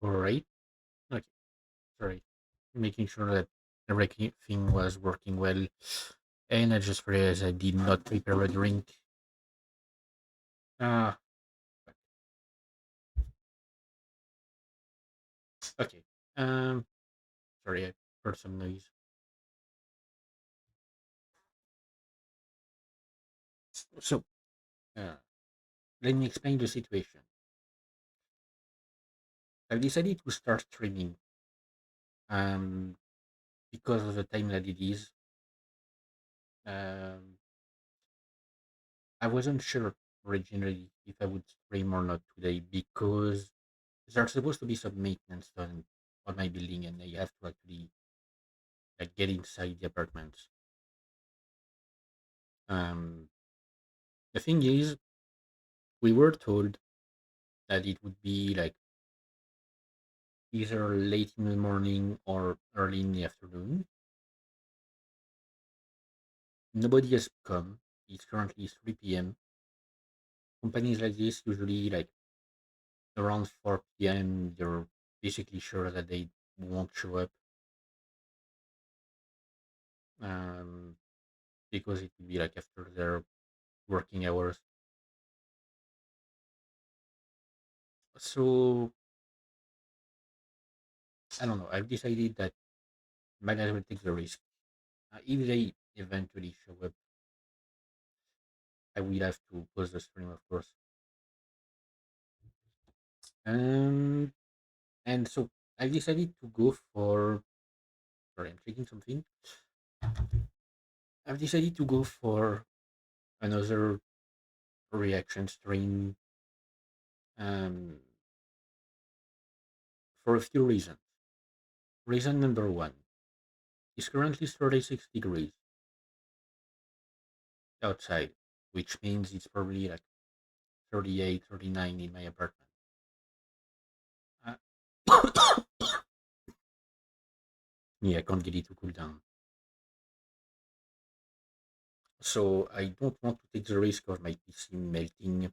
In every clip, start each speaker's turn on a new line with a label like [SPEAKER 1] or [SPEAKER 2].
[SPEAKER 1] Alright. Okay. Sorry. Making sure that everything was working well. And I just realized I did not prepare a drink. Ah, okay. Um, Sorry, I heard some noise. So, uh, let me explain the situation. I've decided to start streaming um, because of the time that it is. Um, I wasn't sure originally if I would stream or not today because there's supposed to be some maintenance done on my building and I have to actually like get inside the apartments. Um, the thing is, we were told that it would be like either late in the morning or early in the afternoon. Nobody has come. It's currently 3 p.m. Companies like this usually like around 4 p.m. They're basically sure that they won't show up um, because it will be like after their working hours. So I don't know. I've decided that might as well take the risk. If they eventually show up, I will have to close the stream, of course. Um, and so I've decided to go for. Sorry, I'm checking something. I've decided to go for another reaction stream um, for a few reasons. Reason number one is currently 36 degrees outside, which means it's probably like 38, 39 in my apartment. Uh, yeah, I can't get it to cool down. So I don't want to take the risk of my PC melting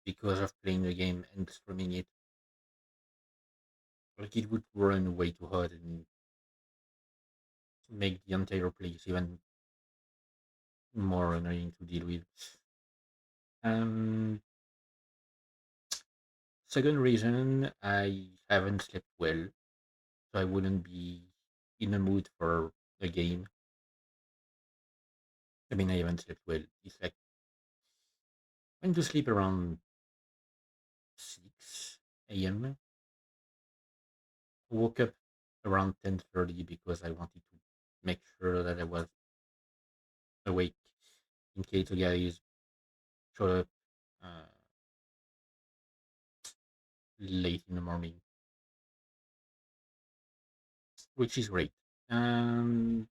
[SPEAKER 1] because of playing the game and streaming it. Like it would run way too hot and make the entire place even more annoying to deal with. Um, Second reason, I haven't slept well, so I wouldn't be in the mood for a game. I mean, I haven't slept well. It's like I went to sleep around 6 a.m. Woke up around 10:30 because I wanted to make sure that I was awake in case the guys showed up uh, late in the morning, which is great. Um,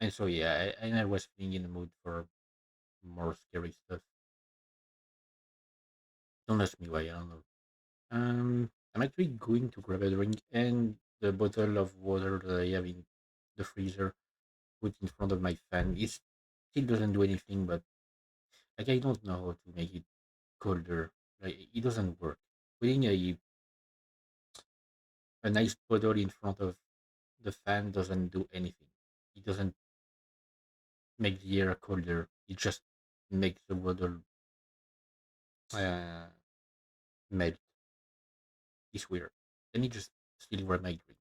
[SPEAKER 1] and so yeah, and I was feeling in the mood for more scary stuff. Don't ask me why. I don't know. I'm actually going to grab a drink and the bottle of water that I have in the freezer, put in front of my fan. It still doesn't do anything, but like I don't know how to make it colder. Like it doesn't work. Putting a nice bottle in front of the fan doesn't do anything. It doesn't make the air colder. It just makes the bottle uh, melt. It's weird. Let me just still grab my drink.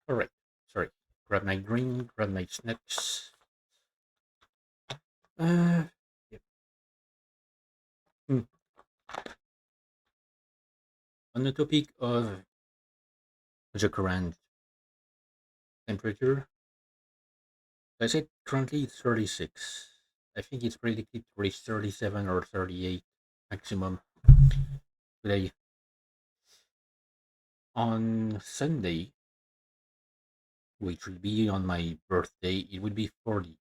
[SPEAKER 1] All right. Sorry. Grab my drink. Grab my snacks. Uh, yep. Hmm. On the topic of the current temperature. I said currently it's 36. I think it's predicted to reach 37 or 38 maximum today. On Sunday, which will be on my birthday, it will be 40.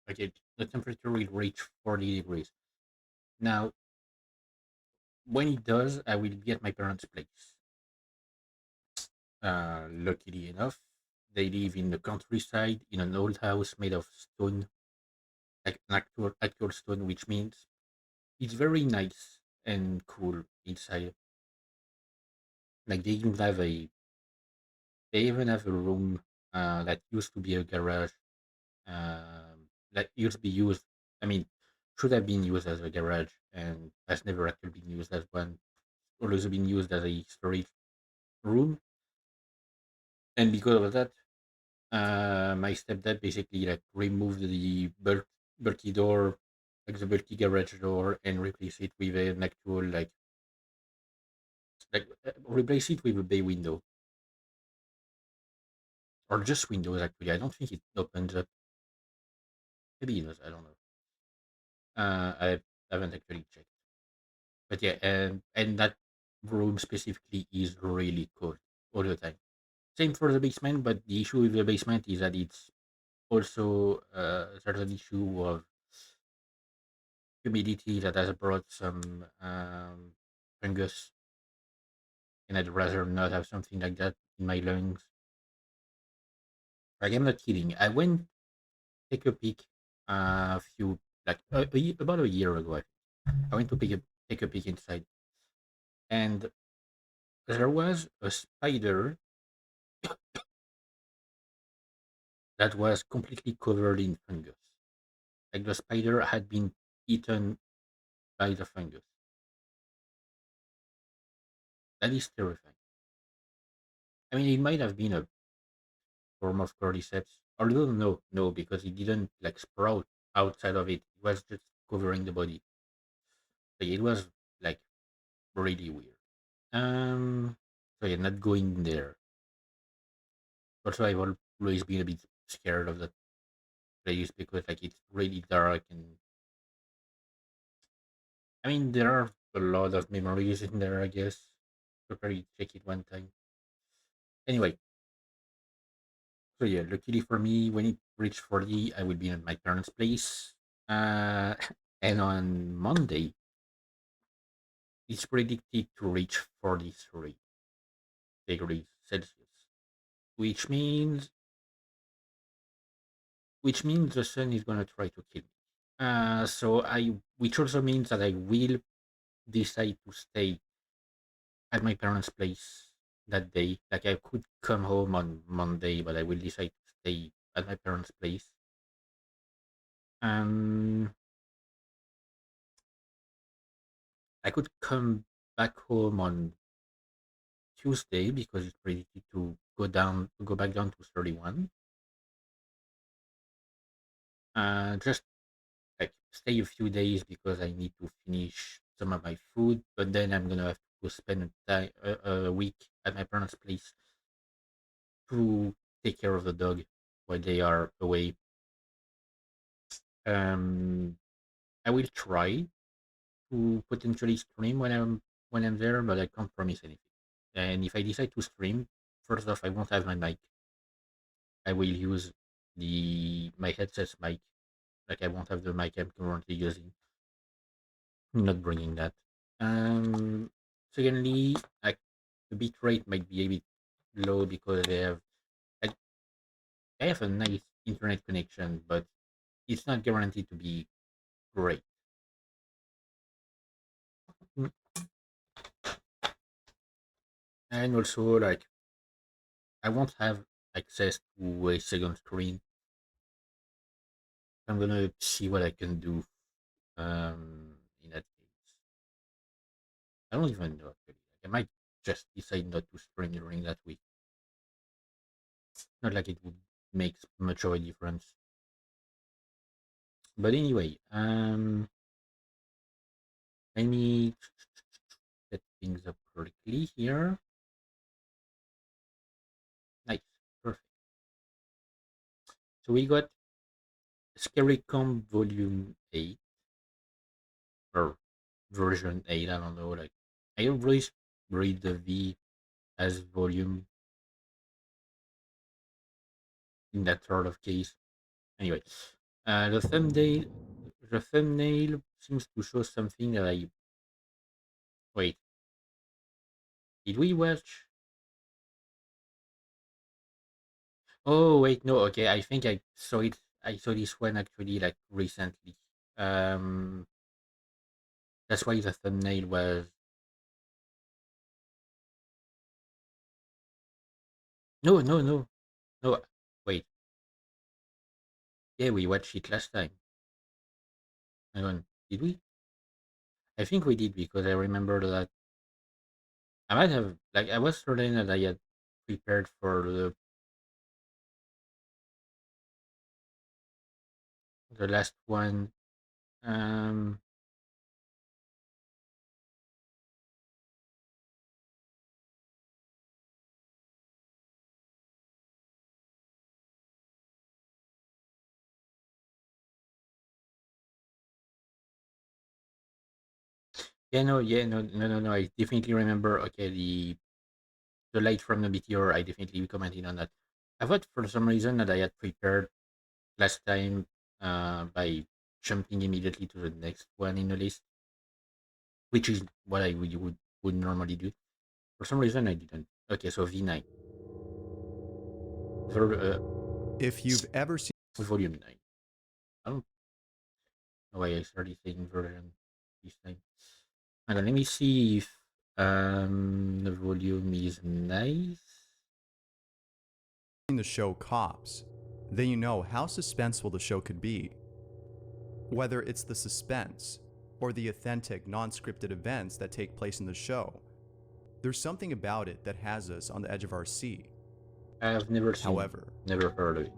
[SPEAKER 1] Okay, the temperature will reach 40 degrees. Now, when it does, I will be at my parents' place. Luckily enough, they live in the countryside in an old house made of stone, like an actual stone, which means it's very nice and cool inside. Like they even have a room that used to be a garage, that used to be used. I mean, should have been used as a garage and has never actually been used as one. Always been used as a storage room, and because of that, my stepdad basically like removed the bulky door, like the bulky garage door, and replace it with an actual replace it with a bay window or just windows. Actually, I don't think it opens up. Maybe it does. I don't know. I haven't actually checked, but yeah, and that room specifically is really cold all the time. Same for the basement, but the issue with the basement is that it's also there's an issue of humidity that has brought some fungus, and I'd rather not have something like that in my lungs. Like, I'm not kidding. I went take a peek a few about a year ago. I went to take a peek inside, and there was a spider that was completely covered in fungus. Like the spider had been eaten by the fungus. That is terrifying. I mean, it might have been a form of cordyceps, or no, because it didn't like sprout outside of it. It was just covering the body. Like, it was like really weird. So yeah, not going there. Also, I've always been a bit scared of that place because like it's really dark, and I mean there are a lot of memories in there. I guess so probably check it one time. Anyway, so yeah, luckily for me, when it reached 40, I will be at my parents' place. Uh, and on Monday, it's predicted to reach 43 degrees Celsius, which means which means the sun is gonna try to kill me. Which also means that I will decide to stay at my parents' place that day. Like, I could come home on Monday, but I will decide to stay at my parents' place. Um, I could come back home on Tuesday because it's predicted to go back down to 31. Just like stay a few days because I need to finish some of my food, but then I'm gonna have to go spend a week at my parents' place to take care of the dog while they are away. Um, I will try to potentially stream when I'm there, but I can't promise anything. And if I decide to stream, first off, I won't have my mic. I will use the my headset's mic. Like, I won't have the mic I'm currently using. I'm not bringing that. Um, Secondly, like, the bit rate might be a bit low because I, I have a nice internet connection, but it's not guaranteed to be great. Mm. And also, like, I won't have access to a second screen. I'm gonna see what I can do. In that case, I don't even know actually. Like, I might just decide not to stream during that week. Not like it would make much of a difference. But anyway, let me set things up correctly here. So we got Scary Comp Volume 8 or version 8. I don't know. Like, I always read the V as volume in that sort of case. Anyway, the thumbnail seems to show something that I wait. Did we watch? Oh wait, no. Okay, I think I saw it. I saw this one actually like recently. Um, that's why the thumbnail was no, no, no, no. Wait, yeah, we watched it last time. Hang on, did we? I think we did because I remember that I might have like I was certain that I had prepared for the last one. Um, yeah, no, yeah, no, no, no, no. I definitely remember. Okay, the light from the meteor. I definitely commented on that. I thought for some reason that I had prepared last time by jumping immediately to the next one in the list, which is what I would normally do. For some reason, I didn't. Okay, so V9, ver,
[SPEAKER 2] If you've ever seen
[SPEAKER 1] volume 9. I don't know why I started saying version this time. Hang on, let me see if the volume is nice.
[SPEAKER 2] the show Cops, then you know how suspenseful the show could be. Whether it's the suspense or the authentic, non scripted events that take place in the show, there's something about it that has us on the edge of our seat.
[SPEAKER 1] I have never seen,
[SPEAKER 2] However,
[SPEAKER 1] never heard of it.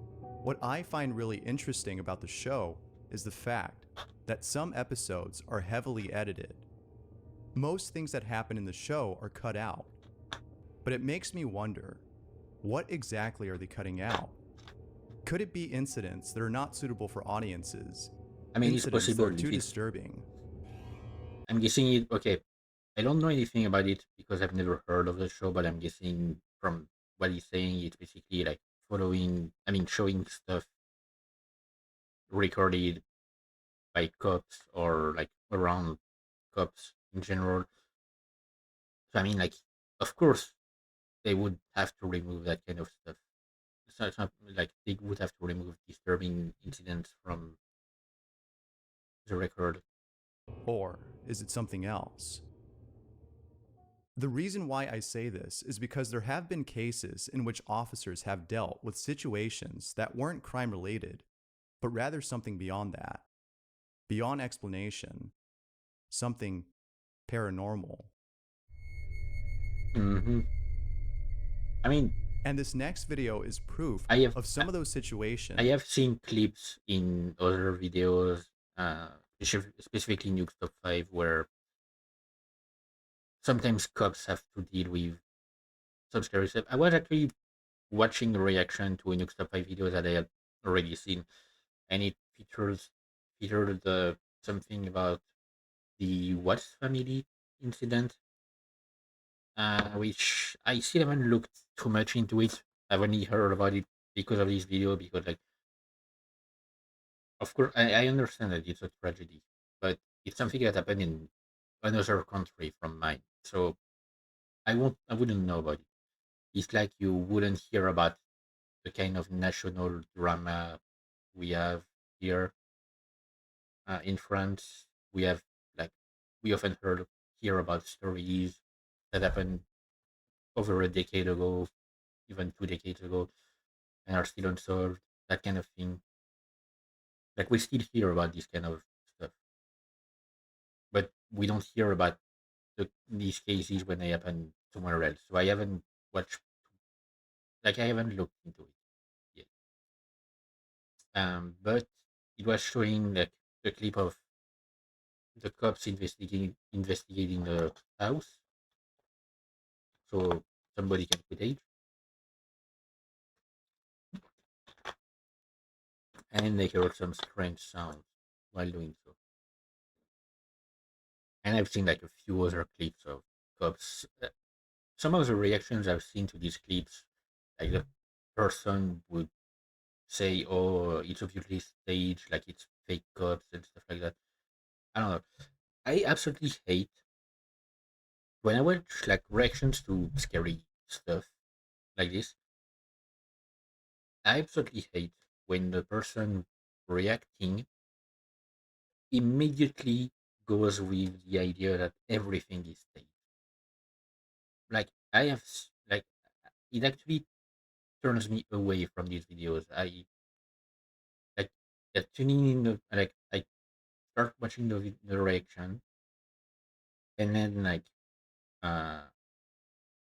[SPEAKER 2] what I find really interesting about the show is the fact that some episodes are heavily edited. Most things that happen in the show are cut out, but it makes me wonder, what exactly are they cutting out? Could it be incidents that are not suitable for audiences?
[SPEAKER 1] I mean, it's
[SPEAKER 2] Incidents that
[SPEAKER 1] possible
[SPEAKER 2] are
[SPEAKER 1] if
[SPEAKER 2] too
[SPEAKER 1] it's.
[SPEAKER 2] disturbing?
[SPEAKER 1] I'm guessing it. Okay, I don't know anything about it because I've never heard of the show, but I'm guessing from what he's saying, it's basically like following. I mean, showing stuff recorded by cops or like around cops in general. So I mean, like, of course, they would have to remove that kind of stuff. It's not like they would have to remove disturbing incidents from the record.
[SPEAKER 2] Or is it something else? The reason why I say this is because there have been cases in which officers have dealt with situations that weren't crime related, but rather something beyond that, beyond explanation, something paranormal.
[SPEAKER 1] Hmm. I mean,
[SPEAKER 2] And this next video is proof
[SPEAKER 1] I have
[SPEAKER 2] of some of those
[SPEAKER 1] I
[SPEAKER 2] situations.
[SPEAKER 1] have seen clips in other videos, specifically Nuke's Top 5, where sometimes cops have to deal with some scary stuff. I was actually watching the reaction to a Nuke's Top 5 video that I had already seen, and it featured something about the Watts family incident, which I still haven't looked too much into it. I've only heard about it because of this video, because like of course, I understand that it's a tragedy, but it's something that happened in another country from mine. So I wouldn't know about it. It's like you wouldn't hear about the kind of national drama we have here in France. We have like we often hear about stories that happened over a decade ago, even 2 decades ago, and are still unsolved. That kind of thing. Like we still hear about this kind of stuff, but we don't hear about these cases when they happen somewhere else. So I haven't watched, like I haven't looked into it yet. But it was showing like the clip of the cops investigating the house, so somebody can footage. and they heard some strange sounds while doing so. And I've seen like a few other clips of cops. Some of the reactions I've seen to these clips, like the person would say, "Oh, it's obviously staged, like it's fake cops and stuff like that." I don't know. I absolutely hate when I watch like reactions to scary stuff like this. I absolutely hate when the person reacting immediately goes with the idea that everything is staged. Like like it actually turns me away from these videos. I like tuning in like I start watching the reaction, and then like uh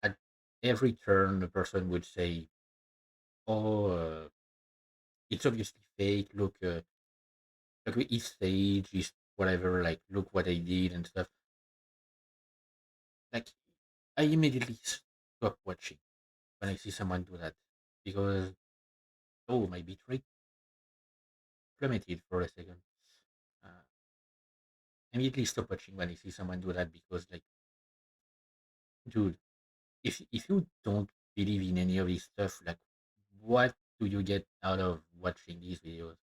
[SPEAKER 1] at every turn the person would say, "Oh, it's obviously fake. Look, it's stage, it's whatever. Like, look what I did and stuff." Like, I immediately stop watching when I see someone do that because my bitrate plummeted for a second. Uh, Immediately stop watching when I see someone do that because, like, dude, if you don't believe in any of this stuff, like, what do you get out of watching these videos?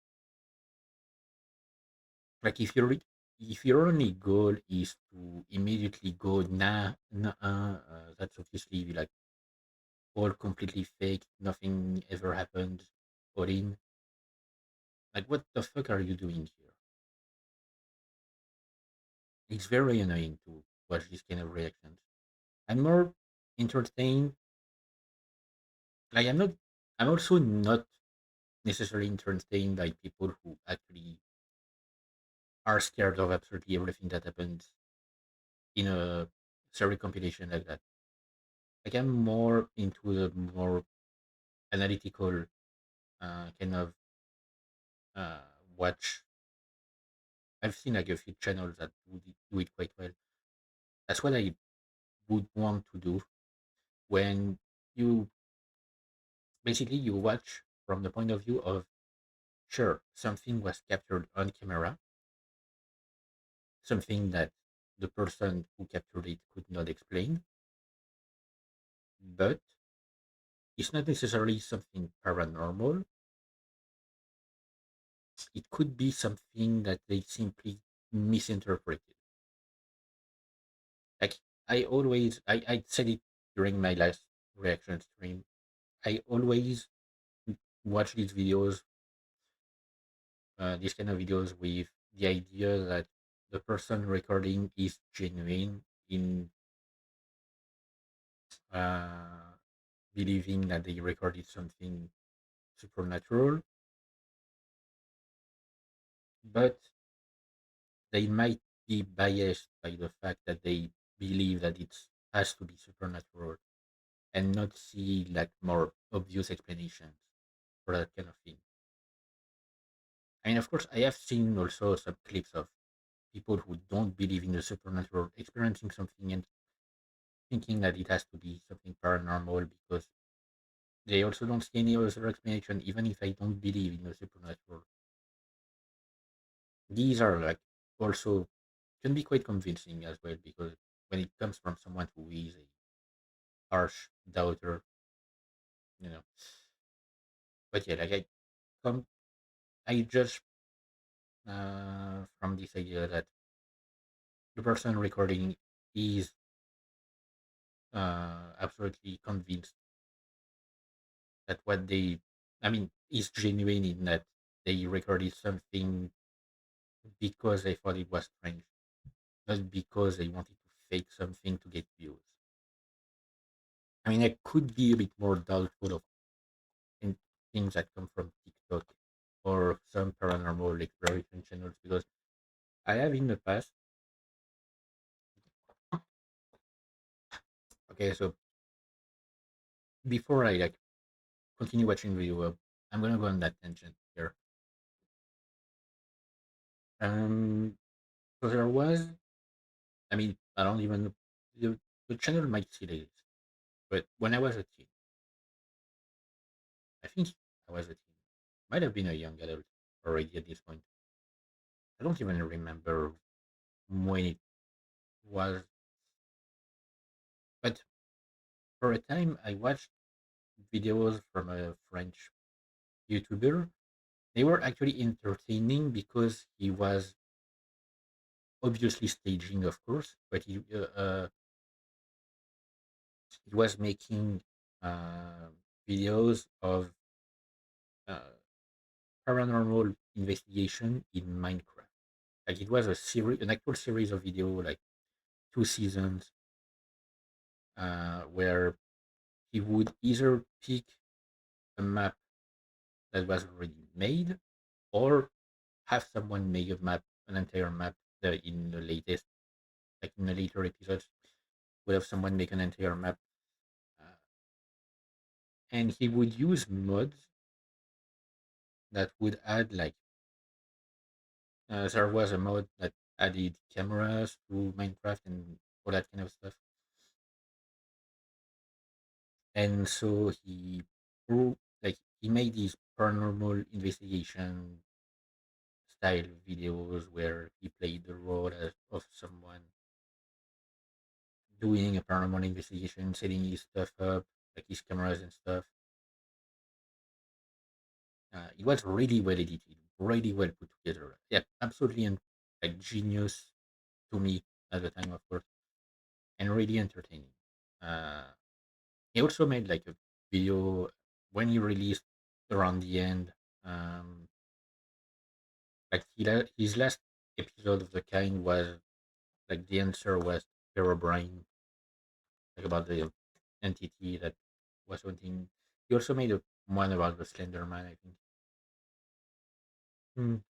[SPEAKER 1] Like, if your only goal is to immediately go that's obviously like all completely fake, nothing ever happened, all in. Like, what the fuck are you doing here? It's very annoying to watch these kind of reactions. I'm more entertained. Like, I'm also not necessarily entertained by people who actually are scared of absolutely everything that happens in a story compilation like that. Like, I'm more into the more analytical kind of uh, watch. I've seen like a few channels that do it quite well. That's what I would want to do when you basically you watch from the point of view of, sure, something was captured on camera, something that the person who captured it could not explain, but it's not necessarily something paranormal. It could be something that they simply misinterpreted. Like, I said it during my last reaction stream. I always watch these kind of videos with the idea that the person recording is genuine in uh, believing that they recorded something supernatural, but they might be biased by the fact that they believe that it has to be supernatural and not see like more obvious explanations for that kind of thing. I mean, of course, I have seen also some clips of people who don't believe in the supernatural experiencing something and thinking that it has to be something paranormal because they also don't see any other explanation, even if I don't believe in the supernatural. These are like also can be quite convincing as well because when it comes from someone who is a harsh doubter, you know. But yeah, like come, I judge from this idea that the person recording is absolutely convinced that what they, I mean, is genuine in that they recorded something because they thought it was strange, not because they wanted to fake something to get views. I mean, I could be a bit more doubtful of in things that come from TikTok or some paranormal exploration channels because I have in the past. Okay, so before I like continue watching video, I'm gonna go on that tangent here. So there was, I mean, I don't even know, the channel might still exist, but when I was a teen, I think I was a teen, might have been a young adult. already at this point. I don't even remember when it was, but for a time I watched videos from a French YouTuber. They were actually entertaining because he was obviously staging, of course, but he was making uh, videos of uh, paranormal investigation in Minecraft. Like it was a series, an actual series of video, like 2 seasons, where he would either pick a map that was already made, or have someone make a map, an entire map. In the latest, like in the later episodes, would have someone make an entire map, uh, and he would use mods that would add like there was a mod that added cameras to Minecraft and all that kind of stuff. And so he made these paranormal investigation style videos where he played the role of someone doing a paranormal investigation, setting his stuff up, like his cameras and stuff. It was really well edited, really well put together. Yeah, absolutely, and like genius to me at the time, of course, and really entertaining. Uh, he also made like a video when he released around the end. Um, his last episode of the kind was like the answer was Herobrine, like about the entity that was hunting. He also made a one about the Slender Man, I think, mm.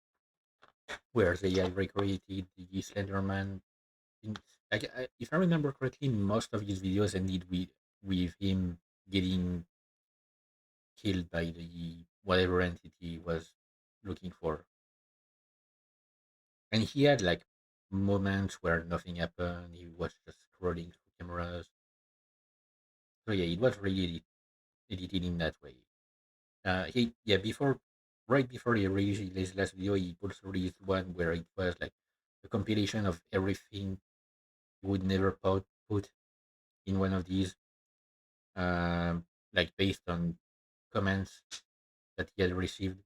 [SPEAKER 1] where they recreated the Slender Man. If I remember correctly, most of his videos ended with him getting killed by the whatever entity was looking for, and he had like moments where nothing happened. He was just scrolling through cameras. So yeah, it was really edited in that way. He yeah before right before he released his last video, he also released one where it was like a compilation of everything he would never put in one of these, like based on comments that he had received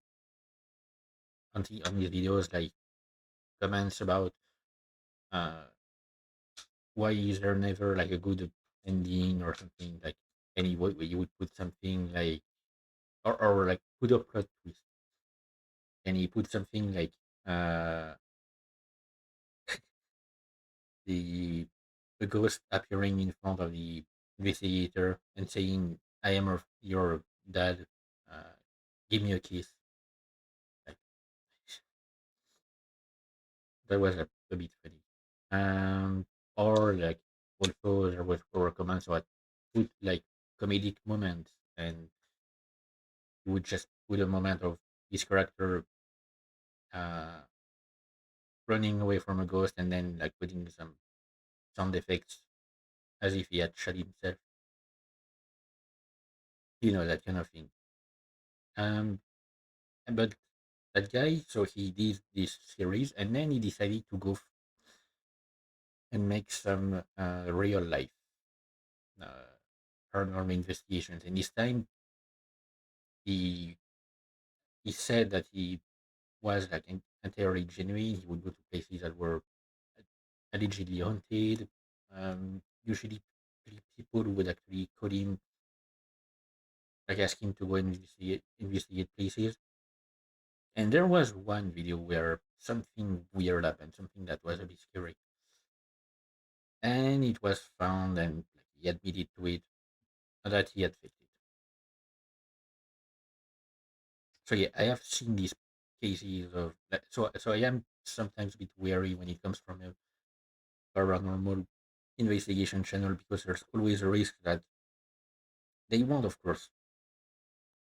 [SPEAKER 1] on his videos, like comments about uh, why is there never like a good ending or something like, and you would put something like, or like put a plot twist, and he put something like uh the the ghost appearing in front of the investigator and saying, "I am your dad. Uh, Give me a kiss." Like, that was a bit funny. Or like also there was for comments what put like comedic moments, and you would just put a moment of his character uh, running away from a ghost, and then like putting some sound effects as if he had shot himself. That kind of thing. Um, but that guy, so he did this series, and then he decided to go and make some real life uh, paranormal investigations. And this time, he he said that he was like entirely genuine. He would go to places that were allegedly haunted. Usually, people would actually call him, like ask him to go and investigate places. And there was one video where something weird happened, something that was a bit scary, and it was found, and like, he admitted to it that he had faked it. So yeah, I have seen these cases of that. So I am sometimes a bit wary when it comes from a paranormal investigation channel, because there's always a risk that they want, of course,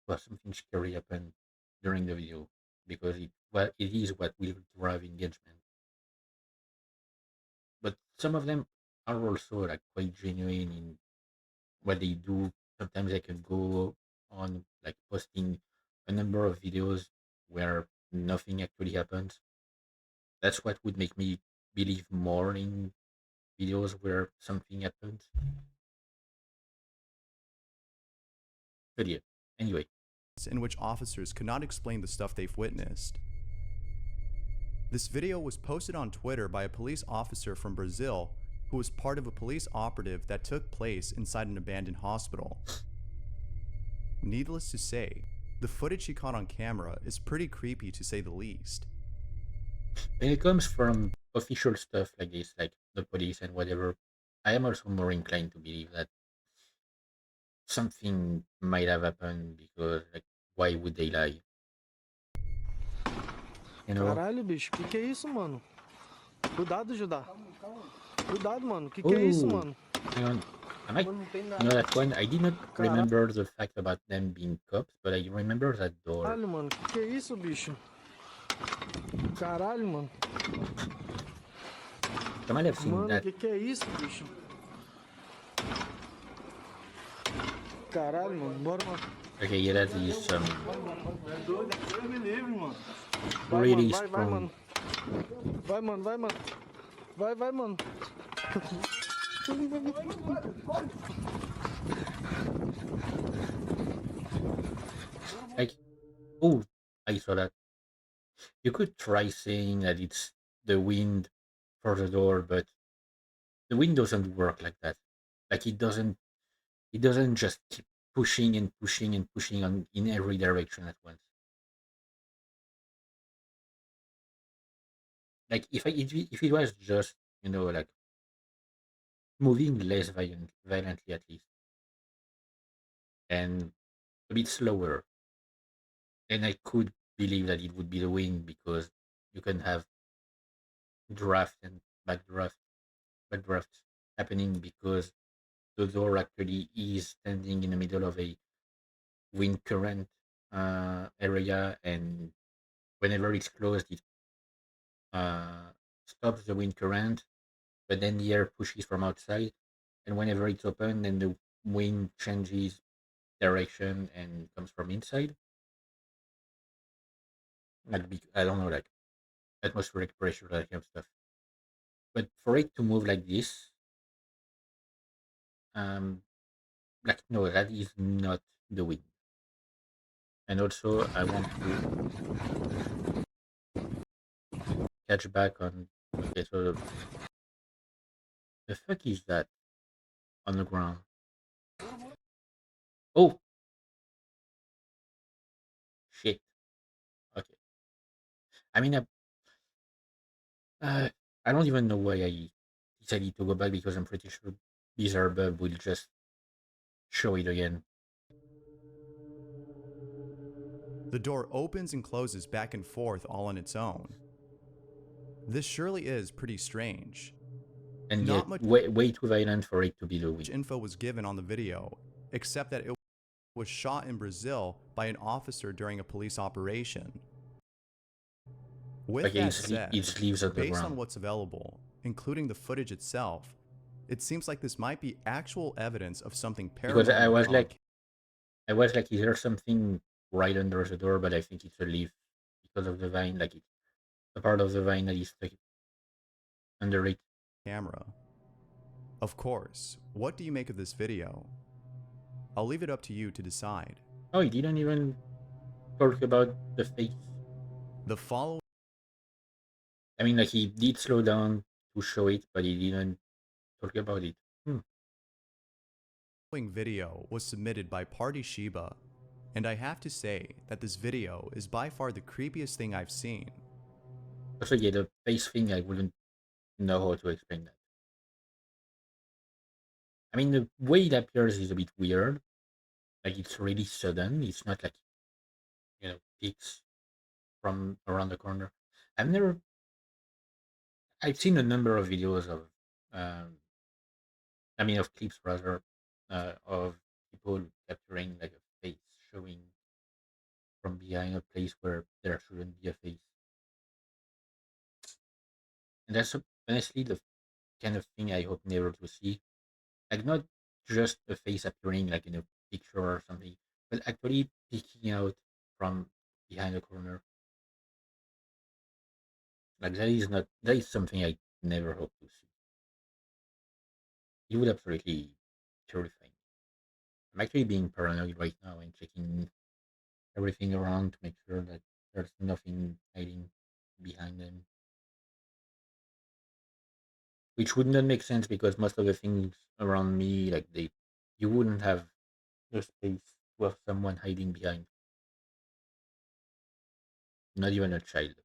[SPEAKER 1] to have something scary happen during the video, because it is what will drive engagement. But some of them are also like quite genuine in what they do. Sometimes I can go on like posting a number of videos where nothing actually happens. That's what would make me believe more in videos where something happens. But yeah, anyway.
[SPEAKER 2] in which officers could not explain the stuff they've witnessed. This video was posted on Twitter by a police officer from Brazil who was part of a police operative that took place inside an abandoned hospital. Needless to say, the footage he caught on camera is pretty creepy to say the least.
[SPEAKER 1] When it comes from official stuff like this, like the police and whatever, I am also more inclined to believe that something might have happened because, like, why would they lie? You know?
[SPEAKER 3] Caralho, bicho, que é isso, mano? Cuidado, Judá. Cuidado, mano. Que é isso,
[SPEAKER 1] Oh,
[SPEAKER 3] mano?
[SPEAKER 1] hang on. Am I?
[SPEAKER 3] Mano, não tem
[SPEAKER 1] You know
[SPEAKER 3] nada.
[SPEAKER 1] that one? I did not
[SPEAKER 3] Caralho,
[SPEAKER 1] remember the fact about them being cops, but I remember that door.
[SPEAKER 3] mano. Que é isso, bicho? Caralho, mano.
[SPEAKER 1] I might have seen
[SPEAKER 3] Mano,
[SPEAKER 1] that.
[SPEAKER 3] que é isso, bicho? Caralho, mano. Bora, mano.
[SPEAKER 1] Okay, yeah, that is
[SPEAKER 3] Deus me livre, mano. Vai, mano.
[SPEAKER 1] really
[SPEAKER 3] Vai,
[SPEAKER 1] strong.
[SPEAKER 3] mano. Vai, mano. Vai, mano. Vai, mano.
[SPEAKER 1] Like, oh, I saw that. You could try saying that it's the wind for the door, but the wind doesn't work like that. Like it doesn't just keep pushing and pushing and pushing on in every direction at once. Like if it was just, like moving less violently at least, and a bit slower, then I could believe that it would be the wind because you can have draft and backdraft backdrafts happening because the door actually is standing in the middle of a wind current area, and whenever it's closed, it uh, stops the wind current, but then the air pushes from outside, and whenever it's open, then the wind changes direction and comes from inside. Like I don't know, like atmospheric pressure, that kind of stuff. But for it to move like this, um, like no, that is not the wind. And also, I want to catch back on. Okay, so the fuck is that on the ground? Oh shit! Okay, I mean, I don't even know why I decided to go back because I'm pretty sure Bizarre Bub will just show it again.
[SPEAKER 2] The door opens and closes back and forth all on its own. This surely is pretty strange.
[SPEAKER 1] And yet,
[SPEAKER 2] Not much
[SPEAKER 1] way too violent for it to be the wind.
[SPEAKER 2] info was given on the video, except that it was shot in Brazil by an officer during a police operation. With
[SPEAKER 1] Okay,
[SPEAKER 2] that said,
[SPEAKER 1] it leaves on the
[SPEAKER 2] based on
[SPEAKER 1] ground
[SPEAKER 2] what's available, including the footage itself, it seems like this might be actual evidence of something
[SPEAKER 1] because
[SPEAKER 2] paranormal on
[SPEAKER 1] I was like, is there something right under the door? But I think it's a leaf because of the vine, like it's a part of the vine that is stuck under it.
[SPEAKER 2] camera. Of course, what do you make of this video? I'll leave it up to you to decide.
[SPEAKER 1] Oh, he didn't even talk about the face.
[SPEAKER 2] The following
[SPEAKER 1] I mean, like he did slow down to show it, but he didn't talk about it. Hmm.
[SPEAKER 2] video was submitted by Party Shiba, and I have to say that this video is by far the creepiest thing I've seen.
[SPEAKER 1] Also, yeah, the face thing, I wouldn't know how to explain that. I mean, the way it appears is a bit weird. Like it's really sudden. It's not like peaks from around the corner. I've never. I've seen a number of videos of, um, I mean, of clips rather, of people capturing like a face showing from behind a place where there shouldn't be a face, and that's honestly the kind of thing I hope never to see. Like not just a face appearing like in a picture or something, but actually peeking out from behind a corner. Like that is something I never hope to see. It would absolutely terrify me. I'm actually being paranoid right now and checking everything around to make sure that there's nothing hiding behind them. Which would not make sense because most of the things around me, like you wouldn't have the space to have someone hiding behind, not even a child,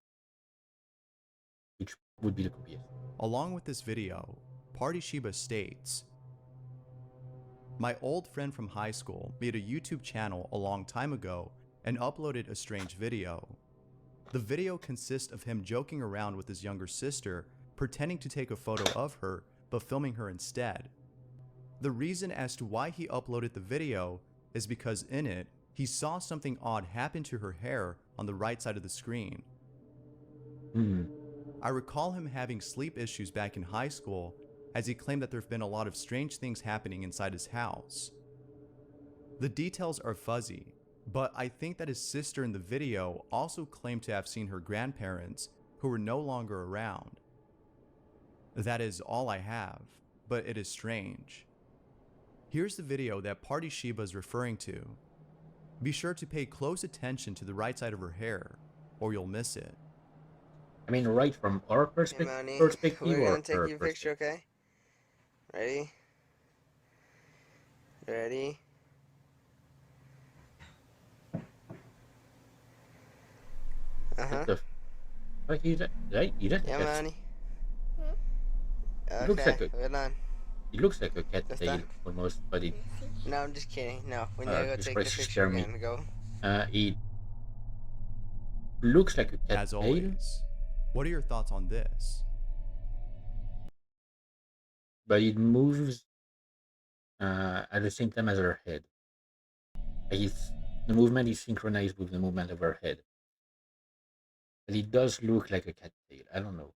[SPEAKER 1] which would be the creepiest.
[SPEAKER 2] Along with this video, Party Shiba states, my old friend from high school made a YouTube channel a long time ago and uploaded a strange video. The video consists of him joking around with his younger sister, pretending to take a photo of her, but filming her instead. The reason as to why he uploaded the video is because in it, he saw something odd happen to her hair on the right side of the screen.
[SPEAKER 1] Hmm.
[SPEAKER 2] I recall him having sleep issues back in high school, as he claimed that there have been a lot of strange things happening inside his house. The details are fuzzy, but I think that his sister in the video also claimed to have seen her grandparents, who were no longer around. That is all I have, but it is strange. Here's the video that Party Shiba is referring to. Be sure to pay close attention to the right side of her hair, or you'll miss it.
[SPEAKER 1] I mean, right from our
[SPEAKER 4] Hey, Manny,
[SPEAKER 1] perspective
[SPEAKER 4] we're
[SPEAKER 1] or
[SPEAKER 4] gonna take
[SPEAKER 1] her
[SPEAKER 4] your picture,
[SPEAKER 1] perspective.
[SPEAKER 4] okay? Ready? Ready?
[SPEAKER 1] What
[SPEAKER 4] Uh-huh.
[SPEAKER 1] the fuck is that? Is that a
[SPEAKER 4] Yeah,
[SPEAKER 1] cat's?
[SPEAKER 4] Manny.
[SPEAKER 1] It looks
[SPEAKER 4] Okay,
[SPEAKER 1] like a
[SPEAKER 4] we're done.
[SPEAKER 1] it looks like a cat
[SPEAKER 4] That's
[SPEAKER 1] tail
[SPEAKER 4] done?
[SPEAKER 1] almost, but it
[SPEAKER 4] No, I'm just kidding. No, we need to go
[SPEAKER 1] this
[SPEAKER 4] take the
[SPEAKER 1] place
[SPEAKER 4] picture
[SPEAKER 1] scare me.
[SPEAKER 4] again. Go.
[SPEAKER 1] It looks like a cat
[SPEAKER 2] As
[SPEAKER 1] tail,
[SPEAKER 2] always, what are your thoughts on this?
[SPEAKER 1] but it moves at the same time as her head. Like the movement is synchronized with the movement of her head. But it does look like a cat tail. I don't know.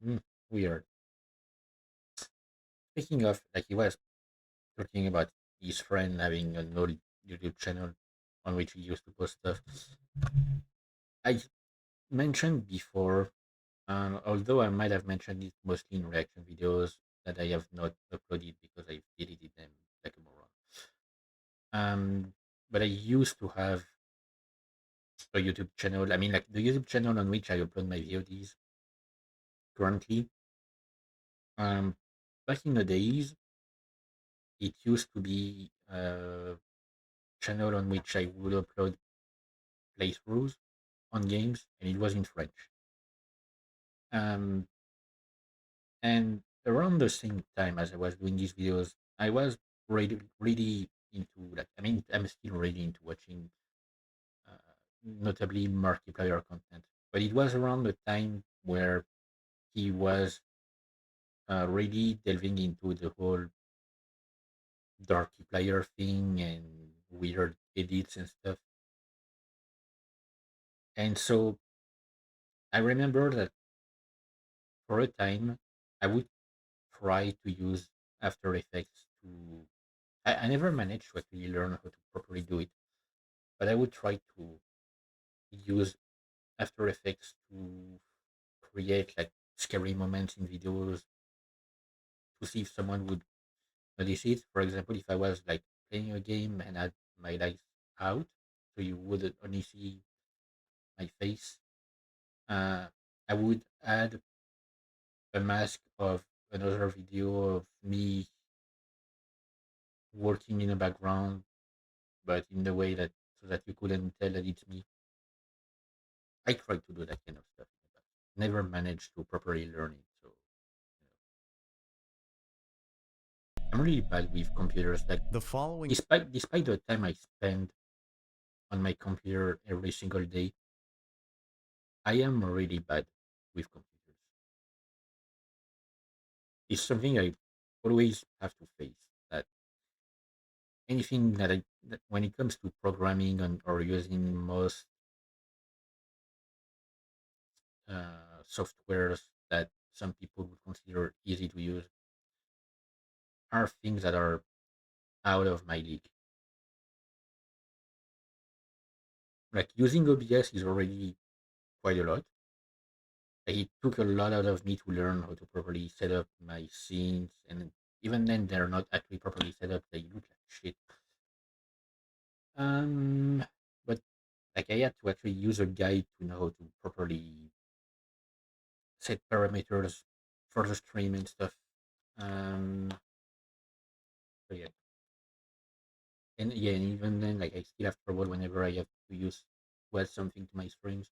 [SPEAKER 1] Hmm, weird. Speaking of, like he was talking about his friend having an old YouTube channel on which he used to post stuff. I mentioned before, although I might have mentioned it mostly in reaction videos, that I have not uploaded because I deleted them like a moron. But I used to have a YouTube channel. I mean, like the YouTube channel on which I upload my VODs currently. Um, Back in the days, it used to be a channel on which I would upload playthroughs on games, and it was in French. Um, and around the same time as I was doing these videos, I was really into like. I mean, I'm still really into watching, notably Markiplier content. But it was around the time where he was really delving into the whole Darkiplier thing and weird edits and stuff. And so I remember that for a time, I would try to use After Effects to. I never managed to actually learn how to properly do it, but I would try to use After Effects to create like scary moments in videos to see if someone would notice it. For example, if I was like playing a game and had my lights out, so you would only see my face, uh, I would add a mask of another video of me working in the background, but in the way that so that you couldn't tell that it's me. I tried to do that kind of stuff, but never managed to properly learn it. So I'm really bad with computers. Like
[SPEAKER 2] The following
[SPEAKER 1] despite the time I spend on my computer every single day, I am really bad with computers. It's something I always have to face. That anything that when it comes to programming or using most softwares that some people would consider easy to use are things that are out of my league. Like using OBS is already quite a lot. Like, it took a lot out of me to learn how to properly set up my scenes, and even then, they're not actually properly set up. They look like shit. Um, but like I had to actually use a guide to know how to properly set parameters for the stream and stuff. Um, so yeah, and yeah, and even then, like I still have trouble whenever I have to add something to my streams.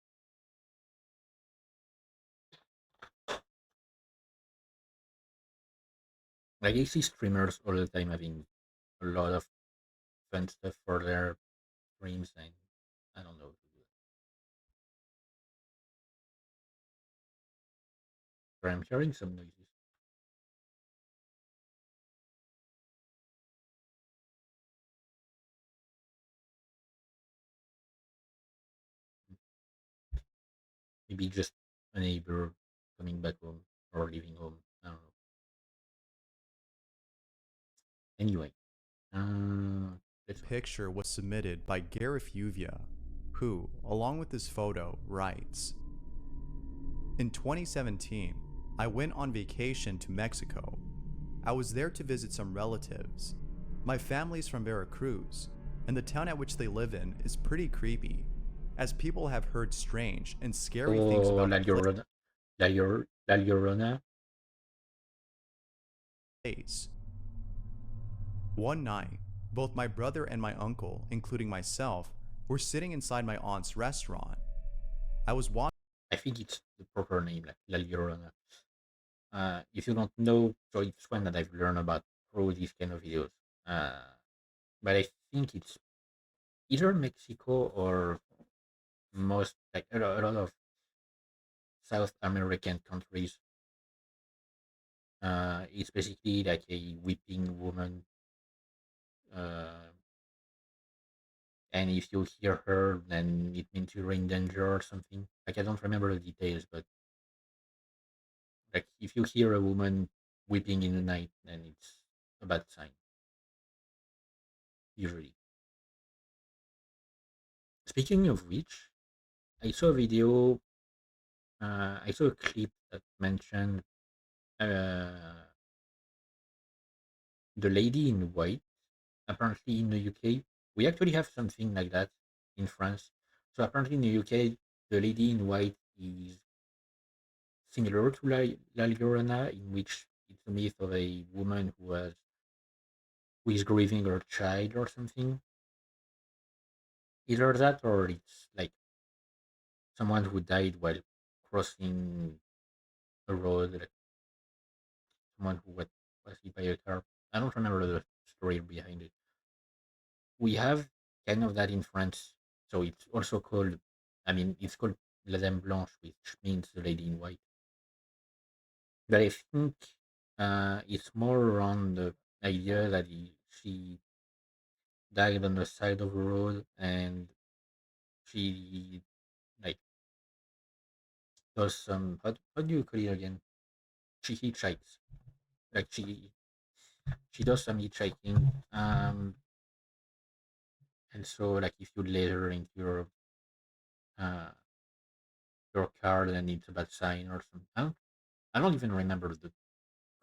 [SPEAKER 1] Like I see streamers all the time having a lot of fun stuff for their streams, and I don't know how to do it. But I'm hearing some noises. Maybe just a neighbor coming back home or leaving home. I don't know. Anyway, let's go.
[SPEAKER 2] Picture was submitted by Gareth Uvia, who, along with this photo, writes, "In 2017, I went on vacation to Mexico. I was there to visit some relatives. My family's from Veracruz, and the town at which they live in is pretty creepy, as people have heard strange and scary things
[SPEAKER 1] Oh,
[SPEAKER 2] about the
[SPEAKER 1] La Llorona.
[SPEAKER 2] place. One night, both my brother and my uncle, including myself, were sitting inside my aunt's restaurant. I was watching
[SPEAKER 1] I think it's the proper name, like La Llorona. If you don't know, so it's one that I've learned about through these kind of videos. Uh, but I think it's either Mexico or most like a lot of South American countries. It's basically like a weeping woman, uh, and if you hear her, then it means you're in danger or something. Like I don't remember the details, but like if you hear a woman weeping in the night, then it's a bad sign usually. Speaking of which, I saw a video. I saw a clip that mentioned uh, the lady in white. Apparently, in the UK, we actually have something like that in France. So apparently, in the UK, the lady in white is similar to La Llorona, in which it's a myth of a woman who is grieving her child or something. Either that, or it's like someone who died while crossing a road, like someone who was hit by a car. I don't remember the story behind it. We have kind of that in France, so it's also called. I mean, it's called La Dame Blanche, which means the lady in white. But I think it's more around the idea that she died on the side of the road, and she like does some how do you call it again? She hitchhikes. Like she does some hitchhiking. And so like if you let her into uh your car, then it's a bad sign or something. I don't even remember the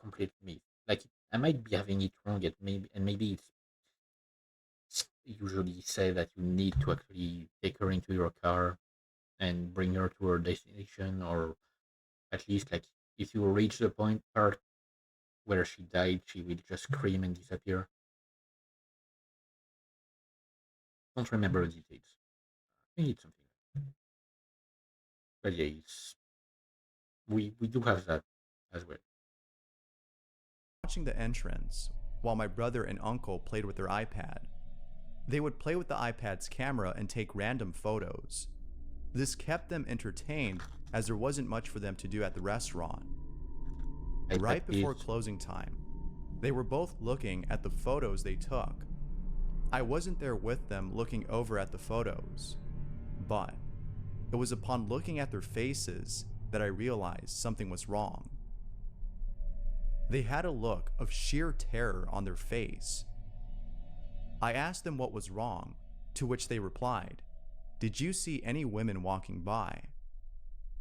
[SPEAKER 1] complete myth. Like I might be having it wrong. Maybe it's usually say that you need to actually take her into your car and bring her to her destination, or at least like if you reach the part where she died, she will just scream and disappear. Don't remember the details. I think it's something. But yeah, we do have that as well.
[SPEAKER 2] watching the entrance while my brother and uncle played with their iPad. They would play with the iPad's camera and take random photos. This kept them entertained as there wasn't much for them to do at the restaurant.
[SPEAKER 1] iPad
[SPEAKER 2] Right before
[SPEAKER 1] kids.
[SPEAKER 2] closing time, they were both looking at the photos they took. I wasn't there with them looking over at the photos, but it was upon looking at their faces that I realized something was wrong. They had a look of sheer terror on their face. I asked them what was wrong, to which they replied, "Did you see any women walking by?"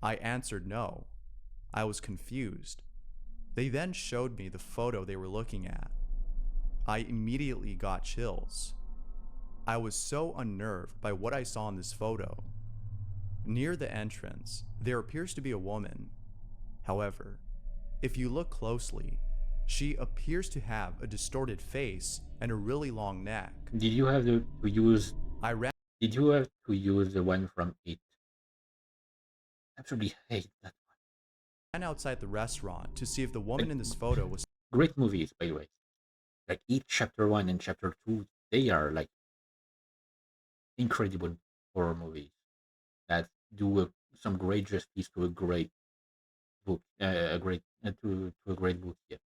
[SPEAKER 2] I answered no, I was confused. They then showed me the photo they were looking at. I immediately got chills. I was so unnerved by what I saw in this photo. Near the entrance, there appears to be a woman. However, if you look closely, she appears to have a distorted face and a really long neck.
[SPEAKER 1] Did you have to use?
[SPEAKER 2] I ran
[SPEAKER 1] Did you have to use the one from It? Absolutely hate that.
[SPEAKER 2] outside the restaurant to see if the
[SPEAKER 1] Like,
[SPEAKER 2] woman in this photo was.
[SPEAKER 1] great movies, by the way. Like each chapter one and chapter two, they are like incredible horror movies that do some great justice to a great book, a great to a great book. Yeah,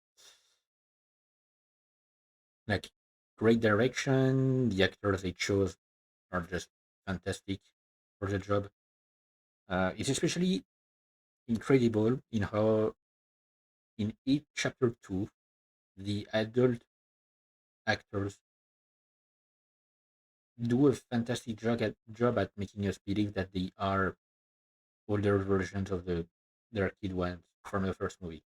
[SPEAKER 1] like great direction. The actors they chose are just fantastic for the job. It's especially incredible in how in each chapter two the adult actors do a fantastic job at making us believe that they are older versions of their kid ones from the first movie.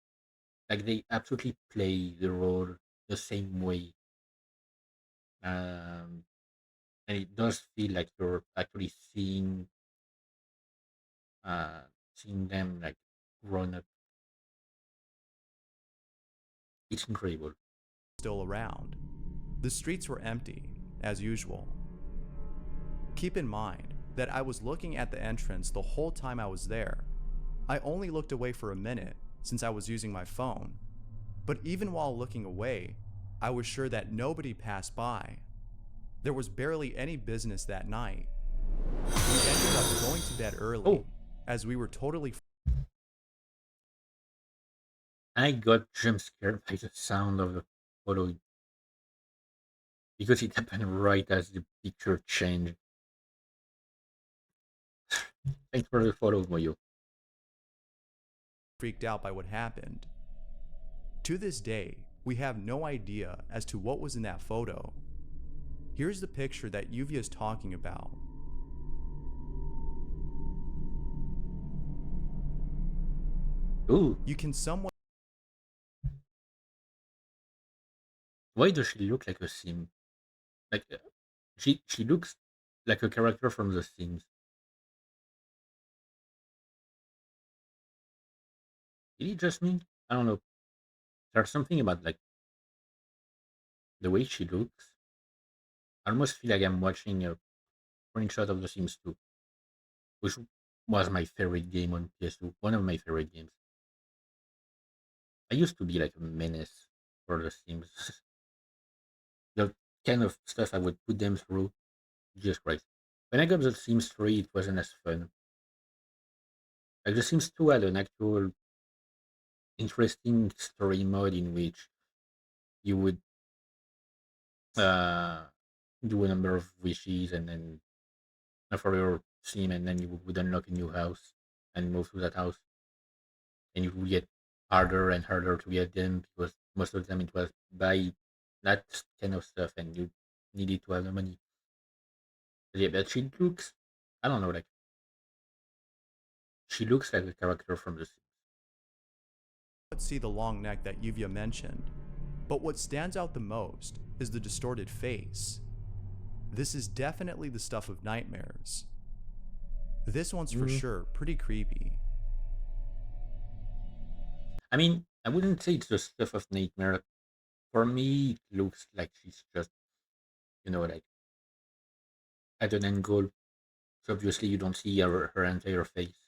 [SPEAKER 1] Like they absolutely play the role the same way, um, and it does feel like you're actually uh, seeing them like grown up. It's incredible.
[SPEAKER 2] Still around. The streets were empty, as usual. Keep in mind that I was looking at the entrance the whole time I was there. I only looked away for a minute since I was using my phone. But even while looking away, I was sure that nobody passed by. There was barely any business that night. We ended up going to bed early,
[SPEAKER 1] Oh,
[SPEAKER 2] as we were totally.
[SPEAKER 1] I got jump scared by the sound of the photo because it happened right as the picture changed. Thanks for the photo, Moyo.
[SPEAKER 2] Freaked out by what happened. To this day, we have no idea as to what was in that photo. Here's the picture that Yuvia is talking about.
[SPEAKER 1] Ooh,
[SPEAKER 2] You can somewhat.
[SPEAKER 1] why does she look like a sim? Like she looks like a character from The Sims. Is it just me? I don't know. There's something about like the way she looks. I almost feel like I'm watching a screenshot of The Sims 2, which was my favorite game on PS2. One of my favorite games. I used to be like a menace for The Sims. The kind of stuff I would put them through, just Christ. When I got The Sims 3, it wasn't as fun. Like The Sims 2 had an actual interesting story mode in which you would uh, do a number of wishes and then for your sim, and then you would unlock a new house and move to that house, and it would get harder and harder to get them because most of the time it was buy that kind of stuff and you needed to have the money. But yeah, but she looks, I don't know, like she looks like a character from the Sims.
[SPEAKER 2] See the long neck that Yuvia mentioned, but what stands out the most is the distorted face. This is definitely the stuff of nightmares. This one's for
[SPEAKER 1] Mm.
[SPEAKER 2] sure pretty creepy.
[SPEAKER 1] I mean, I wouldn't say it's the stuff of nightmare. For me, it looks like she's just, like at an angle. So obviously you don't see her entire face.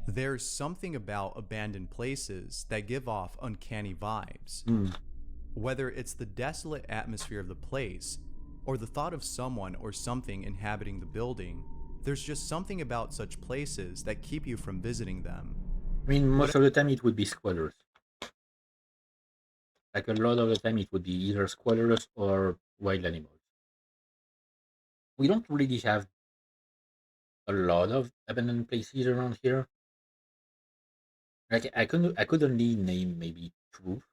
[SPEAKER 2] There's something about abandoned places that give off uncanny vibes.
[SPEAKER 1] Mm.
[SPEAKER 2] Whether it's the desolate atmosphere of the place, or the thought of someone or something inhabiting the building, there's just something about such places that keep you from visiting them.
[SPEAKER 1] I mean,
[SPEAKER 2] What
[SPEAKER 1] most of the time it would be squatters. Like a lot of the time it would be either squatters or wild animals. We don't really have a lot of abandoned places around here. Like I could only name maybe two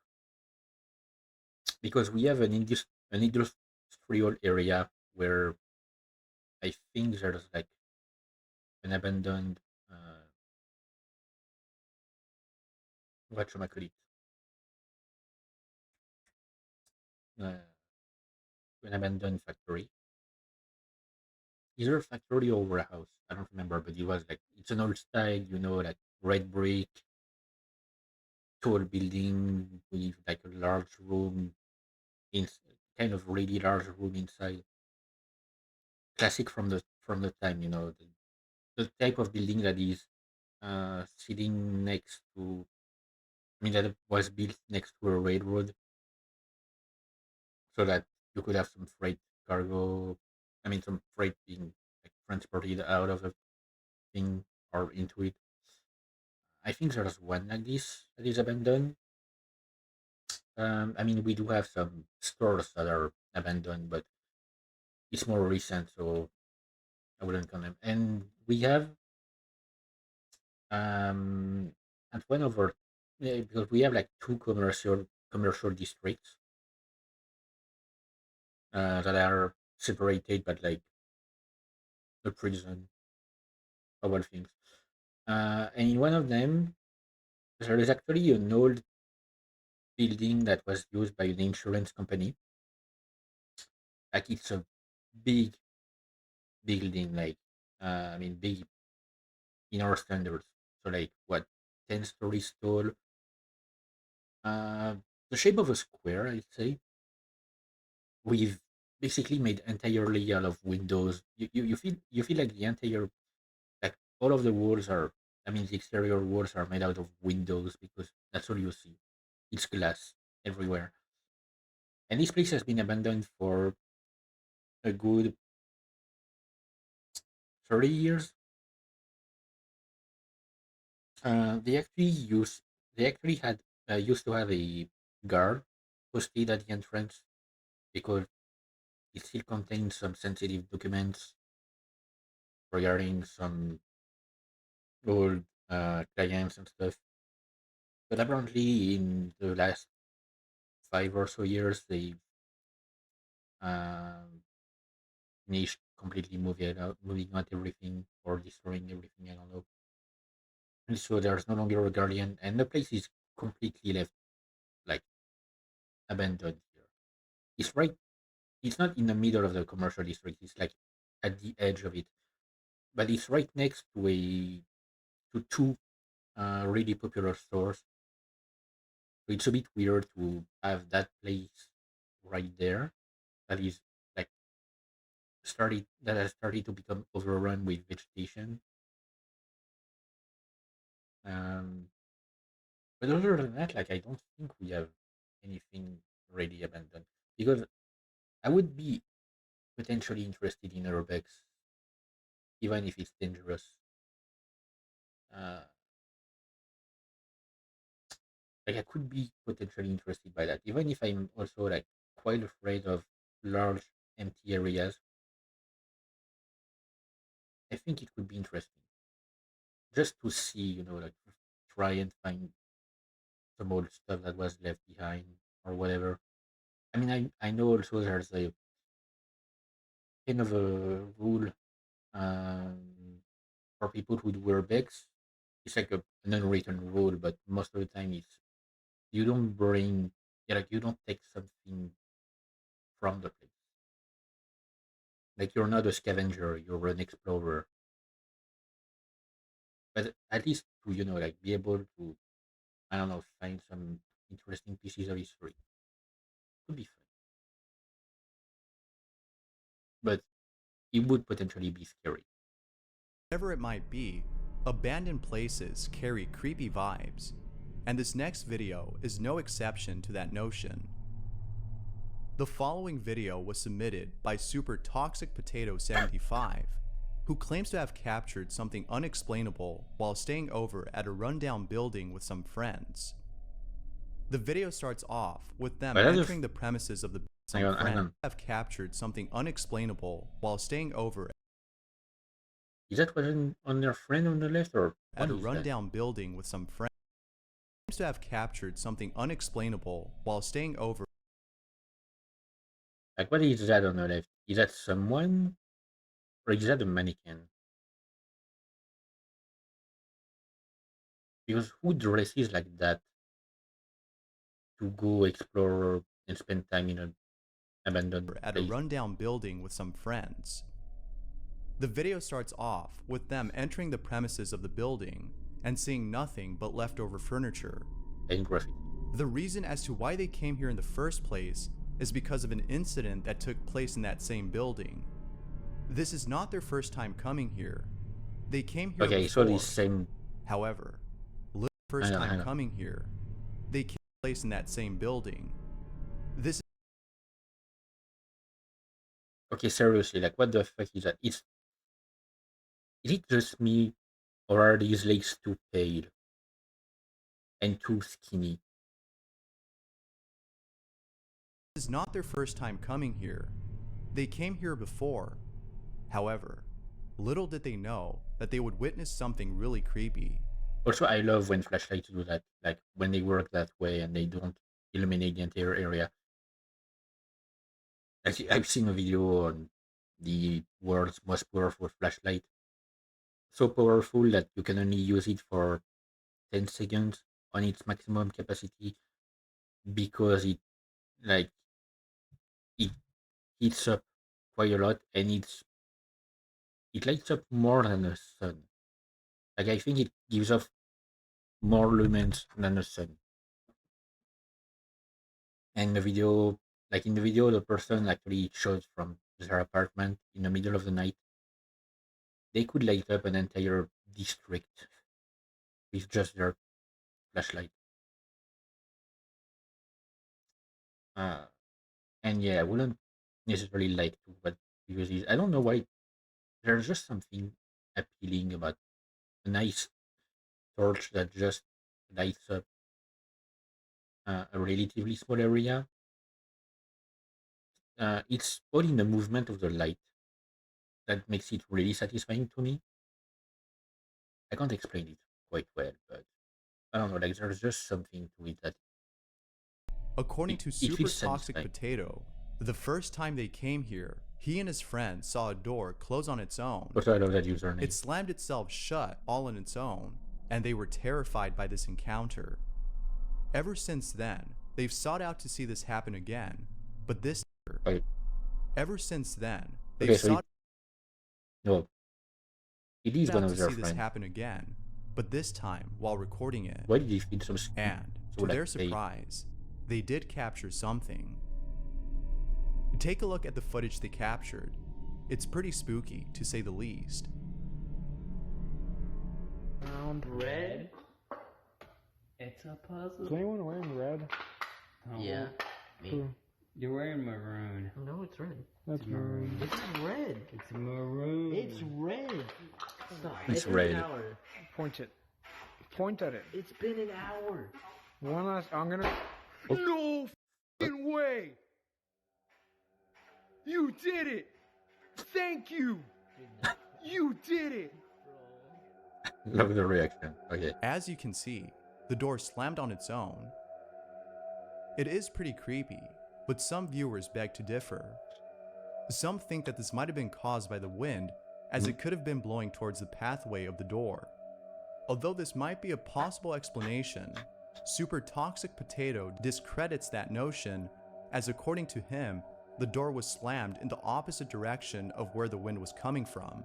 [SPEAKER 1] because we have an industrial area where I think there's like an abandoned what should I call it? Uh, an abandoned factory. Either a factory or warehouse. I don't remember, but it was like it's an old style, like red brick, tall building with like a large room in kind of really large room inside. Classic from the time, the type of building that is sitting next to. I mean, that was built next to a railroad, so that you could have some freight cargo. I mean, some freight being like transported out of the thing or into it. I think there's one like this that is abandoned. I mean, we do have some stores that are abandoned, but it's more recent, so I wouldn't count them. And we have at one of our yeah, because we have like two commercial districts that are separated, but like the prison of all things. And in one of them, there is actually an old building that was used by an insurance company. Like it's a big building, like I mean, big in our standards. So like what, 10 stories tall. Uh, the shape of a square, I'd say. We've basically made entirely out of windows. You feel like the entire like all of the walls are. I mean, the exterior walls are made out of windows because that's all you see. It's glass everywhere. And this place has been abandoned for a good 30 years. They actually had used to have a guard posted at the entrance because it still contains some sensitive documents regarding some old clients and stuff. But apparently, in the last 5 or so years, they um, finished completely moving out everything or destroying everything. I don't know. And so there's no longer a guardian, and the place is completely left like abandoned here. It's right. It's not in the middle of the commercial district. It's like at the edge of it, but it's right next to two really popular stores. So it's a bit weird to have that place right there that is like that has started to become overrun with vegetation. Um, but other than that, like I don't think we have anything really abandoned because I would be potentially interested in urbex, even if it's dangerous. Uh, like I could be potentially interested by that, even if I'm also like quite afraid of large empty areas. I think it could be interesting just to see, like try and find some old stuff that was left behind or whatever. I mean, I know also there's a kind of a rule for people who do urbex. It's like an unwritten rule, but most of the time it's you don't bring, yeah, like you don't take something from the place. Like you're not a scavenger, you're an explorer. But at least to like be able to, I don't know, find some interesting pieces of history could be fun. But it would potentially be scary.
[SPEAKER 2] Whatever it might be, abandoned places carry creepy vibes, and this next video is no exception to that notion. The following video was submitted by Super Toxic Potato 75, who claims to have captured something unexplainable while staying over at a rundown building with some friends. The video starts off with them
[SPEAKER 1] But that's
[SPEAKER 2] entering the premises of the
[SPEAKER 1] hang
[SPEAKER 2] some
[SPEAKER 1] on, hang
[SPEAKER 2] friends
[SPEAKER 1] on.
[SPEAKER 2] have captured something unexplainable while staying over
[SPEAKER 1] Is that what on their friend on the left, or
[SPEAKER 2] at
[SPEAKER 1] what
[SPEAKER 2] a
[SPEAKER 1] is that?
[SPEAKER 2] rundown building with some friends. Seems to have captured something unexplainable while staying over
[SPEAKER 1] Like, what is that on the left? Is that someone, or is that a mannequin? Because who dresses like that? to go explore and spend time in an abandoned
[SPEAKER 2] At a
[SPEAKER 1] place.
[SPEAKER 2] rundown building with some friends. The video starts off with them entering the premises of the building and seeing nothing but leftover furniture.
[SPEAKER 1] And graffiti.
[SPEAKER 2] The reason as to why they came here in the first place is because of an incident that took place in that same building. This is not their first time coming here. They came here
[SPEAKER 1] Okay,
[SPEAKER 2] before.
[SPEAKER 1] so this same.
[SPEAKER 2] However, first time coming here, they came place in that same building. This.
[SPEAKER 1] Okay, seriously, like what the fuck is that? Is it just me, or are these legs too pale and too skinny?
[SPEAKER 2] This is not their first time coming here. They came here before. However, little did they know that they would witness something really creepy.
[SPEAKER 1] Also, I love when flashlights do that, like when they work that way and they don't illuminate the entire area. I've seen a video on the world's most powerful flashlight. So powerful that you can only use it for 10 seconds on its maximum capacity because like it heats up quite a lot and it lights up more than the sun. Like I think it gives off more lumens than the sun. And the video, like in the video, the person actually shows from their apartment in the middle of the night. They could light up an entire district with just their flashlight. Uh, and yeah, I wouldn't necessarily like to, but because I don't know why. There's just something appealing about a nice torch that just lights up a relatively small area. It's all in the movement of the light that makes it really satisfying to me. I can't explain it quite well, but I don't know. Like there's just something to it that
[SPEAKER 2] According to
[SPEAKER 1] it
[SPEAKER 2] Super
[SPEAKER 1] feels
[SPEAKER 2] Toxic
[SPEAKER 1] satisfying.
[SPEAKER 2] Potato, the first time they came here, he and his friend saw a door close on its own.
[SPEAKER 1] Also, I love that username.
[SPEAKER 2] It slammed itself shut all on its own, and they were terrified by this encounter. Ever since then, they've sought out to see this happen again, but this year,
[SPEAKER 1] Okay,
[SPEAKER 2] ever since then, they've
[SPEAKER 1] okay, so
[SPEAKER 2] sought
[SPEAKER 1] no, it is one
[SPEAKER 2] out
[SPEAKER 1] of
[SPEAKER 2] to
[SPEAKER 1] their
[SPEAKER 2] see this
[SPEAKER 1] friends.
[SPEAKER 2] happen again, but this time while recording it.
[SPEAKER 1] Why did he feel so
[SPEAKER 2] And,
[SPEAKER 1] so
[SPEAKER 2] to
[SPEAKER 1] like
[SPEAKER 2] their surprise, they did capture something. Take a look at the footage they captured. It's pretty spooky, to say the least.
[SPEAKER 5] Found red. It's a puzzle.
[SPEAKER 3] Is anyone wearing red?
[SPEAKER 5] Oh,
[SPEAKER 4] Yeah. Me.
[SPEAKER 3] Who?
[SPEAKER 5] You're wearing maroon.
[SPEAKER 4] No, it's red.
[SPEAKER 3] That's maroon.
[SPEAKER 4] It's red.
[SPEAKER 5] It's maroon.
[SPEAKER 4] It's red. Stop.
[SPEAKER 1] It's
[SPEAKER 4] been
[SPEAKER 1] red.
[SPEAKER 4] an hour.
[SPEAKER 3] Point it. Point at it.
[SPEAKER 4] It's been an hour.
[SPEAKER 3] One last. I'm gonna.
[SPEAKER 1] Oh.
[SPEAKER 3] No f***ing way! You did it! Thank you! You did it!
[SPEAKER 1] love the reaction. Okay,
[SPEAKER 2] As you can see, the door slammed on its own. It is pretty creepy, but some viewers beg to differ. Some think that this might have been caused by the wind, as it could have been blowing towards the pathway of the door. Although this might be a possible explanation, Super Toxic Potato discredits that notion, as according to him, the door was slammed in the opposite direction of where the wind was coming from.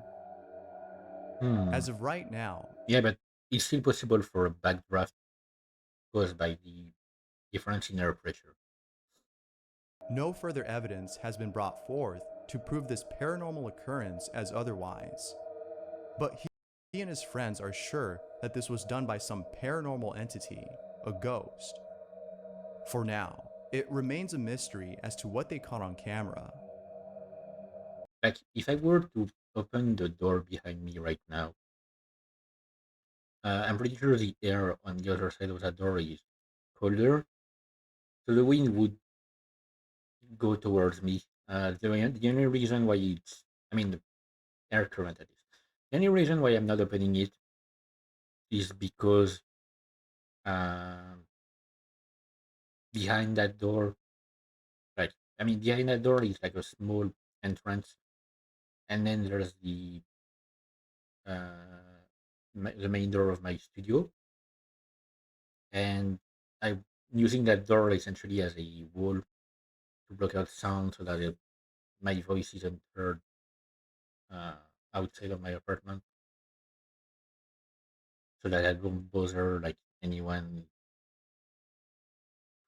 [SPEAKER 2] As of right now,
[SPEAKER 1] yeah, but it's still possible for a backdraft caused by the difference in air pressure.
[SPEAKER 2] no further evidence has been brought forth to prove this paranormal occurrence as otherwise. But he and his friends are sure that this was done by some paranormal entity, a ghost. For now, it remains a mystery as to what they caught on camera.
[SPEAKER 1] Like if I were to open the door behind me right now, I'm pretty sure the air on the other side of that door is colder, so the wind would go towards me. The only reason why I mean, the air current that is. The only reason why I'm not opening it is because um, behind that door, like, I mean, behind that door is like a small entrance, and then there's the main door of my studio, and I using that door essentially as a wall to block out sound so that my voice isn't heard uh, outside of my apartment, so that I don't bother like anyone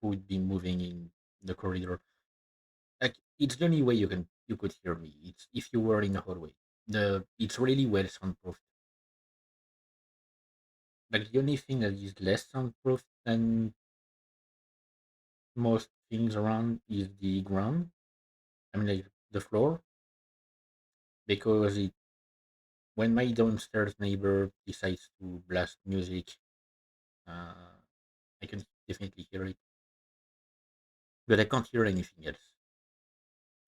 [SPEAKER 1] who would be moving in the corridor. Like it's the only way you could hear me. It's if you were in the hallway. It's really well soundproof. Like the only thing that is less soundproof than most things around is the ground. I mean, like the floor, because when my downstairs neighbor decides to blast music, uh, I can definitely hear it, but I can't hear anything else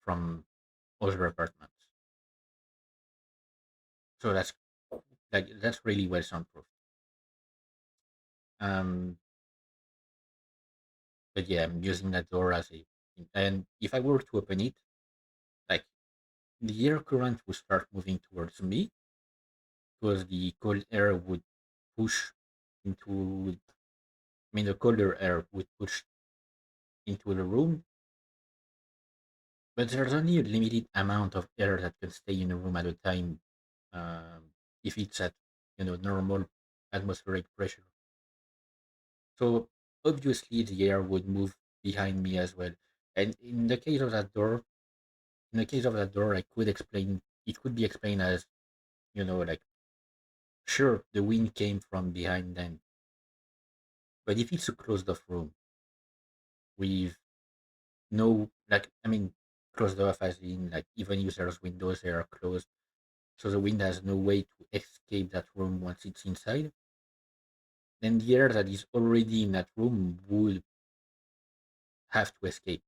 [SPEAKER 1] from other apartments. So that's really well soundproof. Um, but yeah, I'm using that door as a, and if I were to open it, like the air current would start moving towards me because the cold air would push into, I mean, the colder air would push into the room, but there's only a limited amount of air that can stay in a room at a time, if it's at normal atmospheric pressure. So obviously the air would move behind me as well. And in the case of that door, I could explain it could be explained as like sure the wind came from behind them, but if it's a closed off room with no like I mean closed off as in like even if there's windows they are closed, so the wind has no way to escape that room once it's inside, then the air that is already in that room would have to escape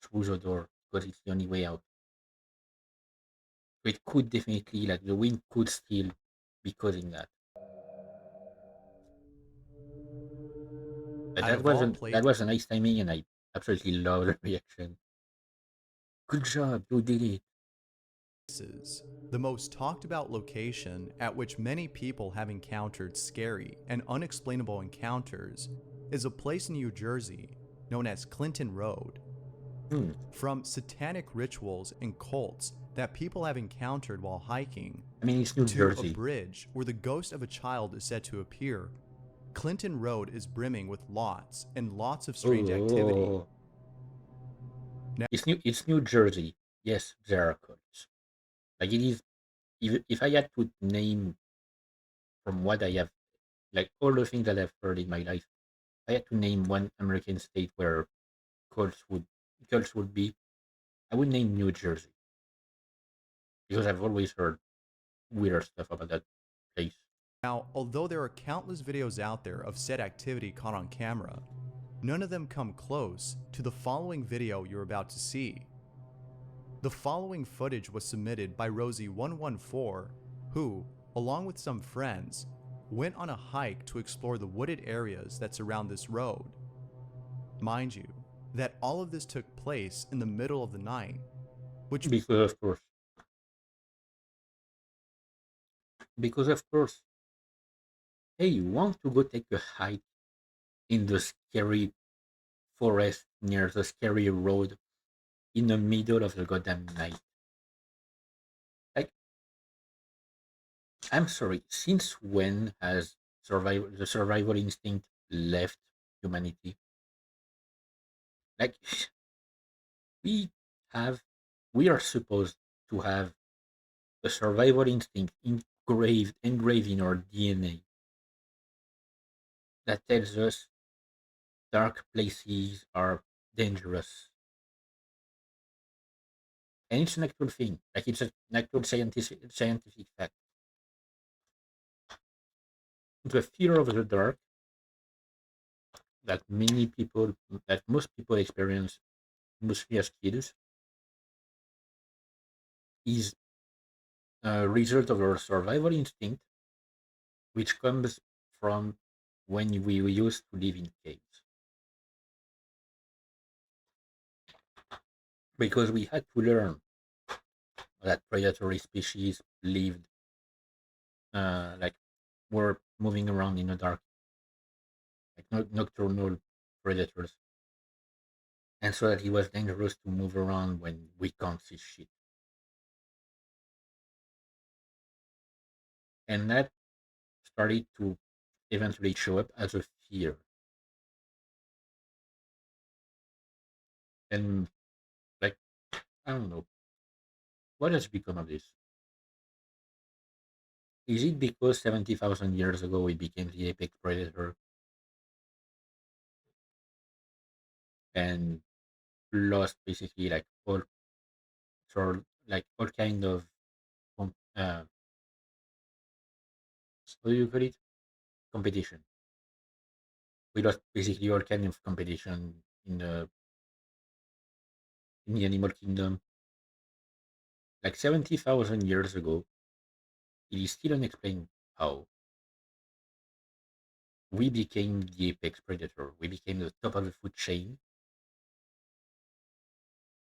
[SPEAKER 1] through the door because it's the only way out. So it could definitely like the wind could still be causing that. But
[SPEAKER 2] Out of all
[SPEAKER 1] that was a nice timing and I absolutely love the reaction. Good job, you did it.
[SPEAKER 2] places, the most talked about location at which many people have encountered scary and unexplainable encounters is a place in New Jersey known as Clinton Road.
[SPEAKER 1] Hmm.
[SPEAKER 2] From satanic rituals and cults that people have encountered while hiking,
[SPEAKER 1] I mean it's New
[SPEAKER 2] to a
[SPEAKER 1] Jersey.
[SPEAKER 2] bridge where the ghost of a child is said to appear, Clinton Road is brimming with lots and lots of strange activity.
[SPEAKER 1] Oh,
[SPEAKER 2] Now,
[SPEAKER 1] it's New Jersey. Yes, there are cults. Like it is. If I had to name from what I have, like all the things that I've heard in my life, I had to name one American state where cults would cults would be. I would name New Jersey because I've always heard weird stuff about that place.
[SPEAKER 2] although there are countless videos out there of said activity caught on camera, none of them come close to the following video you're about to see. The following footage was submitted by Rosie114, who, along with some friends, went on a hike to explore the wooded areas that surround this road. Mind you, that all of this took place in the middle of the night, which
[SPEAKER 1] Because of course, hey, you want to go take a hike in the scary forest near the scary road in the middle of the goddamn night. Like, I'm sorry, since when has the survival instinct left humanity? Like, we have, we are supposed to have a survival instinct engraved in our DNA that tells us dark places are dangerous. And it's an actual thing. Like it's an actual scientific fact. The fear of the dark that that most people experience, mostly as kids, is a result of our survival instinct, which comes from when we used to live in caves. Because we had to learn that predatory species lived, like, were moving around in the dark, like nocturnal predators, and so that it was dangerous to move around when we can't see shit. And that started to eventually show up as a fear. And like, I don't know, what has become of this? Is it because 70,000 years ago we became the apex predator and lost basically like all sort like all kind of what do you call it? Competition. We lost basically all kind of competition in the animal kingdom. Like 70,000 years ago, it is still unexplained how we became the apex predator. We became the top of the food chain.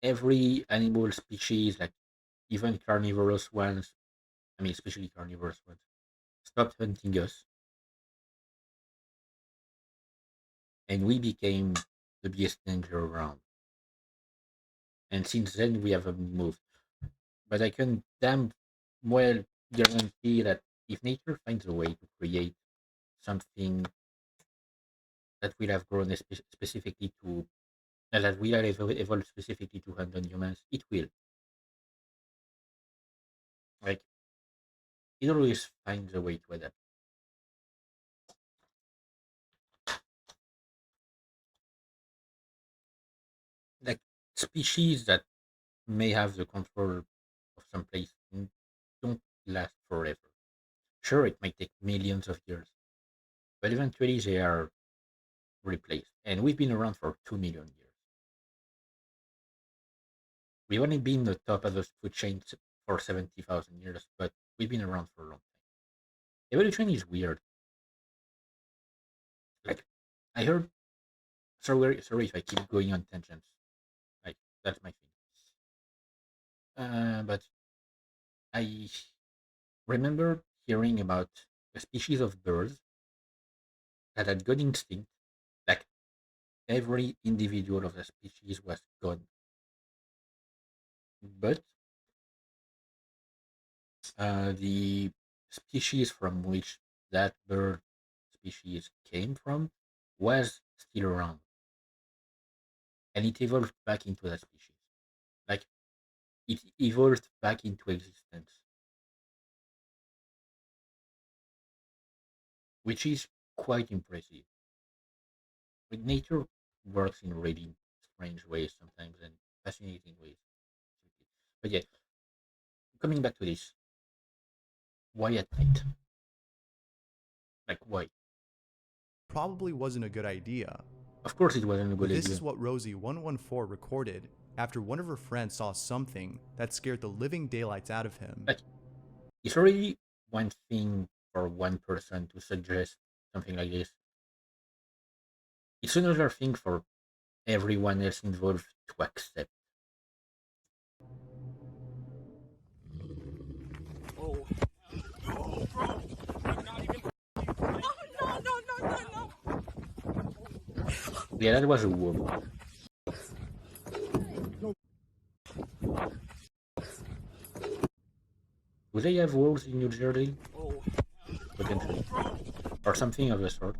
[SPEAKER 1] Every animal species, like even carnivorous ones, I mean, especially carnivorous ones, stopped hunting us, and we became the biggest danger around. And since then, we haven't moved. But I can damn well guarantee that if nature finds a way to create something that will have grown specifically to, that will have evolved specifically to hunt on humans, it will. Like, it always finds a way to adapt. Like, species that may have the control of some place don't last forever. Sure, it might take millions of years, but eventually they are replaced. And we've been around for 2 million years. We've only been the top of the food chain for 70,000 years, but we've been around for a long time. Evolution is weird. Like, I heard, sorry if I keep going on tangents. Like, that's my thing. But I remember hearing about a species of birds that had good instinct. Like, every individual of the species was gone. But the species from which that bird species came from was still around, and it evolved back into that species. Like, it evolved back into existence, which is quite impressive. But nature works in really strange ways sometimes and fascinating ways. But yeah, coming back to this, why at night? Like, why?
[SPEAKER 2] Probably wasn't a good idea.
[SPEAKER 1] Of course, it wasn't a good
[SPEAKER 2] This is
[SPEAKER 1] idea.
[SPEAKER 2] what Rosie 114 recorded after one of her friends saw something that scared the living daylights out of him.
[SPEAKER 1] Like, it's already one thing for one person to suggest something like this. It's another thing for everyone else involved to accept. Yeah, that was a wolf. Do they have wolves in New Jersey? Potentially. Or something of the sort.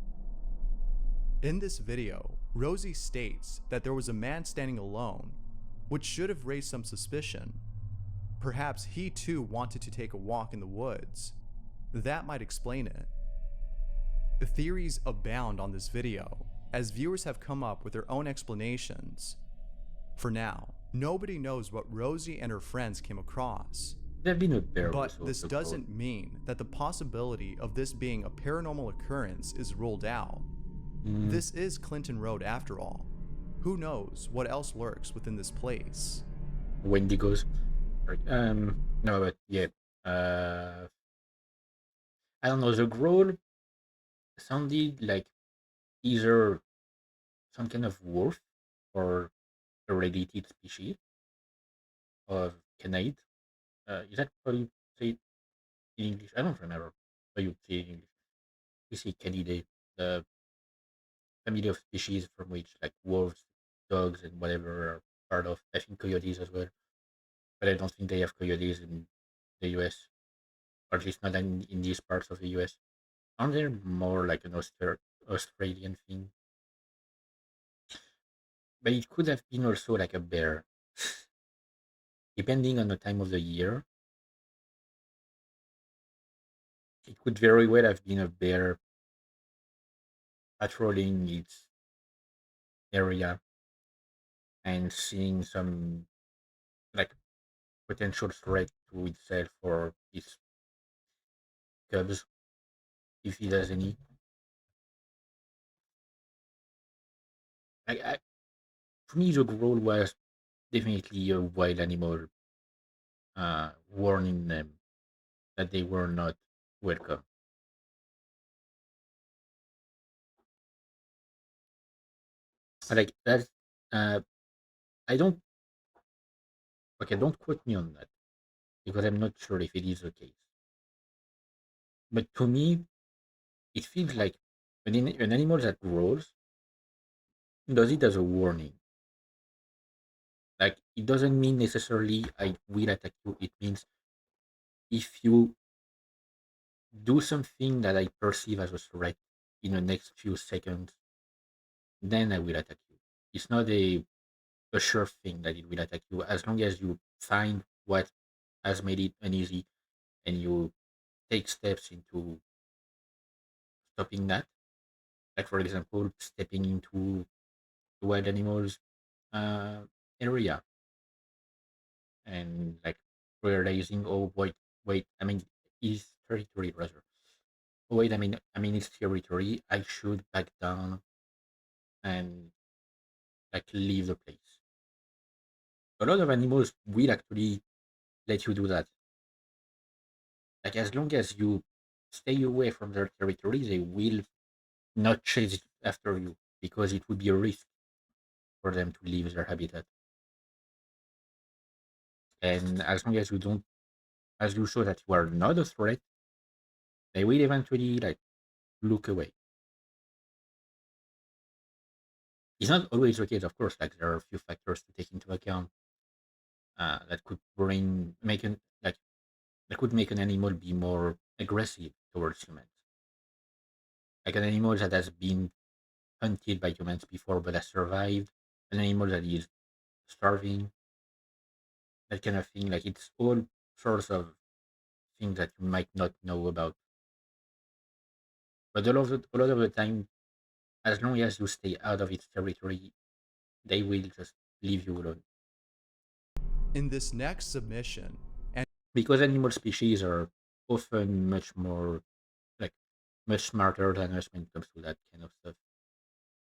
[SPEAKER 2] In this video, Rosie states that there was a man standing alone, which should have raised some suspicion. Perhaps he too wanted to take a walk in the woods. That might explain it. The theories abound on this video, as viewers have come up with their own explanations. For now, nobody knows what Rosie and her friends came across.
[SPEAKER 1] There have been a bear
[SPEAKER 2] But
[SPEAKER 1] also.
[SPEAKER 2] this doesn't mean that the possibility of this being a paranormal occurrence is ruled out. This is Clinton Road after all. Who knows what else lurks within this place?
[SPEAKER 1] Wendigos. Right. No, but yeah. I don't know. The growl sounded like either some kind of wolf or a related species of canid. Is that how you say it in English? I don't remember how you say it in English. We say canid, the family of species from which like wolves, dogs, and whatever are part of. I think coyotes as well, but I don't think they have coyotes in the U.S. or at least not in these parts of the U.S. Aren't they more like an Australian thing? But it could have been also like a bear, depending on the time of the year. It could very well have been a bear patrolling its area and seeing some like potential threat to itself or its cubs, if it has any. I, for me, the growl was definitely a wild animal warning them that they were not welcome. Like that, uh, I don't. Okay, don't quote me on that because I'm not sure if it is the case. But to me, it feels like an animal that growls does it as a warning. Like it doesn't mean necessarily I will attack you. It means if you do something that I perceive as a threat in the next few seconds, then I will attack you. It's not a sure thing that it will attack you as long as you find what has made it uneasy and you take steps into stopping that. Like for example, stepping into the wild animals uh, area and like realizing, oh wait, I mean, is territory rather. Oh, wait, I mean, it's territory. I should back down and like leave the place. A lot of animals will actually let you do that. Like as long as you stay away from their territory, they will not chase after you because it would be a risk for them to leave their habitat. And as long as you don't, as you show that you are not a threat, they will eventually like look away. It's not always the case, of course. Like there are a few factors to take into account that could bring make an like that could make an animal be more aggressive towards humans. Like an animal that has been hunted by humans before but has survived, an animal that is starving, that kind of thing. Like it's all sorts of things that you might not know about. But a lot of the time, as long as you stay out of its territory, they will just leave you alone.
[SPEAKER 2] In this next submission,
[SPEAKER 1] Because animal species are often much more like much smarter than us when it comes to that kind of stuff.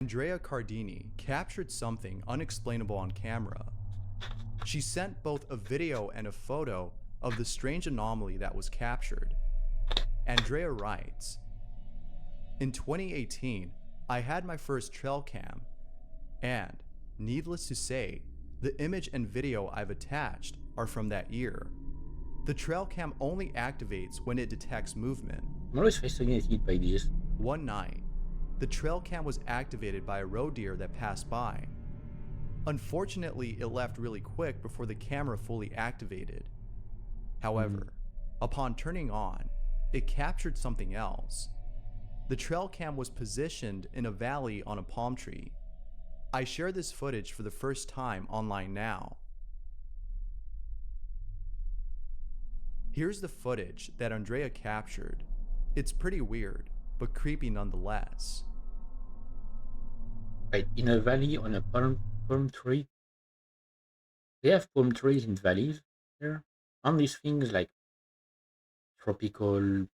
[SPEAKER 2] Andrea Cardini captured something unexplainable on camera. She sent both a video and a photo of the strange anomaly that was captured. Andrea writes, "In 2018, I had my first trail cam, and, needless to say, the image and video I've attached are from that year. The trail cam only activates when it detects movement.
[SPEAKER 1] I'm always fascinated by this.
[SPEAKER 2] One night, the trail cam was activated by a roe deer that passed by. Unfortunately, it left really quick before the camera fully activated. However, upon turning on, it captured something else. The trail cam was positioned in a valley on a palm tree. I share this footage for the first time online now. Here's the footage that Andrea captured. It's pretty weird, but creepy nonetheless."
[SPEAKER 1] Right, in a valley on a palm tree. They have palm trees in valleys there. On these things like tropical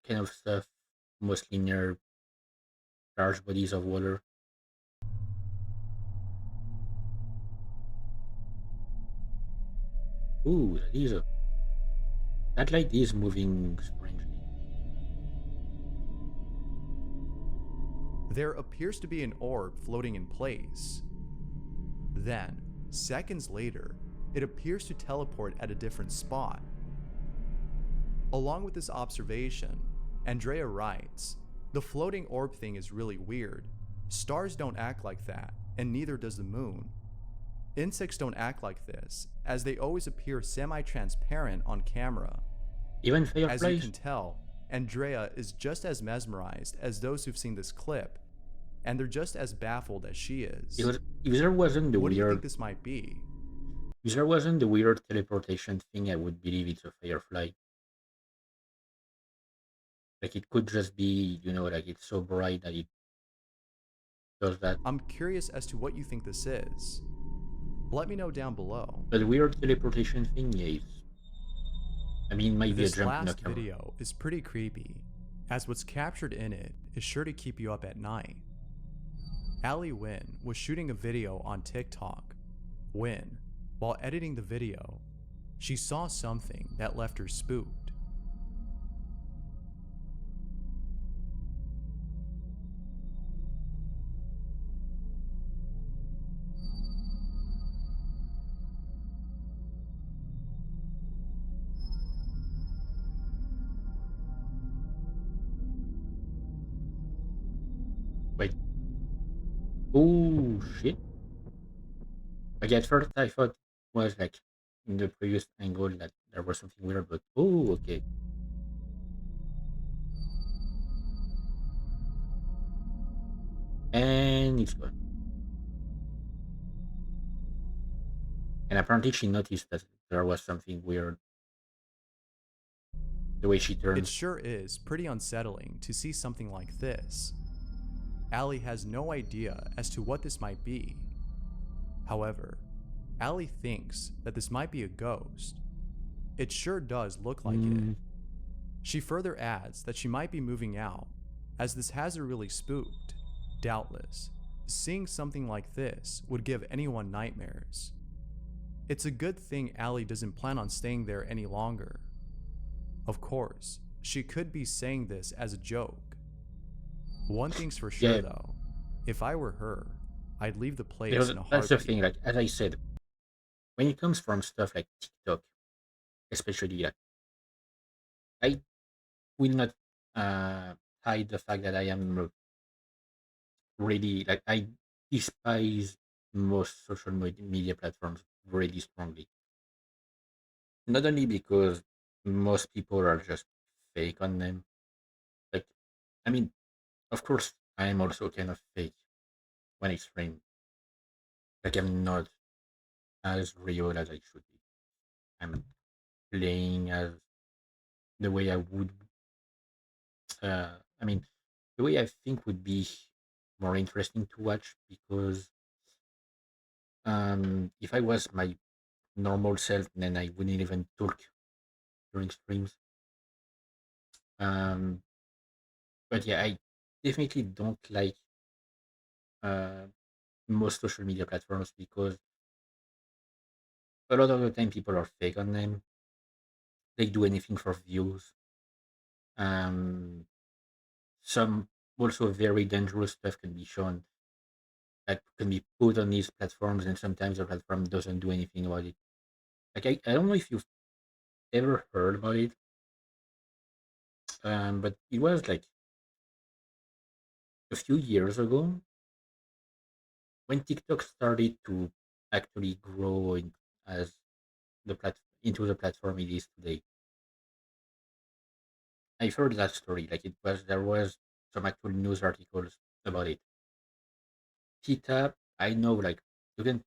[SPEAKER 1] kind of stuff, mostly near large bodies of water. Ooh, that light is moving strangely.
[SPEAKER 2] There appears to be an orb floating in place. Then, seconds later, it appears to teleport at a different spot. Along with this observation, Andrea writes, The floating orb thing is really weird. Stars don't act like that, and neither does the moon. Insects don't act like this, as they always appear semi-transparent on camera.
[SPEAKER 1] Even
[SPEAKER 2] As you
[SPEAKER 1] fireflies?
[SPEAKER 2] can tell, Andrea is just as mesmerized as those who've seen this clip, and they're just as baffled as she is.
[SPEAKER 1] If there wasn't the
[SPEAKER 2] What do you think
[SPEAKER 1] weird,
[SPEAKER 2] this might be?
[SPEAKER 1] if there wasn't the weird teleportation thing, I would believe it's a firefly. Like it could just be, like it's so bright that it does that.
[SPEAKER 2] I'm curious as to what you think this is. Let me know down below.
[SPEAKER 1] But the weird teleportation thing, yeah, I mean, it might be a
[SPEAKER 2] This
[SPEAKER 1] jump in a
[SPEAKER 2] last
[SPEAKER 1] camera.
[SPEAKER 2] video is pretty creepy, as what's captured in it is sure to keep you up at night. Ali Wynn was shooting a video on TikTok when, while editing the video, she saw something that left her spooked.
[SPEAKER 1] Wait. Oh shit. Like at first I thought it was like in the previous angle that there was something weird, but oh okay. And it's gone. And apparently she noticed that there was something weird. The way she
[SPEAKER 2] It
[SPEAKER 1] turns.
[SPEAKER 2] sure is pretty unsettling to see something like this. Ali has no idea as to what this might be. However, Ali thinks that this might be a ghost. It sure does look like it.
[SPEAKER 1] Mm,
[SPEAKER 2] She further adds that she might be moving out, as this has her really spooked. Doubtless, seeing something like this would give anyone nightmares. It's a good thing Ali doesn't plan on staying there any longer. Of course, she could be saying this as a joke. One thing's for sure
[SPEAKER 1] yeah,
[SPEAKER 2] though, if I were her, I'd leave the place
[SPEAKER 1] because
[SPEAKER 2] in a
[SPEAKER 1] that's the
[SPEAKER 2] heartbeat.
[SPEAKER 1] thing. Like as I said, when it comes from stuff like TikTok, especially like I will not uh hide the fact that I am really like I despise most social media platforms really strongly. Not only because most people are just fake on them. Like, I mean, of course, I am also kind of fake when it's framed. Like, I'm not as real as I should be. I'm playing as the way I would. I mean, the way I think would be more interesting to watch because if I was my normal self, then I wouldn't even talk during streams. Um, but yeah, I definitely don't like uh, most social media platforms because a lot of the time people are fake on them. They do anything for views. Um, some also very dangerous stuff can be shown, that can be put on these platforms, and sometimes the platform doesn't do anything about it. Like I don't know if you've ever heard about it, but it was like a few years ago when TikTok started to actually grow as into the platform it is today. I've heard that story. Like there was some actual news articles about it. Tita, I know, like you can.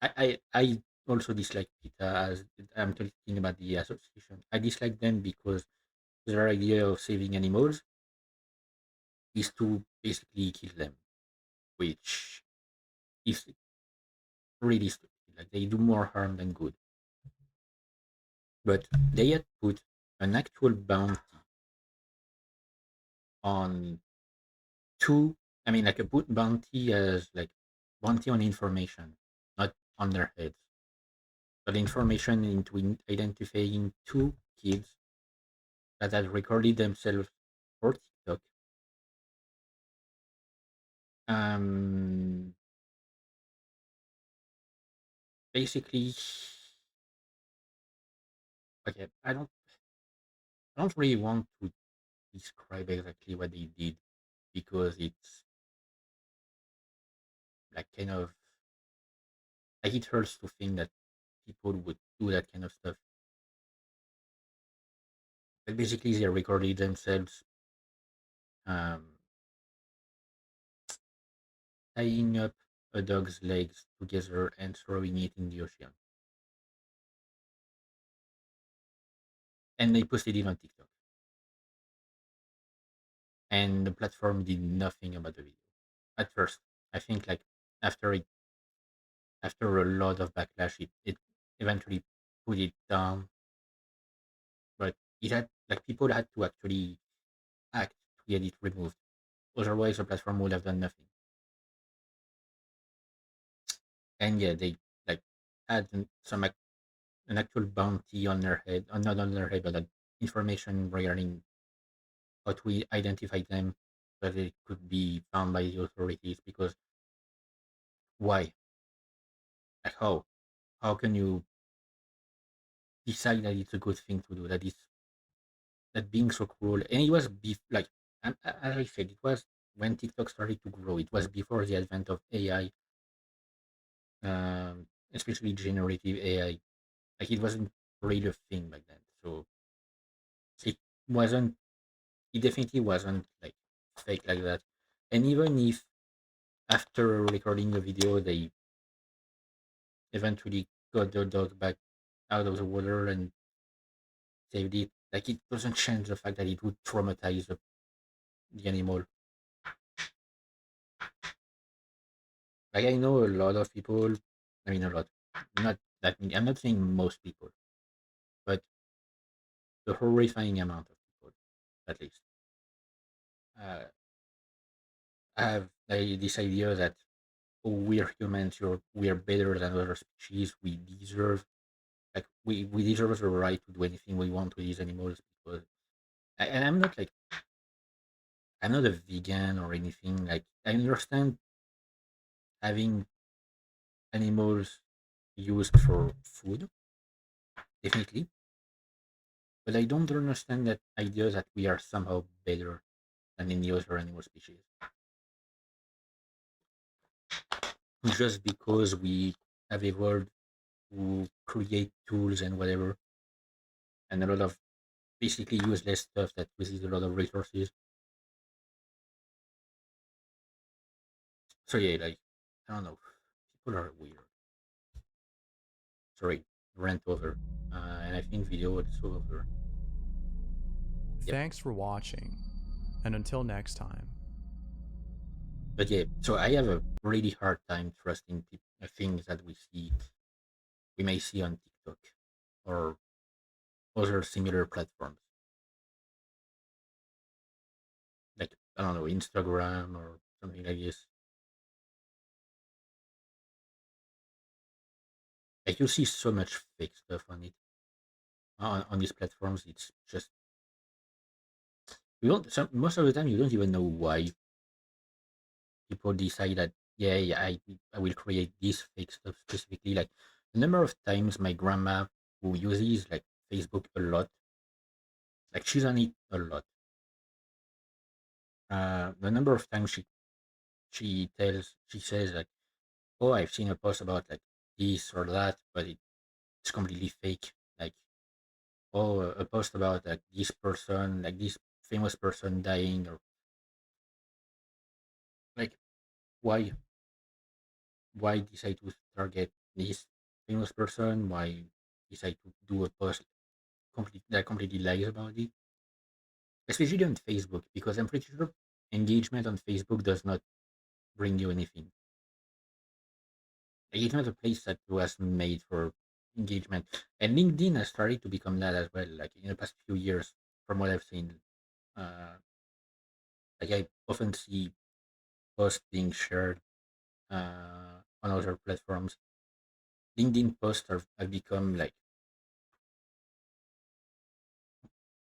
[SPEAKER 1] I also dislike Tita as I'm talking about the association. I dislike them because their idea of saving animals is to basically kill them, which is really stupid. Like they do more harm than good. But they had put an actual bounty on two. I mean, like a put bounty as like bounty on information, not on their heads, but information into identifying two kids that had recorded themselves for TikTok. Um, Basically, okay, I don't really want to describe exactly what they did because it's like kind of like it hurts to think that people would do that kind of stuff. But basically, they recorded themselves um, tying up a dog's legs together and throwing it in the ocean, and they posted it on TikTok. And the platform did nothing about the video at first. I think like after it after a lot of backlash, it eventually put it down, but it had like people had to actually act to get it removed. Otherwise, the platform would have done nothing. And yeah, they like had an actual bounty on their head, not on their head, but information regarding how to identify them, so that they could be found by the authorities. Because why? Like how can you decide that it's a good thing to do? That is that being so cruel, and it was like as I said, it was when TikTok started to grow. It was before the advent of AI, especially generative AI. Like it wasn't really a thing back then, so it wasn't. It definitely wasn't like fake like that. And even if after recording the video, they eventually got the dog back out of the water and saved it, like it doesn't change the fact that it would traumatize the animal. Like I know a lot of people. I mean, a lot. Not that many. I'm not saying most people, but the horrifying amount of people, at least, uh, have this idea that oh, we're humans. We are better than other species. We deserve like we deserve the right to do anything we want to these animals because. And I'm not a vegan or anything. Like I understand having animals used for food, definitely. But I don't understand that idea that we are somehow better than any other animal species just because we have evolved to create tools and whatever, and a lot of basically useless stuff that uses a lot of resources. So yeah, like I don't know, people are weird. Sorry, rant over, and I think video is over. Yep.
[SPEAKER 2] Thanks for watching, and until next time.
[SPEAKER 1] But yeah, so I have a really hard time trusting things that we may see on TikTok or other similar platforms, like I don't know, Instagram or something like this. Like you see so much fake stuff on it on these platforms. It's just you don't. Most of the time, you don't even know why people decide that. Yeah, yeah, I will create this fake stuff specifically. Like the number of times my grandma, who uses like Facebook a lot, like she's on it a lot. The number of times she says like, "Oh, I've seen a post about like this or that, but it's completely fake." Like, "Oh, a post about like this person, like this famous person dying," or like, why decide to target this famous person? Why decide to do a post that completely lies about it? Especially on Facebook, because I'm pretty sure engagement on Facebook does not bring you anything. Like, it's not a place that was made for engagement. And LinkedIn has started to become that as well. Like in the past few years, from what I've seen, uh, like I often see posts being shared on other platforms. LinkedIn posts have become like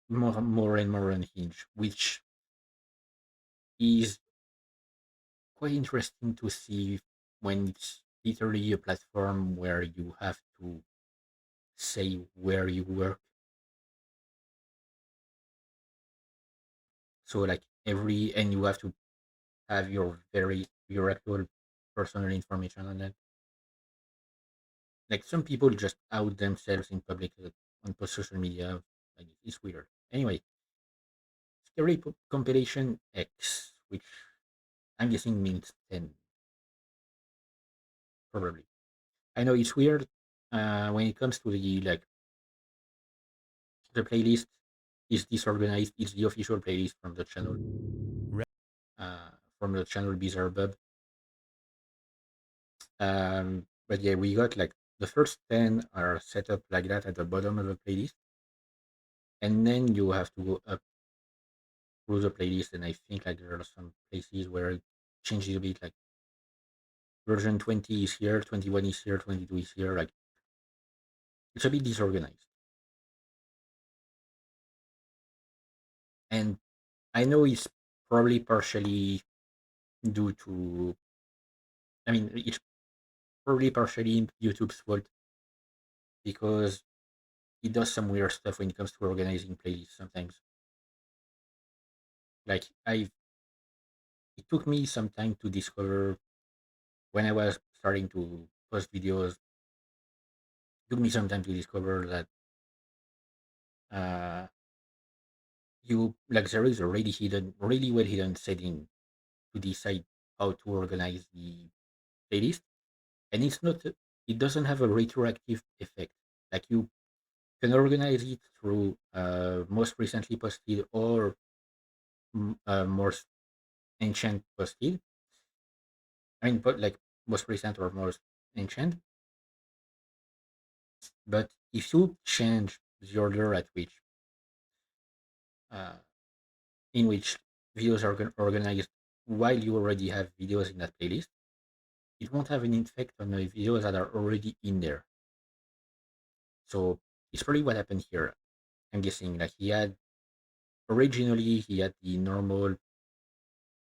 [SPEAKER 1] more and more unhinged, which is quite interesting to see when it's literally a platform where you have to say where you work. So like and you have to have your actual personal information on that. Like some people just out themselves in public on social media. Like it's weird. Anyway, compilation X, which I'm guessing means 10, probably. I know it's weird when it comes to the playlist is disorganized. It's the official playlist uh, from the channel Bizarre Bub. But yeah, we got like the first 10 are set up like that at the bottom of the playlist, and then you have to go up through the playlist. And I think like there are some places where it changes a bit. Like version 20 is here, 21 is here, 22 is here. Like it's a bit disorganized. And I know it's probably partially due to, I mean, it's probably partially YouTube's fault because it does some weird stuff when it comes to organizing playlists sometimes. Like it took me some time to discover when I was starting to post videos. It took me some time to discover that uh, you like there is a really well hidden setting to decide how to organize the playlist, and it doesn't have a retroactive effect. Like you can organize it through most recently posted or most ancient posted. I mean, but like most recent or most ancient. But if you change the order at which uh, in which videos are organized while you already have videos in that playlist, it won't have an effect on the videos that are already in there. So it's probably what happened here. I'm guessing like he had the normal.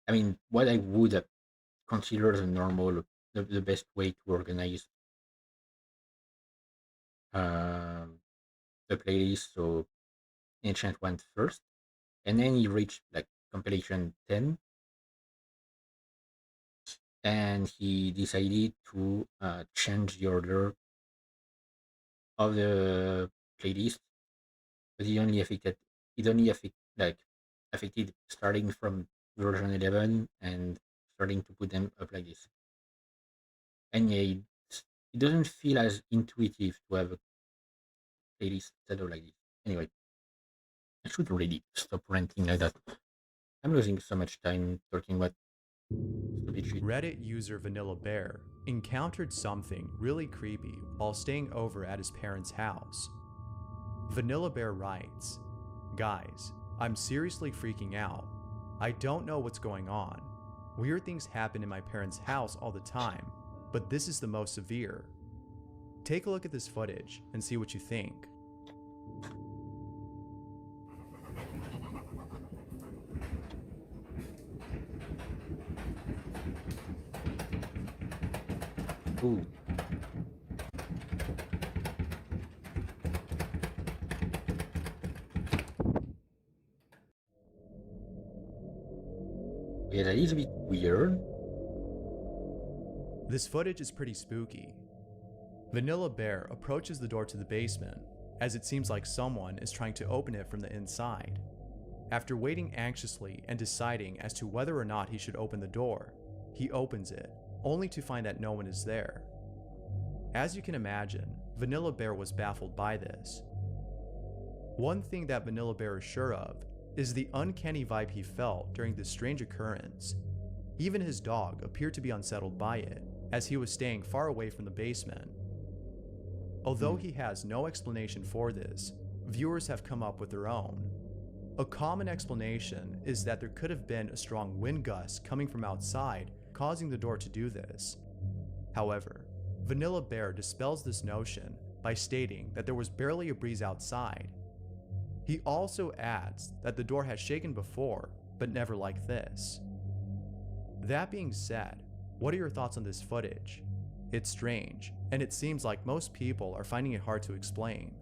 [SPEAKER 1] I mean, what I would consider the best way to organize um, the playlist. So ancient went first, and then he reached like compilation 10, and he decided to change the order of the playlist, but it only affected starting from version 11 and starting to put them up like this. And yeah, it doesn't feel as intuitive to have a playlist set up like this. Anyway, I should really stop ranting like that. I'm losing so much time talking about stupid shit.
[SPEAKER 2] Reddit user Vanilla Bear encountered something really creepy while staying over at his parents' house. Vanilla Bear writes, "Guys, I'm seriously freaking out. I don't know what's going on. Weird things happen in my parents' house all the time, but this is the most severe. Take a look at this footage and see what you think."
[SPEAKER 1] Ooh. Yeah, that is a bit weird.
[SPEAKER 2] This footage is pretty spooky. Vanilla Bear approaches the door to the basement, as it seems like someone is trying to open it from the inside. After waiting anxiously and deciding as to whether or not he should open the door, he opens it, only to find that no one is there. As you can imagine, Vanilla Bear was baffled by this. One thing that Vanilla Bear is sure of is the uncanny vibe he felt during this strange occurrence. Even his dog appeared to be unsettled by it, as he was staying far away from the basement. Although he has no explanation for this, viewers have come up with their own. A common explanation is that there could have been a strong wind gust coming from outside, causing the door to do this. However, Vanilla Bear dispels this notion by stating that there was barely a breeze outside. He also adds that the door has shaken before, but never like this. That being said, what are your thoughts on this footage? It's strange, and it seems like most people are finding it hard to explain.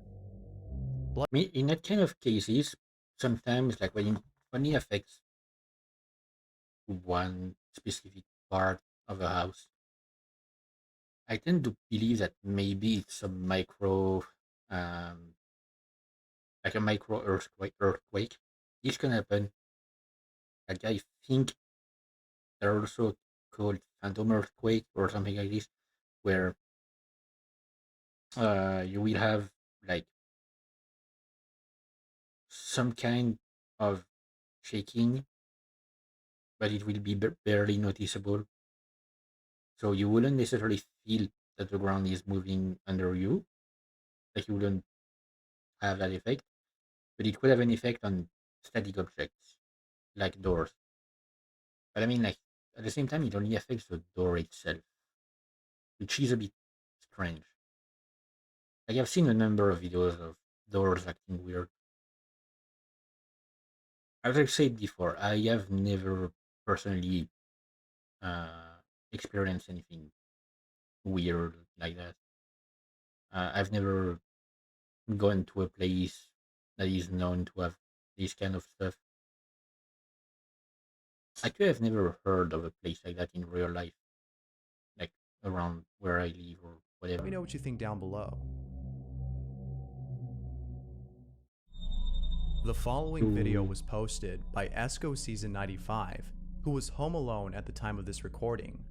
[SPEAKER 1] I mean, in that kind of cases, sometimes like only affects one specific part of a house, I tend to believe that maybe it's a um, like a micro earthquake. This can happen. Like I think they're also called phantom earthquake or something like this, where you will have like some kind of shaking, but it will be barely noticeable. So you wouldn't necessarily feel that the ground is moving under you. Like you wouldn't have that effect, but it could have an effect on static objects like doors. But I mean, like at the same time, it only affects the door itself, which is a bit strange. Like I've seen a number of videos of doors acting weird. As I've said before, I have never personally uh, experienced anything weird like that. I've never gone to a place that is known to have this kind of stuff. Actually, I've never heard of a place like that in real life, like around where I live or
[SPEAKER 2] Let me
[SPEAKER 1] whatever.
[SPEAKER 2] know what you think down below. The following video
[SPEAKER 1] So,
[SPEAKER 2] was posted by Esco Season 95, who was home alone at the time of this recording.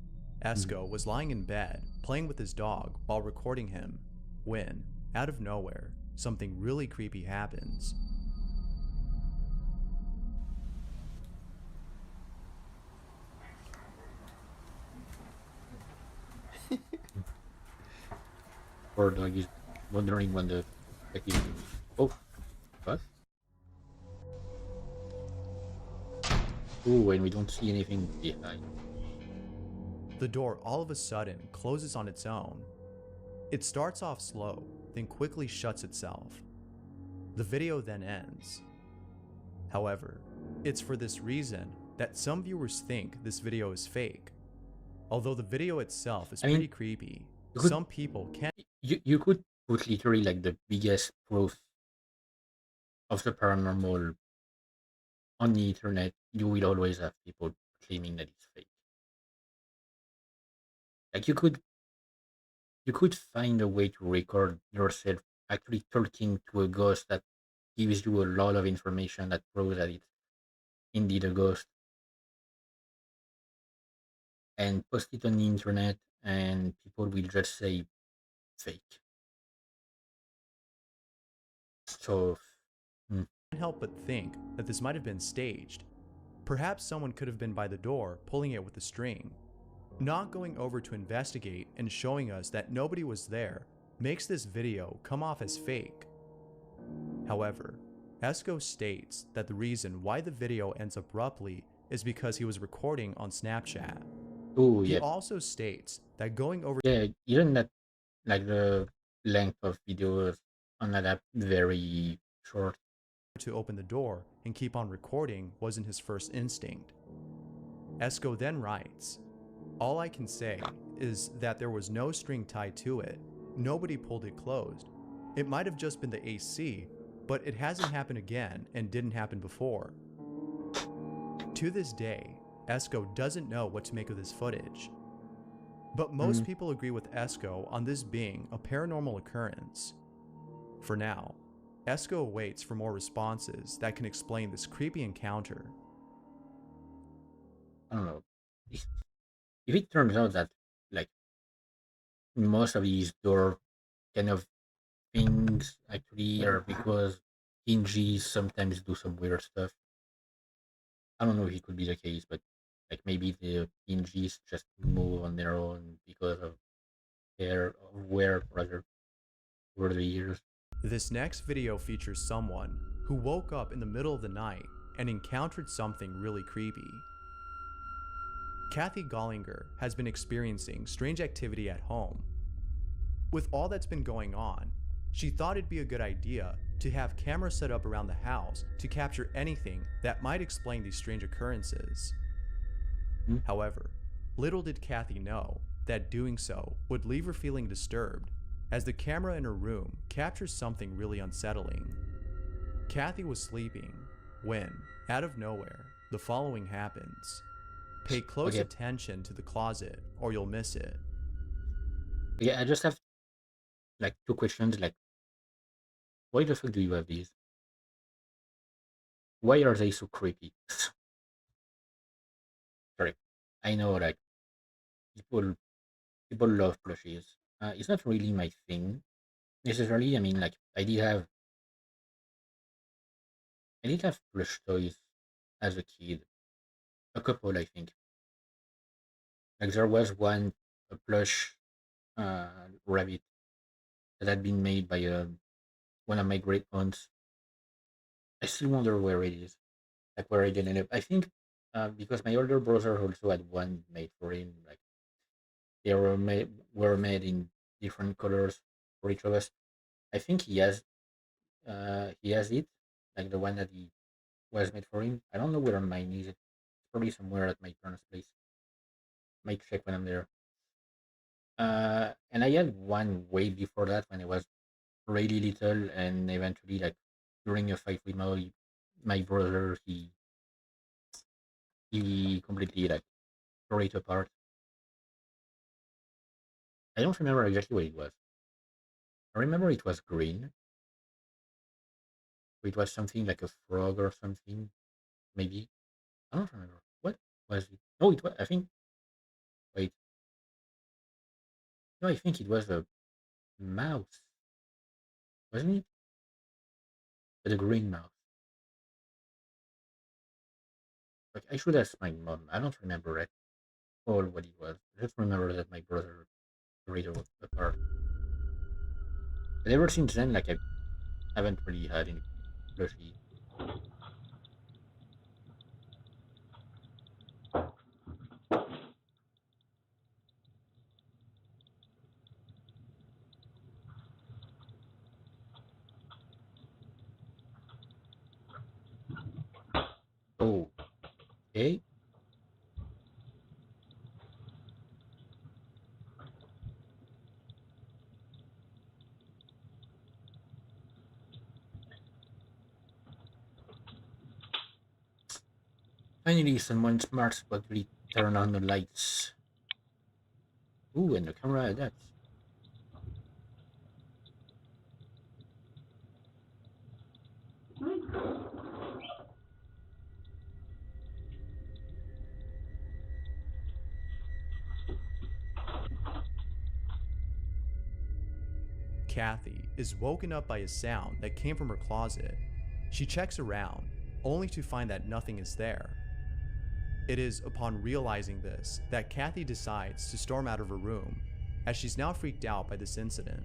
[SPEAKER 1] mm,
[SPEAKER 2] Esco was lying in bed, playing with his dog while recording him, when, out of nowhere, something really creepy happens.
[SPEAKER 1] poor dog is wondering when the heck is. Oh, what? Oh, and we don't see anything behind.
[SPEAKER 2] The door all of a sudden closes on its own. It starts off slow, then quickly shuts itself. The video then ends. However, it's for this reason that some viewers think this video is fake. Although the video itself is
[SPEAKER 1] I mean,
[SPEAKER 2] pretty creepy,
[SPEAKER 1] you could
[SPEAKER 2] some people can
[SPEAKER 1] you could put literally like the biggest proof of the paranormal on the internet. You will always have people claiming that it's fake. Like you could find a way to record yourself actually talking to a ghost that gives you a lot of information that proves that it's indeed a ghost, and post it on the internet, and people will just say fake. So, mm,
[SPEAKER 2] help but think that this might have been staged. Perhaps someone could have been by the door pulling it with a string. Not going over to investigate and showing us that nobody was there makes this video come off as fake. However, Esco states that the reason why the video ends abruptly is because he was recording on Snapchat.
[SPEAKER 1] oh
[SPEAKER 2] He
[SPEAKER 1] yeah,
[SPEAKER 2] also states that going over
[SPEAKER 1] yeah. Even that, like the length of videos on that app, very short.
[SPEAKER 2] to open the door and keep on recording wasn't his first instinct. Esco then writes, "All I can say is that there was no string tied to it. Nobody pulled it closed. It might have just been the AC, but it hasn't happened again and didn't happen before." To this day, Esco doesn't know what to make of this footage. But most
[SPEAKER 1] Mm,
[SPEAKER 2] people agree with Esco on this being a paranormal occurrence. For now, Esco waits for more responses that can explain this creepy encounter.
[SPEAKER 1] I don't know. If if it turns out that like most of these door kind of things actually are because hinges sometimes do some weird stuff. I don't know if it could be the case, but like maybe the hinges just move on their own because of their wear rather over the years.
[SPEAKER 2] This next video features someone who woke up in the middle of the night and encountered something really creepy. Kathy Gollinger has been experiencing strange activity at home. With all that's been going on, she thought it'd be a good idea to have cameras set up around the house to capture anything that might explain these strange occurrences.
[SPEAKER 1] Hmm?
[SPEAKER 2] However, little did Kathy know that doing so would leave her feeling disturbed, as the camera in her room captures something really unsettling. Kathy was sleeping when, Out of nowhere, the following happens. Pay close
[SPEAKER 1] Okay.
[SPEAKER 2] attention to the closet or you'll miss it.
[SPEAKER 1] Yeah, I just have like two questions. Like, why the fuck do you have these? Why are they so creepy? Sorry, I know like people people love plushies. It's not really my thing necessarily. I mean, like I did have plush toys as a kid, a couple I think. Like there was one a plush rabbit that had been made by one of my great aunts. I still wonder where it is, like where it ended up. I think because my older brother also had one made for him. Like they were made in different colors for each of us. I think he has it, like the one that he was made for him. I don't know where mine is. It's probably somewhere at my parents' place. Might check when I'm there. And I had one way before that when I was really little, and eventually, like during a fight with my brother, he completely like tore it apart. I don't remember exactly what it was. I remember it was green. It was something like a frog or something. Maybe I don't remember what was it. No, it was. I think. Wait, no, I think it was a mouse, wasn't it? But a green mouse. Like I should ask my mom. I don't remember at all what it was. I just remember that my brother tore it apart. But ever since then, like I haven't really had any plushie. Oh, okay. Finally, someone smart but really turn on the lights. Ooh, and the camera adapts.
[SPEAKER 2] Kathy is woken up by a sound that came from her closet. She checks around, only to find that nothing is there. It is upon realizing this that Kathy decides to storm out of her room, as she's now freaked out by this incident.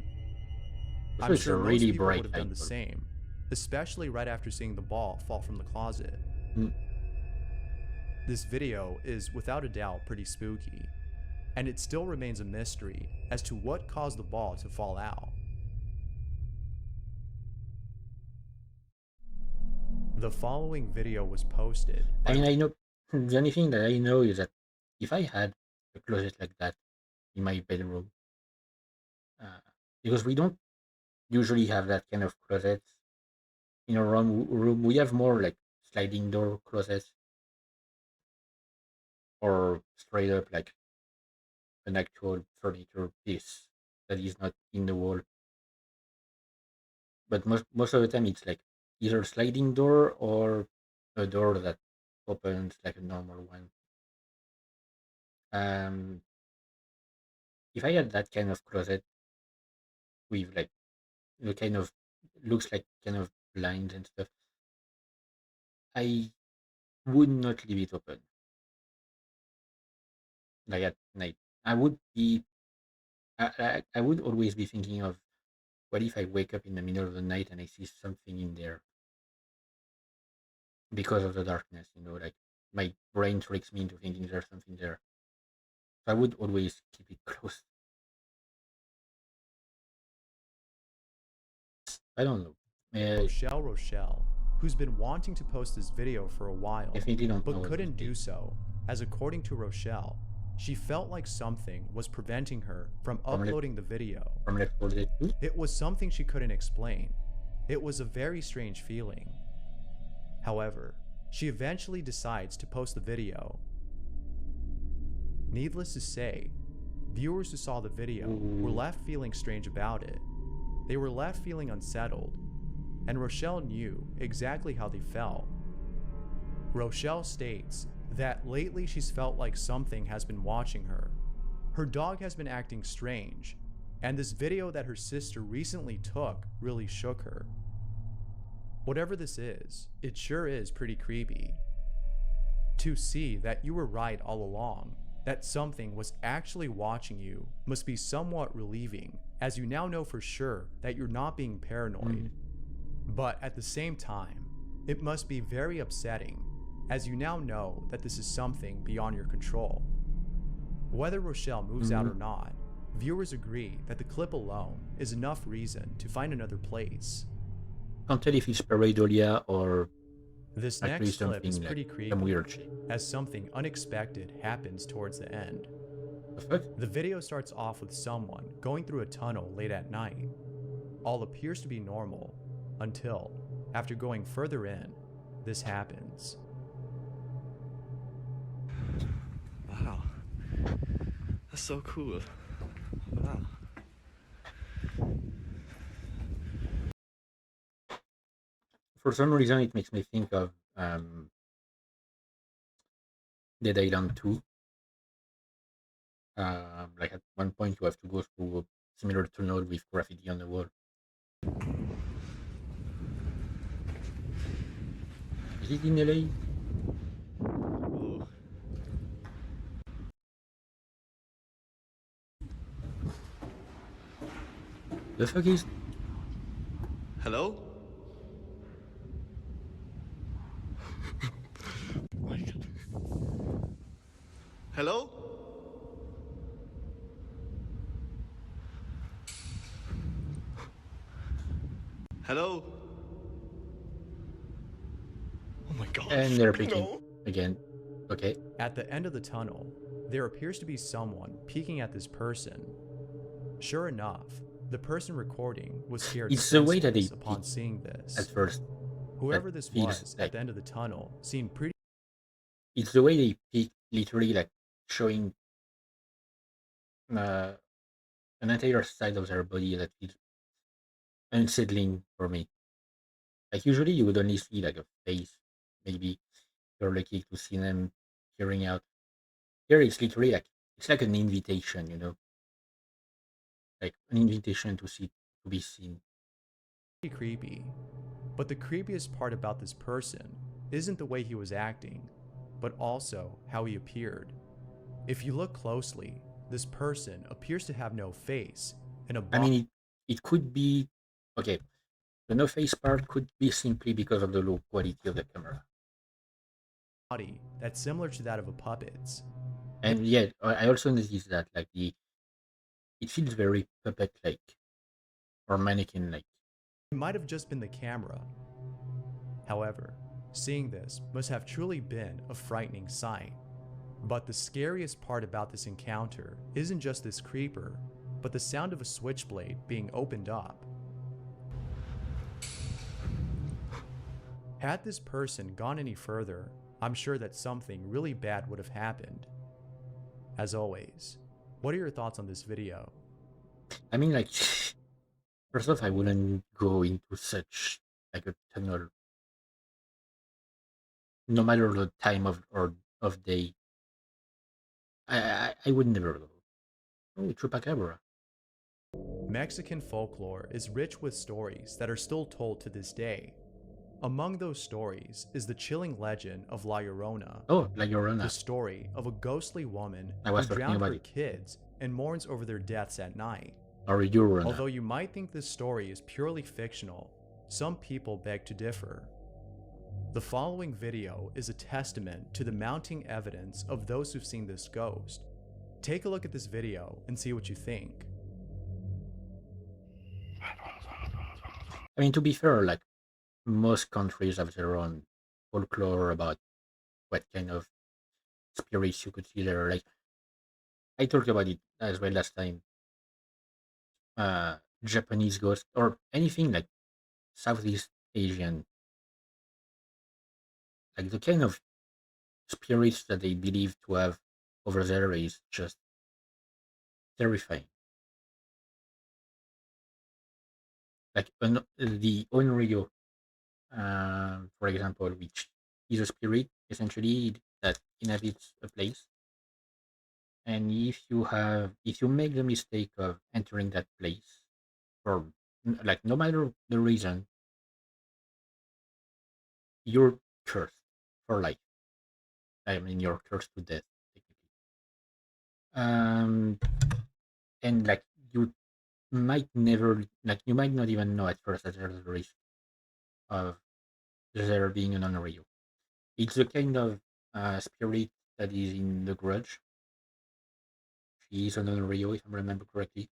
[SPEAKER 1] Also,
[SPEAKER 2] I'm
[SPEAKER 1] it's a
[SPEAKER 2] sure most
[SPEAKER 1] really
[SPEAKER 2] people would
[SPEAKER 1] bright
[SPEAKER 2] have
[SPEAKER 1] light
[SPEAKER 2] done the
[SPEAKER 1] bulb.
[SPEAKER 2] same, especially right after seeing the ball fall from the closet.
[SPEAKER 1] Mm.
[SPEAKER 2] This video is without a doubt pretty spooky, and it still remains a mystery as to what caused the ball to fall out. The following video was posted
[SPEAKER 1] I
[SPEAKER 2] by
[SPEAKER 1] mean, I know the only thing that I know is that if I had a closet like that in my bedroom, uh, because we don't usually have that kind of closet in our room. We have more like sliding door closets or straight up like an actual furniture piece that is not in the wall. But most of the time, it's like either sliding door or a door that opens like a normal one. Um, if I had that kind of closet with like the kind of looks like kind of blinds and stuff, I would not leave it open like at night. I would be I would always be thinking of what if I wake up in the middle of the night and I see something in there because of the darkness, like my brain tricks me into thinking there's something there. So I would always keep it closed. I don't know.
[SPEAKER 2] Rochelle, who's been wanting to post this video for a while,
[SPEAKER 1] Definitely don't know
[SPEAKER 2] but
[SPEAKER 1] what
[SPEAKER 2] couldn't
[SPEAKER 1] this
[SPEAKER 2] do
[SPEAKER 1] is.
[SPEAKER 2] so, as according to Rochelle, she felt like something was preventing her from uploading the video.
[SPEAKER 1] From Left 4 Dead 2?
[SPEAKER 2] It was something she couldn't explain. It was a very strange feeling. However, She eventually decides to post the video. Needless to say, viewers who saw the video were left feeling strange about it. They were left feeling unsettled, and Rochelle knew exactly how they felt. Rochelle states that lately she's felt like something has been watching her. Her dog has been acting strange, and this video that her sister recently took really shook her. Whatever this is, it sure is pretty creepy. To see that you were right all along, that something was actually watching you, must be somewhat relieving, as you now know for sure that you're not being paranoid. But at the same time, it must be very upsetting, as you now know that this is something beyond your control. Whether Rochelle moves out or not, viewers agree that the clip alone is enough reason to find another place.
[SPEAKER 1] Can't tell if it's pareidolia or
[SPEAKER 2] This
[SPEAKER 1] actually
[SPEAKER 2] next clip is
[SPEAKER 1] something like
[SPEAKER 2] pretty
[SPEAKER 1] some
[SPEAKER 2] creepy,
[SPEAKER 1] weird shit.
[SPEAKER 2] as something unexpected happens towards the end.
[SPEAKER 1] The fuck?
[SPEAKER 2] The video starts off with someone going through a tunnel late at night. All appears to be normal, until, after going further in, this happens.
[SPEAKER 3] Wow. That's so cool. Wow.
[SPEAKER 1] For some reason, it makes me think of Dead Island 2. Like at one point, you have to go through a similar tunnel with graffiti on the wall. Is it in LA?
[SPEAKER 3] Ooh.
[SPEAKER 1] The fuck is?
[SPEAKER 3] Hello? Hello? Hello? Oh my god.
[SPEAKER 1] And they're peeking again. Okay.
[SPEAKER 2] At the end of the tunnel, there appears to be someone peeking at this person. Sure enough, the person recording was scared
[SPEAKER 1] It's the way that they
[SPEAKER 2] senseless upon
[SPEAKER 1] peek
[SPEAKER 2] seeing
[SPEAKER 1] at
[SPEAKER 2] this.
[SPEAKER 1] first.
[SPEAKER 2] Whoever
[SPEAKER 1] that
[SPEAKER 2] this
[SPEAKER 1] feels
[SPEAKER 2] was
[SPEAKER 1] like-
[SPEAKER 2] at the end of the tunnel seemed pretty
[SPEAKER 1] It's the way they peek, literally like showing an entire side of their body that feels unsettling for me. Like usually you would only see like a face, maybe you're lucky to see them hearing out. Here it's literally like it's like an invitation, like an invitation to see, to be seen.
[SPEAKER 2] creepy. But the creepiest part about this person isn't the way he was acting, but also how he appeared. If you look closely, this person appears to have no face and a
[SPEAKER 1] I mean, it could be okay. The no face part could be simply because of the low quality of the camera.
[SPEAKER 2] body that's similar to that of a puppet's.
[SPEAKER 1] And yeah, I also noticed that like it feels very puppet like or mannequin like.
[SPEAKER 2] It might have just been the camera. However, seeing this must have truly been a frightening sight. But the scariest part about this encounter isn't just this creeper, but the sound of a switchblade being opened up. Had this person gone any further, I'm sure that something really bad would have happened. As always, what are your thoughts on this video?
[SPEAKER 1] I mean, like, first off, I wouldn't go into such like a tunnel, no matter the time of day. I would never go. Oh, chupacabra.
[SPEAKER 2] Mexican folklore is rich with stories that are still told to this day. Among those stories is the chilling legend of La Llorona,
[SPEAKER 1] Oh, La Llorona.
[SPEAKER 2] the story of a ghostly woman
[SPEAKER 1] I was
[SPEAKER 2] who
[SPEAKER 1] talking
[SPEAKER 2] drowned
[SPEAKER 1] about
[SPEAKER 2] her
[SPEAKER 1] it.
[SPEAKER 2] kids and mourns over their deaths at night.
[SPEAKER 1] Or Llorona.
[SPEAKER 2] Although you might think this story is purely fictional, some people beg to differ. The following video is a testament to the mounting evidence of those who've seen this ghost. Take a look at this video and see what you think.
[SPEAKER 1] I mean, to be fair, like most countries have their own folklore about what kind of spirits you could see there. Like I talked about it as well last time. Japanese ghosts or anything like Southeast Asian, Like the kind of spirits that they believe to have over there is just terrifying. Like the Onryo, for example, which is a spirit essentially that inhabits a place, and if you make the mistake of entering that place for like no matter the reason, you're cursed for life. I mean, you're cursed to death, technically. Um, and like you you might not even know at first that there's a risk of there being an Onryo. It's the kind of spirit that is in the Grudge. She is an Onryo, if I remember correctly.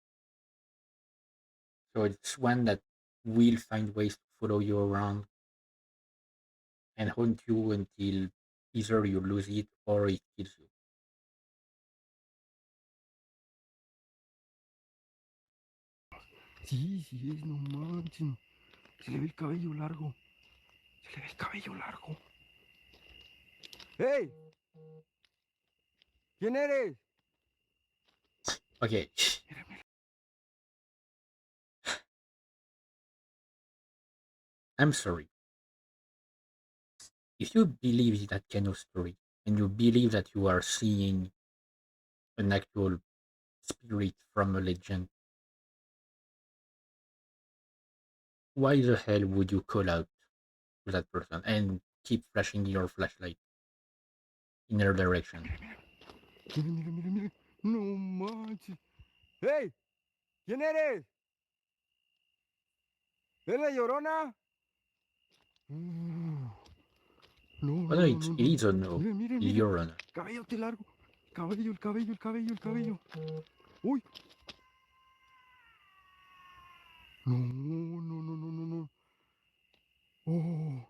[SPEAKER 1] So it's one that will find ways to follow you around and haunt you until either you lose it or it kills you.
[SPEAKER 3] Sí, sí es, no manches. Se le ve el cabello largo. Se le ve el cabello largo. ¡Hey! ¿Quién eres?
[SPEAKER 1] Okay, I'm sorry. If you believe that kind of story and you believe that you are seeing an actual spirit from a legend, why the hell would you call out to that person and keep flashing your flashlight in their direction?
[SPEAKER 3] Mira, mira, mira, mira. No manches. ¡Hey! ¿Quién eres? ¿Es la llorona? No,
[SPEAKER 1] Oh
[SPEAKER 3] no,
[SPEAKER 1] no,
[SPEAKER 3] no, no,
[SPEAKER 1] it
[SPEAKER 3] no.
[SPEAKER 1] is a no.
[SPEAKER 3] Mira, mira, mira.
[SPEAKER 1] You're on.
[SPEAKER 3] Cabellote largo. Cabello, el cabello, el cabello, el cabello. Uy. No, no, no, no, no, no. Oh.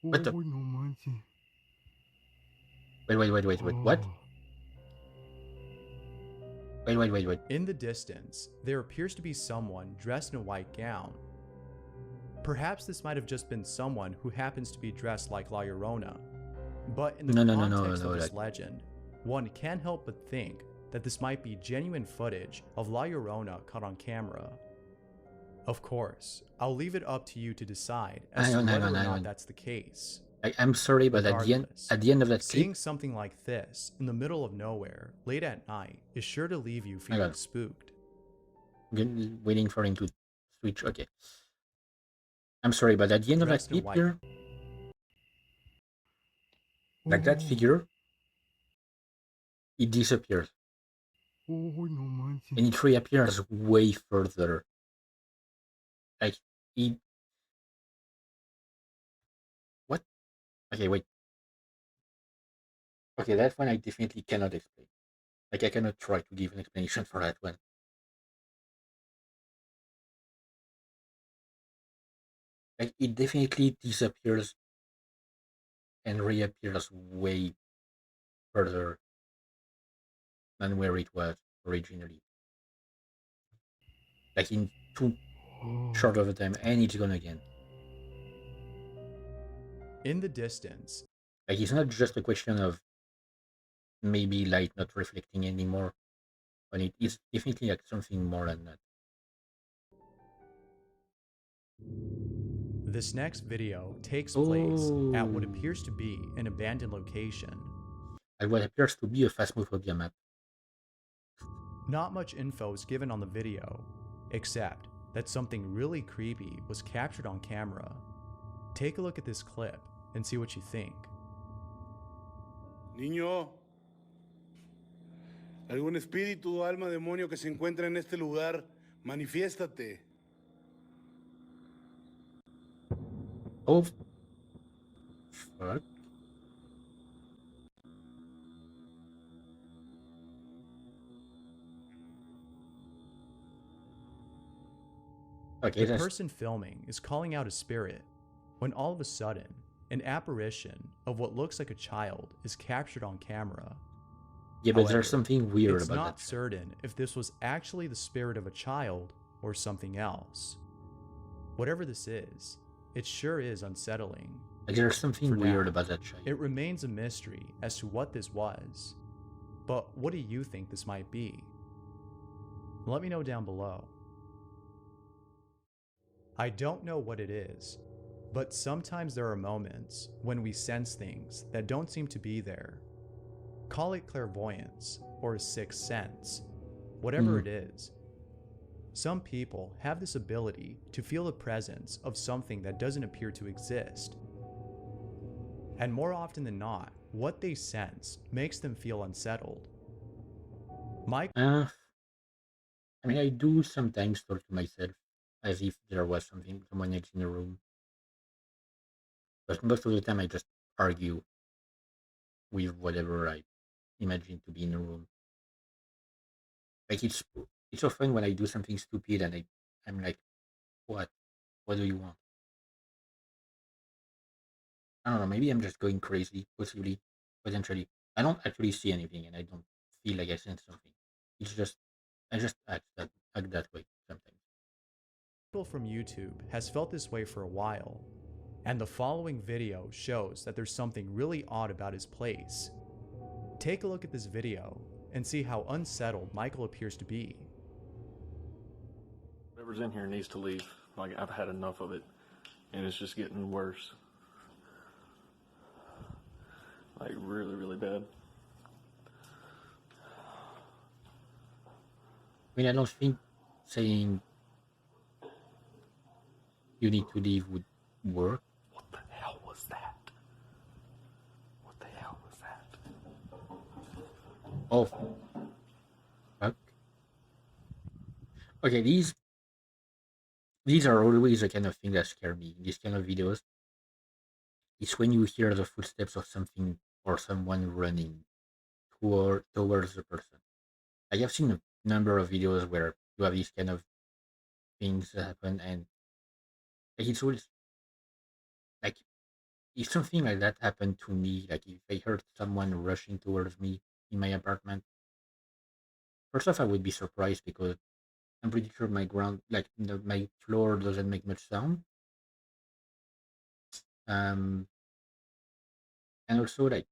[SPEAKER 1] What the?
[SPEAKER 3] Uy, no manches.
[SPEAKER 1] Wait. What?
[SPEAKER 3] Oh.
[SPEAKER 1] Wait.
[SPEAKER 2] In the distance, there appears to be someone dressed in a white gown. Perhaps this might have just been someone who happens to be dressed like La Llorona. But in the context of this legend, one can't help but think that this might be genuine footage of La Llorona caught on camera. Of course, I'll leave it up to you to decide as to whether or not that's the case.
[SPEAKER 1] I'm sorry, but
[SPEAKER 2] Regardless,
[SPEAKER 1] at the end of that
[SPEAKER 2] seeing
[SPEAKER 1] clip,
[SPEAKER 2] something like this in the middle of nowhere late at night is sure to leave you feeling spooked.
[SPEAKER 1] waiting for him to switch. Okay, I'm sorry, but at the end of that
[SPEAKER 2] Dressed in
[SPEAKER 1] clip
[SPEAKER 2] white.
[SPEAKER 1] here, like that figure, it disappears
[SPEAKER 3] Uy, no manches.
[SPEAKER 1] and it reappears way further. Like it. What? Okay, wait. Okay, that one I definitely cannot explain. Like I cannot try to give an explanation for that one. Like it definitely disappears and reappears way further than where it was originally. Like in too short of a time, and it's gone again.
[SPEAKER 2] In the distance,
[SPEAKER 1] Like it's not just a question of maybe light not reflecting anymore on it. It's definitely like something more than that.
[SPEAKER 2] this next video takes place at what appears to be an abandoned location.
[SPEAKER 1] Like what appears to be a phasmophobia map.
[SPEAKER 2] Not much info is given on the video, except that something really creepy was captured on camera. Take a look at this clip and see what you think.
[SPEAKER 6] Niño, algún espíritu o alma demonio que se encuentra en este lugar, manifiéstate.
[SPEAKER 1] Oh, fuck. Okay,
[SPEAKER 2] The person filming is calling out a spirit when all of a sudden, an apparition of what looks like a child is captured on camera.
[SPEAKER 1] yeah, but
[SPEAKER 2] However,
[SPEAKER 1] there's something weird
[SPEAKER 2] it's
[SPEAKER 1] about
[SPEAKER 2] not
[SPEAKER 1] that.
[SPEAKER 2] certain if this was actually the spirit of a child or something else. Whatever this is, it sure is unsettling.
[SPEAKER 1] Like there's something
[SPEAKER 2] For
[SPEAKER 1] weird
[SPEAKER 2] now,
[SPEAKER 1] about that child.
[SPEAKER 2] it remains a mystery as to what this was. But what do you think this might be? Let me know down below. I don't know what it is, but sometimes there are moments when we sense things that don't seem to be there. Call it clairvoyance or a sixth sense, whatever it is. Some people have this ability to feel the presence of something that doesn't appear to exist. And more often than not, what they sense makes them feel unsettled. Mike
[SPEAKER 1] I mean, I do sometimes talk to myself as if there was someone else in the room, but most of the time I just argue with whatever I imagine to be in the room. Like it's often when I do something stupid and I'm like, what? What do you want? I don't know. Maybe I'm just going crazy, possibly, potentially. I don't actually see anything, and I don't feel like I sense something. It's just I just act that way sometimes.
[SPEAKER 2] from YouTube has felt this way for a while, and the following video shows that there's something really odd about his place. Take a look at this video and see how unsettled Michael appears to be.
[SPEAKER 7] Whatever's in here needs to leave. Like, I've had enough of it, and it's just getting worse. Like, really, really bad.
[SPEAKER 1] I mean, I don't think saying you need to leave would work.
[SPEAKER 7] What the hell was that? What the hell was that?
[SPEAKER 1] Oh, fuck. Okay, these are always the kind of thing that scare me. These kind of videos. It's when you hear the footsteps of something or someone running towards the person. I have seen a number of videos where you have these kind of things that happen, and like, it's always like if something like that happened to me, like if I heard someone rushing towards me in my apartment, first off, I would be surprised because I'm pretty sure my ground, like my floor, doesn't make much sound. Um, and also like,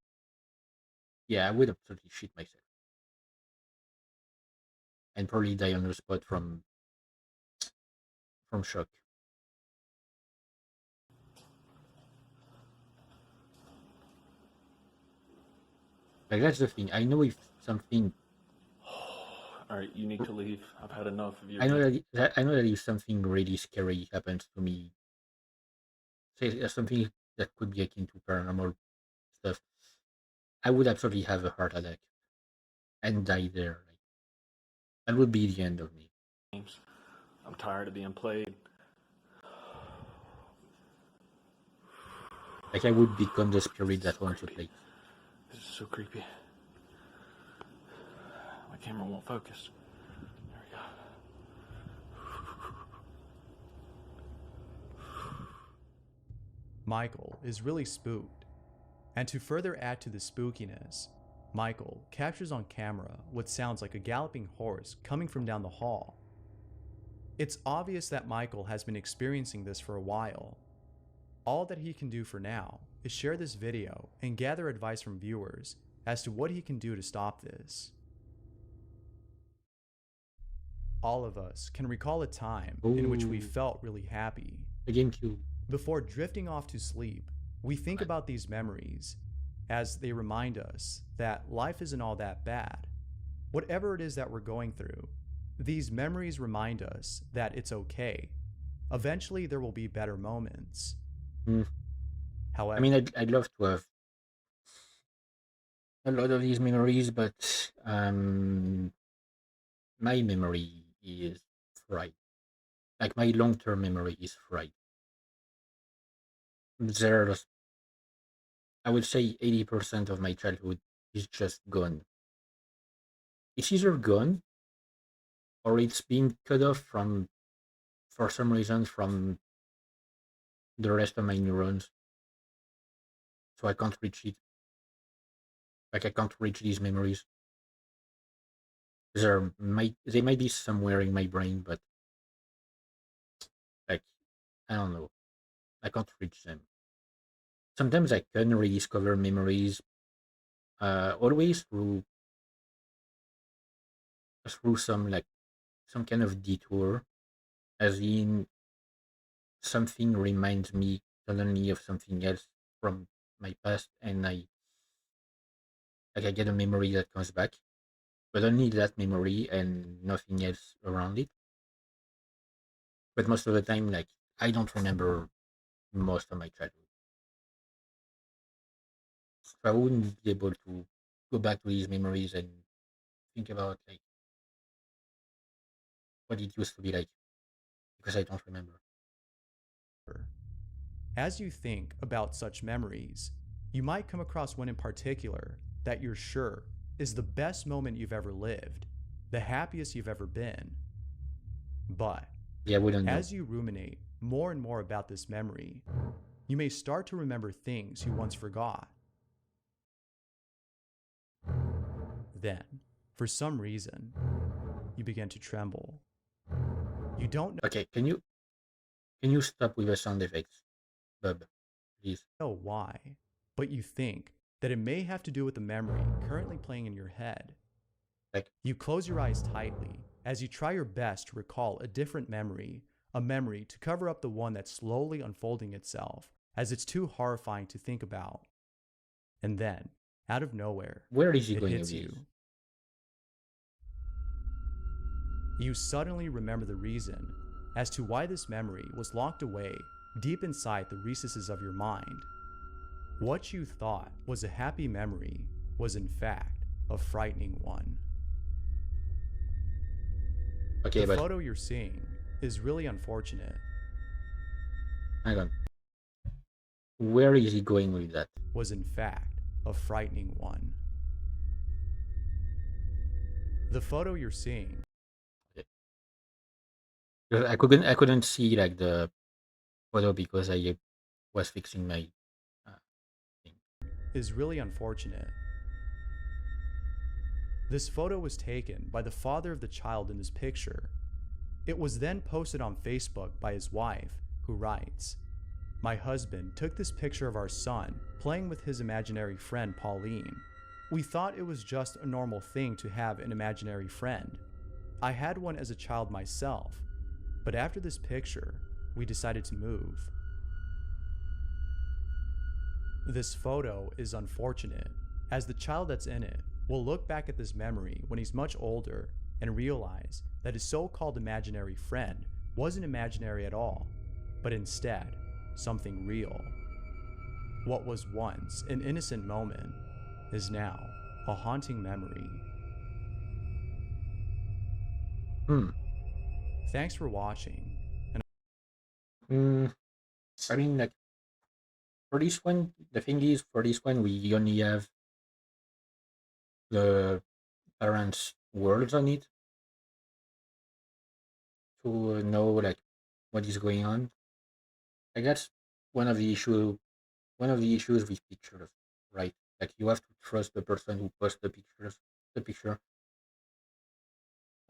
[SPEAKER 1] yeah, I would absolutely shit myself and probably die on the spot from shock. Like that's the thing. I know if something,
[SPEAKER 7] All right, you need to leave. I've had enough of your.
[SPEAKER 1] I know that I know that if something really scary happens to me, say something that could be akin to paranormal stuff, I would absolutely have a heart attack and die there. Like, that would be the end of me.
[SPEAKER 7] games. I'm tired of being played.
[SPEAKER 1] Like I would become the spirit that haunts the
[SPEAKER 7] Creepy.
[SPEAKER 1] place.
[SPEAKER 7] This is so creepy. My camera won't focus. There we go.
[SPEAKER 2] Michael is really spooked. And to further add to the spookiness, Michael captures on camera what sounds like a galloping horse coming from down the hall. It's obvious that Michael has been experiencing this for a while. All that he can do for now is share this video and gather advice from viewers as to what he can do to stop this. All of us can recall a time in which we
[SPEAKER 1] Ooh.
[SPEAKER 2] felt really happy.
[SPEAKER 1] The GameCube.
[SPEAKER 2] Before drifting off to sleep, we think about these memories as they remind us that life isn't all that bad. Whatever it is that we're going through, these memories remind us that it's okay. Eventually, there will be better moments.
[SPEAKER 1] Mm.
[SPEAKER 2] However,
[SPEAKER 1] I mean, I'd love to have a lot of these memories, but my memory is fried. Like my long-term memory is fried. There's, I would say, 80% of my childhood is just gone. It's either gone or it's been cut off from, for some reason, from the rest of my neurons, so I can't reach it. Like I can't reach these memories. They might be somewhere in my brain, but like I don't know. I can't reach them. sometimes I can rediscover memories, always through some kind of detour, as in something reminds me suddenly of something else from my past, and I get a memory that comes back, but only that memory and nothing else around it. But most of the time, like, I don't remember most of my childhood, so I wouldn't be able to go back to these memories and think about like what it used to be like because I don't remember.
[SPEAKER 2] As you think about such memories, you might come across one in particular that you're sure is the best moment you've ever lived, the happiest you've ever been. But
[SPEAKER 1] Yeah, I wouldn't know.
[SPEAKER 2] as you ruminate more and more about this memory, you may start to remember things you once forgot. Then, for some reason, you begin to tremble. You don't
[SPEAKER 1] Okay, can you stop with the sound effects, Bob, please?
[SPEAKER 2] know why, but you think that it may have to do with the memory currently playing in your head.
[SPEAKER 1] Like,
[SPEAKER 2] You close your eyes tightly as you try your best to recall a different memory, a memory to cover up the one that's slowly unfolding itself, as it's too horrifying to think about. And then, out of nowhere,
[SPEAKER 1] where is he
[SPEAKER 2] it
[SPEAKER 1] going with
[SPEAKER 2] hits
[SPEAKER 1] this?
[SPEAKER 2] you. You suddenly remember the reason as to why this memory was locked away deep inside the recesses of your mind. What you thought was a happy memory was, in fact, a frightening one.
[SPEAKER 1] Okay,
[SPEAKER 2] The
[SPEAKER 1] but
[SPEAKER 2] photo you're seeing is really unfortunate,
[SPEAKER 1] hang on. Where is he going with that?
[SPEAKER 2] was in fact a frightening one. The photo you're seeing
[SPEAKER 1] Okay. 'Cause I couldn't see like the photo because I was fixing my uh, thing.
[SPEAKER 2] is really unfortunate. This photo was taken by the father of the child in this picture. It was then posted on Facebook by his wife, who writes, "My husband took this picture of our son playing with his imaginary friend Pauline. We thought it was just a normal thing to have an imaginary friend. I had one as a child myself, but after this picture, we decided to move." This photo is unfortunate, as the child that's in it will look back at this memory when he's much older and realize that his so-called imaginary friend wasn't imaginary at all, but instead something real. What was once an innocent moment is now a haunting memory.
[SPEAKER 1] Hmm.
[SPEAKER 2] Thanks for watching.
[SPEAKER 1] Mm, I mean, like, for this one, the thing is, for this one, we only have the parents' words on it to know like what is going on. Like that's one of the issue, one of the issues with pictures, right? Like you have to trust the person who posts the picture,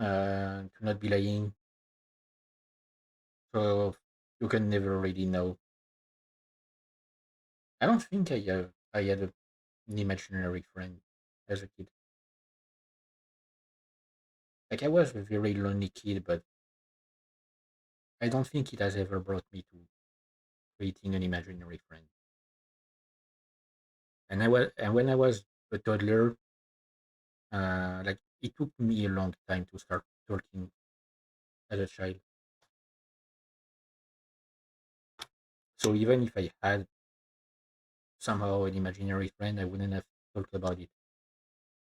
[SPEAKER 1] to not be lying. So you can never really know. I don't think I had an imaginary friend as a kid. Like I was a very lonely kid, but I don't think it has ever brought me to creating an imaginary friend. And when I was a toddler, like it took me a long time to start talking as a child. So even if I had somehow an imaginary friend, I wouldn't have talked about it.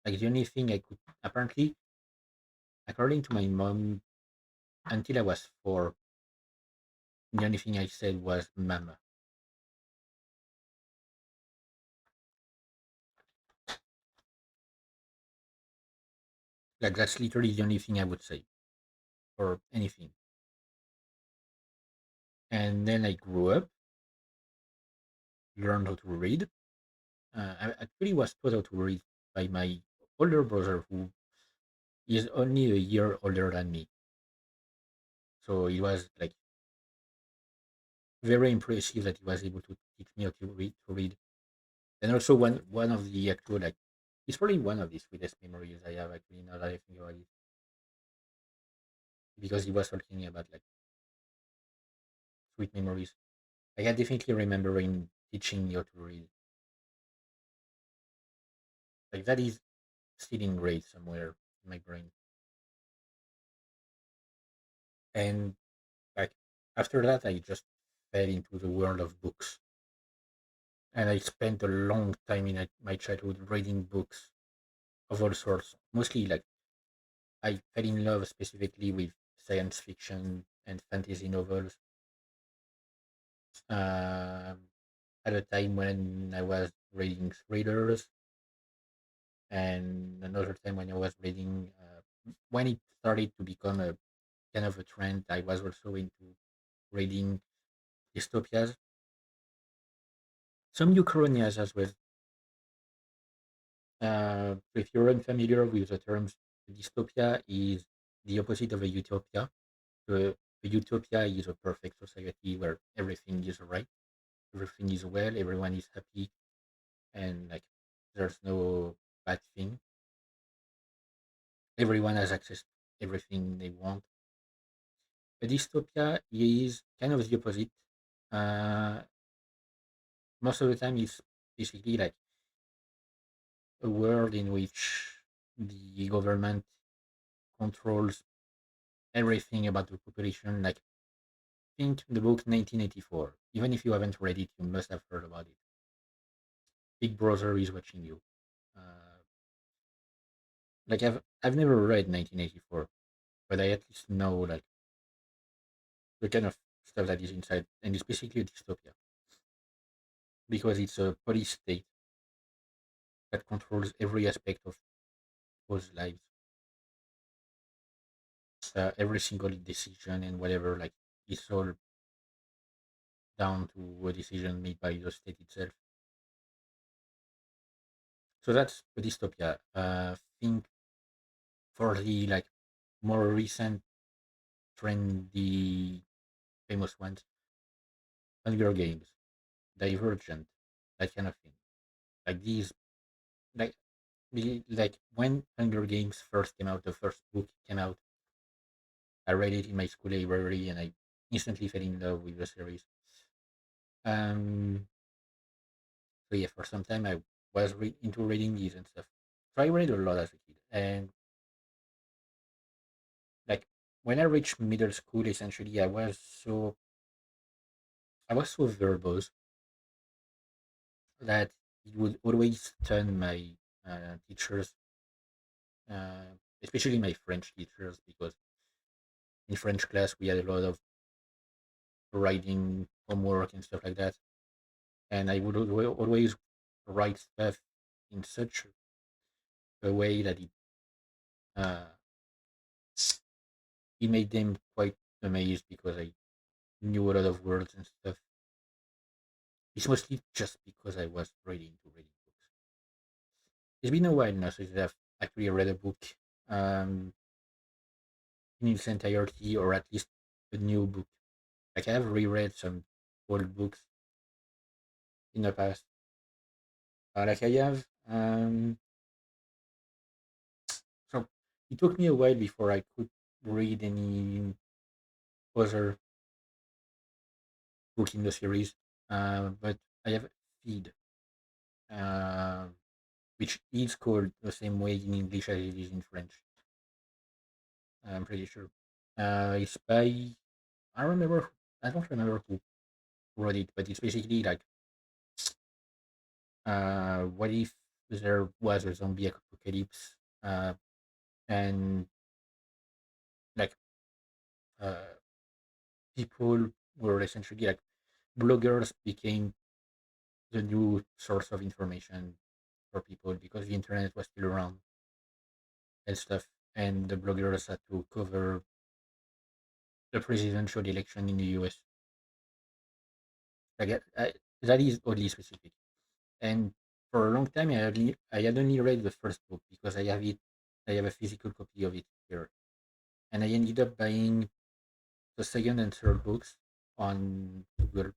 [SPEAKER 1] Like the only thing I could apparently, according to my mom, until I was 4, the only thing I said was "mama." Like that's literally the only thing I would say or anything. And then I grew up, learned how to read. I actually was taught how to read by my older brother, who is only a year older than me. So it was like very impressive that he was able to teach me how to read. And also one of the actual like it's probably one of the sweetest memories I have actually now that I think about it because he was talking about like sweet memories. Like I definitely remember in teaching me how to read. Like that is still engraved somewhere in my brain. And like after that, I just fell into the world of books, and I spent a long time in my childhood reading books of all sorts. Mostly like I fell in love specifically with science fiction and fantasy novels. At a time when I was reading thrillers, and another time when I was reading when it started to become a kind of a trend. I was also into reading dystopias, some Uchronias as well. If you're unfamiliar with the terms, a dystopia is the opposite of a utopia. A utopia is a perfect society where everything is right, everything is well, everyone is happy, and like there's no bad thing. Everyone has access to everything they want. A dystopia is kind of the opposite. Uh, Most of the time, it's basically like a world in which the government controls everything about the population. Like, think the book 1984. Even if you haven't read it, you must have heard about it. Big Brother is watching you. Uh, like, I've never read 1984, but I at least know like the kind of stuff that is inside, and it's basically a dystopia because it's a police state that controls every aspect of people's lives. Every single decision and whatever, like, it's all down to a decision made by the state itself. So that's a dystopia. Think for the like more recent, trendy, famous ones, Hunger Games, Divergent, that kind of thing. Like these, like like when Hunger Games first came out, the first book came out, I read it in my school library, and I instantly fell in love with the series. Um, so yeah, for some time I was into reading these and stuff. So I read a lot as a kid, and like when I reached middle school, essentially I was so verbose that it would always turn my teachers, especially my French teachers, because in French class we had a lot of writing homework and stuff like that, and I would always write stuff in such a way that uh, it made them quite amazed because I knew a lot of words and stuff. It's mostly just because I was really into reading books. It's been a while now since I've actually read a book um, in its entirety, or at least a new book. Like I have reread some old books in the past. Like I have, so it took me a while before I could read any other book in the series. But I have Feed, uh, which is called the same way in English as it is in French. I'm pretty sure. It's by I remember I don't remember who wrote it, but it's basically like what if there was a zombie apocalypse, and like uh, people were essentially like bloggers became the new source of information for people because the internet was still around and stuff, and the bloggers had to cover the presidential election in the US. Like that is oddly specific. And for a long time, I had only read the first book because I have it. I have a physical copy of it here, and I ended up buying the second and third books on Google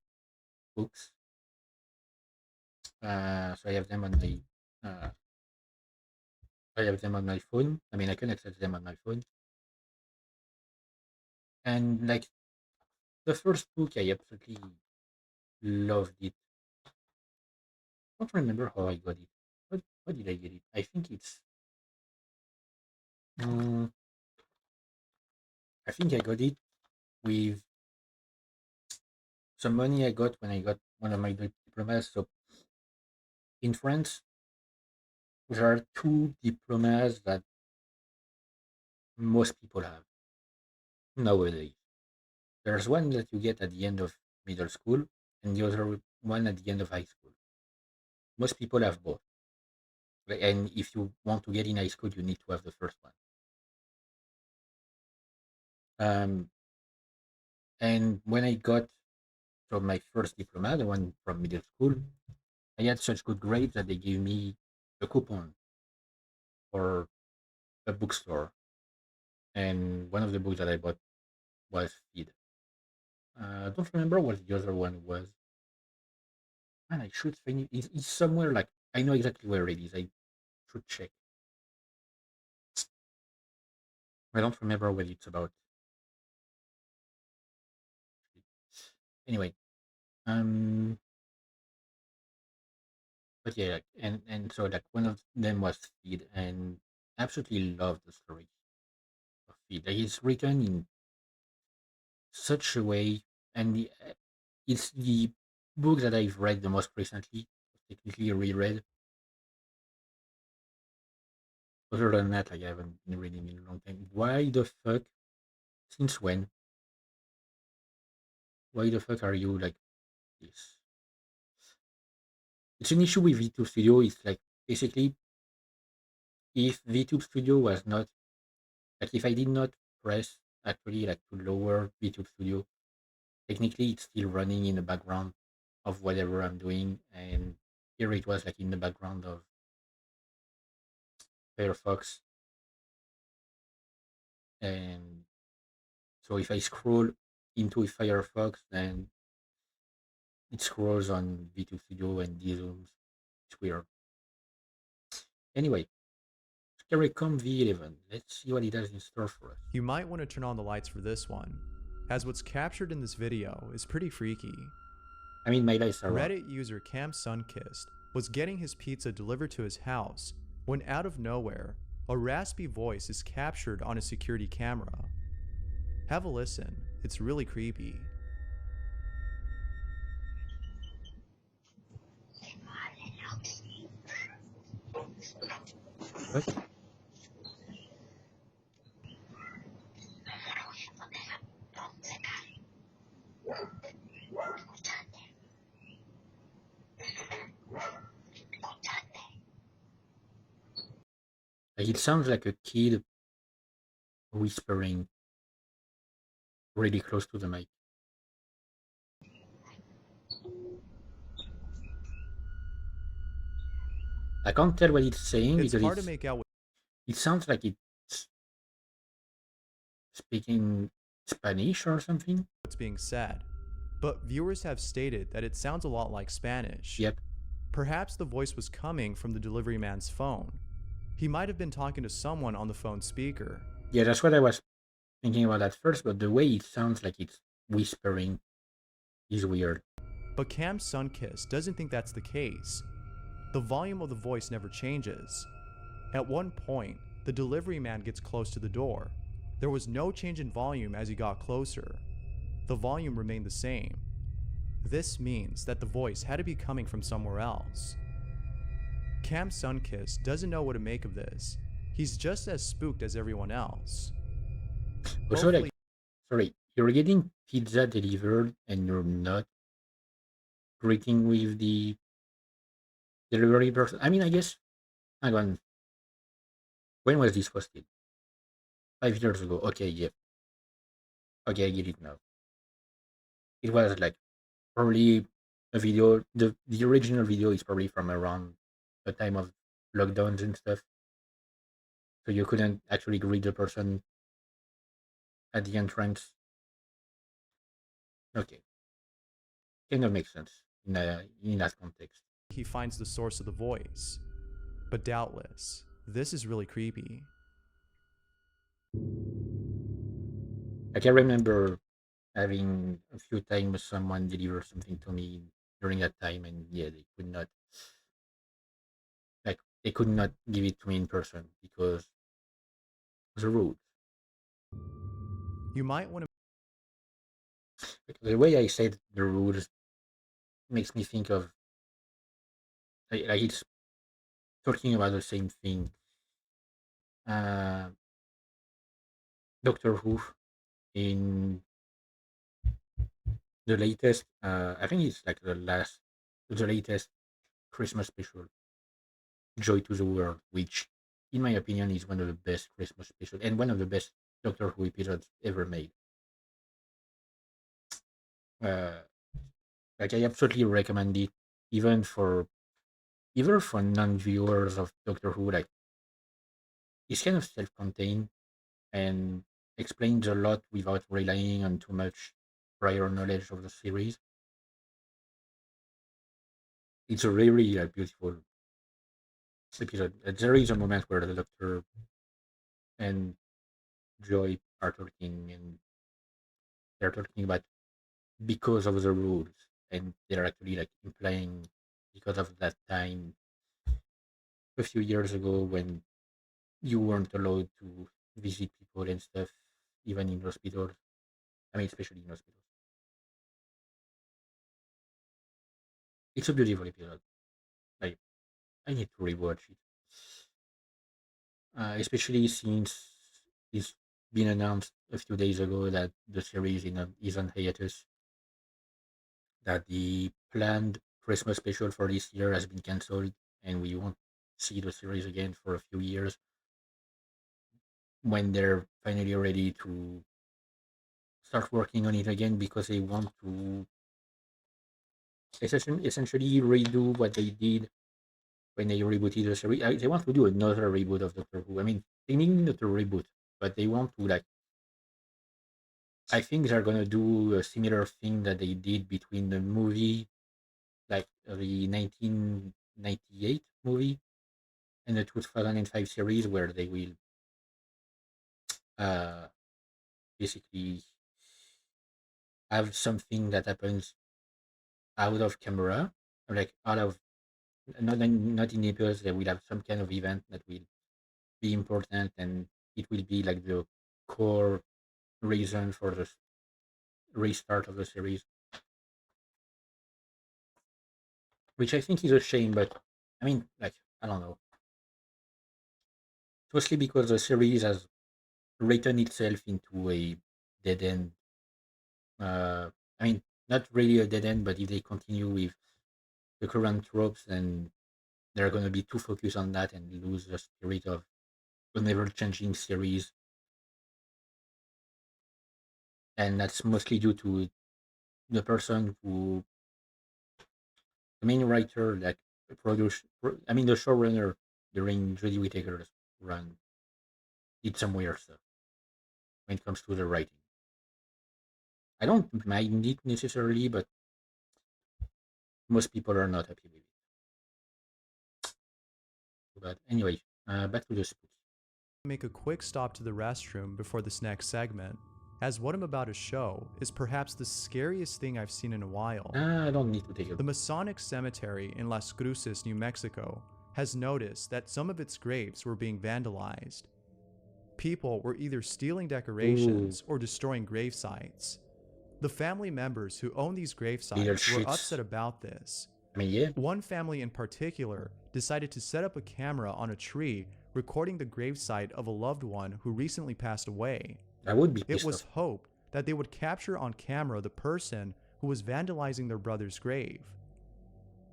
[SPEAKER 1] Books, So uh, I have them on my phone. I mean, I can access them on my phone. And like the first book, I absolutely loved it. I don't remember how I got it. What did I get it? I think mm, I think I got it with some money I got when I got one of my diplomas. So in France, there are two diplomas that most people have nowadays. There's one that you get at the end of middle school, and the other one at the end of high school. Most people have both. And if you want to get in high school, you need to have the first one. Um, and when I got from my first diploma, the one from middle school, I had such good grades that they gave me a coupon for a bookstore. And one of the books that I bought was Feed. I don't remember what the other one was. Man, I should find it. It's somewhere like I know exactly where it is. I should check. I don't remember what it's about. Anyway, um, but yeah, like, and so like one of them was Feed, and I absolutely love the story of Feed. Like, it's written in such a way, and it's the book that I've read the most recently, technically reread. Other than that, like, I haven't been reading in a long time. Why the fuck? Since when? Why the fuck are you like this? It's an issue with VTube Studio. It's like basically if VTube Studio was not like if I did not press actually like to lower VTube Studio, technically it's still running in the background of whatever I'm doing, and here it was like in the background of Firefox. And so if I scroll into Firefox, then it scrolls on VTube Studio and dezooms. It's weird. Anyway, Scaricom V11. Let's see what it has in store for us.
[SPEAKER 2] You might want to turn on the lights for this one, as what's captured in this video is pretty freaky.
[SPEAKER 1] I mean, my lights are on.
[SPEAKER 2] Reddit user Cam Sunkist was getting his pizza delivered to his house when out of nowhere, a raspy voice is captured on a security camera. Have a listen, it's really creepy.
[SPEAKER 1] What? Like, it sounds like a kid whispering really close to the mic. I can't tell what it's saying
[SPEAKER 2] It's
[SPEAKER 1] because
[SPEAKER 2] hard to make out
[SPEAKER 1] it sounds like it's speaking Spanish or something.
[SPEAKER 2] what's being said, but viewers have stated that it sounds a lot like Spanish.
[SPEAKER 1] Yep.
[SPEAKER 2] Perhaps the voice was coming from the delivery man's phone. He might have been talking to someone on the phone speaker.
[SPEAKER 1] Yeah, that's what I was thinking about at first, but the way it sounds like it's whispering is weird.
[SPEAKER 2] But Cam Sunkist doesn't think that's the case. The volume of the voice never changes. At one point, the delivery man gets close to the door. There was no change in volume as he got closer. The volume remained the same. This means that the voice had to be coming from somewhere else. Cam Sunkist doesn't know what to make of this. He's just as spooked as everyone else.
[SPEAKER 1] Also, like, sorry, you're getting pizza delivered and you're not greeting with the delivery person. I mean, I guess, hang on. When was this posted? 5 years ago. Okay, yeah. Okay, I get it now. It was like probably a video. The original video is probably from around the time of lockdowns and stuff. So you couldn't actually greet the person at the entrance. Okay, kind of makes sense in that context.
[SPEAKER 2] he finds the source of the voice. But doubtless, this is really creepy.
[SPEAKER 1] Like I remember having a few times someone deliver something to me during that time, and yeah, they could not give it to me in person because the rules.
[SPEAKER 2] You might want
[SPEAKER 1] Like, the way I said the rules makes me think of like it's talking about the same thing. Uh, Doctor Who in the latest, I think it's like the latest Christmas special, Joy to the World, which, in my opinion, is one of the best Christmas specials and one of the best Doctor Who episodes ever made. Uh, like I absolutely recommend it, even for non-viewers of Doctor Who. Like it's kind of self-contained and explains a lot without relying on too much prior knowledge of the series. It's a really beautiful episode. There is a moment where the Doctor and Joy are talking, and they're talking about because of the rules, and they're actually like implying because of that time a few years ago when you weren't allowed to visit people and stuff, even in hospitals. I mean, especially in hospitals. It's a beautiful episode. Like I need to rewatch it, especially since it's been announced a few days ago that the series is on hiatus. That the planned Christmas special for this year has been cancelled, and we won't see the series again for a few years when they're finally ready to start working on it again because they want to essentially redo what they did when they rebooted the series. They want to do another reboot of Doctor Who. I mean, they need not a reboot, but they want to like. I think they're gonna do a similar thing that they did between the movie, like the 1998 movie, and the 2005 series, where they will uh, basically have something that happens out of camera, or like out of not in episodes. They will have some kind of event that will be important, and it will be like the core reason for the restart of the series, which I think is a shame. But I mean, like I don't know, mostly because the series has written itself into a dead end. I mean, not really a dead end, but if they continue with the current tropes, then they're going to be too focused on that and lose the spirit of a never changing series. And that's mostly due to the person who, the main writer, like I mean, the showrunner during Jodie Whittaker's run did some weird stuff when it comes to the writing. I don't mind it necessarily, but most people are not happy with it. But anyway, back to the spooky.
[SPEAKER 2] make a quick stop to the restroom before this next segment, as what I'm about to show is perhaps the scariest thing I've seen in a while.
[SPEAKER 1] I don't need to take it.
[SPEAKER 2] The Masonic Cemetery in Las Cruces, New Mexico, has noticed that some of its graves were being vandalized. People were either stealing decorations or destroying grave sites. The family members who own these grave sites were upset about this.
[SPEAKER 1] I mean, yeah,
[SPEAKER 2] One family in particular decided to set up a camera on a tree recording the gravesite of a loved one who recently passed away.
[SPEAKER 1] I would be
[SPEAKER 2] It
[SPEAKER 1] pissed
[SPEAKER 2] was
[SPEAKER 1] off.
[SPEAKER 2] hoped that they would capture on camera the person who was vandalizing their brother's grave.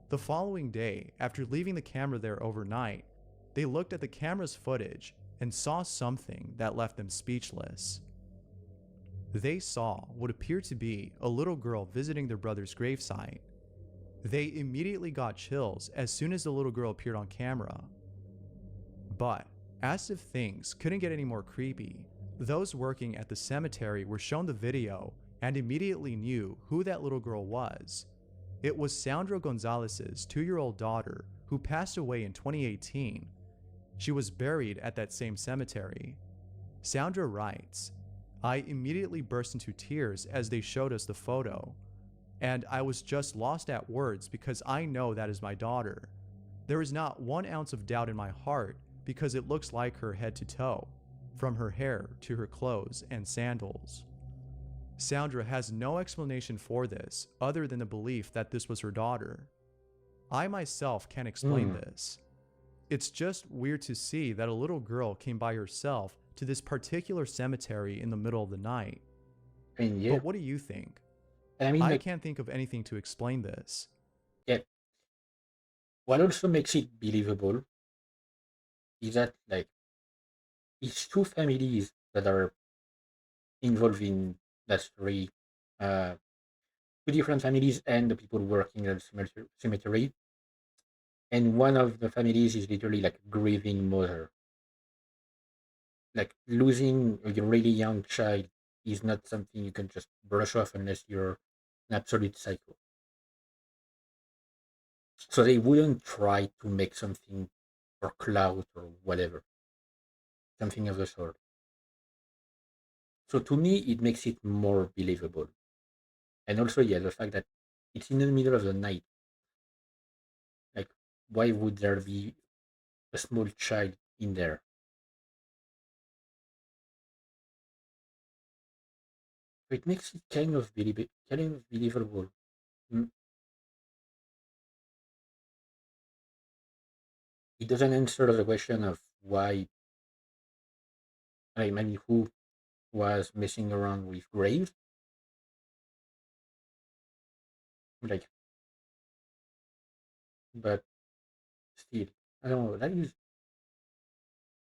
[SPEAKER 2] The following day, after leaving the camera there overnight, they looked at the camera's footage and saw something that left them speechless. They saw what appeared to be a little girl visiting their brother's gravesite. They immediately got chills as soon as the little girl appeared on camera. But, as if things couldn't get any more creepy, those working at the cemetery were shown the video and immediately knew who that little girl was. It was Sandra Gonzalez's 2-year-old daughter who passed away in 2018. She was buried at that same cemetery. Sandra writes, "I immediately burst into tears as they showed us the photo, and I was just lost at words because I know that is my daughter. There is not 1 ounce of doubt in my heart because it looks like her head to toe, from her hair to her clothes and sandals." Sandra has no explanation for this other than the belief that this was her daughter. I myself can't explain this. It's just weird to see that a little girl came by herself to this particular cemetery in the middle of the night.
[SPEAKER 1] I mean, yeah.
[SPEAKER 2] But what do you think?
[SPEAKER 1] I mean,
[SPEAKER 2] I
[SPEAKER 1] like,
[SPEAKER 2] can't think of anything to explain this.
[SPEAKER 1] yeah. What also makes it believable is that, like, it's two families that are involved in that story. Uh, Two different families and the people working at the cemetery. And one of the families is literally like grieving mother. Like losing a really young child is not something you can just brush off unless you're an absolute psycho. So they wouldn't try to make something for clout or whatever, something of the sort. So to me, it makes it more believable. And also, yeah, the fact that it's in the middle of the night. Like, why would there be a small child in there? It makes it kind of believable. Mm, It doesn't answer the question of why. I mean, who was messing around with graves? Like, but still, I don't know. That is,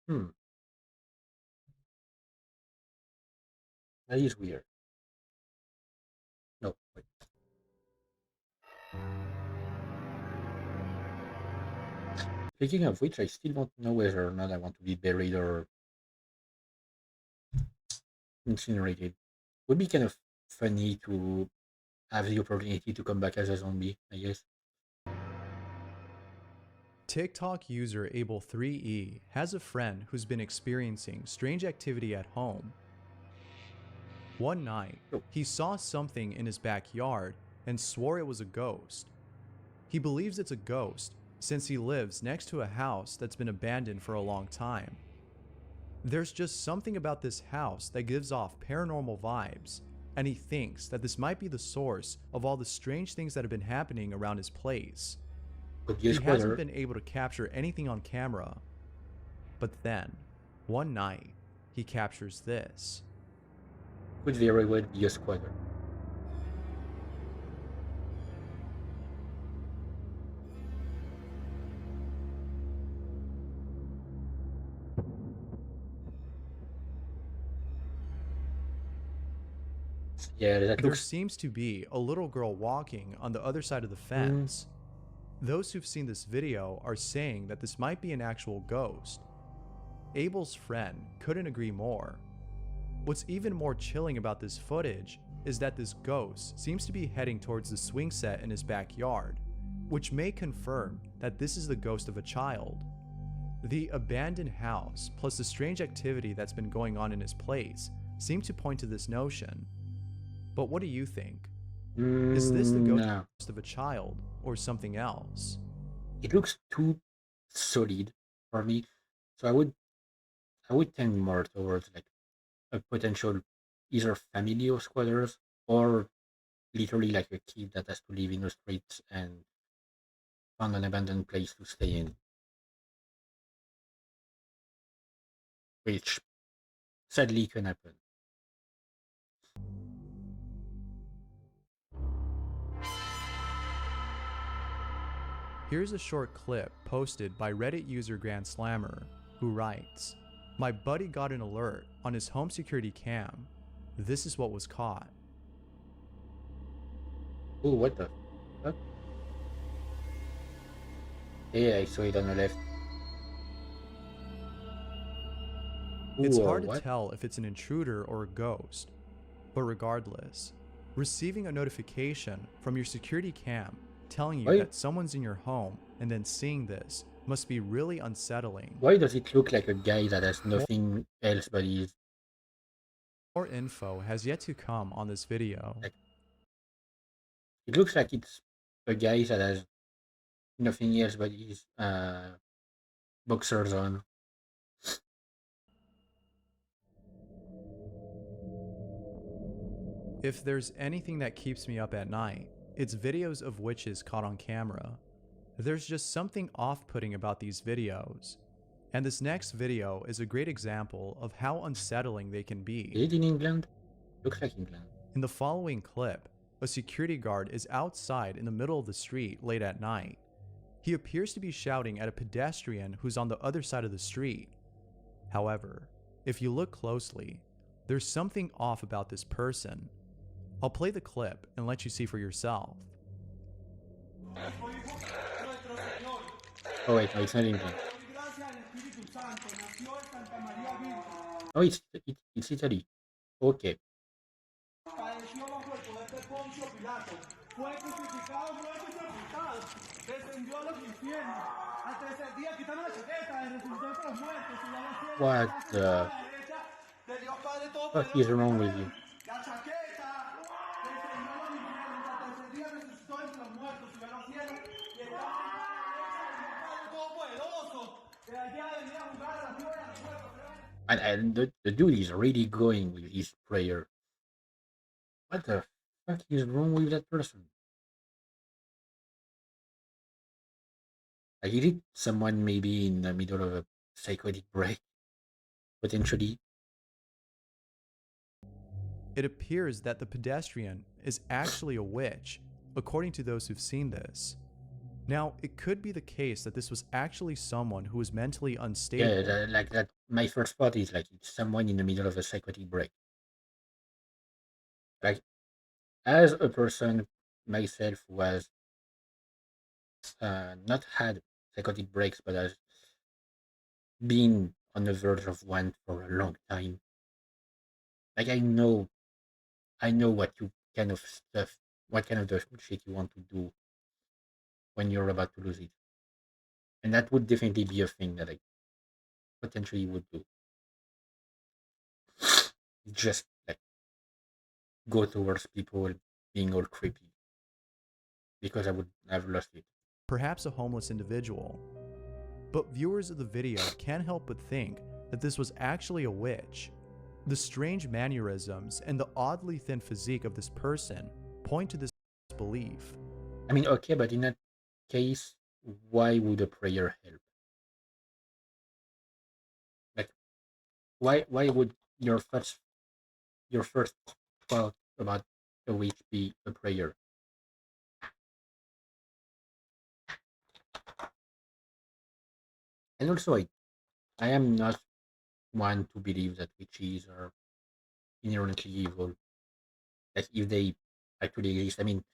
[SPEAKER 1] hmm, that is weird. No, wait. Speaking of which, I still don't know whether or not I want to be buried or incinerated. Would be kind of funny to have the opportunity to come back as a zombie, I guess.
[SPEAKER 2] TikTok user Able3E has a friend who's been experiencing strange activity at home. One night,
[SPEAKER 1] Oh.
[SPEAKER 2] he saw something in his backyard and swore it was a ghost. He believes it's a ghost since he lives next to a house that's been abandoned for a long time. There's just something about this house that gives off paranormal vibes, and he thinks that this might be the source of all the strange things that have been happening around his place.
[SPEAKER 1] Could be a
[SPEAKER 2] He hasn't
[SPEAKER 1] squatter.
[SPEAKER 2] been able to capture anything on camera. But then, one night, he captures this.
[SPEAKER 1] Could very well be a squatter. Yeah, that
[SPEAKER 2] There
[SPEAKER 1] looks.
[SPEAKER 2] seems to be a little girl walking on the other side of the fence. Those who've seen this video are saying that this might be an actual ghost. Abel's friend couldn't agree more. What's even more chilling about this footage is that this ghost seems to be heading towards the swing set in his backyard, which may confirm that this is the ghost of a child. The abandoned house plus the strange activity that's been going on in his place seem to point to this notion. But what do you think? Is this the ghost
[SPEAKER 1] No.
[SPEAKER 2] of a child or something else?
[SPEAKER 1] It looks too solid for me. So I would tend more towards like a potential either family of squatters or literally like a kid that has to live in the streets and found an abandoned place to stay in, which sadly can happen.
[SPEAKER 2] Here's a short clip posted by Reddit user Grand Slammer, who writes, "My buddy got an alert on his home security cam. This is what was caught."
[SPEAKER 1] Oh, what the fuck? Yeah, I saw it on the left.
[SPEAKER 2] It's
[SPEAKER 1] Ooh,
[SPEAKER 2] hard to
[SPEAKER 1] what?
[SPEAKER 2] tell if it's an intruder or a ghost, but regardless, Receiving a notification from your security cam telling you
[SPEAKER 1] Why
[SPEAKER 2] that someone's in your home and then seeing this must be really unsettling.
[SPEAKER 1] why does it look like a guy that has nothing else but his
[SPEAKER 2] More info has yet to come on this video.
[SPEAKER 1] like it looks like it's a guy that has nothing else but his boxers on.
[SPEAKER 2] If there's anything that keeps me up at night, it's videos of witches caught on camera. There's just something off-putting about these videos. And this next video is a great example of how unsettling they can
[SPEAKER 1] Is
[SPEAKER 2] be.
[SPEAKER 1] it in England? Looks like England.
[SPEAKER 2] In the following clip, a security guard is outside in the middle of the street late at night. He appears to be shouting at a pedestrian who's on the other side of the street. However, if you look closely, there's something off about this person. I'll play the clip and let you see for yourself.
[SPEAKER 1] Oh wait, no, it's not England. Oh, it's Italy. Okay.
[SPEAKER 3] Padeció bajo el poder de Poncio Pilato, fue crucificado, muerto y sepultado, descendió a los infiernos, al tercer día quitando la chaqueta, resucitó entre los muertos, subió a los cielos,
[SPEAKER 1] What
[SPEAKER 3] está
[SPEAKER 1] the
[SPEAKER 3] a la derecha de Dios Padre
[SPEAKER 1] fuck is
[SPEAKER 3] Todopoderoso.
[SPEAKER 1] wrong with you?
[SPEAKER 3] La chaqueta descendió a los infiernos, al tercer día resucitó entre los muertos, subió a los cielos, y está a la derecha de Dios Padre Todopoderoso. De allá venía a jugar a las nubes de los muertos.
[SPEAKER 1] And the dude is really going with his prayer. What the fuck is wrong with that person? Like, is it someone maybe in the middle of a psychotic break? Potentially.
[SPEAKER 2] It appears that the pedestrian is actually a witch, according to those who've seen this. Now, it could be the case that this was actually someone who was mentally unstable.
[SPEAKER 1] Yeah, like that. My first thought is like it's someone in the middle of a psychotic break. Like, as a person myself who has not had psychotic breaks, but has been on the verge of one for a long time. Like I know what you kind of stuff, what kind of the shit you want to do when you're about to lose it, and that would definitely be a thing that I potentially would do. Just like go towards people being all creepy because I would have lost it.
[SPEAKER 2] Perhaps a homeless individual. But viewers of the video can't help but think that this was actually a witch. The strange mannerisms and the oddly thin physique of this person point to this belief.
[SPEAKER 1] I mean, okay, but in that case, why would a prayer help? Like, why would your first thought about a witch be a prayer? And also, I am not one to believe that witches are inherently evil. Like, if they actually exist, I mean,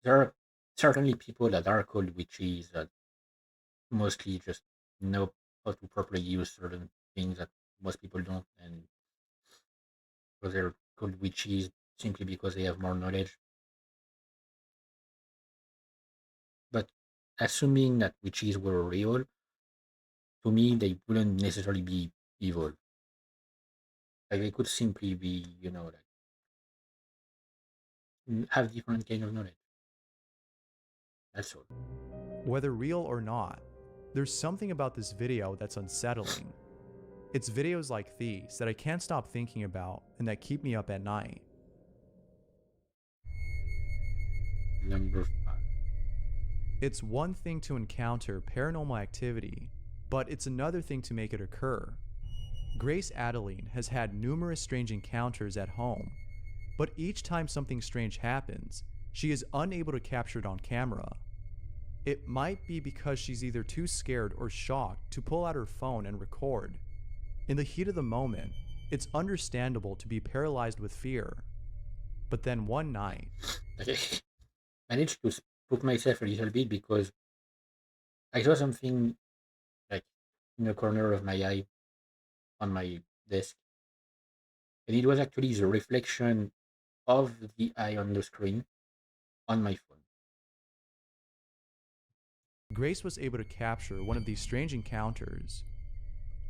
[SPEAKER 1] there are certainly people that are called witches that mostly just know how to properly use certain things that most people don't, and so they're called witches simply because they have more knowledge. But assuming that witches were real, to me, they wouldn't necessarily be evil. Like, they could simply be, like have different kind of knowledge. That's all.
[SPEAKER 2] Whether real or not, there's something about this video that's unsettling. It's videos like these that I can't stop thinking about and that keep me up at night.
[SPEAKER 1] Number 5.
[SPEAKER 2] It's one thing to encounter paranormal activity, but it's another thing to make it occur. Grace Adeline has had numerous strange encounters at home, but each time something strange happens, she is unable to capture it on camera. It might be because she's either too scared or shocked to pull out her phone and record. In the heat of the moment, it's understandable to be paralyzed with fear. But then one night,
[SPEAKER 1] I managed to spook myself a little bit because I saw something like in the corner of my eye on my desk, and it was actually the reflection of the eye on the screen on my phone.
[SPEAKER 2] Grace was able to capture one of these strange encounters.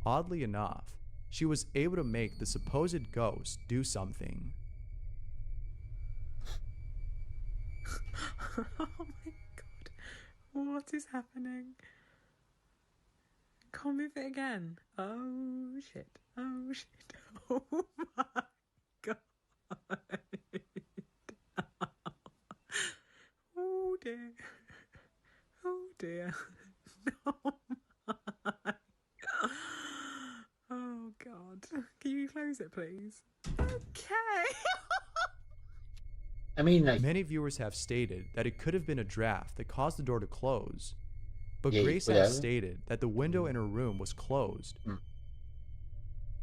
[SPEAKER 2] Oddly enough, she was able to make the supposed ghost do something.
[SPEAKER 8] Oh my god. What is happening? Can't move it again. Oh shit. Oh shit. Oh my god. Oh dear. Oh dear. Oh my. Oh god. Can you close it please? Okay.
[SPEAKER 1] I mean, like,
[SPEAKER 2] Many viewers have stated that it could have been a draft that caused the door to close, but
[SPEAKER 1] yeah, it
[SPEAKER 2] Grace
[SPEAKER 1] could
[SPEAKER 2] has
[SPEAKER 1] have.
[SPEAKER 2] stated that the window in her room was closed.
[SPEAKER 1] Mm.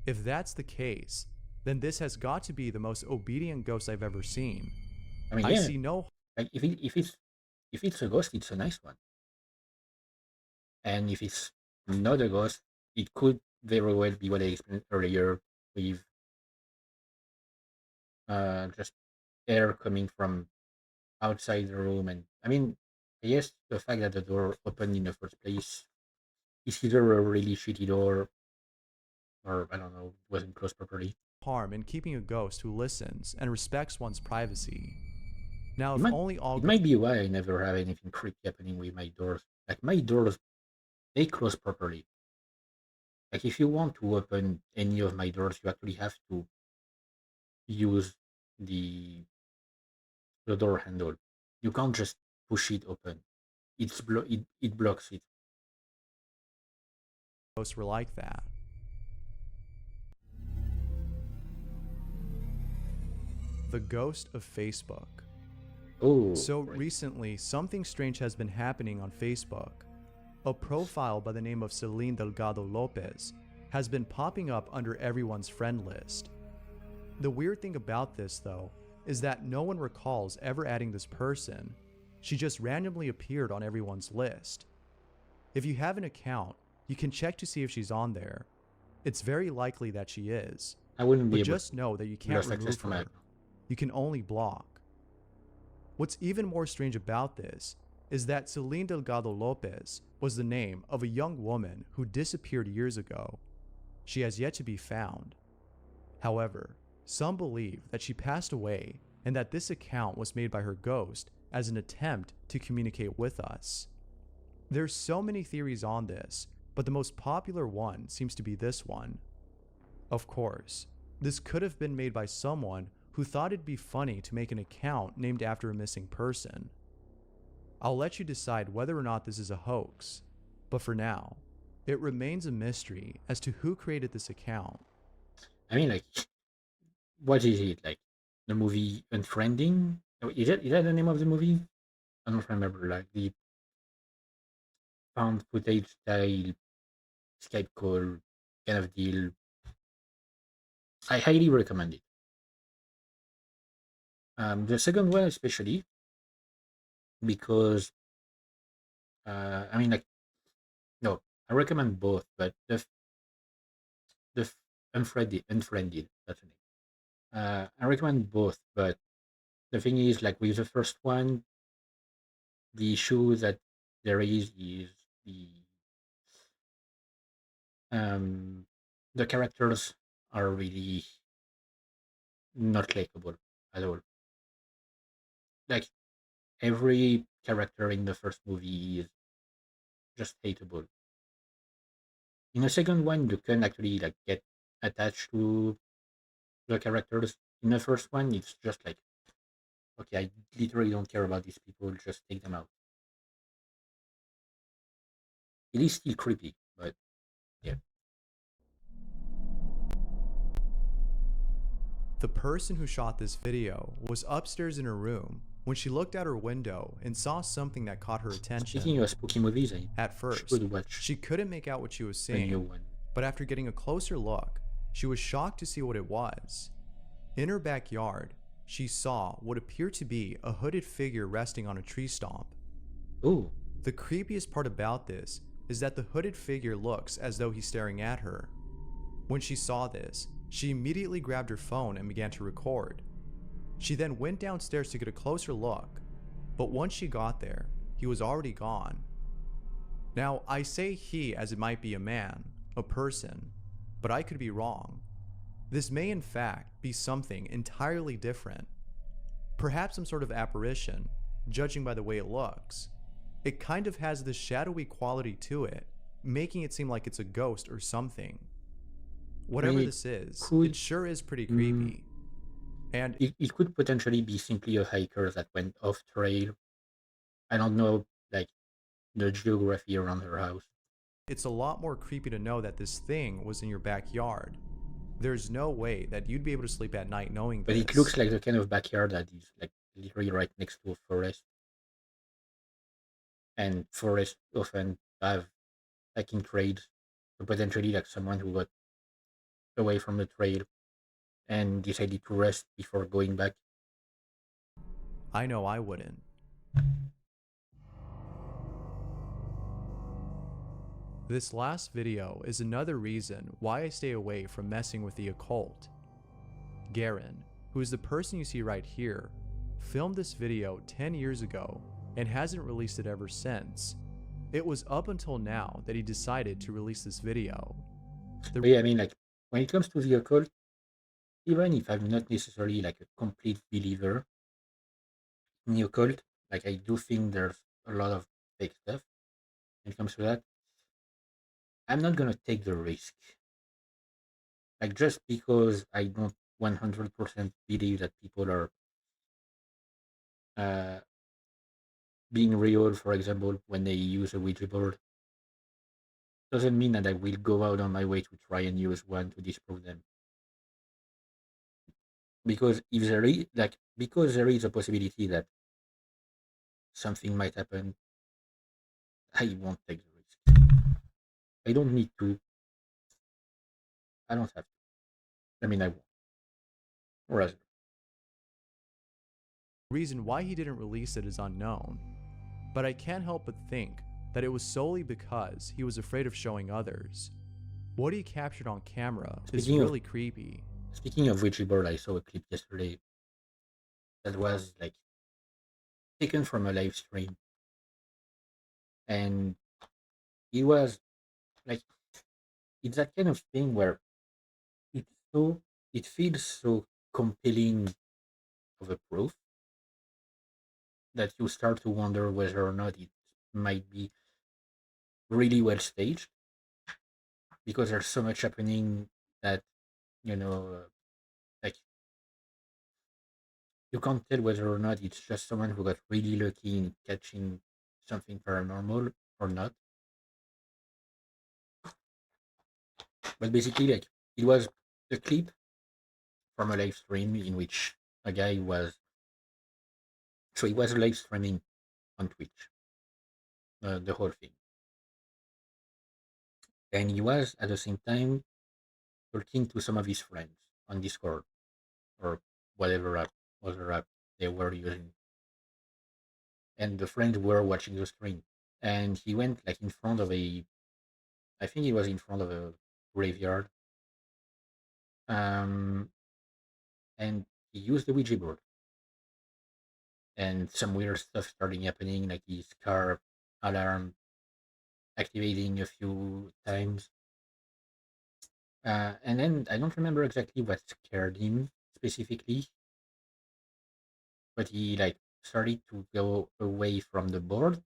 [SPEAKER 2] If that's the case, then this has got to be the most obedient ghost I've ever seen.
[SPEAKER 1] I mean,
[SPEAKER 2] I
[SPEAKER 1] yeah,
[SPEAKER 2] see no
[SPEAKER 1] like if it's a ghost, it's a nice one. And if it's not a ghost, it could very well be what I explained earlier with just air coming from outside the room. And I mean, I guess the fact that the door opened in the first place is either a really shitty door or I don't know, wasn't closed properly.
[SPEAKER 2] harm in keeping a ghost who listens and respects one's privacy. Now,
[SPEAKER 1] It
[SPEAKER 2] if
[SPEAKER 1] might
[SPEAKER 2] only all
[SPEAKER 1] it might be why I never have anything creepy happening with my doors. Like my doors, they close properly. Like if you want to open any of my doors, you actually have to use the the door handle. You can't just push it open. It blocks it.
[SPEAKER 2] ghosts were like that. The ghost of Facebook.
[SPEAKER 1] Oh,
[SPEAKER 2] So
[SPEAKER 1] great.
[SPEAKER 2] recently, something strange has been happening on Facebook. A profile by the name of Celine Delgado Lopez has been popping up under everyone's friend list. The weird thing about this, though, is that no one recalls ever adding this person. She just randomly appeared on everyone's list. If you have an account, you can check to see if she's on there. It's very likely that she is,
[SPEAKER 1] I wouldn't be
[SPEAKER 2] but
[SPEAKER 1] able
[SPEAKER 2] just know that you
[SPEAKER 1] to
[SPEAKER 2] can't
[SPEAKER 1] lose access
[SPEAKER 2] remove
[SPEAKER 1] to my
[SPEAKER 2] her.
[SPEAKER 1] account.
[SPEAKER 2] You can only block. What's even more strange about this is that Celine Delgado Lopez was the name of a young woman who disappeared years ago. She has yet to be found. However, some believe that she passed away and that this account was made by her ghost as an attempt to communicate with us. There's so many theories on this, but the most popular one seems to be this one. Of course, this could have been made by someone who thought it'd be funny to make an account named after a missing person. I'll let you decide whether or not this is a hoax, but for now, it remains a mystery as to who created this account.
[SPEAKER 1] I mean, like, what is it? Like the movie Unfriending? Oh, is that the name of the movie? I don't remember. Like the found footage style Skype call kind of deal. I highly recommend it. The second one especially because I mean, like, no, I recommend both, but unfriended, that's the name. I recommend both, but the thing is, like with the first one, the issue that there is um the characters are really not likable at all. Like every character in the first movie is just hateable. In the second one, you can actually like get attached to the characters. In the first one, it's just like, okay, I literally don't care about these people, just take them out. It is still creepy, but yeah.
[SPEAKER 2] The person who shot this video was upstairs in her room when she looked out her window and saw something that caught her attention.
[SPEAKER 1] Speaking of spooky movies, I
[SPEAKER 2] At first,
[SPEAKER 1] should watch
[SPEAKER 2] she couldn't make out what she was
[SPEAKER 1] the new
[SPEAKER 2] seeing,
[SPEAKER 1] one.
[SPEAKER 2] but after getting a closer look, she was shocked to see what it was. In her backyard, she saw what appeared to be a hooded figure resting on a tree stump.
[SPEAKER 1] Oh,
[SPEAKER 2] The creepiest part about this is that the hooded figure looks as though he's staring at her. When she saw this, she immediately grabbed her phone and began to record. She then went downstairs to get a closer look, but once she got there, he was already gone. Now, I say he as it might be a man, a person, but I could be wrong. This may in fact be something entirely different. Perhaps some sort of apparition, judging by the way it looks. It kind of has this shadowy quality to it, making it seem like it's a ghost or something. Whatever
[SPEAKER 1] it
[SPEAKER 2] this is,
[SPEAKER 1] could
[SPEAKER 2] it sure is pretty
[SPEAKER 1] mm,
[SPEAKER 2] creepy. And
[SPEAKER 1] it could potentially be simply a hiker that went off trail. I don't know, like the geography around her house.
[SPEAKER 2] it's a lot more creepy to know that this thing was in your backyard. There's no way that you'd be able to sleep at night knowing
[SPEAKER 1] But
[SPEAKER 2] this.
[SPEAKER 1] it looks like the kind of backyard that is like literally right next to a forest. And forests often have hiking trails. So potentially like someone who got away from the trail and decided to rest before going back.
[SPEAKER 2] I know I wouldn't. This last video is another reason why I stay away from messing with the occult. Garen, who is the person you see right here, filmed this video 10 years ago and hasn't released it ever since. It was up until now that he decided to release this video.
[SPEAKER 1] But yeah, I mean, like when it comes to the occult, even if I'm not necessarily like a complete believer in the occult, like I do think there's a lot of fake stuff when it comes to that. I'm not gonna take the risk. Like just because I don't 100% believe that people are uh, being real, for example, when they use a Ouija board, doesn't mean that I will go out on my way to try and use one to disprove them. Because if there is like because there is a possibility that something might happen, I won't take the risk. I don't need to. I don't have to. I mean, I won't. Rather,
[SPEAKER 2] The reason why he didn't release it is unknown, but I can't help but think that it was solely because he was afraid of showing others. What he captured on camera is
[SPEAKER 1] Speaking of-
[SPEAKER 2] really creepy.
[SPEAKER 1] speaking of Ouija board, I saw a clip yesterday that was like taken from a live stream, and it was like it's that kind of thing where it's so it feels so compelling of a proof that you start to wonder whether or not it might be really well staged because there's so much happening that you know like you can't tell whether or not it's just someone who got really lucky in catching something paranormal or not. But basically, like it was a clip from a live stream in which a guy was so he was live streaming on Twitch, the whole thing, and he was at the same time talking to some of his friends on Discord or whatever other app they were using, and the friends were watching the stream. And he went like in front of I think he was in front of a graveyard, um, and he used the Ouija board, and some weird stuff starting happening, like his car alarm activating a few times. And then I don't remember exactly what scared him specifically, but he like started to go away from the board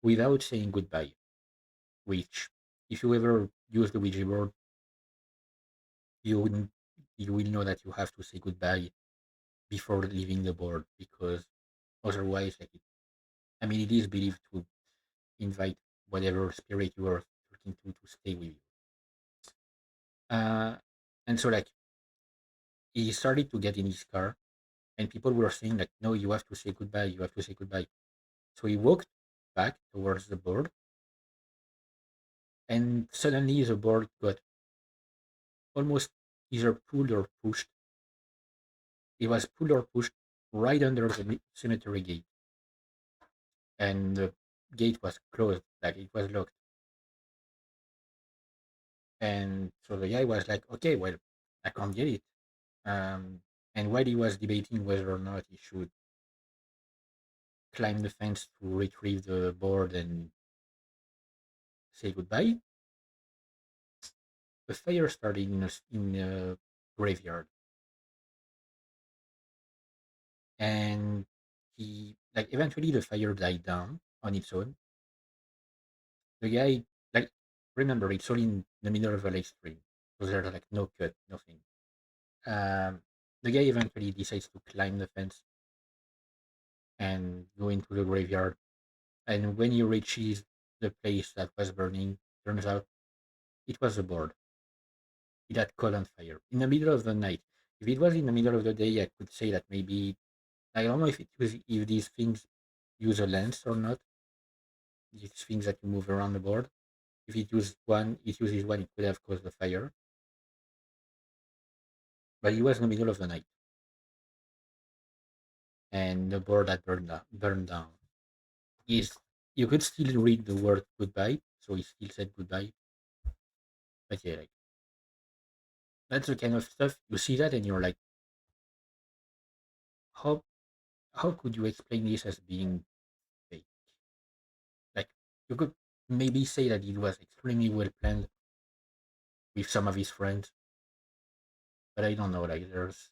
[SPEAKER 1] without saying goodbye. Which, if you ever use the Ouija board, you wouldn't you will know that you have to say goodbye before leaving the board because otherwise, like I mean, it is believed to invite whatever spirit you are talking to stay with you. Uh, and so like he started to get in his car, and people were saying like, "No, you have to say goodbye. You have to say goodbye." So he walked back towards the board, and suddenly the board got almost either pulled or pushed. It was pulled or pushed right under the cemetery gate, and the gate was closed, like it was locked. And so the guy was like, "Okay, well, I can't get it." Um, And while he was debating whether or not he should climb the fence to retrieve the board and say goodbye, a fire started in a graveyard. And he, like, eventually the fire died down on its own. The guy, like, remember, it's all in the middle of a lake stream, so there's like no cut, nothing. Um, the guy eventually decides to climb the fence and go into the graveyard. And when he reaches the place that was burning, turns out it was a board. It had caught on fire in the middle of the night. If it was in the middle of the day, I could say that maybe, I don't know if these things use a lens or not. These things that you move around the board. If it uses one, it could have caused the fire. But it was in the middle of the night, and the board had burned down. Is You could still read the word goodbye, so he still said goodbye. But yeah, like, that's the kind of stuff you see that, and you're like, how how could you explain this as being fake? Like, you could maybe say that it was extremely well planned with some of his friends, but I don't know. Like, there's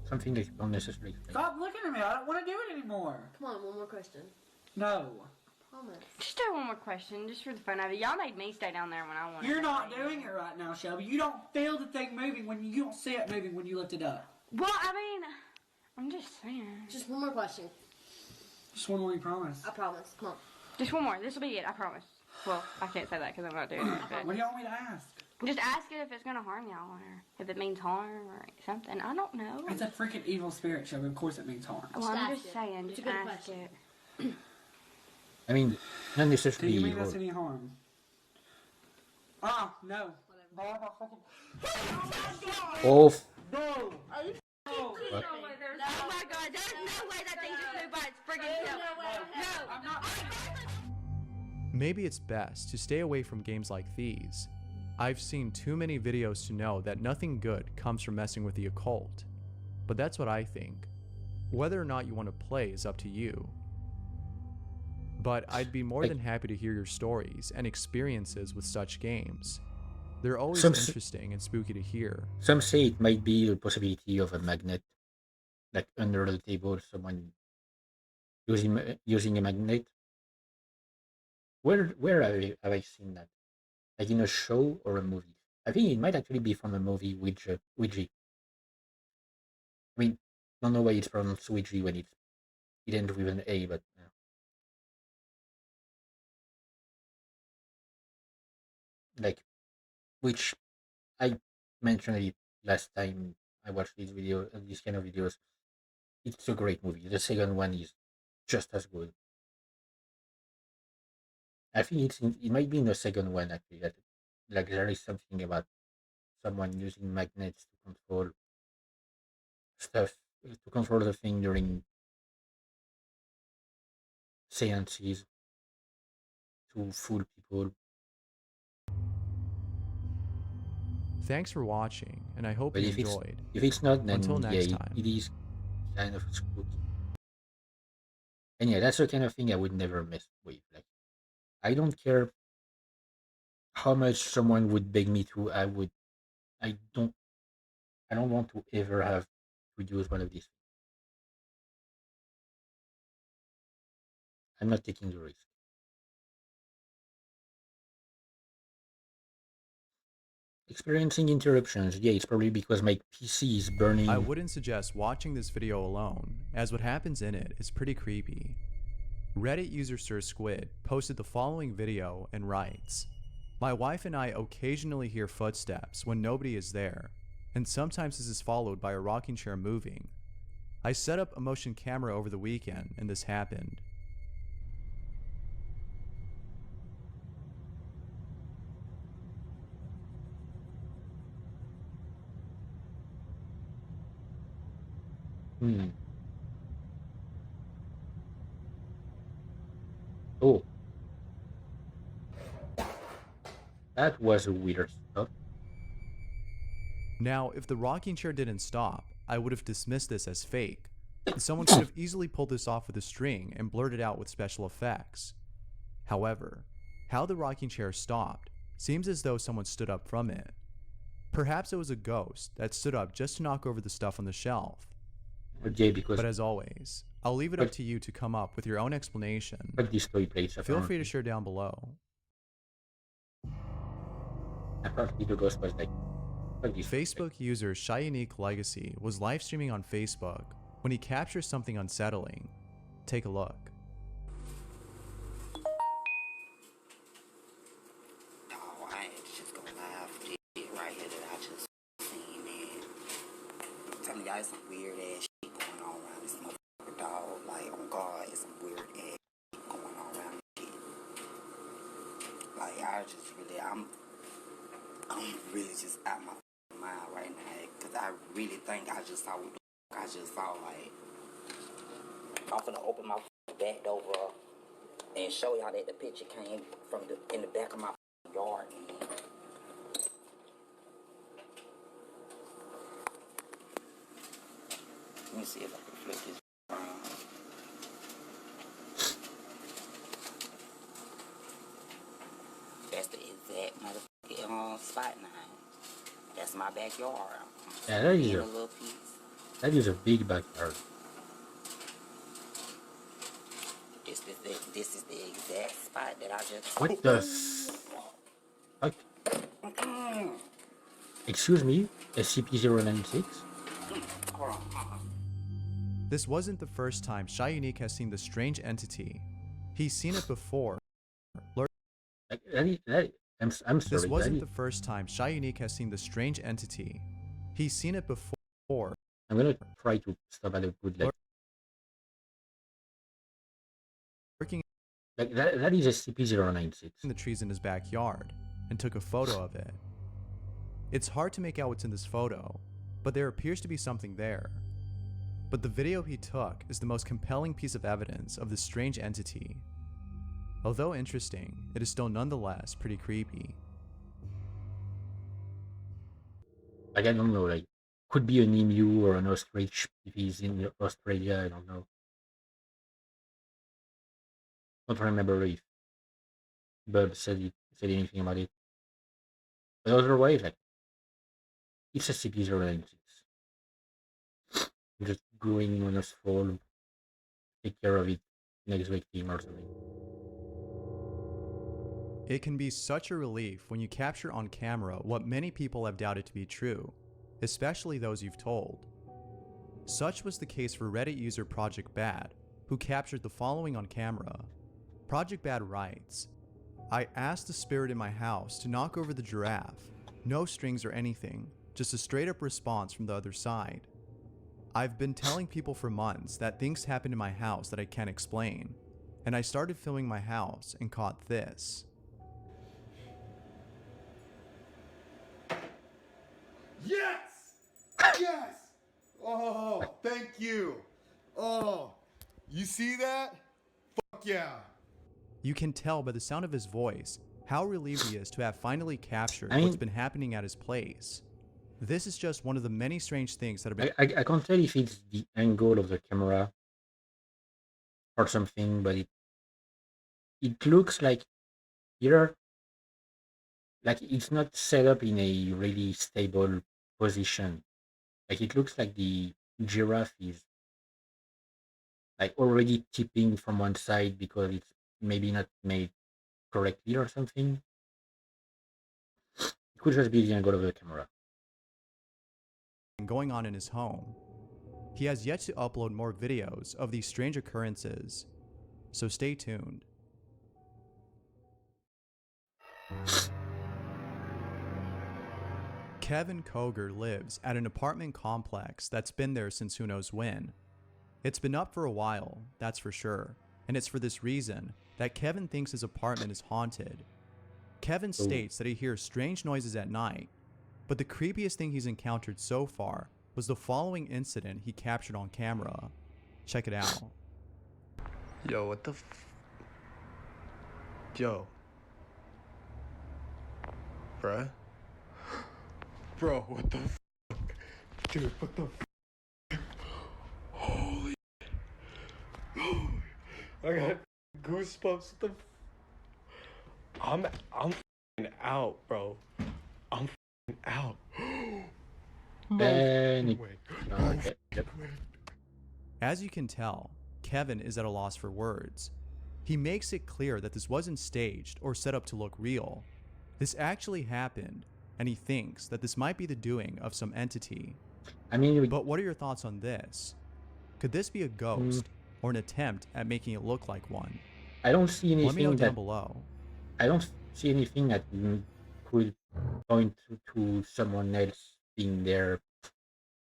[SPEAKER 1] something that you don't necessarily explain.
[SPEAKER 3] Stop looking at me. I don't want to do it anymore.
[SPEAKER 9] Come on, one more question.
[SPEAKER 3] No.
[SPEAKER 9] Promise.
[SPEAKER 10] Just do one more question, just for the fun of it. Y'all made me stay down there when I wanted.
[SPEAKER 3] You're
[SPEAKER 10] to
[SPEAKER 3] not
[SPEAKER 10] stay.
[SPEAKER 3] doing it right now, Shelby. You don't feel the thing moving when you don't see it moving when you lift it up.
[SPEAKER 10] Well, I mean, I'm just saying.
[SPEAKER 9] Just one more question.
[SPEAKER 3] Just one more, you promise.
[SPEAKER 9] I promise. Come on.
[SPEAKER 10] Just one more. This will be it. I promise. Well, I can't say that because I'm not doing it.
[SPEAKER 3] What
[SPEAKER 10] But
[SPEAKER 3] do y'all want me to ask?
[SPEAKER 10] just ask it if it's gonna harm y'all or if it means harm or something. I don't know.
[SPEAKER 3] It's a freaking evil spirit, Shelby. Of course it means harm.
[SPEAKER 10] Well,
[SPEAKER 9] Just
[SPEAKER 10] I'm
[SPEAKER 9] ask
[SPEAKER 10] just
[SPEAKER 9] it.
[SPEAKER 10] saying.
[SPEAKER 9] It's
[SPEAKER 10] Just
[SPEAKER 9] a good
[SPEAKER 10] ask
[SPEAKER 9] question.
[SPEAKER 10] it.
[SPEAKER 1] I mean, not
[SPEAKER 3] Do
[SPEAKER 1] necessarily
[SPEAKER 3] you mean
[SPEAKER 1] evil.
[SPEAKER 3] that's any harm? Ah, no.
[SPEAKER 1] Oh,
[SPEAKER 3] No!
[SPEAKER 10] Oh my God! There's no way that thing just flew by its friggin' self. No,
[SPEAKER 3] I'm not.
[SPEAKER 2] Maybe it's best to stay away from games like these. I've seen too many videos to know that nothing good comes from messing with the occult. But that's what I think. Whether or not you want to play is up to you. But I'd be more
[SPEAKER 1] Like-
[SPEAKER 2] than happy to hear your stories and experiences with such games. They're always
[SPEAKER 1] Some
[SPEAKER 2] interesting and spooky to hear.
[SPEAKER 1] Some say it might be the possibility of a magnet, like under the table, someone using a magnet. Where have I seen that? Like in a show or a movie? I think it might actually be from a movie, Ouija. I mean, I don't know why it's pronounced Ouija when it ends with an A, but like, which I mentioned it last time I watched these kind of videos. It's a great movie. The second one is just as good. I think it might be in the second one actually that, like, there is something about someone using magnets to control stuff, to control the thing during seances, to fool people.
[SPEAKER 2] Thanks for watching, and I hope
[SPEAKER 1] But
[SPEAKER 2] you
[SPEAKER 1] if
[SPEAKER 2] enjoyed.
[SPEAKER 1] it's not, then
[SPEAKER 2] Until
[SPEAKER 1] yeah,
[SPEAKER 2] next time.
[SPEAKER 1] it is kind of spooky. And yeah, that's the kind of thing I would never mess with. Like, I don't care how much someone would beg me to. I don't. I don't want to ever have to use one of these. I'm not taking the risk. Experiencing interruptions. Yeah, it's probably because my PC is burning.
[SPEAKER 2] I wouldn't suggest watching this video alone, as what happens in it is pretty creepy. Reddit user Sir Squid posted the following video and writes, "My wife and I occasionally hear footsteps when nobody is there, and sometimes this is followed by a rocking chair moving. I set up a motion camera over the weekend and this happened.
[SPEAKER 1] Hmm. Oh, that was a weird stuff.
[SPEAKER 2] Now, if the rocking chair didn't stop, I would have dismissed this as fake. Someone could have easily pulled this off with a string and blurted out with special effects. However, how the rocking chair stopped seems as though someone stood up from it. Perhaps it was a ghost that stood up just to knock over the stuff on the shelf.
[SPEAKER 1] Okay, because
[SPEAKER 2] But as always, I'll leave it up to you to come up with your own explanation.
[SPEAKER 1] but this toy place
[SPEAKER 2] Feel free to share down below.
[SPEAKER 1] apparently the ghost was like this.
[SPEAKER 2] Facebook user Shyunique Legacy was live streaming on Facebook when he captures something unsettling. Take a look.
[SPEAKER 11] Oh, I ain't just gonna live shit right here that I just seen, man. I'm telling y'all, it's some weird ass shit going on around this motherfucker, dog. Like, on God, it's some weird ass shit going on around this shit. Like, I'm really just out my mind right now, cause I really think I just saw what the fuck I just saw. Like, I'm finna open my back door up and show y'all that the picture came from in the back of my yard, man. Let me see if I can flip this around. That's the exact motherfucking spot now. That's my backyard.
[SPEAKER 1] Yeah,
[SPEAKER 11] A little piece.
[SPEAKER 1] that is a big backyard.
[SPEAKER 11] This is the exact spot that I just.
[SPEAKER 1] What the fuck? Excuse me, SCP-096?
[SPEAKER 11] Hold on.
[SPEAKER 2] This wasn't the first time Shyunique has seen the strange entity. He's seen it before.
[SPEAKER 1] I'm sorry.
[SPEAKER 2] This wasn't the first time Shyunique has seen the strange entity. He's seen it before.
[SPEAKER 1] I'm gonna try to stop at a good like.
[SPEAKER 2] Working
[SPEAKER 1] Like that is SCP-096.
[SPEAKER 2] in the trees in his backyard and took a photo of it. It's hard to make out what's in this photo, but there appears to be something there. But the video he took is the most compelling piece of evidence of this strange entity. Although interesting, it is still nonetheless pretty creepy.
[SPEAKER 1] Like I don't know, like could be an emu or an ostrich if he's in Australia. I don't know. Don't remember if Bub said anything about it. But otherwise, like it's SCP-096. Just going on a fall, take care of it next victim or something.
[SPEAKER 2] It can be such a relief when you capture on camera what many people have doubted to be true, especially those you've told. Such was the case for Reddit user Project Bad, who captured the following on camera. Project Bad writes, "I asked the spirit in my house to knock over the giraffe. No strings or anything, just a straight up response from the other side. I've been telling people for months that things happen in my house that I can't explain, and I started filming my house and caught this."
[SPEAKER 12] Yes! Yes! Oh, thank you. Oh, you see that? Fuck yeah.
[SPEAKER 2] You can tell by the sound of his voice how relieved he is to have finally captured
[SPEAKER 1] I mean,
[SPEAKER 2] what's been happening at his place. This is just one of the many strange things that have been.
[SPEAKER 1] I can't tell if it's the angle of the camera or something, but it looks like here, like it's not set up in a really stable position. Like it looks like the giraffe is like already tipping from one side because it's maybe not made correctly or something. It could just be the angle of the camera.
[SPEAKER 2] Going on in his home. He has yet to upload more videos of these strange occurrences, so stay tuned. Kevin Koger lives at an apartment complex that's been there since who knows when. It's been up for a while, that's for sure, and it's for this reason that Kevin thinks his apartment is haunted. Kevin states that he hears strange noises at night, but the creepiest thing he's encountered so far was the following incident he captured on camera. Check it out.
[SPEAKER 13] Yo, what the Yo. Bruh? Bro, what the Dude, what the Holy I got goosebumps. What the I'm out, bro. I'm out. No
[SPEAKER 1] Panic.
[SPEAKER 13] way.
[SPEAKER 1] Okay. Yep.
[SPEAKER 2] As you can tell, Kevin is at a loss for words. He makes it clear that this wasn't staged or set up to look real. This actually happened, and he thinks that this might be the doing of some entity.
[SPEAKER 1] I mean,
[SPEAKER 2] but what are your thoughts on this? Could this be a ghost or an attempt at making it look like one?
[SPEAKER 1] I don't see anything.
[SPEAKER 2] Let me know down below.
[SPEAKER 1] I don't see anything that could point to someone else being there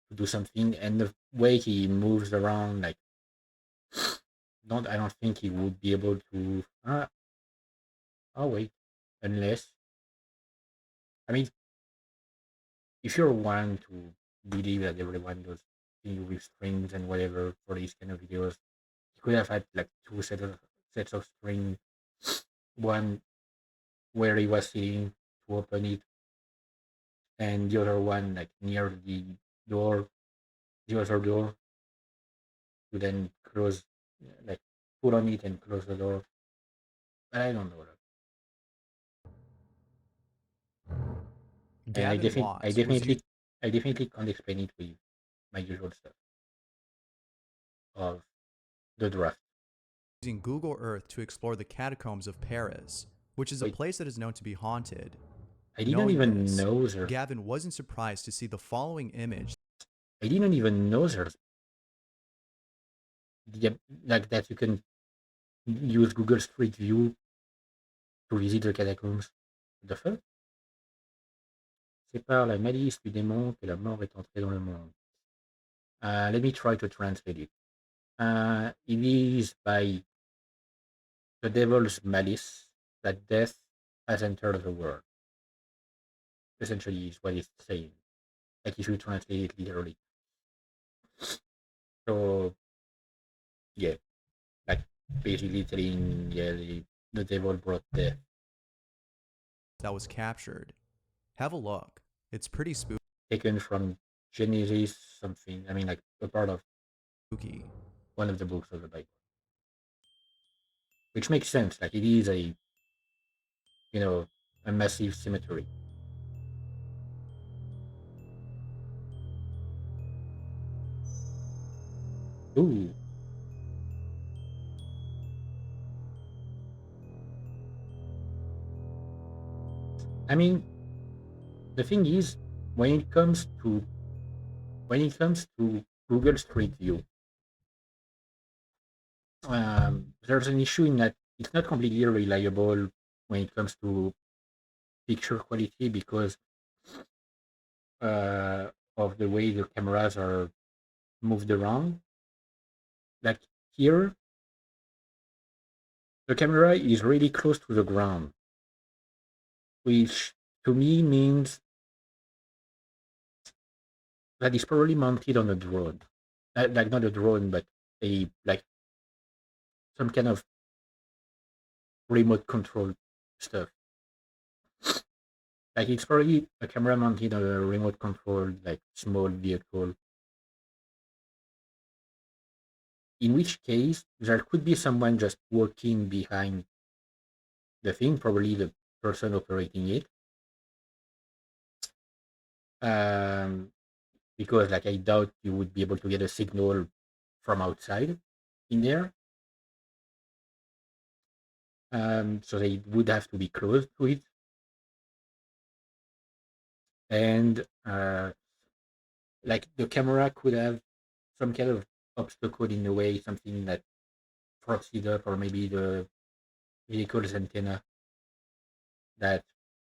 [SPEAKER 1] to do something, and the way he moves around, like, I don't think he would be able to. Oh wait, unless, I mean, if you're one to believe that everyone does things with strings and whatever for these kind of videos, he could have had like two sets of string, one where he was sitting to open it, and the other one like near the door, the other door, to then close, like put on it and close the door. But I don't know that. And I definitely can't explain it with my usual stuff of the draft.
[SPEAKER 2] Using Google Earth to explore the catacombs of Paris, which is a place that is known to be haunted.
[SPEAKER 1] I didn't even know there.
[SPEAKER 2] Gavin wasn't surprised to see the following image.
[SPEAKER 1] I didn't even know there's like that you can use Google Street View to visit the catacombs. The fuck? C'est par la malice du démon que la mort est entrée dans le monde. Let me try to translate it. It is by the devil's malice that death has entered the world. Essentially, is what it's saying. Like if you translate it literally. So, yeah, like basically telling, yeah, the devil brought death.
[SPEAKER 2] That was captured. Have a look. It's pretty spooky.
[SPEAKER 1] Taken from Genesis something. I mean, like a part of
[SPEAKER 2] spooky.
[SPEAKER 1] One of the books of the Bible. Which makes sense. Like it is a massive cemetery. Ooh. I mean, the thing is, when it comes to Google Street View, there's an issue in that it's not completely reliable when it comes to picture quality because of the way the cameras are moved around. Like here, the camera is really close to the ground, which to me means that it's probably mounted on a drone. Like not a drone, but some kind of remote control stuff. Like it's probably a camera mounted on a remote control, like small vehicle. In which case, there could be someone just working behind the thing, probably the person operating it. Because like I doubt you would be able to get a signal from outside in there. So they would have to be close to it. And like the camera could have some kind of obstacle in the way, something that props it up, or maybe the vehicle's antenna that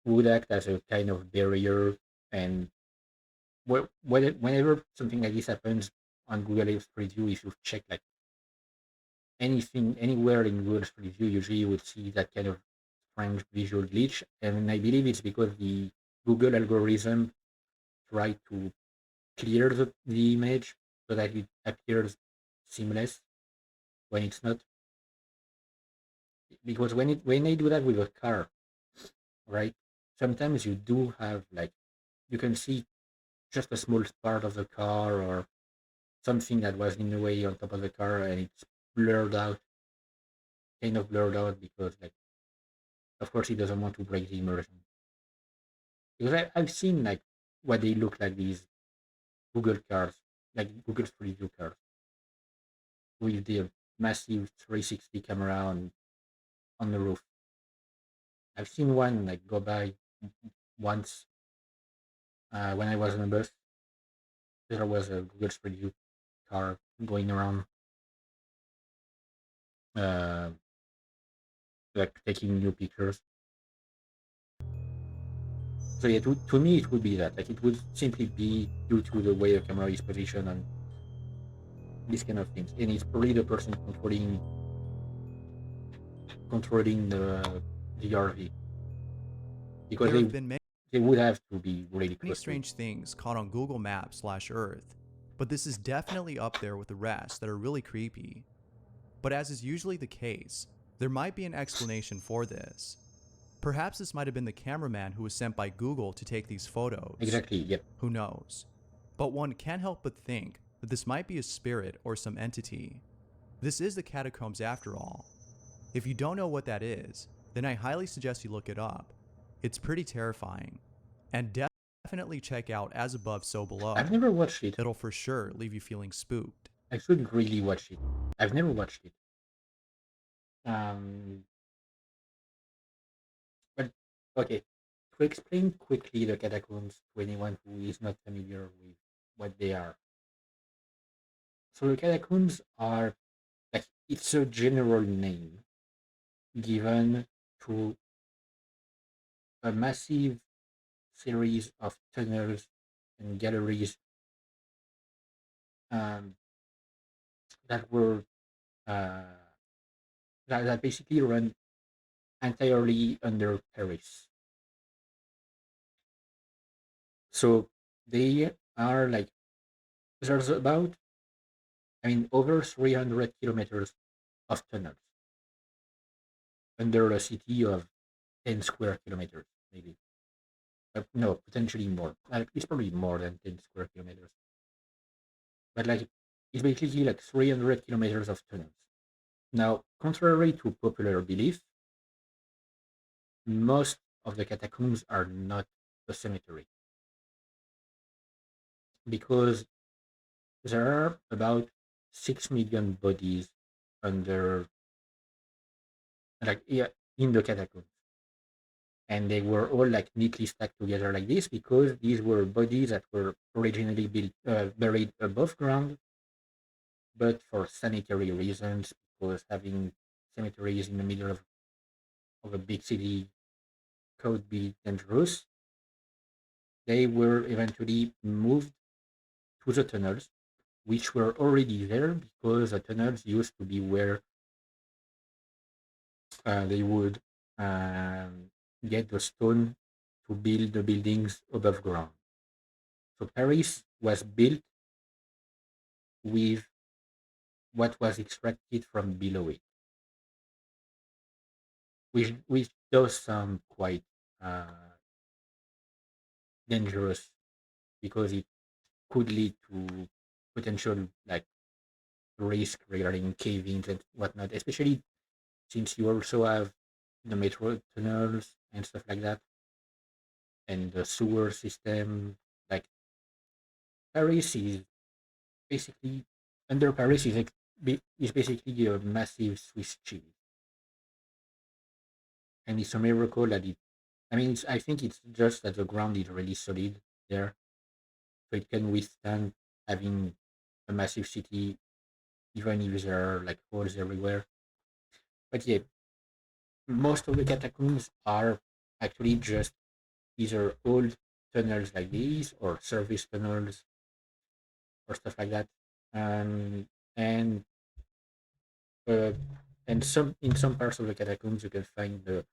[SPEAKER 1] would act as a kind of barrier. And whenever something like this happens on Google Earth Street View, if you check like anything anywhere in Google Street View, usually you would see that kind of strange visual glitch. And I believe it's because the Google algorithm tried to clear the image so that it appears seamless when it's not. Because when they do that with a car, right? Sometimes you do have like you can see just a small part of the car or something that was in the way on top of the car, and it's blurred out, kind of blurred out because, like, of course, he doesn't want to break the immersion. Because I've seen like what they look like, these Google cars, like Google Street View cars, with the massive 360 camera on the roof. I've seen one like go by once when I was on a bus. There was a Google Street View car going around, uh, like taking new pictures. So yeah, to me it would be that, like, it would simply be due to the way the camera is positioned and these kind of things, and it's probably the person controlling the RV, because
[SPEAKER 2] There have been
[SPEAKER 1] they would have to be really
[SPEAKER 2] many
[SPEAKER 1] close to it.
[SPEAKER 2] strange things caught on Google Maps/Earth, but this is definitely up there with the rest that are really creepy. But as is usually the case, there might be an explanation for this. Perhaps this might have been the cameraman who was sent by Google to take these photos.
[SPEAKER 1] Exactly, yep.
[SPEAKER 2] Who knows? But one can't help but think that this might be a spirit or some entity. This is the catacombs after all. If you don't know what that is, then I highly suggest you look it up. It's pretty terrifying. And definitely check out As Above, So Below.
[SPEAKER 1] I've never watched it.
[SPEAKER 2] It'll for sure leave you feeling spooked.
[SPEAKER 1] I should really watch it. I've never watched it. But okay, to explain quickly the catacombs to anyone who is not familiar with what they are. So the catacombs are, like, it's a general name given to a massive series of tunnels and galleries um, that were uh, that basically run entirely under Paris. So they are like, there's about, I mean, over 300 kilometers of tunnels under a city of 10 square kilometers, maybe. No, potentially more. It's probably more than 10 square kilometers. But like, it's basically like 300 kilometers of tunnels. Now, contrary to popular belief, most of the catacombs are not a cemetery, because there are about 6 million bodies under, like, yeah, in the catacombs, and they were all like neatly stacked together like this because these were bodies that were originally buried above ground, but for sanitary reasons, because having cemeteries in the middle of a big city could be dangerous, they were eventually moved to the tunnels, which were already there because the tunnels used to be where they would get the stone to build the buildings above ground. So Paris was built with what was extracted from below it, which does sound quite dangerous, because it could lead to potential, like, risk regarding cave-ins and whatnot, especially since you also have the metro tunnels and stuff like that, and the sewer system. Like, Paris is basically, under Paris is is basically a massive Swiss cheese, and it's a miracle that it. I mean, I think it's just that the ground is really solid there, so it can withstand having a massive city, even if there are like holes everywhere. But yeah, most of the catacombs are actually just either old tunnels like these or service tunnels or stuff like that. Um, and uh, and some in some parts of the catacombs you can find the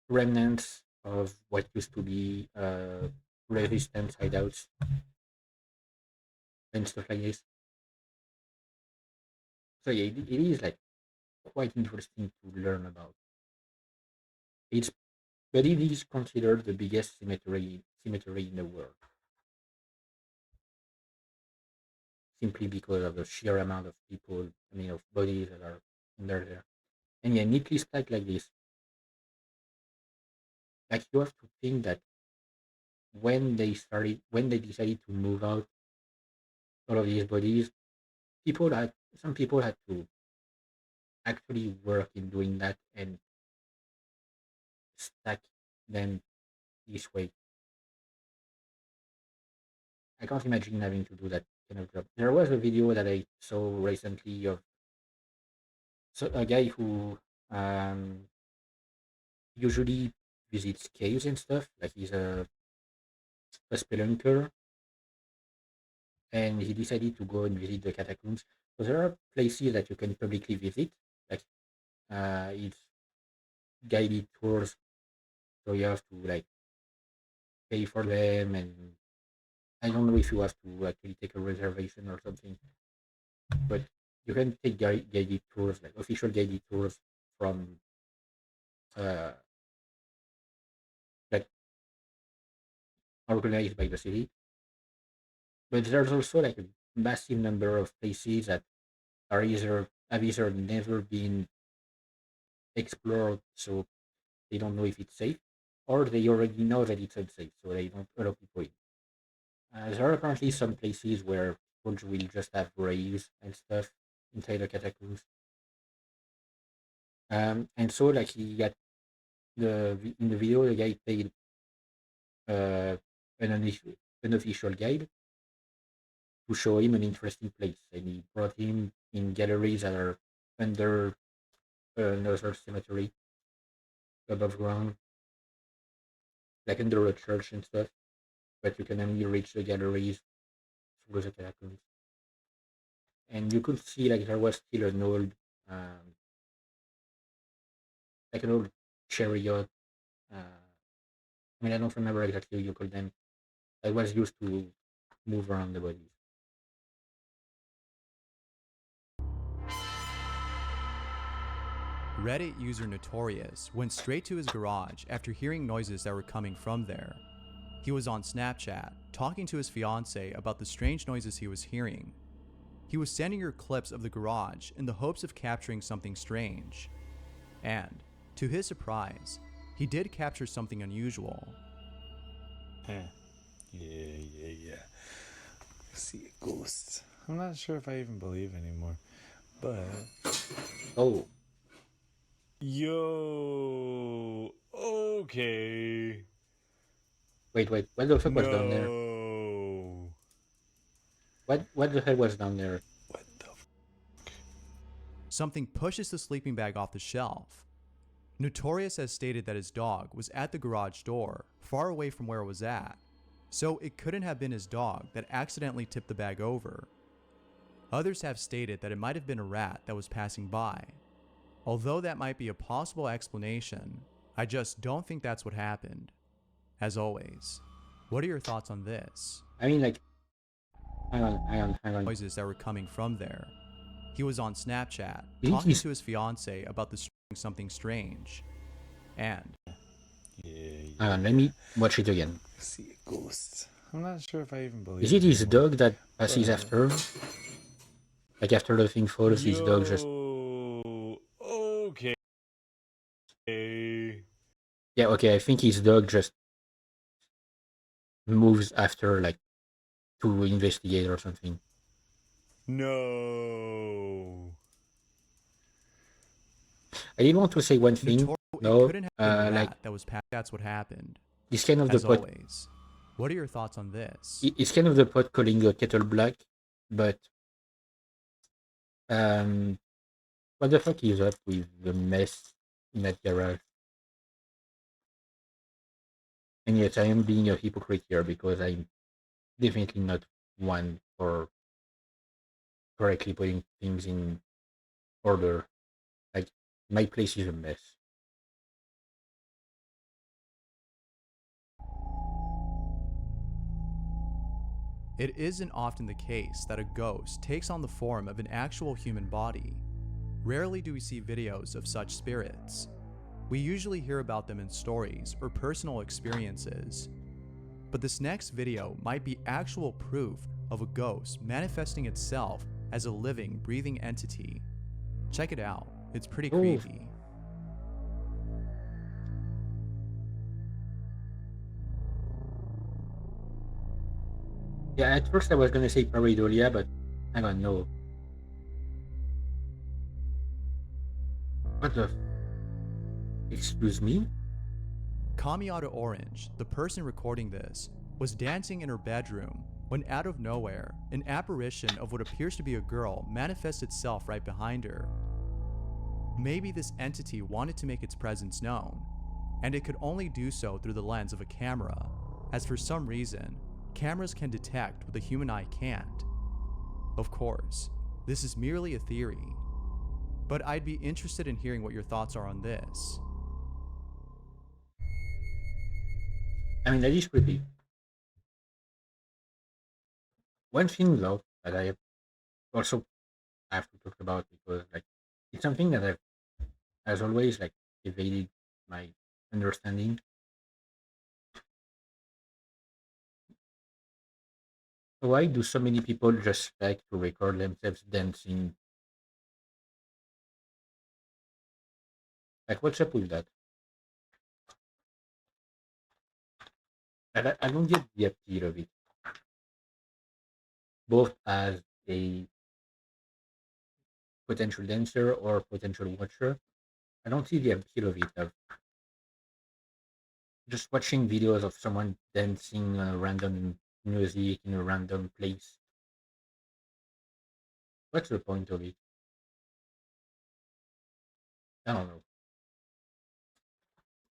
[SPEAKER 1] remnants of what used to be resistance hideouts and stuff like this. So yeah, it is like quite interesting to learn about. It's but it is considered the biggest cemetery in the world. simply because of the sheer amount of people, I mean, of bodies that are there. And yeah, neatly stacked like this. Like you have to think that when they decided to move out all of these bodies, some people had to actually work in doing that and stack them this way. I can't imagine having to do that kind of job. There was a video that I saw recently of a guy who um, usually visits caves and stuff. Like he's a spelunker, and he decided to go and visit the catacombs. So there are places that you can publicly visit, like it's guided tours. So you have to like pay for them, and I don't know if you have to actually take a reservation or something, but you can take guided tours, like official guided tours from uh, like organized by the city. But there's also like a massive number of places that are either never been explored, so they don't know if it's safe, or they already know that it's unsafe, so they don't allow people in. There are apparently some places where people will just have raves and stuff inside the catacombs. And so like he got in the video, the guy paid uh, an unofficial guide to show him an interesting place, and he brought him in galleries that are under another cemetery above ground, like under a church and stuff. But you can only reach the galleries through the catacombs, and you could see like there was still um, an old chariot. I mean, I don't remember exactly what you call them. I was used to move around the bodies.
[SPEAKER 2] Reddit user Notorious went straight to his garage after hearing noises that were coming from there. He was on Snapchat, talking to his fiancée about the strange noises he was hearing. He was sending her clips of the garage in the hopes of capturing something strange. And, to his surprise, he did capture something unusual.
[SPEAKER 14] Yeah. See a ghost. I'm not sure if I even believe anymore, but...
[SPEAKER 1] Oh.
[SPEAKER 14] Yo. Okay.
[SPEAKER 1] Wait. What the fuck was down there?
[SPEAKER 14] No.
[SPEAKER 1] What the hell was down there?
[SPEAKER 14] What the fuck?
[SPEAKER 2] Something pushes the sleeping bag off the shelf. Notorious has stated that his dog was at the garage door, far away from where it was at, so it couldn't have been his dog that accidentally tipped the bag over. Others have stated that it might have been a rat that was passing by. Although that might be a possible explanation, I just don't think that's what happened. As always, what are your thoughts on this?
[SPEAKER 1] I mean, like, hang on.
[SPEAKER 2] Noises that were coming from there. He was on Snapchat,
[SPEAKER 1] Think
[SPEAKER 2] talking
[SPEAKER 1] he's-
[SPEAKER 2] to his fiancée about something strange. And
[SPEAKER 14] Yeah.
[SPEAKER 1] Let me watch it again.
[SPEAKER 14] See a ghost. I'm not sure if I even believe
[SPEAKER 1] Is it his
[SPEAKER 14] anymore.
[SPEAKER 1] dog that passes after? Like after the thing falls, his dog just...
[SPEAKER 14] Okay.
[SPEAKER 1] Yeah, okay, I think his dog just moves after, like, to investigate or something.
[SPEAKER 14] No.
[SPEAKER 1] I did want to say one thing.
[SPEAKER 2] it couldn't have been a
[SPEAKER 1] like,
[SPEAKER 2] rat that was that's what happened.
[SPEAKER 1] it's kind of
[SPEAKER 2] As
[SPEAKER 1] the pot.
[SPEAKER 2] always, what are your thoughts on this?
[SPEAKER 1] It's kind of the pot calling a kettle black, but what the fuck is up with the mess in that garage? And yes, I am being a hypocrite here because I'm definitely not one for correctly putting things in order. Like, my place is a mess.
[SPEAKER 2] It isn't often the case that a ghost takes on the form of an actual human body. Rarely do we see videos of such spirits. We usually hear about them in stories or personal experiences. But this next video might be actual proof of a ghost manifesting itself as a living, breathing entity. Check it out. It's pretty creepy.
[SPEAKER 1] Yeah, at first I was gonna say pareidolia, but I don't know. What the? Excuse me?
[SPEAKER 2] Kamiata Orange, the person recording this, was dancing in her bedroom when out of nowhere, an apparition of what appears to be a girl manifests itself right behind her. Maybe this entity wanted to make its presence known, and it could only do so through the lens of a camera, as for some reason, cameras can detect what the human eye can't. Of course, this is merely a theory, but I'd be interested in hearing what your thoughts are on this.
[SPEAKER 1] I mean, that is creepy. One thing though that I also have to talk about, because like it's something that I've, as always, like evaded my understanding. Why do so many people just like to record themselves dancing? Like, what's up with that? I don't get the appeal of it, both as a potential dancer or potential watcher. I don't see the appeal of it. Of just watching videos of someone dancing random music in a random place. What's the point of it? I don't know.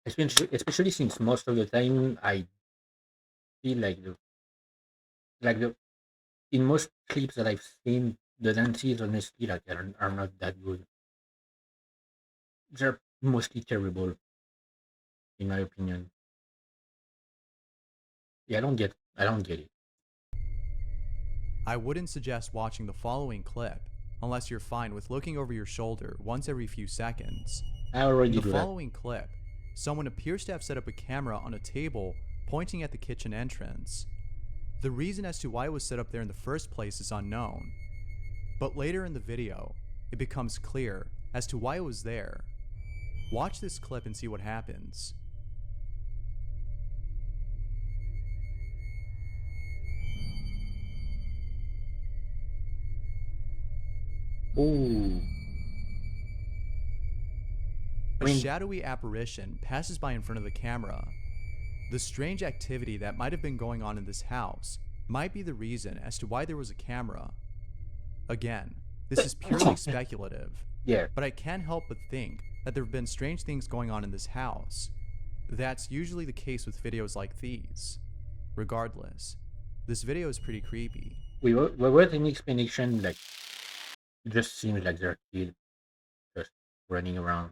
[SPEAKER 1] Especially since most of the time I feel like the in most clips that I've seen, the dances honestly like are not that good. They're mostly terrible, in my opinion. Yeah, I don't get it.
[SPEAKER 2] I wouldn't suggest watching the following clip unless you're fine with looking over your shoulder once every few seconds.
[SPEAKER 1] I already
[SPEAKER 2] In the
[SPEAKER 1] do that.
[SPEAKER 2] following clip, someone appears to have set up a camera on a table pointing at the kitchen entrance. The reason as to why it was set up there in the first place is unknown, but later in the video, it becomes clear as to why it was there. Watch this clip and see what happens.
[SPEAKER 1] Oh, I
[SPEAKER 2] A
[SPEAKER 1] mean,
[SPEAKER 2] shadowy apparition passes by in front of the camera. The strange activity that might have been going on in this house might be the reason as to why there was a camera. Again, this is purely speculative,
[SPEAKER 1] yeah,
[SPEAKER 2] but I can't help but think that there have been strange things going on in this house. That's usually the case with videos like these. Regardless, this video is pretty creepy.
[SPEAKER 1] without any explanation, like it just seems like they're kids just running around.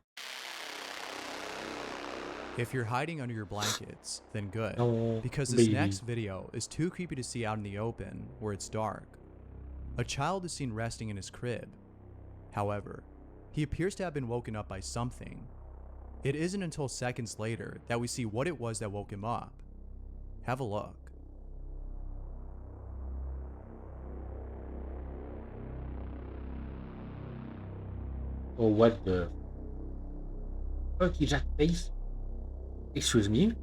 [SPEAKER 2] If you're hiding under your blankets, then good,
[SPEAKER 1] Oh,
[SPEAKER 2] because this
[SPEAKER 1] baby.
[SPEAKER 2] next video is too creepy to see out in the open where it's dark. A child is seen resting in his crib. However, he appears to have been woken up by something. It isn't until seconds later that we see what it was that woke him up. Have a look.
[SPEAKER 1] Oh, what the fuck is that face? Excuse me?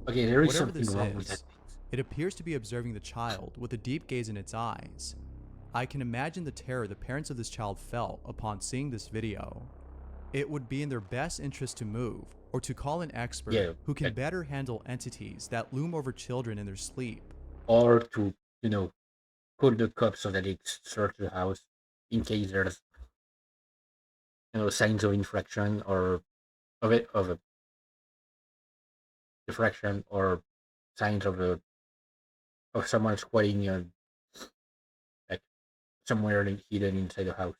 [SPEAKER 1] Okay, there is
[SPEAKER 2] Whatever
[SPEAKER 1] something
[SPEAKER 2] this
[SPEAKER 1] wrong with that
[SPEAKER 2] is,
[SPEAKER 1] face.
[SPEAKER 2] it appears to be observing the child with a deep gaze in its eyes. I can imagine the terror the parents of this child felt upon seeing this video. It would be in their best interest to move or to call an expert who can better handle entities that loom over children in their sleep.
[SPEAKER 1] Or to, call the cops so that they search the house in case there's, signs of infraction or of a infraction or signs of someone squatting like somewhere hidden inside the house.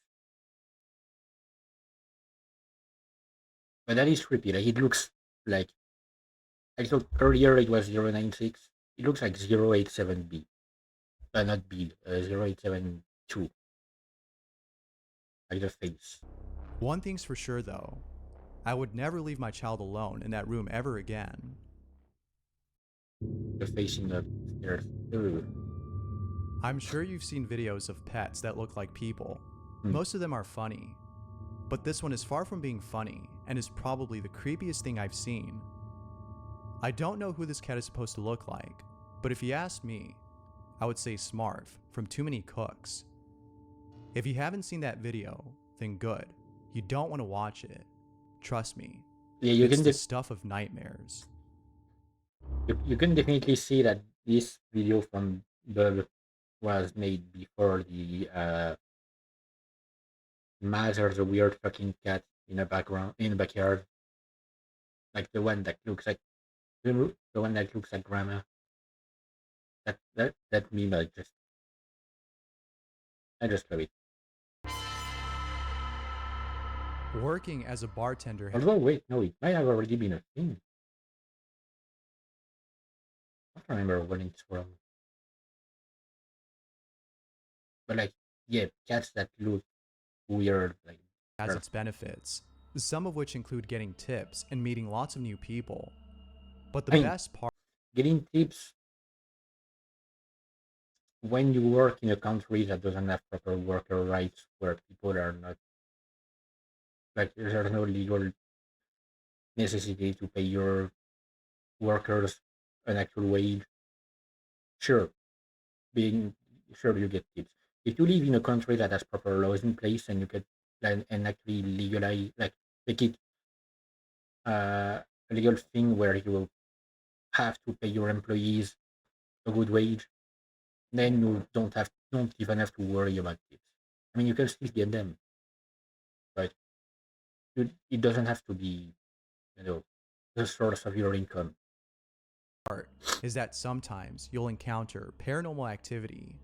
[SPEAKER 1] But that is creepy. Like it looks like I thought earlier it was 096. It looks like 087B. Not B, 0872. Like the face.
[SPEAKER 2] One thing's for sure though, I would never leave my child alone in that room ever again.
[SPEAKER 1] The facing the stairs. Ugh.
[SPEAKER 2] I'm sure you've seen videos of pets that look like people. Most of them are funny. But this one is far from being funny and is probably the creepiest thing I've seen. I don't know who this cat is supposed to look like, but if you asked me, I would say Smarf from Too Many Cooks. If you haven't seen that video, then good. You don't want to watch it. Trust me.
[SPEAKER 1] Yeah, you
[SPEAKER 2] it's
[SPEAKER 1] can
[SPEAKER 2] the stuff of nightmares.
[SPEAKER 1] You can definitely see that this video from Bub was made before the Mother the weird fucking cat in the backyard. Like the one that looks like the one that looks like grandma. That meme I just love it.
[SPEAKER 2] Working as a bartender.
[SPEAKER 1] Although wait, no, it might have already been a thing. I don't remember when it's from. But like, yeah, cats that look weird, like
[SPEAKER 2] has its benefits, some of which include getting tips and meeting lots of new people. But the best part,
[SPEAKER 1] getting tips when you work in a country that doesn't have proper worker rights, where people are not like there's no legal necessity to pay your workers an actual wage. Sure, you get tips. If you live in a country that has proper laws in place and you get and actually legalize, like make it a legal thing where you have to pay your employees a good wage, then you don't even have to worry about tips. I mean, you can still get them, but it doesn't have to be, the source of your income.
[SPEAKER 2] is that sometimes you'll encounter paranormal activity.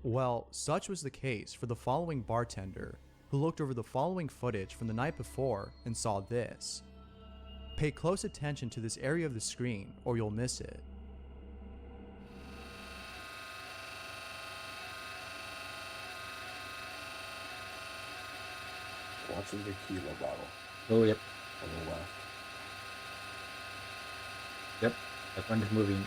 [SPEAKER 2] Well, such was the case for the following bartender who looked over the following footage from the night before and saw this. Pay close attention to this area of the screen or you'll miss it.
[SPEAKER 7] Watch the tequila bottle.
[SPEAKER 1] Oh, yep.
[SPEAKER 7] On the left.
[SPEAKER 1] Yep, that one is moving.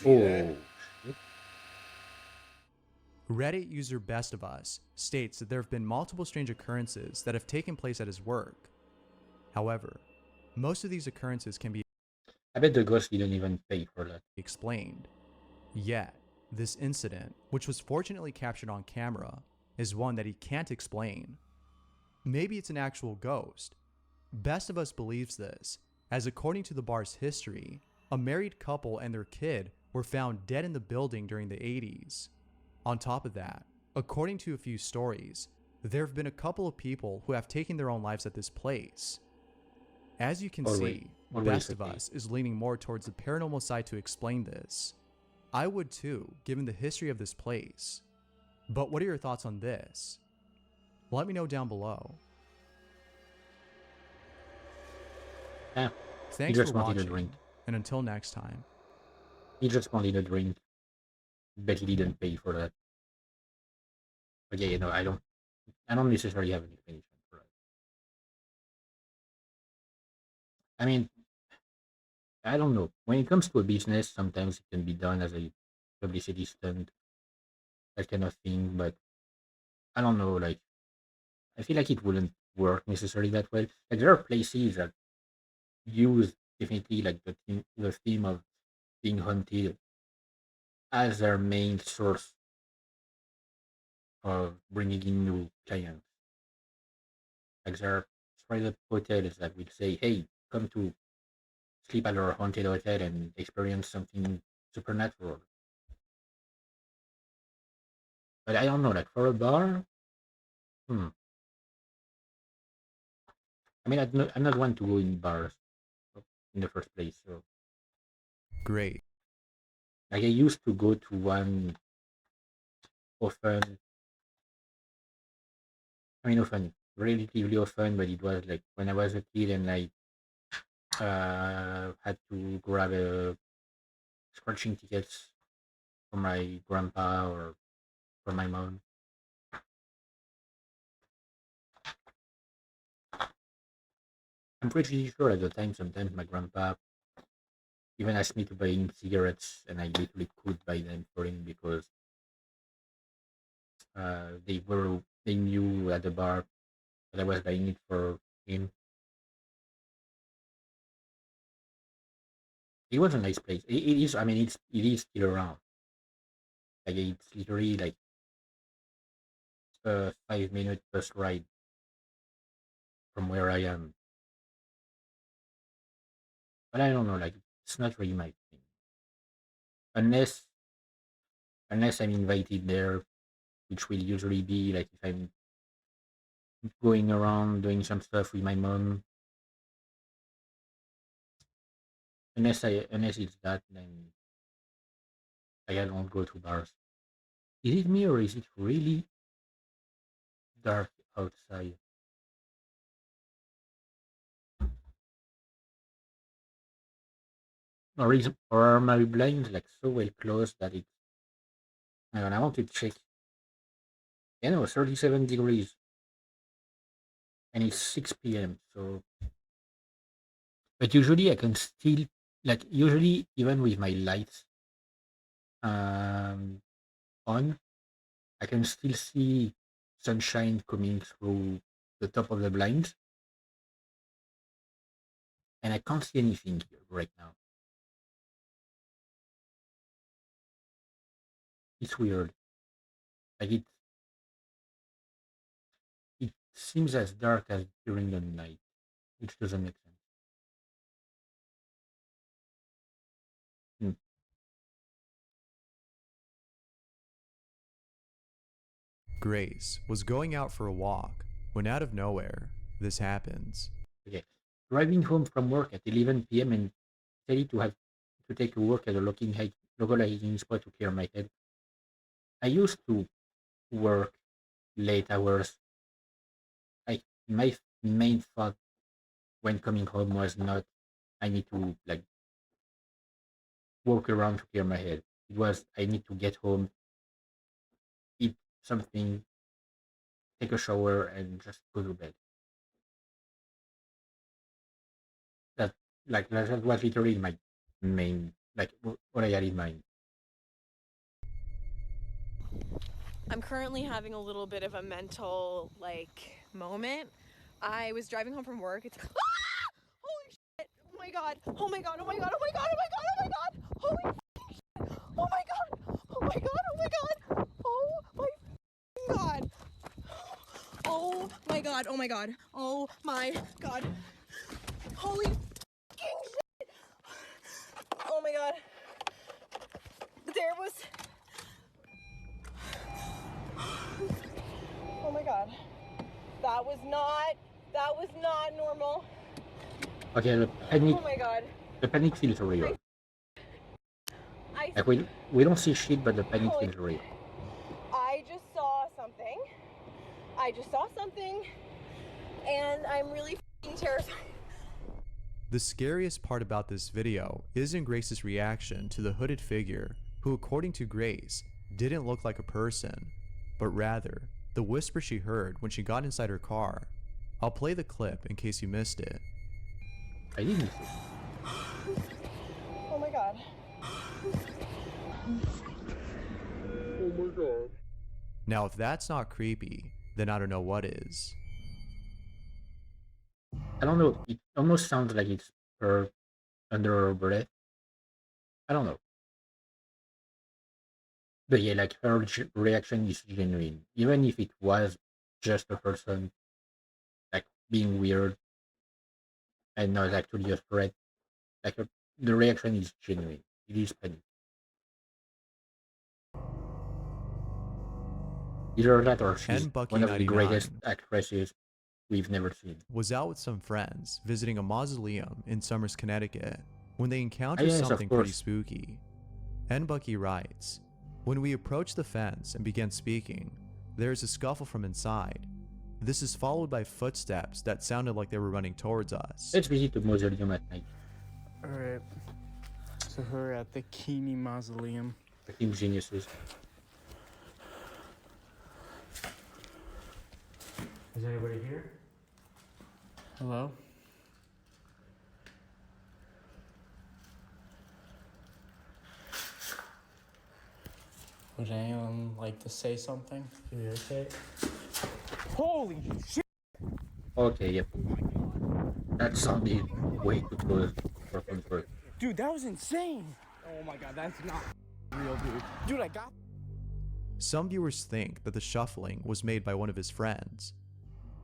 [SPEAKER 2] Oh. Reddit user Best of Us states that there have been multiple strange occurrences that have taken place at his work. However, most of these occurrences can be
[SPEAKER 1] I bet the ghost didn't even pay for that.
[SPEAKER 2] Explained. Yet, this incident, which was fortunately captured on camera, is one that he can't explain. Maybe it's an actual ghost. Best of Us believes this, as according to the bar's history, a married couple and their kid were found dead in the building during the 80s. On top of that, according to a few stories, there have been a couple of people who have taken their own lives at this place. As you can see, Best of Us is leaning more towards the paranormal side to explain this. I would too, given the history of this place. But what are your thoughts on this? Let me know down below.
[SPEAKER 1] Yeah,
[SPEAKER 2] thanks
[SPEAKER 1] just
[SPEAKER 2] for
[SPEAKER 1] wanted
[SPEAKER 2] watching,
[SPEAKER 1] a drink.
[SPEAKER 2] And until next time.
[SPEAKER 1] He just wanted a drink. Bet he didn't pay for that. But yeah, I don't necessarily have an explanation for that. I mean, I don't know. When it comes to a business, sometimes it can be done as a publicity stunt, that kind of thing. But I don't know. Like, I feel like it wouldn't work necessarily that well. Like, there are places that use definitely like the theme of being haunted as their main source of bringing in new clients. Like, there are straight up hotels that will say, "Hey, come to sleep at our haunted hotel and experience something supernatural." But I don't know, like for a bar, I mean, I'm not one to go in bars in the first place. So
[SPEAKER 2] great.
[SPEAKER 1] Like I used to go to one often. I mean, often, relatively often, but it was like when I was a kid and I had to grab a scratching tickets for my grandpa or for my mom. I'm pretty sure at the time sometimes my grandpa even asked me to buy him cigarettes, and I literally could buy them for him because they knew at the bar that I was buying it for him. It was a nice place. It is. I mean, it is still around. Like it's literally like a 5 minute bus ride from where I am. But I don't know. Like it's not really my thing. Unless I'm invited there, which will usually be like if I'm going around doing some stuff with my mom. Unless it's that, then I don't go to bars. Is it me or is it really dark outside? Or are my blinds like so well closed that it's I want to check. You know, 37 degrees and it's 6 p.m. So, but usually I can still like usually even with my lights um on, I can still see sunshine coming through the top of the blinds, and I can't see anything here right now. It's weird. Like it seems as dark as during the night, which doesn't make sense. Hmm.
[SPEAKER 2] Grace was going out for a walk when out of nowhere, this happens.
[SPEAKER 1] Okay. Driving home from work at 11 p.m. and ready to have to take a walk at a local hiking spot to clear my head. I used to work late hours. My main thought when coming home was not I need to like walk around to clear my head. It was I need to get home, eat something, take a shower, and just go to bed. That that was literally my main what I had in mind.
[SPEAKER 15] I'm currently having a little bit of a mental moment. I was driving home from work. It's holy shit! Oh my god! Oh my god! Oh my god! Oh my god! Oh my god! Oh my god! Holy shit! Oh my god! Oh my god! Oh my god! Oh my god! Oh my god! Oh my god! Oh my god! Holy shit! Oh my god! There was. Oh my god. That was not normal.
[SPEAKER 1] Okay, panic.
[SPEAKER 15] Oh my god.
[SPEAKER 1] The panic feels real.
[SPEAKER 15] I
[SPEAKER 1] Like we don't see shit, but the panic feels real.
[SPEAKER 15] I just saw something. And I'm really terrified.
[SPEAKER 2] The scariest part about this video isn't Grace's reaction to the hooded figure who, according to Grace, didn't look like a person, but rather the whisper she heard when she got inside her car. I'll play the clip in case you missed it.
[SPEAKER 1] I didn't miss it.
[SPEAKER 15] Oh my god.
[SPEAKER 13] Oh my god.
[SPEAKER 2] Now, if that's not creepy, then I don't know what is.
[SPEAKER 1] I don't know. It almost sounds like it's her under her breath. I don't know. But yeah, like her reaction is genuine. Even if it was just a person like being weird and not actually a threat, the reaction is genuine. It is funny. Either that or she's one of the greatest actresses we've never seen.
[SPEAKER 2] Was out with some friends visiting a mausoleum in Somers, Connecticut when they encountered
[SPEAKER 1] Yes,
[SPEAKER 2] something pretty spooky. And Bucky writes, when we approached the fence and began speaking, there is a scuffle from inside. This is followed by footsteps that sounded like they were running towards us.
[SPEAKER 1] Let's visit the mausoleum at night.
[SPEAKER 5] Alright. So we're at the Keeney Mausoleum.
[SPEAKER 1] Fucking geniuses.
[SPEAKER 4] Is anybody here?
[SPEAKER 5] Hello? Would anyone like to say something?
[SPEAKER 4] You okay?
[SPEAKER 5] Holy shit!
[SPEAKER 1] Okay, yep. That sounded way too close for comfort.
[SPEAKER 5] Dude, that was insane! Oh my god, that's not real, dude. Dude, I got.
[SPEAKER 2] Some viewers think that the shuffling was made by one of his friends,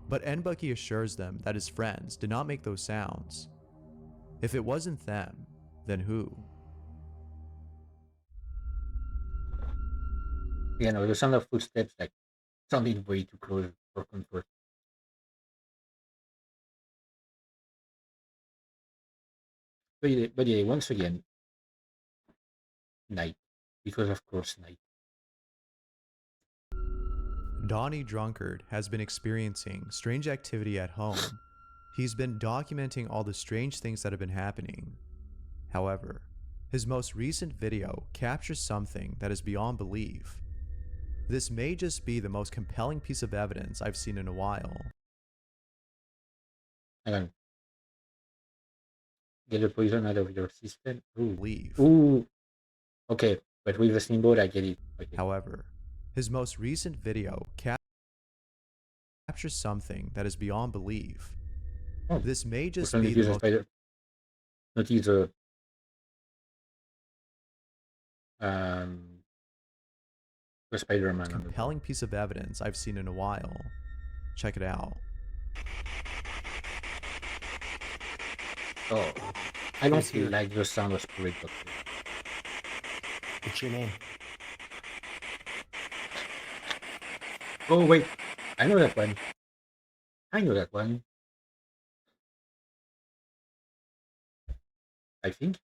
[SPEAKER 2] but Nbucky assures them that his friends did not make those sounds. If it wasn't them, then who?
[SPEAKER 1] You know, the sound of footsteps like sounded way too close for comfort. But yeah, once again, night. It was of course night.
[SPEAKER 2] Donnie Drunkard has been experiencing strange activity at home. He's been documenting all the strange things that have been happening. However, his most recent video captures something that is beyond belief. This may just be the most compelling piece of evidence I've seen in a while.
[SPEAKER 1] Hang on. Get the poison out of your system. Ooh.
[SPEAKER 2] Leave.
[SPEAKER 1] Ooh. Okay, but with the symbol, I get it. Okay.
[SPEAKER 2] However, his most recent video captures something that is beyond belief.
[SPEAKER 1] Oh,
[SPEAKER 2] this may just
[SPEAKER 1] not
[SPEAKER 2] be the most...
[SPEAKER 1] spider. Not either. The Spider-Man.
[SPEAKER 2] Compelling piece of evidence I've seen in a while. Check it out.
[SPEAKER 1] Oh, I don't feel like the sound of Spirit Doctor.
[SPEAKER 4] What's your name?
[SPEAKER 1] Oh wait, I know that one. I know that one. I think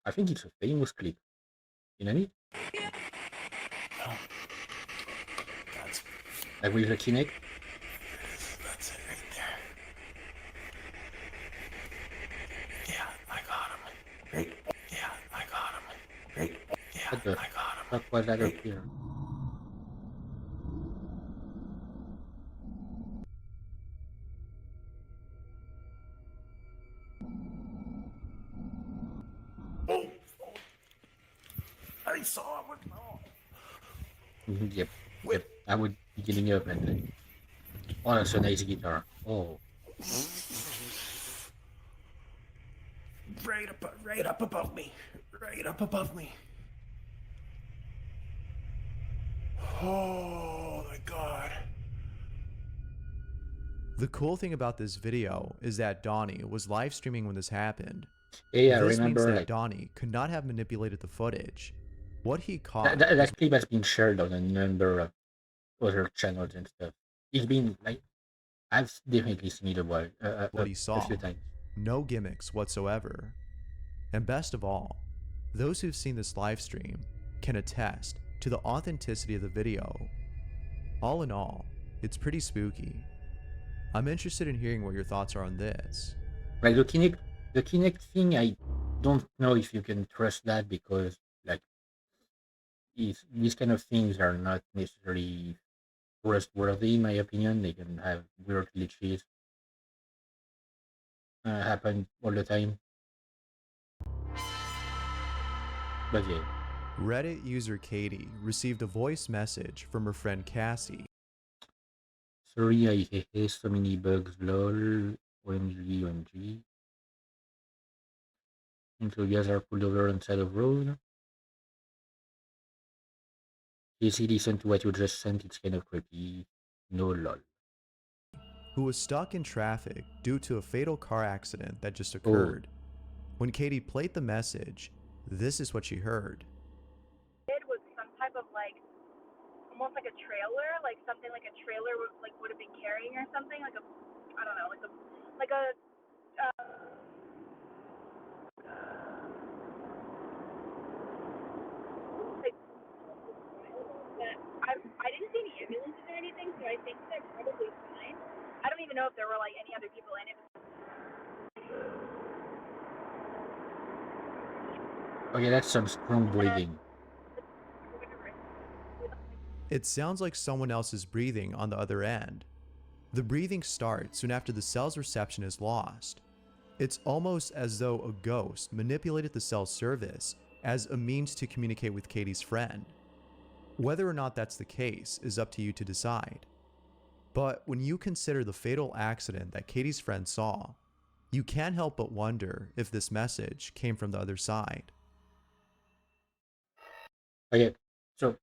[SPEAKER 1] it's a famous clip. You know it?
[SPEAKER 4] Oh. That's...
[SPEAKER 1] Like with the Kinect?
[SPEAKER 4] That's it right there. Yeah, I got him. Right? Yeah, I got him. Right? Yeah,
[SPEAKER 1] What the
[SPEAKER 4] I got him.
[SPEAKER 1] fuck was that up here?
[SPEAKER 4] Oh! I saw it.
[SPEAKER 1] Yep. Yep. I would be getting up and like, oh, that's a nice guitar. Oh.
[SPEAKER 4] Right up above me. Right up above me. Oh my god.
[SPEAKER 2] The cool thing about this video is that Donnie was live streaming when this happened.
[SPEAKER 1] Yeah, I
[SPEAKER 2] this
[SPEAKER 1] remember
[SPEAKER 2] means that
[SPEAKER 1] like
[SPEAKER 2] Donnie could not have manipulated the footage. What he caught
[SPEAKER 1] that clip has been shared on a number of other channels and stuff. It's been like I've definitely seen it
[SPEAKER 2] what he saw.
[SPEAKER 1] a few times.
[SPEAKER 2] No gimmicks whatsoever. And best of all, those who've seen this live stream can attest to the authenticity of the video. All in all, it's pretty spooky. I'm interested in hearing what your thoughts are on this.
[SPEAKER 1] Like the Kinect thing, I don't know if you can trust that because like these kind of things are not necessarily trustworthy in my opinion. They can have weird glitches happen all the time. But yeah.
[SPEAKER 2] Reddit user Katie received a voice message from her friend Cassie.
[SPEAKER 1] Sorry, I hate so many bugs, lol. OMG, OMG. And so you guys are pulled over on the side of the road. Casey, listen to what you just sent, it's kind of creepy. No lol.
[SPEAKER 2] Who was stuck in traffic due to a fatal car accident that just occurred. When Katie played the message, this is what she heard.
[SPEAKER 16] It was some type of like, almost like a trailer, like something like a trailer would have been carrying or something, like a, I don't know, like a I didn't see any ambulances or anything, so I think they're probably fine. I don't even know if there were like any other people in it.
[SPEAKER 1] Okay, that's some strong breathing.
[SPEAKER 2] It sounds like someone else is breathing on the other end. The breathing starts soon after the cell's reception is lost. It's almost as though a ghost manipulated the cell's service as a means to communicate with Katie's friend. Whether or not that's the case is up to you to decide. But when you consider the fatal accident that Katie's friend saw, you can't help but wonder if this message came from the other side.
[SPEAKER 1] Okay, so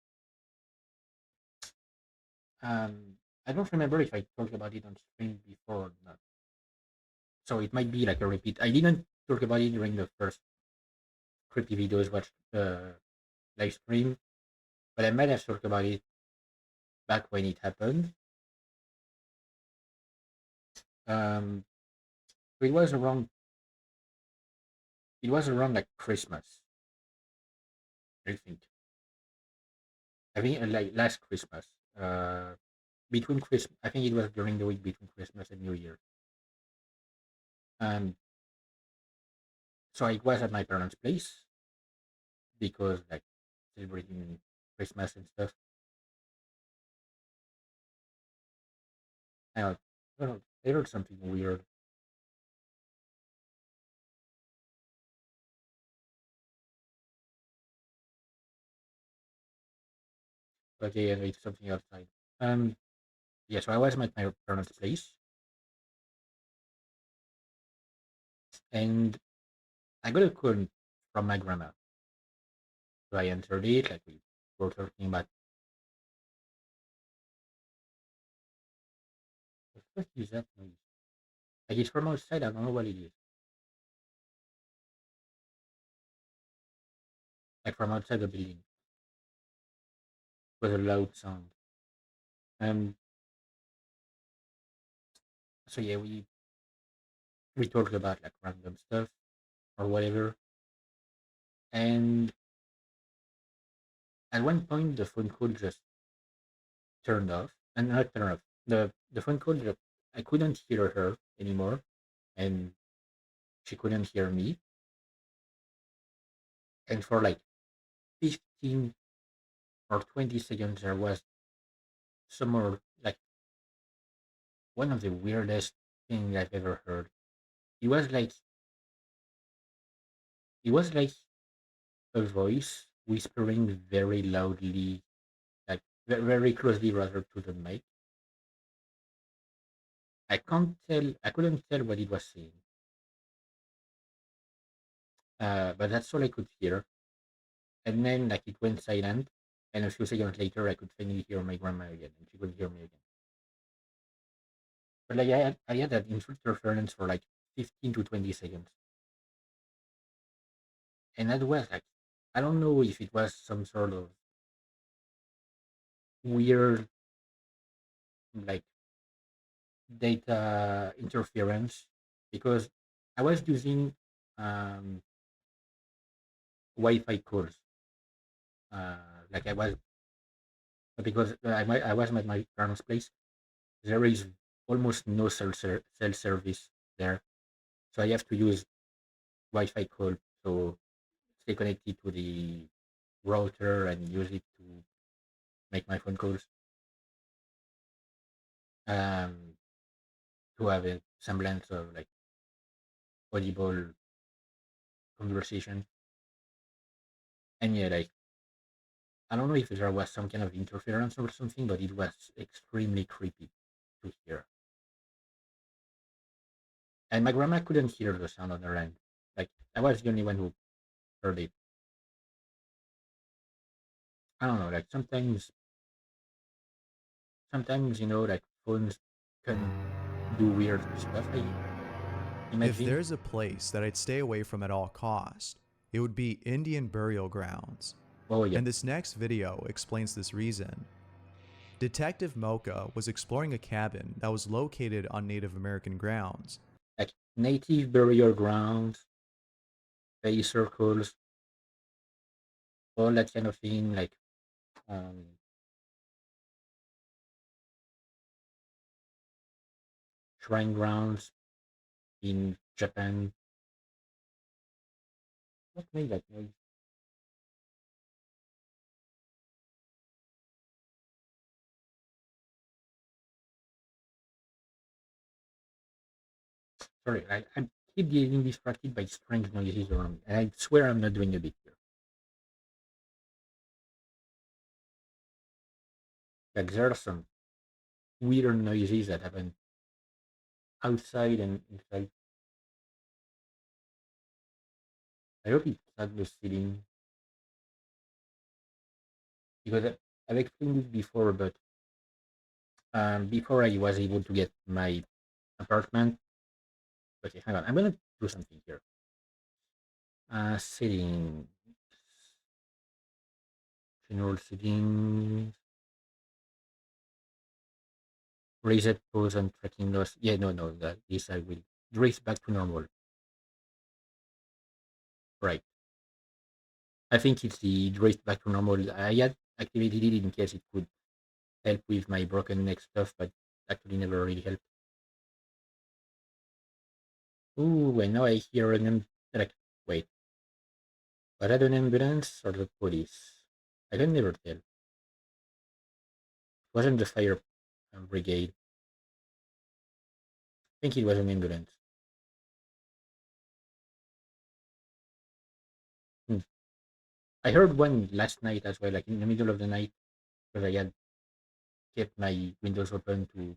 [SPEAKER 1] um, I don't remember if I talked about it on stream before or not. So it might be like a repeat. I didn't talk about it during the first creepy videos watched live stream, but I might have talked about it back when it happened. Um, it was around like Christmas, I think. I think like last Christmas. Uh, between Christmas, I think it was during the week between Christmas and New Year. Um, so I was at my parents' place because like celebrating Christmas and stuff. I don't know, I heard something weird. But yeah, it's something outside. Um, yeah, so I was at my parents' place, and I got a call from my grandma. So I answered it, like we were talking about. What the fuck is that noise? Like it's from outside. I don't know what it is. Like from outside the building. It was a loud sound. Um. So yeah, we talked about like random stuff or whatever, and at one point the phone call just turned off, and not turned off. The phone call just, I couldn't hear her anymore, and she couldn't hear me. And for like 15 or 20 seconds, there was some more like one of the weirdest things I've ever heard. It was like it was like a voice whispering very loudly, like very closely rather to the mic. I couldn't tell what it was saying, but that's all I could hear. And then like it went silent, and a few seconds later, I could finally hear my grandma again, and she could hear me again. But like I had that interference for like 15 to 20 seconds, and that was like I don't know if it was some sort of weird like data interference because I was using um, Wi-Fi calls. Like I was because I was at my parents' place. There is almost no cell service there, so I have to use Wi-Fi call to stay connected to the router and use it to make my phone calls. Um, to have a semblance of like audible conversation. And yeah, like I don't know if there was some kind of interference or something, but it was extremely creepy to hear. And my grandma couldn't hear the sound on her end. Like I was the only one who heard it. I don't know, like sometimes like phones can do weird stuff. I
[SPEAKER 2] If
[SPEAKER 1] imagine.
[SPEAKER 2] there's a place that I'd stay away from at all costs, it would be Indian burial grounds.
[SPEAKER 1] Oh yeah,
[SPEAKER 2] And this next video explains this reason. Detective Mocha was exploring a cabin that was located on Native American grounds.
[SPEAKER 1] like native burial grounds, space circles, all that kind of thing. Like um, shrine grounds in Japan. What made that noise? Sorry, I keep getting distracted by strange noises around me, and I swear I'm not doing a bit here. Like there are some weird noises that happen outside and inside. I hope it's not the ceiling because I've explained this before, but before I was able to get my apartment. Okay, hang on. I'm gonna do something here. Settings, general settings, reset pause and tracking loss. Yeah, no, this I will raise back to normal. Right. I think it's the raised back to normal. I had activated it in case it could help with my broken neck stuff, but actually never really helped. Ooh, and now I hear like, wait, was that an ambulance or the police? I can never tell. It wasn't the fire brigade. I think it was an ambulance. Hmm. I heard one last night as well, like in the middle of the night, because I had kept my windows open to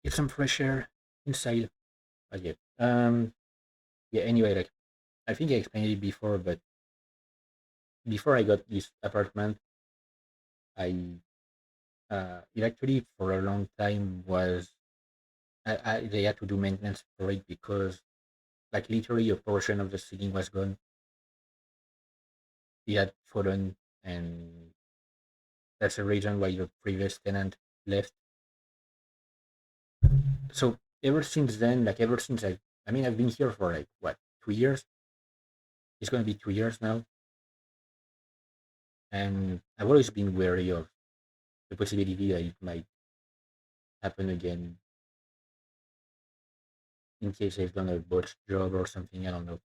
[SPEAKER 1] get some fresh air inside. But yeah, yeah. Anyway, like I think I explained it before, but before I got this apartment, I it actually for a long time was they had to do maintenance for it because like literally a portion of the ceiling was gone. It had fallen, and that's the reason why the previous tenant left. So ever since then, like ever since I mean, I've been here for like what 2 years. It's gonna be 2 years now, and I've always been wary of the possibility that it might happen again in case I've done a botched job or something. I don't know.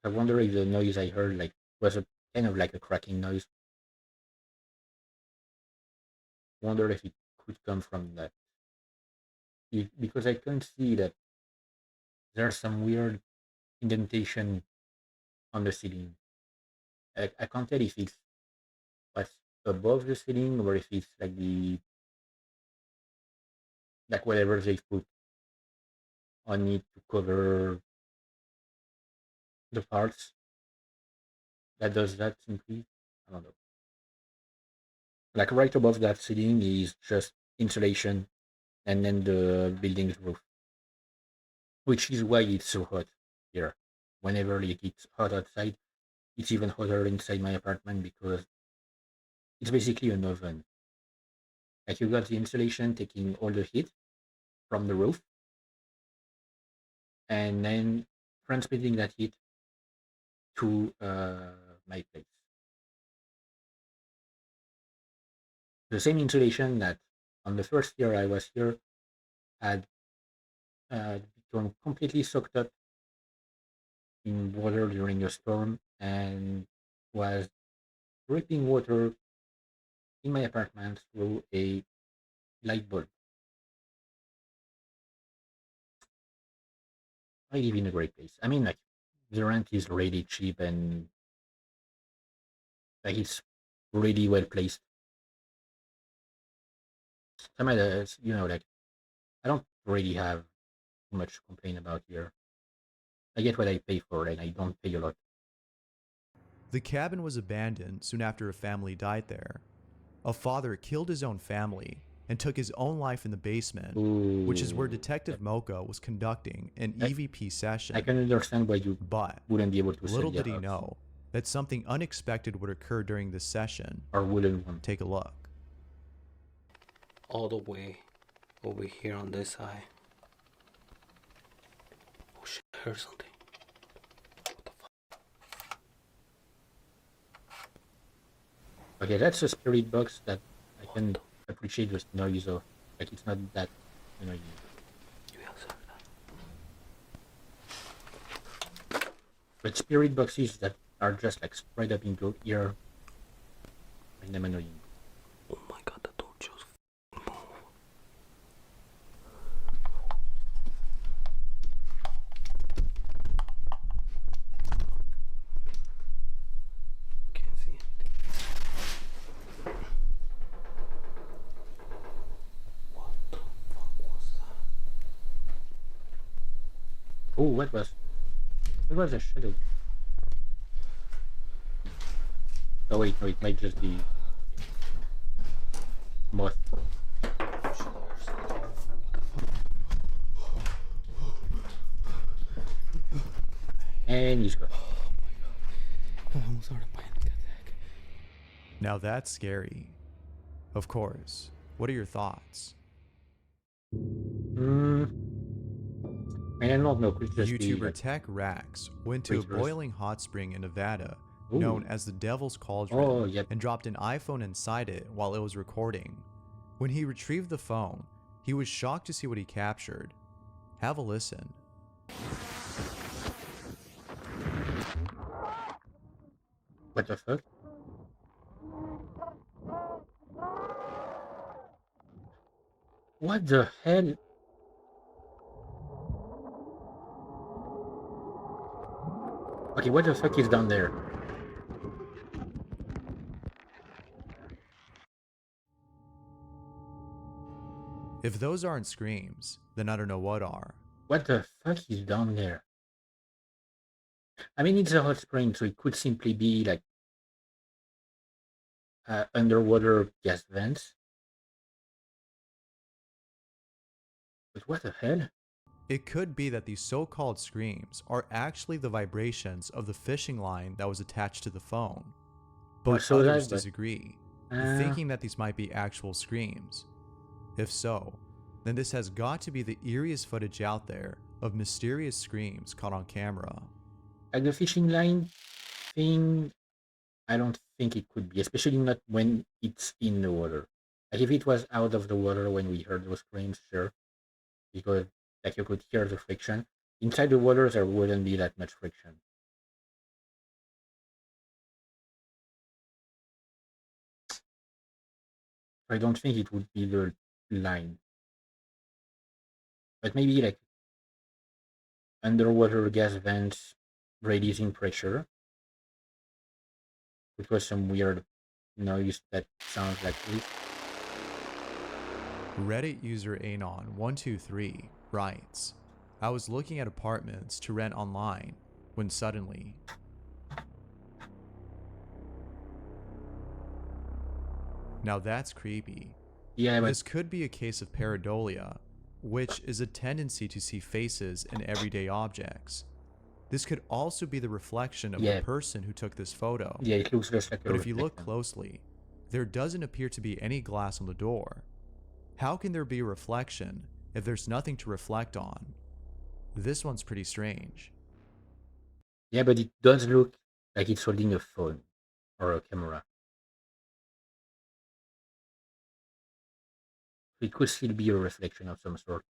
[SPEAKER 1] I wonder if the noise I heard like was a kind of like a cracking noise. Wonder if it could come from that. Because I can see that there's some weird indentation on the ceiling. I can't tell if it's what's above the ceiling or if it's like the like whatever they put on it to cover the parts that does that simply. I don't know. Like right above that ceiling is just insulation and then the building's roof, which is why it's so hot here. Whenever like, it's hot outside, it's even hotter inside my apartment because it's basically an oven. Like you got the insulation taking all the heat from the roof and then transmitting that heat to my place. The same insulation that on the first year I was here had become completely soaked up in water during a storm and was dripping water in my apartment through a light bulb. I live in a great place. I mean, like, the rent is really cheap and like it's really well placed. Some others, like I don't really have too much to complain about here. I get what I pay for, and I don't pay a lot.
[SPEAKER 2] The cabin was abandoned soon after a family died there. A father killed his own family and took his own life in the basement, which is where Detective Mocha was conducting an EVP session.
[SPEAKER 1] I can understand why you wouldn't be able to
[SPEAKER 2] little
[SPEAKER 1] sell your
[SPEAKER 2] did he
[SPEAKER 1] house.
[SPEAKER 2] know that something unexpected would occur during this session.
[SPEAKER 1] Or wouldn't one.
[SPEAKER 2] Take a look.
[SPEAKER 4] All the way over here on this side. Oh shit, I heard something. What the fuck?
[SPEAKER 1] Okay, that's a spirit box that I can appreciate the noise of. Like, it's not that annoying. But spirit boxes that are just like spread up into ear, find them annoying.
[SPEAKER 4] Oh my god, that don't just move.
[SPEAKER 1] Oh, what was a shadow? Oh wait, no, it might just be moth. And he's gone.
[SPEAKER 5] I almost had a panic attack.
[SPEAKER 2] Now that's scary. Of course. What are your thoughts?
[SPEAKER 1] I don't know, could just be
[SPEAKER 2] YouTuber
[SPEAKER 1] like
[SPEAKER 2] Tech Rax went to a
[SPEAKER 1] creatures.
[SPEAKER 2] boiling hot spring in Nevada,
[SPEAKER 1] Ooh.
[SPEAKER 2] known as the Devil's Cauldron,
[SPEAKER 1] Oh, yep.
[SPEAKER 2] and dropped an iPhone inside it while it was recording. When he retrieved the phone, he was shocked to see what he captured. Have a listen.
[SPEAKER 1] What the fuck? What the hell? Okay, what the fuck is down there?
[SPEAKER 2] If those aren't screams, then I don't know what are.
[SPEAKER 1] What the fuck is down there? I mean, it's a hot spring, so it could simply be like underwater gas vents. But what the hell?
[SPEAKER 2] It could be that these so-called screams are actually the vibrations of the fishing line that was attached to the phone. But
[SPEAKER 1] so
[SPEAKER 2] others
[SPEAKER 1] that, but-
[SPEAKER 2] disagree, thinking that these might be actual screams. If so, then this has got to be the eeriest footage out there of mysterious screams caught on camera.
[SPEAKER 1] Like the fishing line thing, I don't think it could be, especially not when it's in the water. Like if it was out of the water when we heard those screams, sure, because like you could hear the friction. Inside the water, there wouldn't be that much friction. I don't think it would be the line, but maybe like underwater gas vents releasing pressure, which was some weird noise that sounds like this.
[SPEAKER 2] Reddit user Anon123 writes, I was looking at apartments to rent online when suddenly Now that's creepy.
[SPEAKER 1] Yeah, but
[SPEAKER 2] this could be a case of pareidolia, which is a tendency to see faces in everyday objects. This could also be the reflection of the person who took this photo.
[SPEAKER 1] Yeah, it looks just like a
[SPEAKER 2] But if you look
[SPEAKER 1] reflection.
[SPEAKER 2] closely, there doesn't appear to be any glass on the door. How can there be a reflection if there's nothing to reflect on? This one's pretty strange.
[SPEAKER 1] Yeah, but it does look like it's holding a phone or a camera. It could still be a reflection of some sort.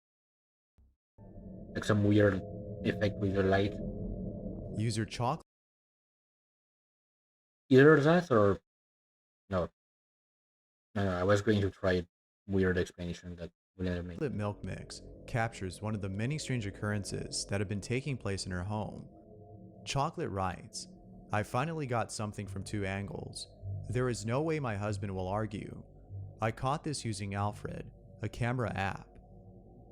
[SPEAKER 1] Like some weird effect with the light.
[SPEAKER 2] User chocolate.
[SPEAKER 1] Either that or no. No, I was going to try a weird explanation that will never make.
[SPEAKER 2] Chocolate milk mix captures one of the many strange occurrences that have been taking place in her home. Chocolate writes, I finally got something from two angles. There is no way my husband will argue. I caught this using Alfred, a camera app.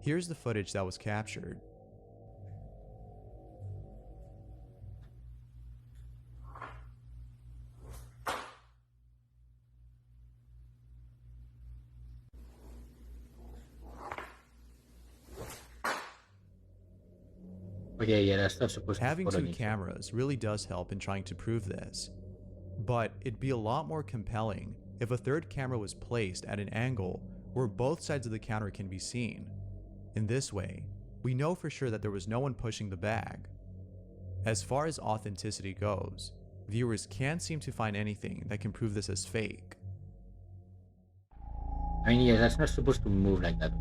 [SPEAKER 2] Here's the footage that was captured.
[SPEAKER 1] Okay, yeah, that's not supposed
[SPEAKER 2] Having
[SPEAKER 1] to
[SPEAKER 2] two cameras really does help in trying to prove this. But it'd be a lot more compelling if a third camera was placed at an angle where both sides of the counter can be seen. In this way, we know for sure that there was no one pushing the bag. As far as authenticity goes, viewers can't seem to find anything that can prove this as fake.
[SPEAKER 1] I mean, yeah, that's not supposed to move like that.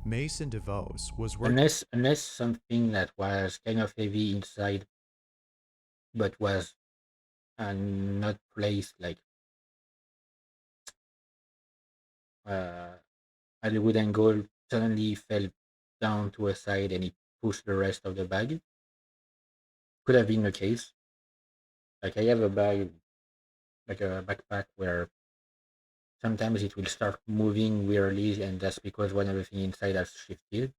[SPEAKER 2] Mason DeVos was working...
[SPEAKER 1] Unless something that was kind of heavy inside, but was not placed like at a good angle, suddenly fell down to a side and it pushed the rest of the bag. Could have been the case. Like I have a bag, like a backpack where sometimes it will start moving weirdly, and that's because one of the things inside has shifted.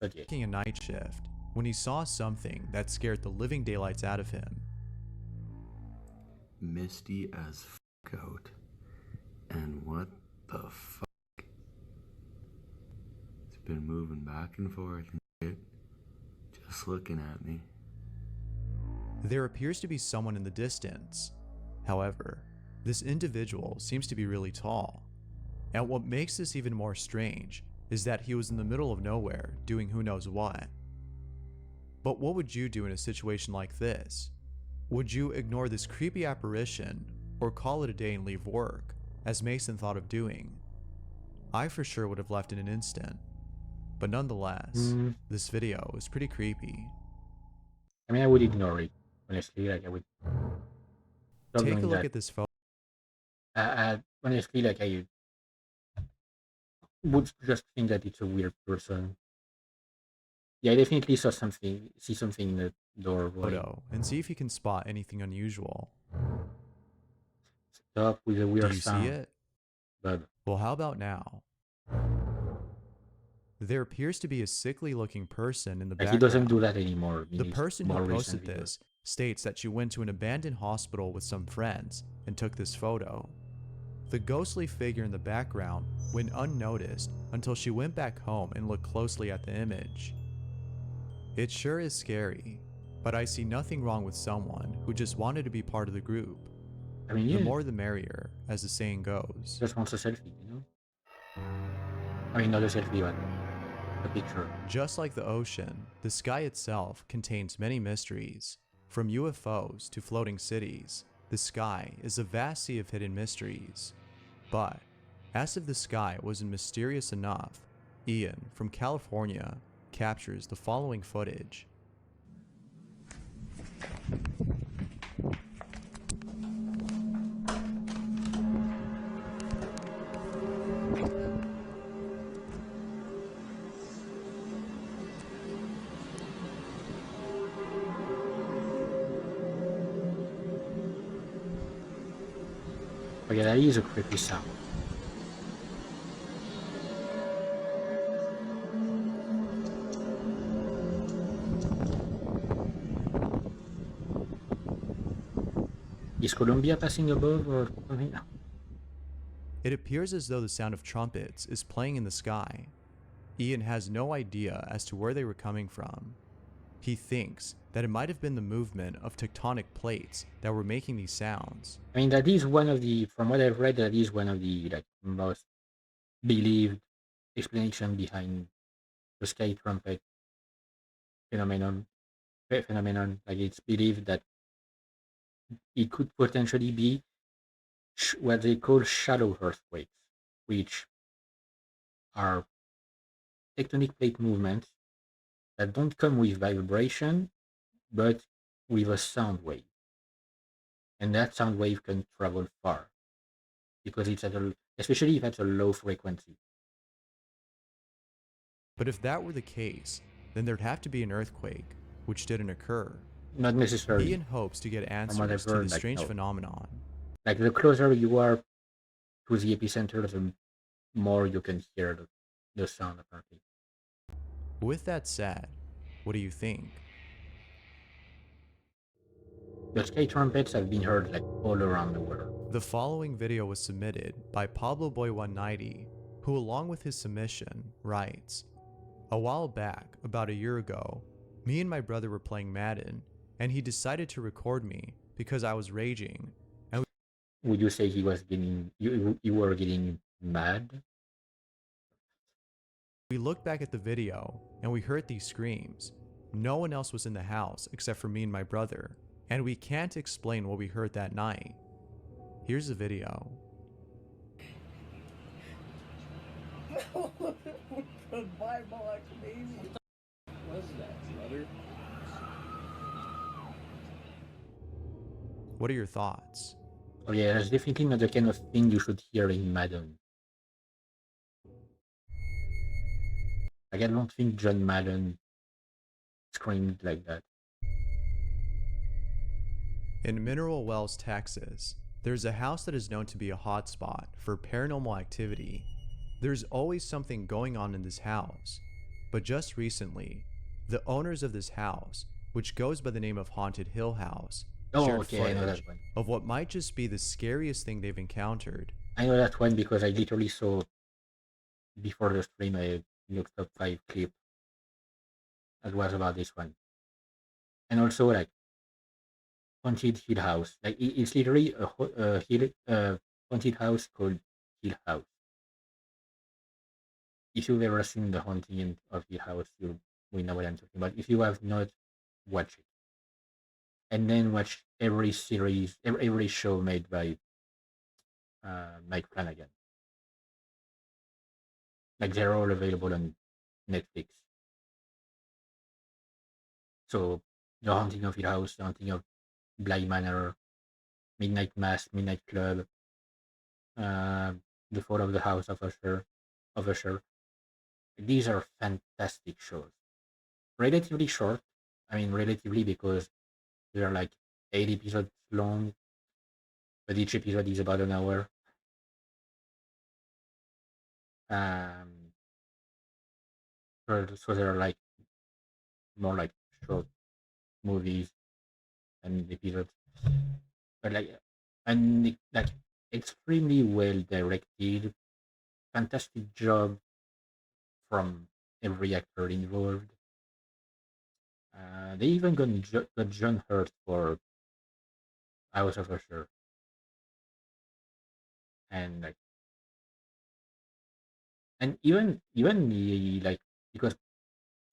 [SPEAKER 1] But yeah.
[SPEAKER 2] Working a night shift when he saw something that scared the living daylights out of him.
[SPEAKER 4] Misty as fuck out. And what the fuck? It's been moving back and forth and shit, just looking at me.
[SPEAKER 2] There appears to be someone in the distance. However, this individual seems to be really tall. And what makes this even more strange is that he was in the middle of nowhere doing who knows what. But what would you do in a situation like this? Would you ignore this creepy apparition or call it a day and leave work, as Mason thought of doing? I for sure would have left in an instant. But nonetheless, this video is pretty creepy.
[SPEAKER 1] I mean, I would ignore it, honestly. Like, I would stop
[SPEAKER 2] Take a
[SPEAKER 1] doing
[SPEAKER 2] look
[SPEAKER 1] that.
[SPEAKER 2] at this photo.
[SPEAKER 1] Honestly, like, I would just think that it's a weird person. Yeah, I definitely see something in the doorway.
[SPEAKER 2] And see if you can spot anything unusual.
[SPEAKER 1] Stop with a weird
[SPEAKER 2] Do you
[SPEAKER 1] sound.
[SPEAKER 2] see it?
[SPEAKER 1] But
[SPEAKER 2] Well, how about now? There appears to be a sickly looking person in the
[SPEAKER 1] like,
[SPEAKER 2] background.
[SPEAKER 1] he doesn't do that anymore. I mean,
[SPEAKER 2] The
[SPEAKER 1] it's
[SPEAKER 2] person
[SPEAKER 1] more
[SPEAKER 2] who
[SPEAKER 1] recent
[SPEAKER 2] posted
[SPEAKER 1] videos.
[SPEAKER 2] this states that she went to an abandoned hospital with some friends and took this photo. The ghostly figure in the background went unnoticed until she went back home and looked closely at the image. It sure is scary, but I see nothing wrong with someone who just wanted to be part of the group.
[SPEAKER 1] I mean,
[SPEAKER 2] The
[SPEAKER 1] yeah,
[SPEAKER 2] more the merrier, as the saying goes.
[SPEAKER 1] just wants a selfie, you know? I mean, not a selfie, but a picture.
[SPEAKER 2] Just like the ocean, the sky itself contains many mysteries. From UFOs to floating cities, the sky is a vast sea of hidden mysteries. But, as if the sky wasn't mysterious enough, Ian from California captures the following footage.
[SPEAKER 1] Okay, that is a creepy sound. Is Colombia passing above or something?
[SPEAKER 2] It appears as though the sound of trumpets is playing in the sky. Ian has no idea as to where they were coming from. He thinks that it might have been the movement of tectonic plates that were making these sounds.
[SPEAKER 1] I mean, that is one of the, from what I've read, that is one of the like most believed explanation behind the sky trumpet phenomenon. Like, it's believed that it could potentially be what they call shallow earthquakes, which are tectonic plate movements that don't come with vibration, but with a sound wave. And that sound wave can travel far because it's at a, especially if it's a low frequency.
[SPEAKER 2] But if that were the case, then there'd have to be an earthquake, which didn't occur.
[SPEAKER 1] Not necessarily.
[SPEAKER 2] Ian hopes to get
[SPEAKER 1] From what
[SPEAKER 2] answers
[SPEAKER 1] I've
[SPEAKER 2] to
[SPEAKER 1] heard,
[SPEAKER 2] this
[SPEAKER 1] like,
[SPEAKER 2] strange
[SPEAKER 1] no.
[SPEAKER 2] phenomenon.
[SPEAKER 1] Like, the closer you are to the epicenter, the more you can hear the sound, apparently.
[SPEAKER 2] With that said, what do you think?
[SPEAKER 1] The sky trumpets have been heard like all around the world.
[SPEAKER 2] The following video was submitted by Pablo Boy 190, who along with his submission writes, "A while back, about a year ago, me and my brother were playing Madden, and he decided to record me because I was raging." And
[SPEAKER 1] Would you say he was getting, you were getting mad?
[SPEAKER 2] we looked back at the video and we heard these screams. No one else was in the house except for me and my brother, and we can't explain what we heard that night. Here's the video.
[SPEAKER 5] Bible, baby. What's that, brother?
[SPEAKER 2] What are your thoughts?
[SPEAKER 1] Oh yeah, that's definitely not the kind of thing you should hear in Madden. Like, I don't think John Madden screamed like that.
[SPEAKER 2] In Mineral Wells, Texas, there's a house that is known to be a hotspot for paranormal activity. There's always something going on in this house, But just recently, the owners of this house, which goes by the name of Haunted Hill House,
[SPEAKER 1] Oh,
[SPEAKER 2] shared
[SPEAKER 1] okay, I know that
[SPEAKER 2] footage
[SPEAKER 1] one.
[SPEAKER 2] of what might just be the scariest thing they've encountered.
[SPEAKER 1] I know that one because I literally saw before the stream a looked up 5 clip that was about this one, and also like haunted Hill House. Like it's literally a hill haunted house called Hill House. If you've ever seen the haunting of Hill House, you will know what I'm talking about. If you have not, watch it, and then watch every series, every show made by Mike Flanagan. Like they're all available on Netflix. So the haunting of Hill House, the haunting of Bly Manor, Midnight Mass, Midnight Club, uh, the Fall of the House of Usher. These are fantastic shows. Relatively short. I mean, relatively because they are like 8 episodes long, but each episode is about an hour. Um, so they're like more like short movies and episodes, but like and like extremely well directed. Fantastic job from every actor involved. They even got John Hurt for House of Usher, and like, and even the like because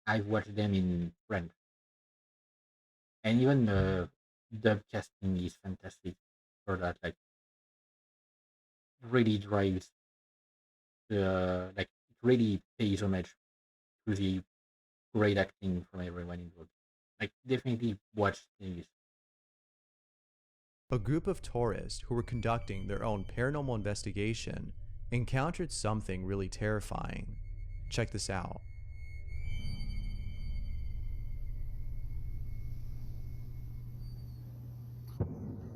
[SPEAKER 1] I've watched them in French, and even the dub casting is fantastic for that. Like, really drives the like it really pays homage to the great acting from everyone involved. Like, definitely watch these.
[SPEAKER 2] A group of tourists who were conducting their own paranormal investigation encountered something really terrifying. Check this out.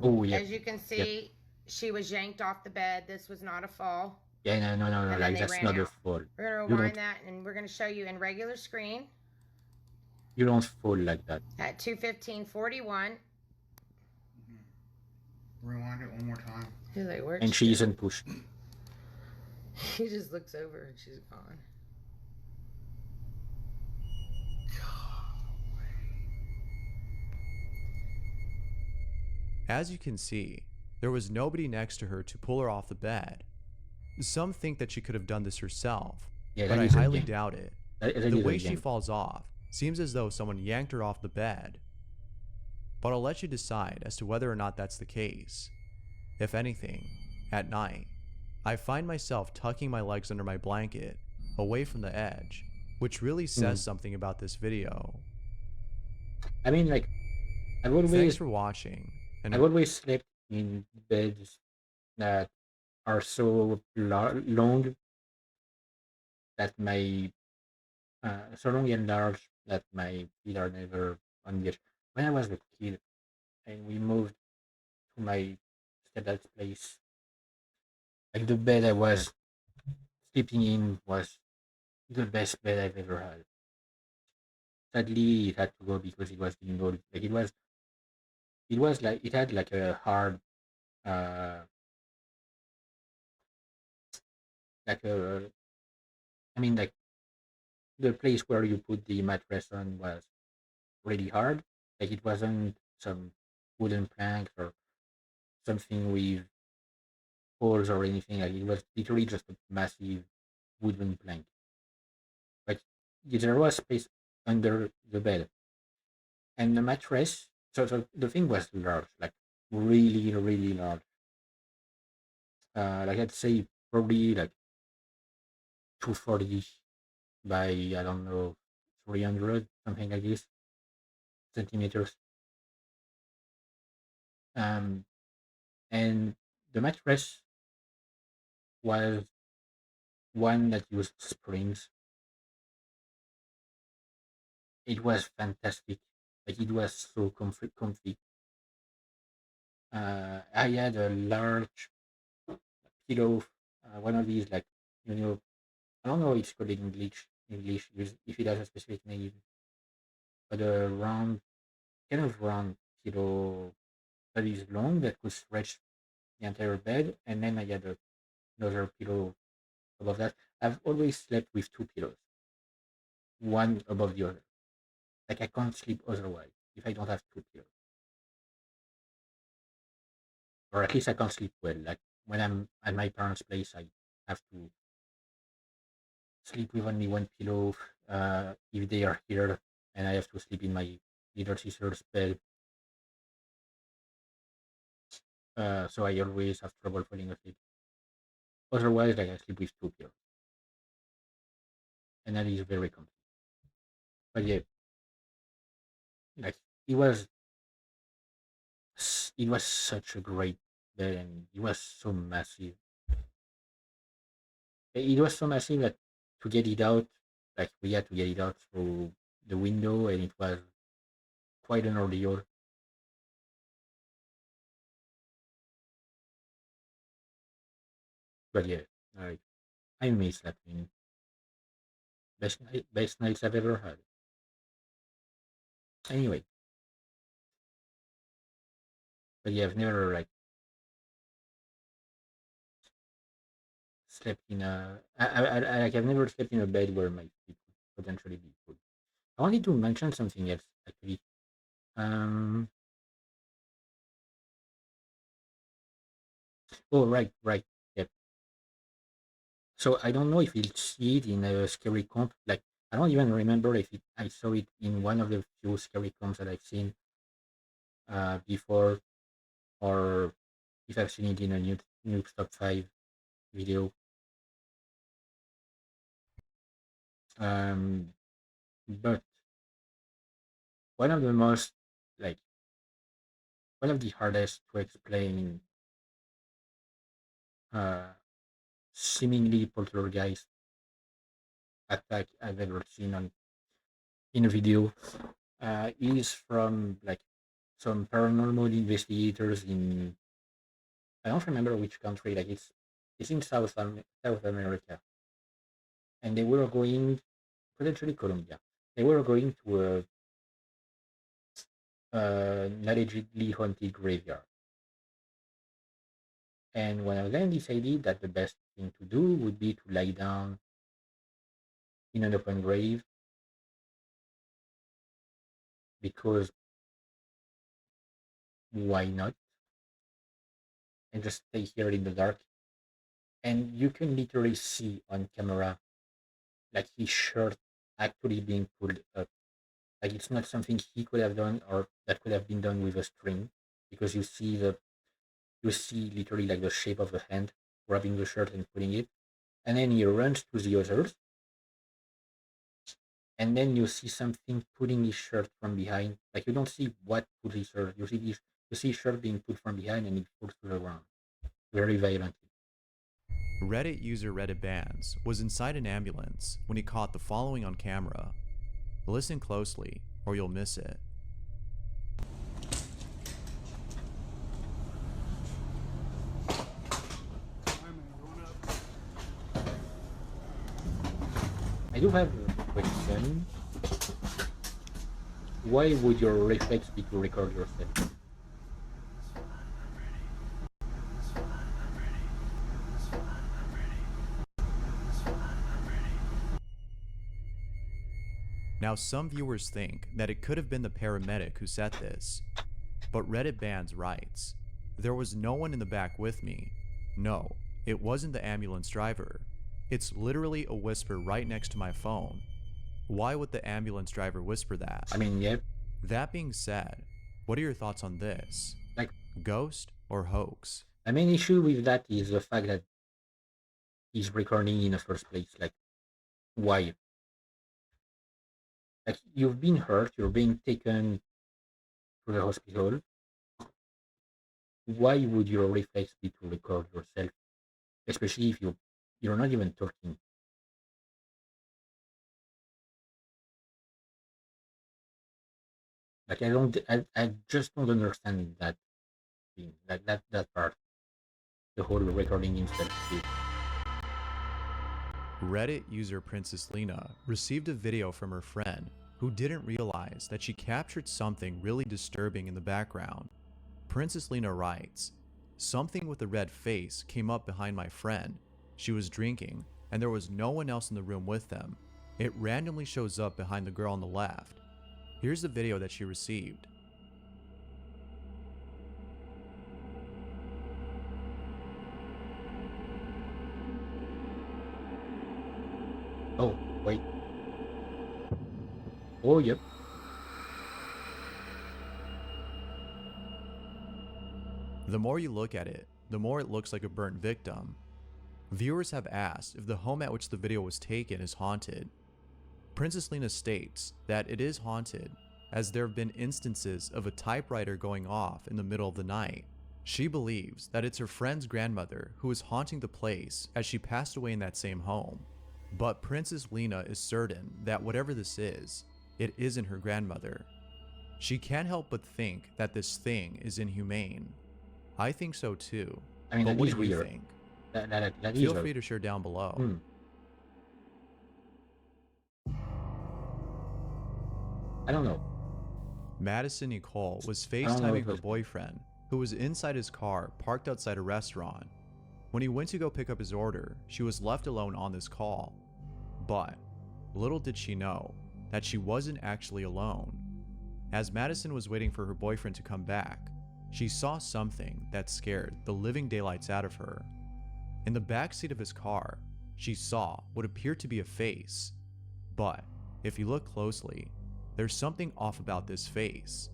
[SPEAKER 1] Oh yeah,
[SPEAKER 17] As you can
[SPEAKER 1] yep.
[SPEAKER 17] see, she was yanked off the bed. This was not a fall.
[SPEAKER 1] Yeah, no.
[SPEAKER 17] And then
[SPEAKER 1] Like
[SPEAKER 17] they
[SPEAKER 1] that's
[SPEAKER 17] ran
[SPEAKER 1] not a
[SPEAKER 17] out.
[SPEAKER 1] fall.
[SPEAKER 17] We're going to
[SPEAKER 1] You
[SPEAKER 17] rewind
[SPEAKER 1] don't
[SPEAKER 17] that and we're going to show you in regular screen
[SPEAKER 1] you don't fall like that.
[SPEAKER 17] at 2:15:41.
[SPEAKER 12] Rewind it one more time.
[SPEAKER 17] He's like, where'd
[SPEAKER 1] And
[SPEAKER 17] she
[SPEAKER 1] she
[SPEAKER 17] go?
[SPEAKER 1] isn't pushed.
[SPEAKER 17] He just looks over and she's gone.
[SPEAKER 2] As you can see, there was nobody next to her to pull her off the bed. Some think that she could have done this herself,
[SPEAKER 1] Yeah,
[SPEAKER 2] but
[SPEAKER 1] that
[SPEAKER 2] I
[SPEAKER 1] is a
[SPEAKER 2] highly
[SPEAKER 1] yank.
[SPEAKER 2] doubt it.
[SPEAKER 1] That
[SPEAKER 2] The
[SPEAKER 1] is a
[SPEAKER 2] way she
[SPEAKER 1] yank.
[SPEAKER 2] falls off seems as though someone yanked her off the bed. But I'll let you decide as to whether or not that's the case. If anything, at night, I find myself tucking my legs under my blanket, away from the edge, which really says something about this video.
[SPEAKER 1] I mean, like,
[SPEAKER 2] Thanks for watching. And
[SPEAKER 1] I've always slept in beds that are so long that my so long and large that my feet are never on the edge. When I was a kid and we moved to my stepdad's place, like the bed I was sleeping in was the best bed I've ever had. Sadly, it had to go because it was being old. Like it was like it had like a hard, uh, like a. I mean, like the place where you put the mattress on was really hard. Like it wasn't some wooden planks or something with holes or anything. Like it was literally just a massive wooden plank. Like there was space under the bed, and the mattress. So the thing was large, like really large. Like I'd say probably like 240 by I don't know 300 something like this centimeters. Um, and the mattress was one that used springs. It was fantastic. Like it was so comfy. I had a large pillow, one of these like you know I don't know what it's called English if it has a specific name, but a round, kind of round pillow that is long that could stretch the entire bed, and then I had another pillow above that. I've always slept with two pillows, one above the other. Like I can't sleep otherwise if I don't have two pillows, or at least I can't sleep well. Like when I'm at my parents' place, I have to sleep with only one pillow if they are here, and I have to sleep in my little sister's bed. So I always have trouble falling asleep. Otherwise, like I sleep with two pillows, and that is very comfy. But yeah, like it was, it was such a great bed, and it was so massive. It was so massive that to get it out, like we had to get it out through the window, and it was quite an ordeal. But yeah, I miss that thing. Best nights I've ever had. Anyway, but yeah, I've never like slept in like I've never slept in a bed where my feet could potentially be full. I wanted to mention something else actually. Um. Oh, right. Yep. So I don't know if you'll see it in a scary comp. Like I don't even remember if I saw it in one of the few scary comps that I've seen before, or if I've seen it in a new top five video. Um, but one of the most like one of the hardest to explain uh, seemingly poltergeist attack I've ever seen on in a video is from like some paranormal investigators in I don't remember which country. Like it's in South America, and they were going potentially Colombia. They were going to an allegedly haunted graveyard, and one of them decided that the best thing to do would be to lie down in an open grave because why not? And just stay here in the dark. And you can literally see on camera like his shirt actually being pulled up. Like it's not something he could have done or that could have been done with a string because you see literally like the shape of the hand grabbing the shirt and pulling it. And then he runs to the others, and then you see something pulling his shirt from behind. Like you don't see what pulls his shirt. You see his shirt being pulled from behind and it falls to the ground. Very violently.
[SPEAKER 2] Reddit user Reddit Bands was inside an ambulance when he caught the following on camera. Listen closely, or you'll miss it.
[SPEAKER 1] I do have a question. Why would your reflex be to record yourself?
[SPEAKER 2] Now, some viewers think that it could have been the paramedic who said this, but Reddit Bands writes, "There was no one in the back with me. No, it wasn't the ambulance driver. It's literally a whisper right next to my phone. Why would the ambulance driver whisper that?"
[SPEAKER 1] I mean, yeah.
[SPEAKER 2] That being said, what are your thoughts on this?
[SPEAKER 1] Like,
[SPEAKER 2] ghost or hoax?
[SPEAKER 1] The main issue with that is the fact that he's recording in the first place. Like, why? Like, you've been hurt, you're being taken to the hospital. Why would your reflex be to record yourself? Especially if you're not even talking. Like I just don't understand that thing. Like that part. The whole recording himself bit.
[SPEAKER 2] Reddit user Princess Lena received a video from her friend who didn't realize that she captured something really disturbing in the background. Princess Lena writes, "Something with a red face came up behind my friend. She was drinking, and there was no one else in the room with them. It randomly shows up behind the girl on the left. Here's the video that she received."
[SPEAKER 1] Oh, wait. Oh, yep.
[SPEAKER 2] The more you look at it, the more it looks like a burnt victim. Viewers have asked if the home at which the video was taken is haunted. Princess Lena states that it is haunted, as there have been instances of a typewriter going off in the middle of the night. She believes that it's her friend's grandmother who is haunting the place, as she passed away in that same home. But Princess Lena is certain that whatever this is, it isn't her grandmother. She can't help but think that this thing is inhumane. I think so too.
[SPEAKER 1] I mean,
[SPEAKER 2] but
[SPEAKER 1] that
[SPEAKER 2] what
[SPEAKER 1] is
[SPEAKER 2] do you
[SPEAKER 1] weird.
[SPEAKER 2] think?
[SPEAKER 1] That
[SPEAKER 2] Feel
[SPEAKER 1] is
[SPEAKER 2] free to share down below.
[SPEAKER 1] I don't know.
[SPEAKER 2] Madison Nicole was
[SPEAKER 1] don't know
[SPEAKER 2] FaceTiming
[SPEAKER 1] if
[SPEAKER 2] her
[SPEAKER 1] it's-
[SPEAKER 2] boyfriend, who was inside his car parked outside a restaurant. When he went to go pick up his order, she was left alone on this call. But little did she know that she wasn't actually alone. As Madison was waiting for her boyfriend to come back, she saw something that scared the living daylights out of her. In the backseat of his car, she saw what appeared to be a face. But if you look closely, there's something off about this face.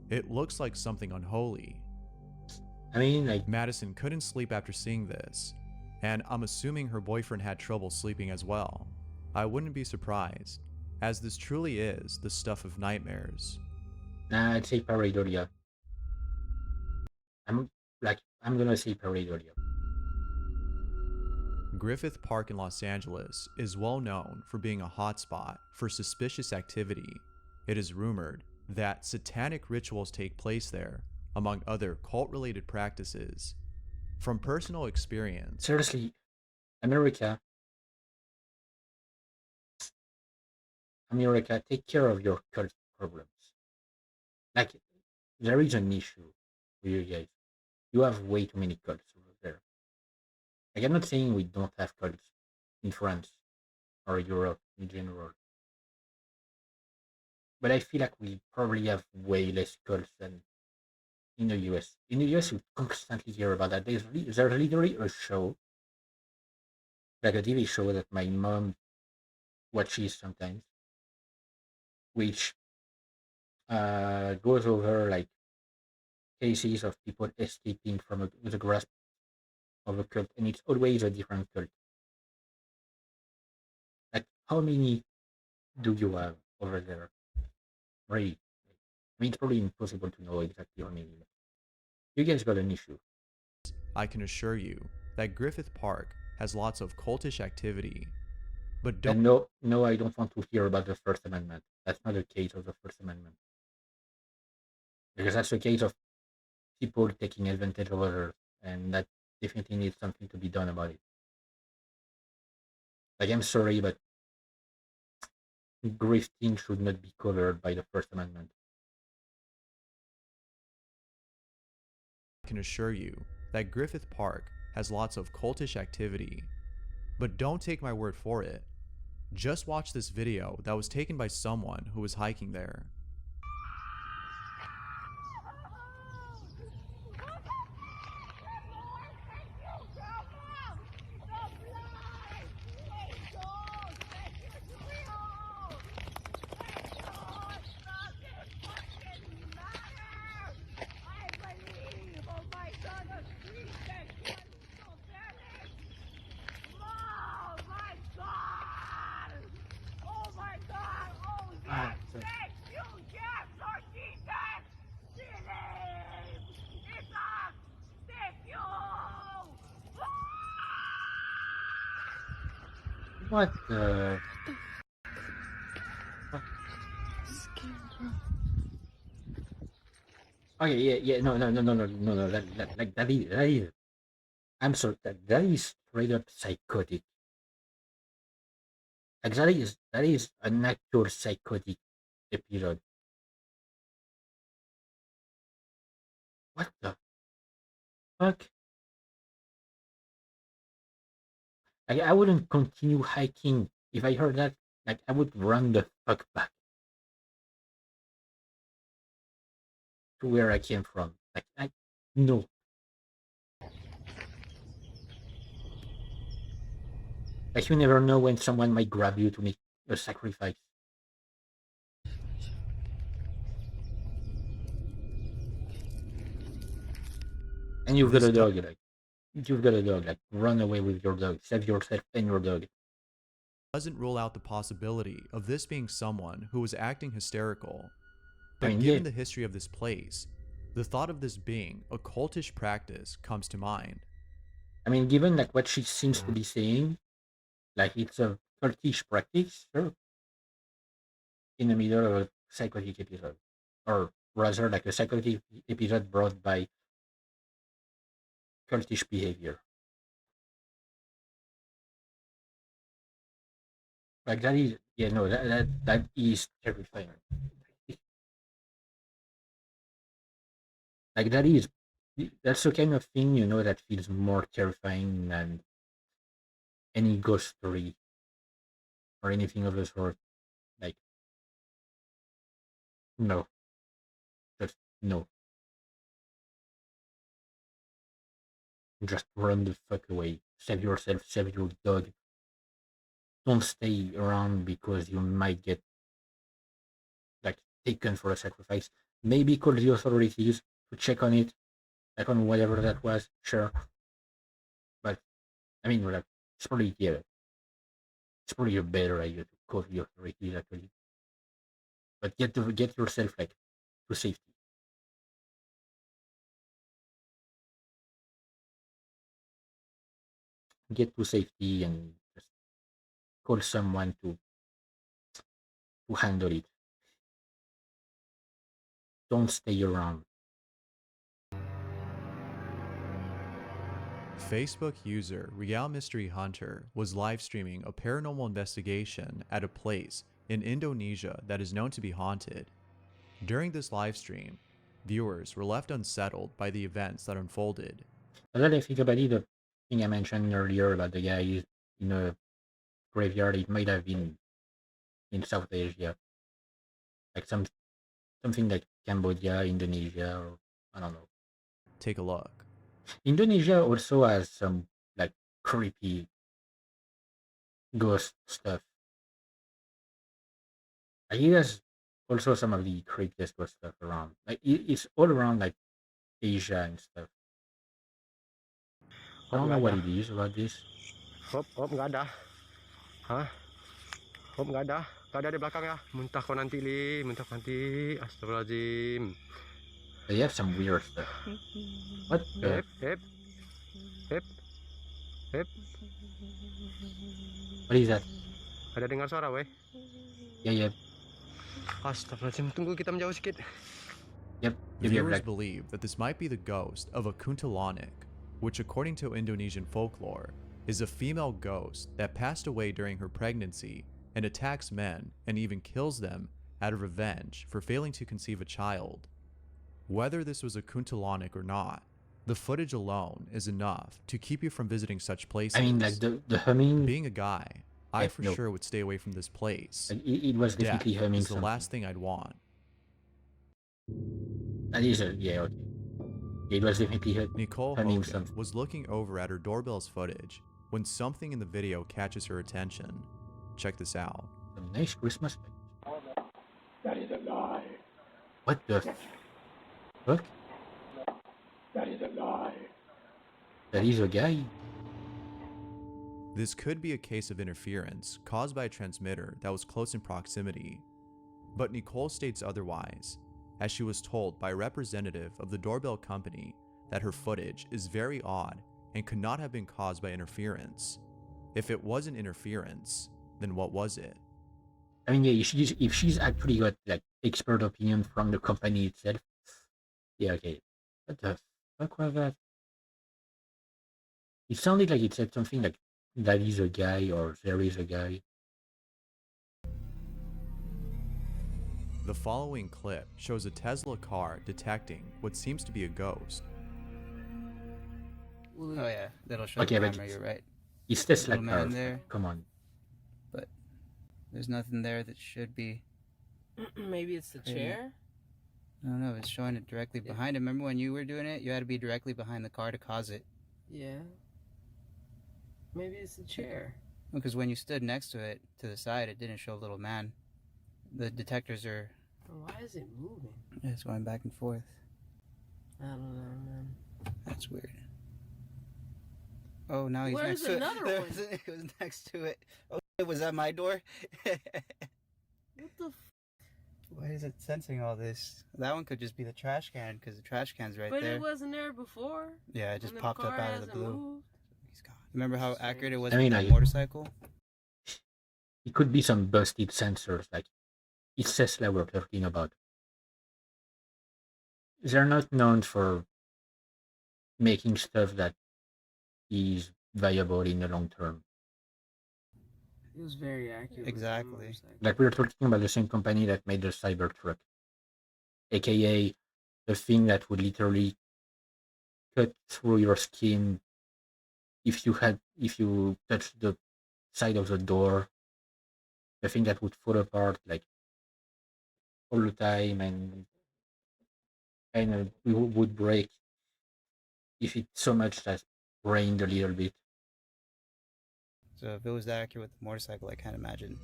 [SPEAKER 2] It looks like something unholy.
[SPEAKER 1] I mean, like,
[SPEAKER 2] Madison couldn't sleep after seeing this, and I'm assuming her boyfriend had trouble sleeping as well. I wouldn't be surprised, as this truly is the stuff of nightmares.
[SPEAKER 1] nah, I'd say pareidolia. I'm gonna say pareidolia.
[SPEAKER 2] Griffith Park in Los Angeles is well known for being a hotspot for suspicious activity. It is rumored that satanic rituals take place there, among other cult-related practices. From personal experience,
[SPEAKER 1] Seriously, America, take care of your cult problems. Like, there is an issue with you guys. You have way too many cults over there. Like, I'm not saying we don't have cults in France or Europe in general, but I feel like we probably have way less cults than in the US. In the US, you constantly hear about that. There's literally a show, like a TV show that my mom watches sometimes, which goes over like cases of people escaping from the grasp of a cult, and it's always a different cult. Like, how many do you have over there? Really? I mean, it's probably impossible to know exactly how many. You guys got an issue.
[SPEAKER 2] I can assure you that Griffith Park has lots of cultish activity. But don't.
[SPEAKER 1] And no, I don't want to hear about the First Amendment. That's not a case of the First Amendment. Because that's a case of people taking advantage of others, and that definitely needs something to be done about it. Like, I'm sorry, but grifting should not be covered by the First Amendment.
[SPEAKER 2] I can assure you that Griffith Park has lots of cultish activity. But don't take my word for it. Just watch this video that was taken by someone who was hiking there.
[SPEAKER 1] What the? Okay, yeah, no, that is. I'm sorry, that is straight up psychotic. Like that is an actual psychotic episode. What the fuck? Like I wouldn't continue hiking if I heard that. Like I would run the fuck back to where I came from. Like I no. Like you never know when someone might grab you to make a sacrifice. And you've got
[SPEAKER 2] This
[SPEAKER 1] a dog, like you've got a dog, like run away with your dog, save yourself and your dog.
[SPEAKER 2] doesn't rule out the possibility of this being someone who was acting hysterical.
[SPEAKER 1] I
[SPEAKER 2] But
[SPEAKER 1] mean,
[SPEAKER 2] given
[SPEAKER 1] yeah.
[SPEAKER 2] the history of this place, the thought of this being a cultish practice comes to mind.
[SPEAKER 1] I mean, given like what she seems to be saying, like it's a cultish practice, sure, in the middle of a psychotic episode, or rather, like a psychotic episode brought by cultish behavior. Like that is, yeah, no, that is terrifying. Like that's the kind of thing that feels more terrifying than any ghost story or anything of the sort. Like no, just no, just run the fuck away. Save yourself, save your dog. Don't stay around because you might get like taken for a sacrifice. Maybe call the authorities to check on it, like on whatever that was. Sure, but I mean, like it's probably a better idea to call the authorities actually. But get yourself like to safety. Get to safety and just call someone to handle it. Don't stay around.
[SPEAKER 2] Facebook user Real Mystery Hunter was live streaming a paranormal investigation at a place in Indonesia that is known to be haunted. During this live stream, viewers were left unsettled by the events that unfolded.
[SPEAKER 1] But then I think about it, the thing I mentioned earlier about the guy in a graveyard, it might have been in South Asia, like something like Cambodia, Indonesia, or I don't know.
[SPEAKER 2] Take a look.
[SPEAKER 1] Indonesia also has some like creepy ghost stuff. Like it has also some of the creepiest ghost stuff around. Like it's all around like Asia and stuff. I don't know what it is about this.
[SPEAKER 18] Hop, nggak ada. Hah? Hop, nggak ada. Nggak ada di belakang ya. Muntah kau nanti, Li. Muntah nanti. Astagfirullahaladzim.
[SPEAKER 1] They have some weird stuff. What the?
[SPEAKER 18] Hep.
[SPEAKER 1] What is that?
[SPEAKER 18] Ada dengar suara, weh?
[SPEAKER 1] Yeah.
[SPEAKER 18] Astagfirullahaladzim. Tunggu kita menjauh sedikit.
[SPEAKER 1] Yep.
[SPEAKER 2] Viewers believe that this might be the ghost of a kuntilanak, which according to Indonesian folklore, is a female ghost that passed away during her pregnancy and attacks men and even kills them out of revenge for failing to conceive a child. Whether this was a kuntilanak or not, the footage alone is enough to keep you from visiting such places.
[SPEAKER 1] I mean, like the humming.
[SPEAKER 2] Being a guy, I for sure would stay away from this place.
[SPEAKER 1] It was definitely
[SPEAKER 2] Death
[SPEAKER 1] humming.
[SPEAKER 2] is the last thing I'd want.
[SPEAKER 1] That is okay. It was definitely
[SPEAKER 2] Nicole
[SPEAKER 1] humming
[SPEAKER 2] Hogan
[SPEAKER 1] something.
[SPEAKER 2] was looking over at her doorbell's footage when something in the video catches her attention. Check this out.
[SPEAKER 1] A nice Christmas.
[SPEAKER 13] That is a lie.
[SPEAKER 1] What the fuck?
[SPEAKER 13] That is a lie.
[SPEAKER 1] That is a guy.
[SPEAKER 2] This could be a case of interference caused by a transmitter that was close in proximity. But Nicole states otherwise, as she was told by a representative of the doorbell company that her footage is very odd and could not have been caused by interference. If it wasn't interference, then what was it?
[SPEAKER 1] I mean, yeah, if she's actually got like expert opinion from the company itself, yeah, okay. What the fuck was that? It sounded like it said something like that is a guy or there is a guy.
[SPEAKER 2] The following clip shows a Tesla car detecting what seems to be a ghost.
[SPEAKER 19] Oh yeah, that'll show
[SPEAKER 1] Okay,
[SPEAKER 19] the
[SPEAKER 1] but
[SPEAKER 19] camera. You're right.
[SPEAKER 1] it's Tesla
[SPEAKER 19] Little man
[SPEAKER 1] car.
[SPEAKER 19] there,
[SPEAKER 1] Come on.
[SPEAKER 19] but there's nothing there that should be.
[SPEAKER 17] Maybe it's the chair?
[SPEAKER 19] I don't know. It's showing it directly behind it. Remember when you were doing it? You had to be directly behind the car to cause it.
[SPEAKER 17] Yeah. Maybe it's the chair.
[SPEAKER 19] Because when you stood next to it, to the side, it didn't show little man. The detectors are.
[SPEAKER 17] Why is it moving?
[SPEAKER 19] It's going back and forth.
[SPEAKER 17] I don't know, man.
[SPEAKER 19] That's weird. Oh, now he's
[SPEAKER 17] Where's
[SPEAKER 19] next to
[SPEAKER 17] another
[SPEAKER 19] it.
[SPEAKER 17] one?
[SPEAKER 19] It was next to it. Oh, was that my door?
[SPEAKER 17] What the?
[SPEAKER 19] Why is it sensing all this? That one could just be the trash can, because the trash can's right
[SPEAKER 17] But
[SPEAKER 19] there.
[SPEAKER 17] it wasn't there before.
[SPEAKER 19] Yeah, it just
[SPEAKER 17] and
[SPEAKER 19] popped
[SPEAKER 17] the
[SPEAKER 19] up
[SPEAKER 17] car
[SPEAKER 19] out of the
[SPEAKER 17] hasn't
[SPEAKER 19] blue.
[SPEAKER 17] moved.
[SPEAKER 19] Remember how accurate it was
[SPEAKER 1] I
[SPEAKER 19] with
[SPEAKER 1] mean,
[SPEAKER 19] that motorcycle?
[SPEAKER 1] It could be some busted sensors, like it's Tesla we're talking about. They're not known for making stuff that is viable in the long term.
[SPEAKER 17] It was very accurate.
[SPEAKER 19] Exactly.
[SPEAKER 1] Like we're talking about the same company that made the Cybertruck, aka the thing that would literally cut through your skin if you touch the side of the door. The thing that would fall apart like all the time and would break if it so much as rained a little bit.
[SPEAKER 19] So if it was that accurate with the motorcycle, I can't imagine.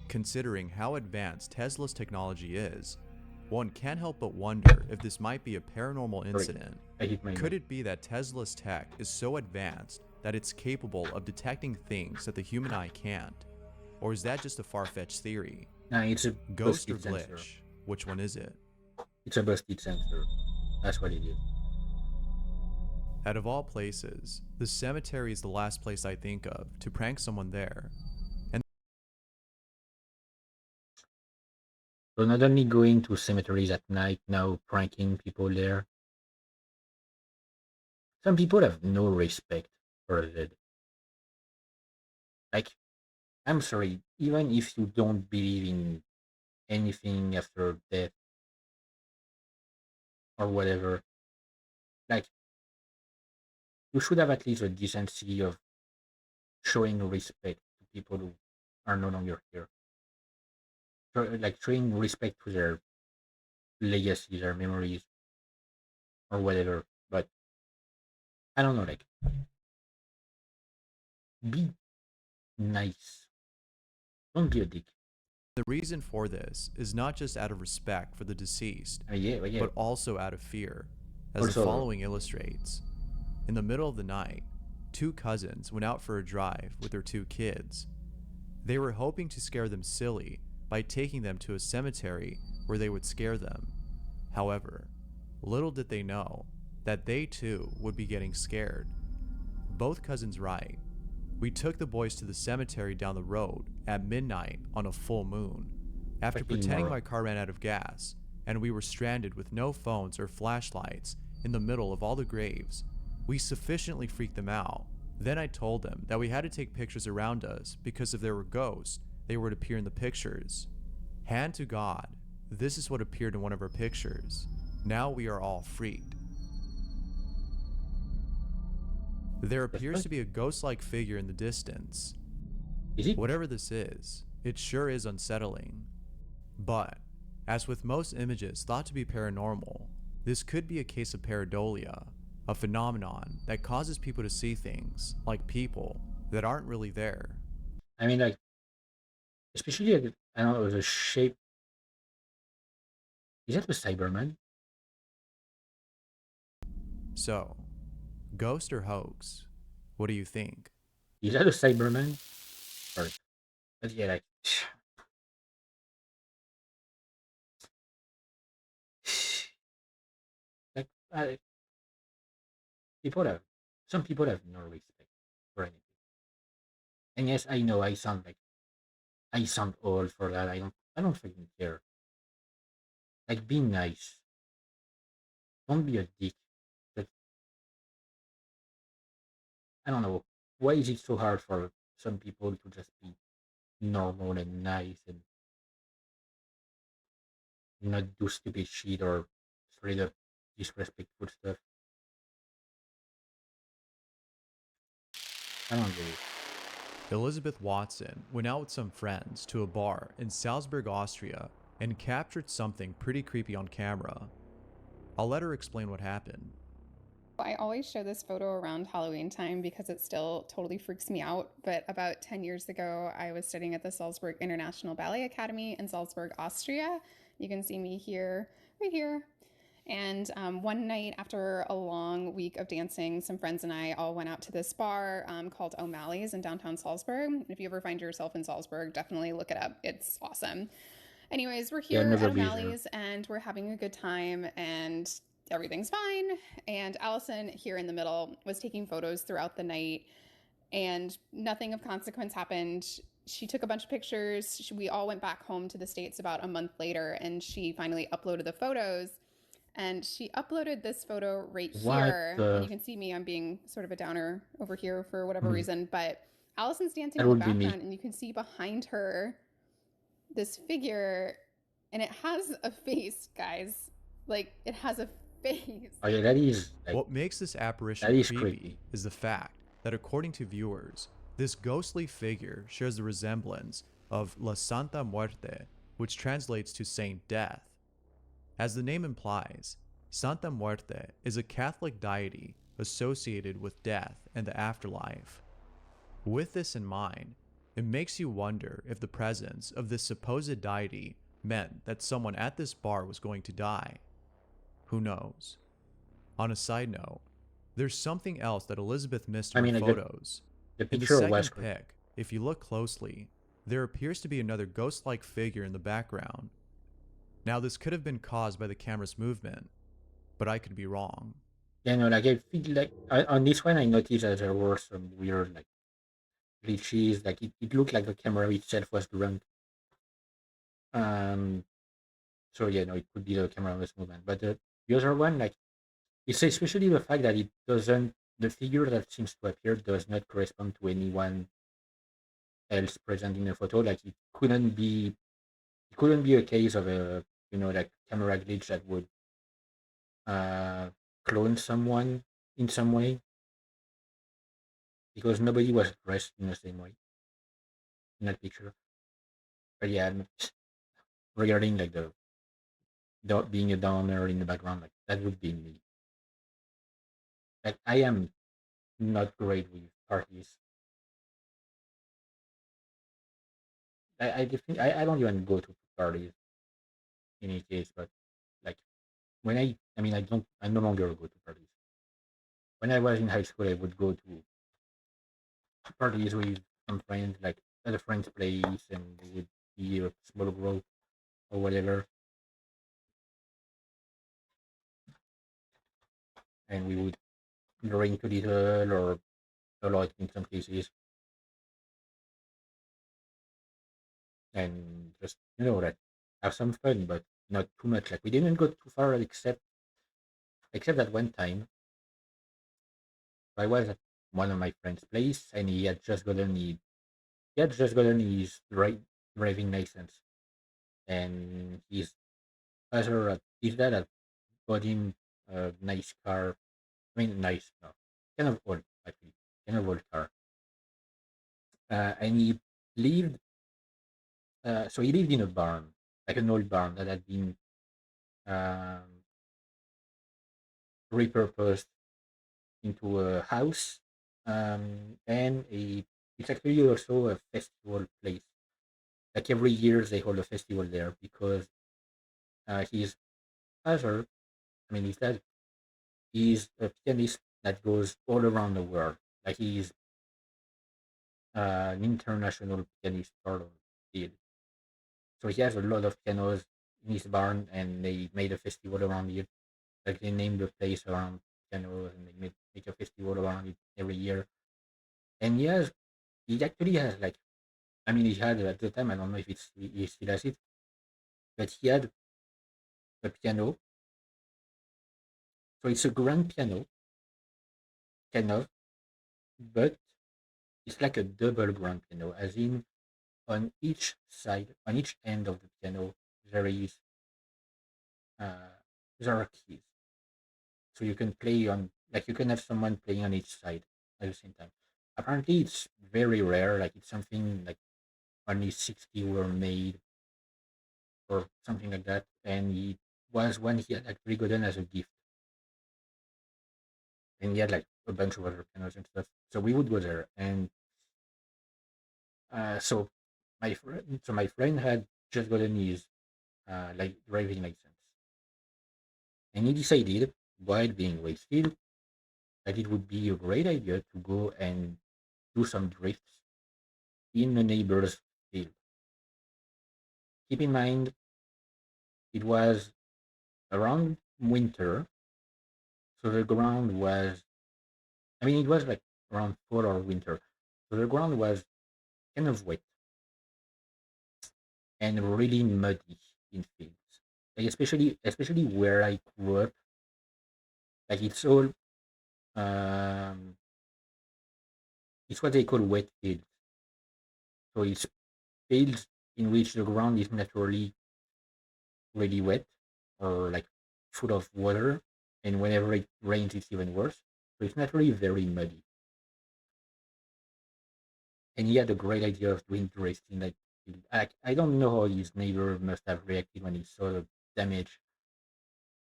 [SPEAKER 2] Considering how advanced Tesla's technology is, one can't help but wonder if this might be a paranormal incident. Could it be that Tesla's tech is so advanced that it's capable of detecting things that the human eye can't? Or is that just a far-fetched theory?
[SPEAKER 1] Nah, it's a
[SPEAKER 2] Ghost or
[SPEAKER 1] busted
[SPEAKER 2] glitch?
[SPEAKER 1] sensor.
[SPEAKER 2] Which one is it?
[SPEAKER 1] It's a busted sensor. That's what it is.
[SPEAKER 2] Out of all places, the cemetery is the last place I think of to prank someone there. And
[SPEAKER 1] So not only going to cemeteries at night, now pranking people there. Some people have no respect for the dead. Like, I'm sorry, even if you don't believe in anything after death or whatever, like, you should have at least a decency of showing respect to people who are no longer here. Like showing respect to their legacy, their memories, or whatever. But I don't know, like, be nice. Don't be a dick.
[SPEAKER 2] the reason for this is not just out of respect for the deceased,
[SPEAKER 1] Yeah.
[SPEAKER 2] but also out of fear, as the
[SPEAKER 1] Also-
[SPEAKER 2] following illustrates. In the middle of the night, two cousins went out for a drive with their two kids. They were hoping to scare them silly by taking them to a cemetery where they would scare them. However, little did they know that they too would be getting scared. Both cousins right. We took the boys to the cemetery down the road at midnight on a full moon. After pretending my car ran out of gas, and we were stranded with no phones or flashlights in the middle of all the graves, we sufficiently freaked them out. Then I told them that we had to take pictures around us because if there were ghosts, they would appear in the pictures. Hand to God, this is what appeared in one of our pictures. Now we are all freaked. There appears to be a ghost-like figure in the distance. Whatever this is, it sure is unsettling. But, as with most images thought to be paranormal, this could be a case of pareidolia, a phenomenon that causes people to see things, like people, that aren't really there.
[SPEAKER 1] I mean, like, especially, I don't know, the shape. Is that the Cyberman?
[SPEAKER 2] So, ghost or hoax? What do you think?
[SPEAKER 1] Is that a Cyberman? Or, but yeah, like, like, some people have no respect for anything. And yes, I know I sound old for that. I don't fucking care. Like, be nice. Don't be a dick. But I don't know. Why is it so hard for some people to just be normal and nice and not do stupid shit or straight up disrespectful stuff. I don't get it.
[SPEAKER 2] Elizabeth Watson went out with some friends to a bar in Salzburg, Austria, and captured something pretty creepy on camera. I'll let her explain what happened.
[SPEAKER 20] I always show this photo around Halloween time because it still totally freaks me out. But about 10 years ago, I was studying at the Salzburg International Ballet Academy in Salzburg, Austria. You can see me here, right here. And one night after a long week of dancing, some friends and I all went out to this bar called O'Malley's in downtown Salzburg. If you ever find yourself in Salzburg, definitely look it up. It's awesome. Anyways, we're
[SPEAKER 1] Yeah,
[SPEAKER 20] here
[SPEAKER 1] never
[SPEAKER 20] at
[SPEAKER 1] be there.
[SPEAKER 20] O'Malley's and we're having a good time and everything's fine. And Allison here in the middle was taking photos throughout the night and nothing of consequence happened. She took a bunch of pictures. We all went back home to the States about a month later and she finally uploaded the photos. And she uploaded this photo right
[SPEAKER 1] What
[SPEAKER 20] here. And you
[SPEAKER 1] the?
[SPEAKER 20] can see me, I'm being sort of a downer over here for whatever
[SPEAKER 1] Mhm.
[SPEAKER 20] reason. But Allison's dancing
[SPEAKER 1] That
[SPEAKER 20] in the
[SPEAKER 1] would be me.
[SPEAKER 20] background, and you can see behind her this figure, and it has a face, guys. Like, it has a face.
[SPEAKER 1] Oh yeah, that is like
[SPEAKER 2] What makes this
[SPEAKER 1] that
[SPEAKER 2] apparition
[SPEAKER 1] is
[SPEAKER 2] creepy
[SPEAKER 1] creepy.
[SPEAKER 2] is the fact that, according to viewers, this ghostly figure shares the resemblance of La Santa Muerte, which translates to Saint Death. As the name implies, Santa Muerte is a Catholic deity associated with death and the afterlife. With this in mind, it makes you wonder if the presence of this supposed deity meant that someone at this bar was going to die. Who knows? On a side note, there's something else that Elizabeth missed
[SPEAKER 1] I
[SPEAKER 2] in her
[SPEAKER 1] mean, like
[SPEAKER 2] photos.
[SPEAKER 1] the
[SPEAKER 2] In the
[SPEAKER 1] picture was
[SPEAKER 2] second
[SPEAKER 1] creepy.
[SPEAKER 2] pic, if you look closely, there appears to be another ghost-like figure in the background. Now, this could have been caused by the camera's movement, but I could be wrong.
[SPEAKER 1] Yeah, no, like I feel like on this one I noticed that there were some weird like glitches. Like it looked like the camera itself was drunk. Um. So yeah, no, it could be the camera was movement. But the other one, like it's especially the fact that it doesn't. The figure that seems to appear does not correspond to anyone else present in the photo. Like it couldn't be. It couldn't be a case of a like camera glitch that would uh clone someone in some way because nobody was dressed in the same way in that picture. But yeah, regarding like the being a downer in the background, like that would be me. Like I am not great with parties. I don't even go to parties in any case. But like when I mean I no longer go to parties. When I was in high school, I would go to parties with some friends, like at a friend's place, and we would be a small group or whatever, and we would drink a little or a lot in some cases, and just like have some fun, but not too much. Like we didn't go too far, except that one time I was at one of my friend's place, and he had just gotten his driving license, and his dad had bought him a nice car. I mean, nice, no, kind of old actually, kind of old car. And lived, he lived in a barn, like an old barn that had been um, repurposed into a house, and it's actually also a festival place. Like every year they hold a festival there because his father, I mean his dad, is a pianist that goes all around the world. Like he's an international pianist sort of deal. So he has a lot of pianos in his barn, and they made a festival around it. Like they named the place around pianos, and they make a festival around it every year. And he actually has like, I mean, he had at the time. I don't know if he still has it, but he had a piano. So it's a grand piano, kind of, but it's like a double grand piano, as in on each end of the piano there is there are keys, so you can play on, like, you can have someone playing on each side at the same time. Apparently, it's very rare. Like, it's something like only 60 were made or something like that, and it was one he had actually gotten as a gift, and he had like a bunch of other pianos and stuff. So we would go there, and so my friend had just gotten his like driving license, and he decided, while being wasted, that it would be a great idea to go and do some drifts in the neighbor's field. Keep in mind, it was around winter, so the ground was, I mean, it was like around fall or winter, so the ground was kind of wet and really muddy in fields. Like, especially where I grew up, like um, it's what they call wet fields. So it's fields in which the ground is naturally really wet or like full of water, and whenever it rains, it's even worse. So it's naturally very muddy. And he had a great idea of doing drifting. Like, I don't know how his neighbor must have reacted when he saw the damage,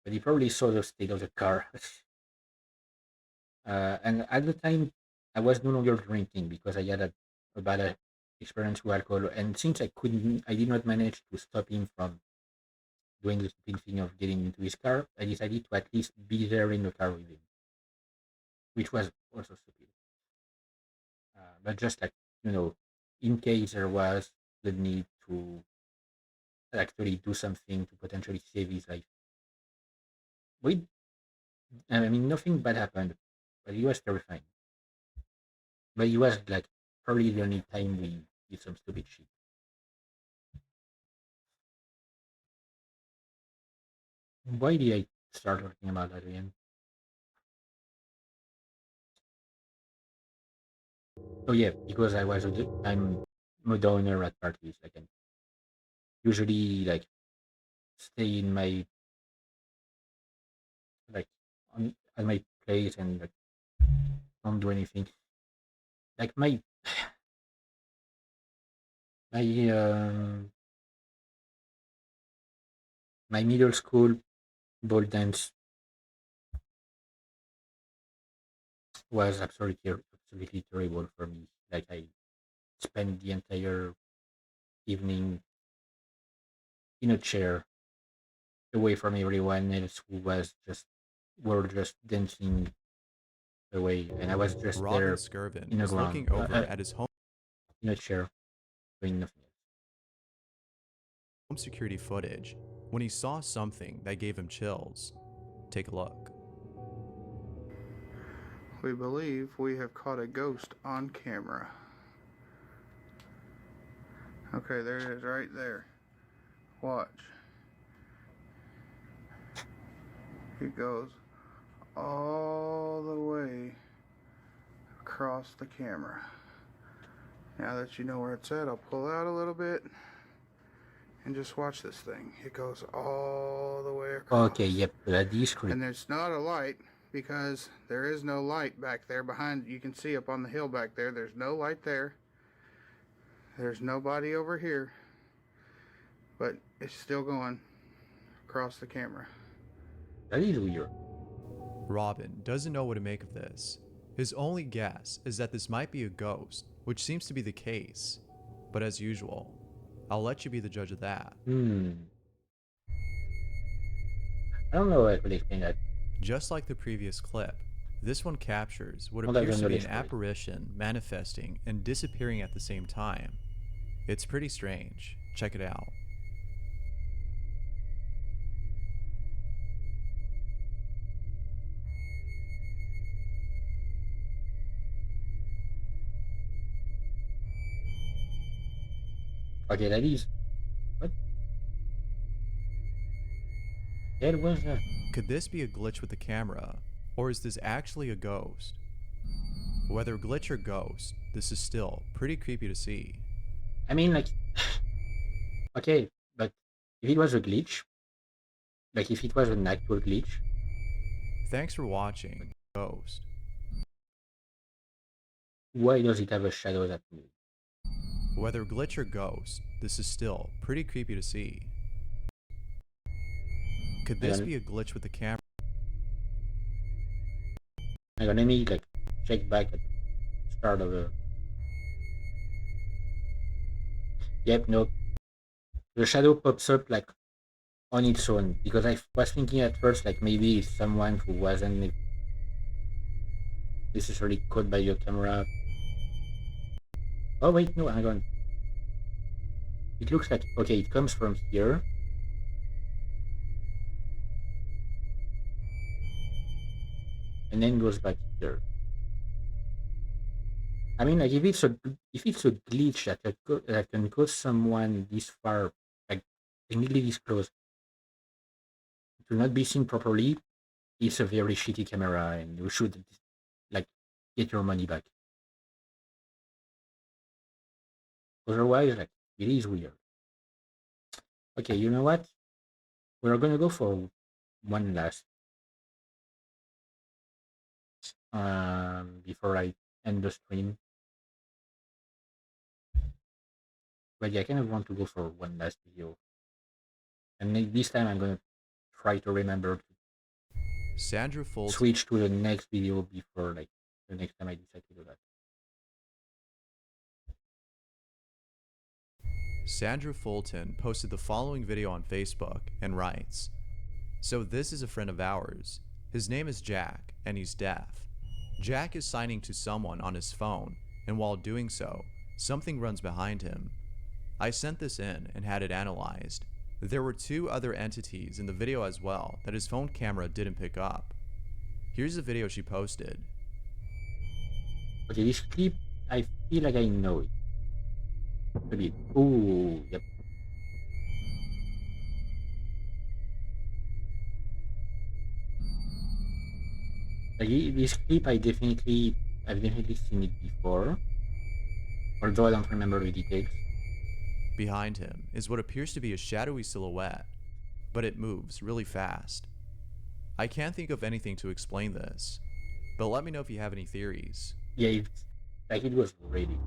[SPEAKER 1] but he probably saw the state of the car. And at the time, I was no longer drinking because I had a bad experience with alcohol. And since I did not manage to stop him from doing the stupid thing of getting into his car, I decided to at least be there in the car with him, which was also stupid. But just like, in case there was the need to actually do something to potentially save his life. We, I mean, nothing bad happened, but it was terrifying. But it was like probably the only time we did some stupid shit. Why did I start talking about that again? Oh yeah, because I'm a downer at parties. Like, I usually like stay in my, like, at my place and like don't do anything. Like my my middle school ball dance was absolutely terrible for me. Like, I spent the entire evening in a chair away from everyone else who was just were just dancing away, and I was just
[SPEAKER 2] Robin
[SPEAKER 1] there
[SPEAKER 2] Skirvin
[SPEAKER 1] in the
[SPEAKER 2] was
[SPEAKER 1] ground,
[SPEAKER 2] looking over at his home
[SPEAKER 1] in a chair, doing nothing
[SPEAKER 2] security footage when he saw something that gave him chills. Take a look.
[SPEAKER 12] We believe we have caught a ghost on camera. Okay, there it is right there. Watch. It goes all the way across the camera. Now that you know where it's at, I'll pull out a little bit and just watch this thing. It goes all the way across.
[SPEAKER 1] Okay, yep, that is creepy.
[SPEAKER 12] And there's not a light because there is no light back there behind. You can see up on the hill back there. There's no light there. There's nobody over here. But it's still going across the camera.
[SPEAKER 1] That is weird.
[SPEAKER 2] Robin doesn't know what to make of this. His only guess is that this might be a ghost, which seems to be the case. But as usual, I'll let you be the judge of that.
[SPEAKER 1] I don't know how I could explain that.
[SPEAKER 2] Just like the previous clip, this one captures what
[SPEAKER 1] Well, that
[SPEAKER 2] appears to be
[SPEAKER 1] is
[SPEAKER 2] an
[SPEAKER 1] great.
[SPEAKER 2] apparition manifesting and disappearing at the same time. It's pretty strange. Check it out.
[SPEAKER 1] Okay, that is what? That was that.
[SPEAKER 2] Could this be a glitch with the camera, or is this actually a ghost? Whether glitch or ghost, this is still pretty creepy to see.
[SPEAKER 1] I mean, like, okay, but if it was a glitch, Like if it was an actual glitch.
[SPEAKER 2] Thanks for watching, Ghost.
[SPEAKER 1] Why does it have a shadow that moves?
[SPEAKER 2] Whether glitch or ghost, this is still pretty creepy to see. Could this be a glitch with the camera?
[SPEAKER 1] Hang on, let me like check back at the start of the. Yep, nope. The shadow pops up like on its own because I was thinking at first like maybe it's someone who wasn't necessarily caught by your camera. Oh wait, no, hang on. It looks like okay, it comes from here. And then goes back here. I mean, like if it's a glitch that can cause someone this far, like technically this close, to not be seen properly, it's a very shitty camera, and you should like get your money back. Otherwise, like it is weird. Okay, you know what? We're gonna go for one last before I end the stream. But yeah, I kind of want to go for one last video, and this time I'm gonna try to remember to
[SPEAKER 2] Sandra Fulton
[SPEAKER 1] switch to the next video before like the next time I decide to do that.
[SPEAKER 2] Sandra Fulton posted the following video on Facebook and writes, "So this is a friend of ours. His name is Jack, and he's deaf. Jack is signing to someone on his phone, and while doing so, something runs behind him. I sent this in and had it analyzed. There were 2 other entities in the video as well that his phone camera didn't pick up. Here's the video she posted."
[SPEAKER 1] Okay, this clip, I feel like I know it. A bit. Ooh, yep. Like this clip, I've definitely seen it before, although I don't remember the details.
[SPEAKER 2] Behind him is what appears to be a shadowy silhouette, but it moves really fast. I can't think of anything to explain this, but let me know if you have any theories.
[SPEAKER 1] Yeah, it was really.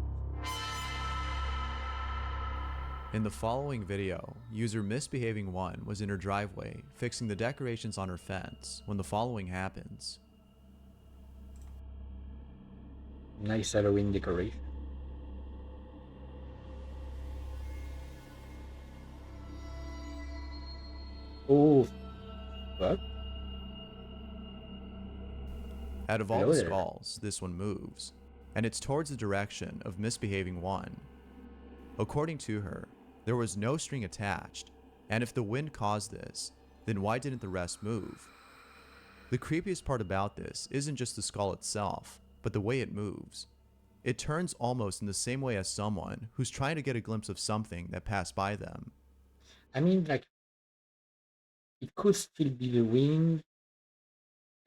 [SPEAKER 2] In the following video, user Misbehaving1 was in her driveway fixing the decorations on her fence when the following happens.
[SPEAKER 1] Nice Halloween decoration. Oh, what?
[SPEAKER 2] Out of all the skulls, this one moves, and it's towards the direction of Misbehaving1. According to her, there was no string attached, and if the wind caused this, then why didn't the rest move? The creepiest part about this isn't just the skull itself, but the way it moves. It turns almost in the same way as someone who's trying to get a glimpse of something that passed by them.
[SPEAKER 1] I mean, like, it could still be the wind,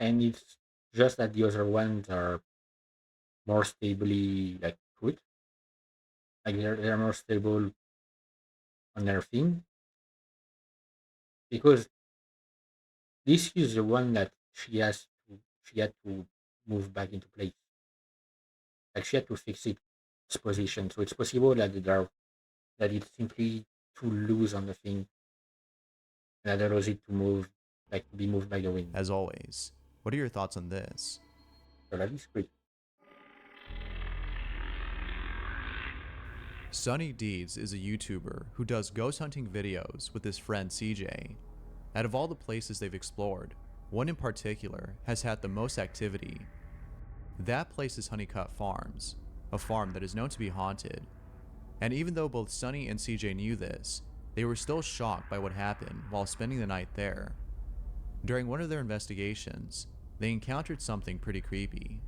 [SPEAKER 1] and it's just that the other ones are more stably like put. Like they're more stable on their thing. Because this is the one that she had to move back into place. Like she had to fix its position. So it's possible that that it's simply too loose on the thing and that allows it to move, like to be moved by the wind.
[SPEAKER 2] As always, what are your thoughts on this?
[SPEAKER 1] So that is great.
[SPEAKER 2] Sunny Deeds is a YouTuber who does ghost hunting videos with his friend CJ. Out of all the places they've explored, one in particular has had the most activity. That place is Honeycut Farms, a farm that is known to be haunted. And even though both Sunny and CJ knew this, they were still shocked by what happened while spending the night there. During one of their investigations, they encountered something pretty creepy.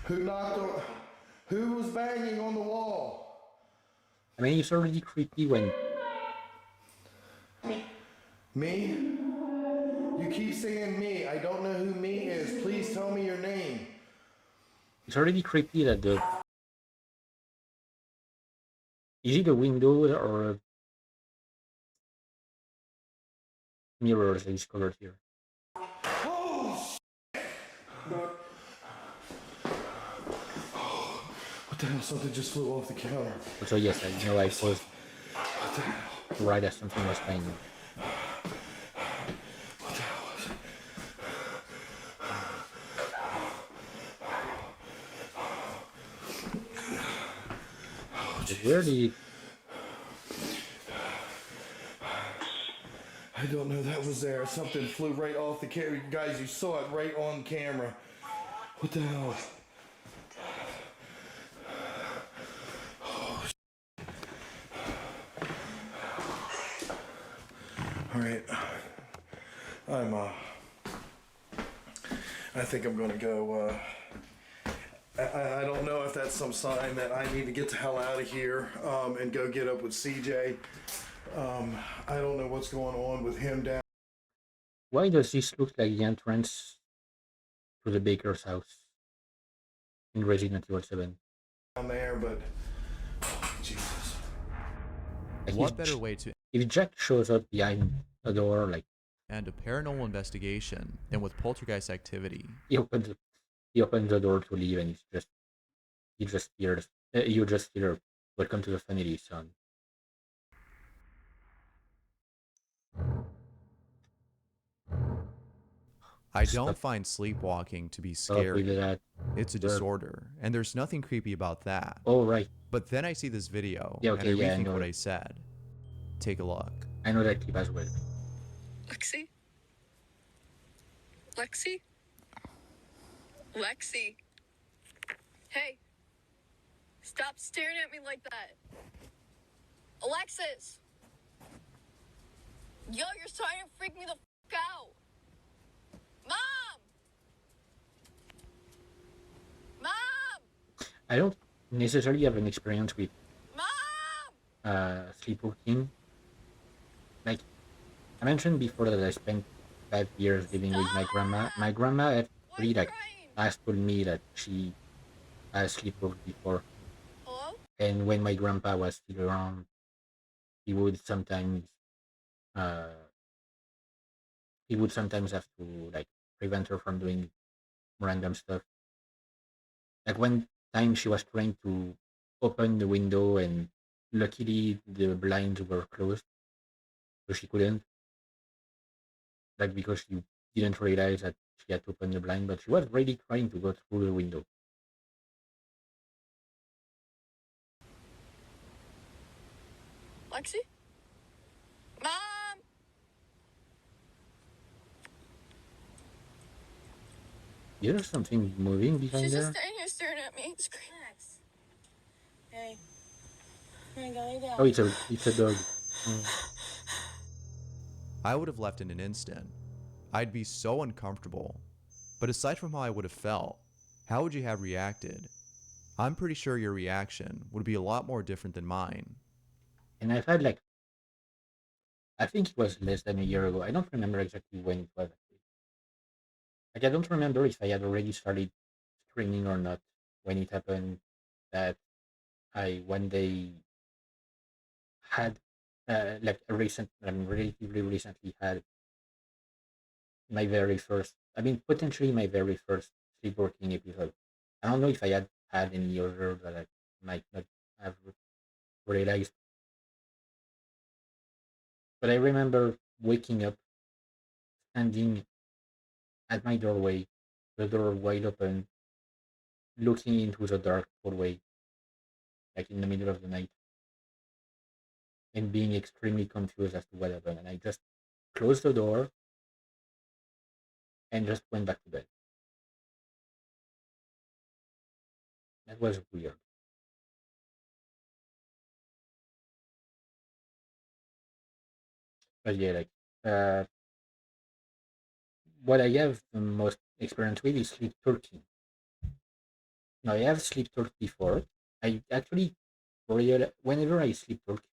[SPEAKER 3] Who knocked on? Who was banging on the wall?
[SPEAKER 1] I mean, it's already creepy when...
[SPEAKER 3] Me? You keep saying me. I don't know who me is. Please tell me your name.
[SPEAKER 1] It's already creepy that the... Is it a window or mirrors I discovered here.
[SPEAKER 14] What the hell? Something just flew off the counter.
[SPEAKER 1] So yes, I know I paused right as something was flying.
[SPEAKER 14] What the hell was it?
[SPEAKER 1] Really?
[SPEAKER 14] I don't know. That was there. Something flew right off the camera. Guys, you saw it right on camera. What the hell? All right. I think I'm gonna go. I don't know if that's some sign that I need to get the hell out of here and go get up with CJ. I don't know what's going on with him down.
[SPEAKER 1] Why does this look like the entrance to the baker's house in Resident Evil 7?
[SPEAKER 14] There, but Jesus.
[SPEAKER 1] Like
[SPEAKER 2] What better way to
[SPEAKER 1] if Jack shows up behind a door, like
[SPEAKER 2] end a paranormal investigation than with poltergeist activity?
[SPEAKER 1] he opens the door to leave, and he just hears you just hear "Welcome to the family, son."
[SPEAKER 2] I don't find sleepwalking to be scary.
[SPEAKER 1] That.
[SPEAKER 2] It's a disorder, and there's nothing creepy about that.
[SPEAKER 1] Oh, right.
[SPEAKER 2] But then I see this video,
[SPEAKER 1] Yeah, okay,
[SPEAKER 2] and I
[SPEAKER 1] yeah, I
[SPEAKER 2] rethink
[SPEAKER 1] know
[SPEAKER 2] what
[SPEAKER 1] it.
[SPEAKER 2] I said. Take a look.
[SPEAKER 1] I know that clip as well.
[SPEAKER 15] Lexi? Lexi? Lexi? Hey! Stop staring at me like that! Alexis! Yo, you're starting to freak me the f out! Mom! Mom!
[SPEAKER 1] I don't necessarily have an experience with sleepwalking. Like I mentioned before that I spent 5 years living with my grandma. My grandma actually has told me that she has sleepwalked before.
[SPEAKER 15] Hello?
[SPEAKER 1] And when my grandpa was still around, he would sometimes uh have to like prevent her from doing random stuff. Like one time she was trying to open the window and luckily the blinds were closed, so she couldn't. Like because she didn't realize that she had to open the blind, but she was really trying to go through the window.
[SPEAKER 15] Lexi? Mom!
[SPEAKER 1] Is there something moving behind
[SPEAKER 15] She's
[SPEAKER 1] there?
[SPEAKER 15] just standing here staring at me. Relax. Hey. Hey, go lay down.
[SPEAKER 1] Oh, it's a dog.
[SPEAKER 2] I would have left in an instant. I'd be so uncomfortable. But aside from how I would have felt, how would you have reacted? I'm pretty sure your reaction would be a lot more different than mine.
[SPEAKER 1] And I've had like, I think it was less than a year ago. I don't remember exactly when it was. Like I don't remember if I had already started streaming or not when it happened. That I one day had like relatively recently had my very first. I mean, potentially my very first sleepwalking episode. I don't know if I had any other that I might not have realized, but I remember waking up, standing at my doorway, the door wide open, looking into the dark hallway, like in the middle of the night, and being extremely confused as to what happened. And I just closed the door and just went back to bed. That was weird. But yeah, like what I have the most experience with is sleep talking. Now I have sleep talk before. I actually whenever I sleep talk,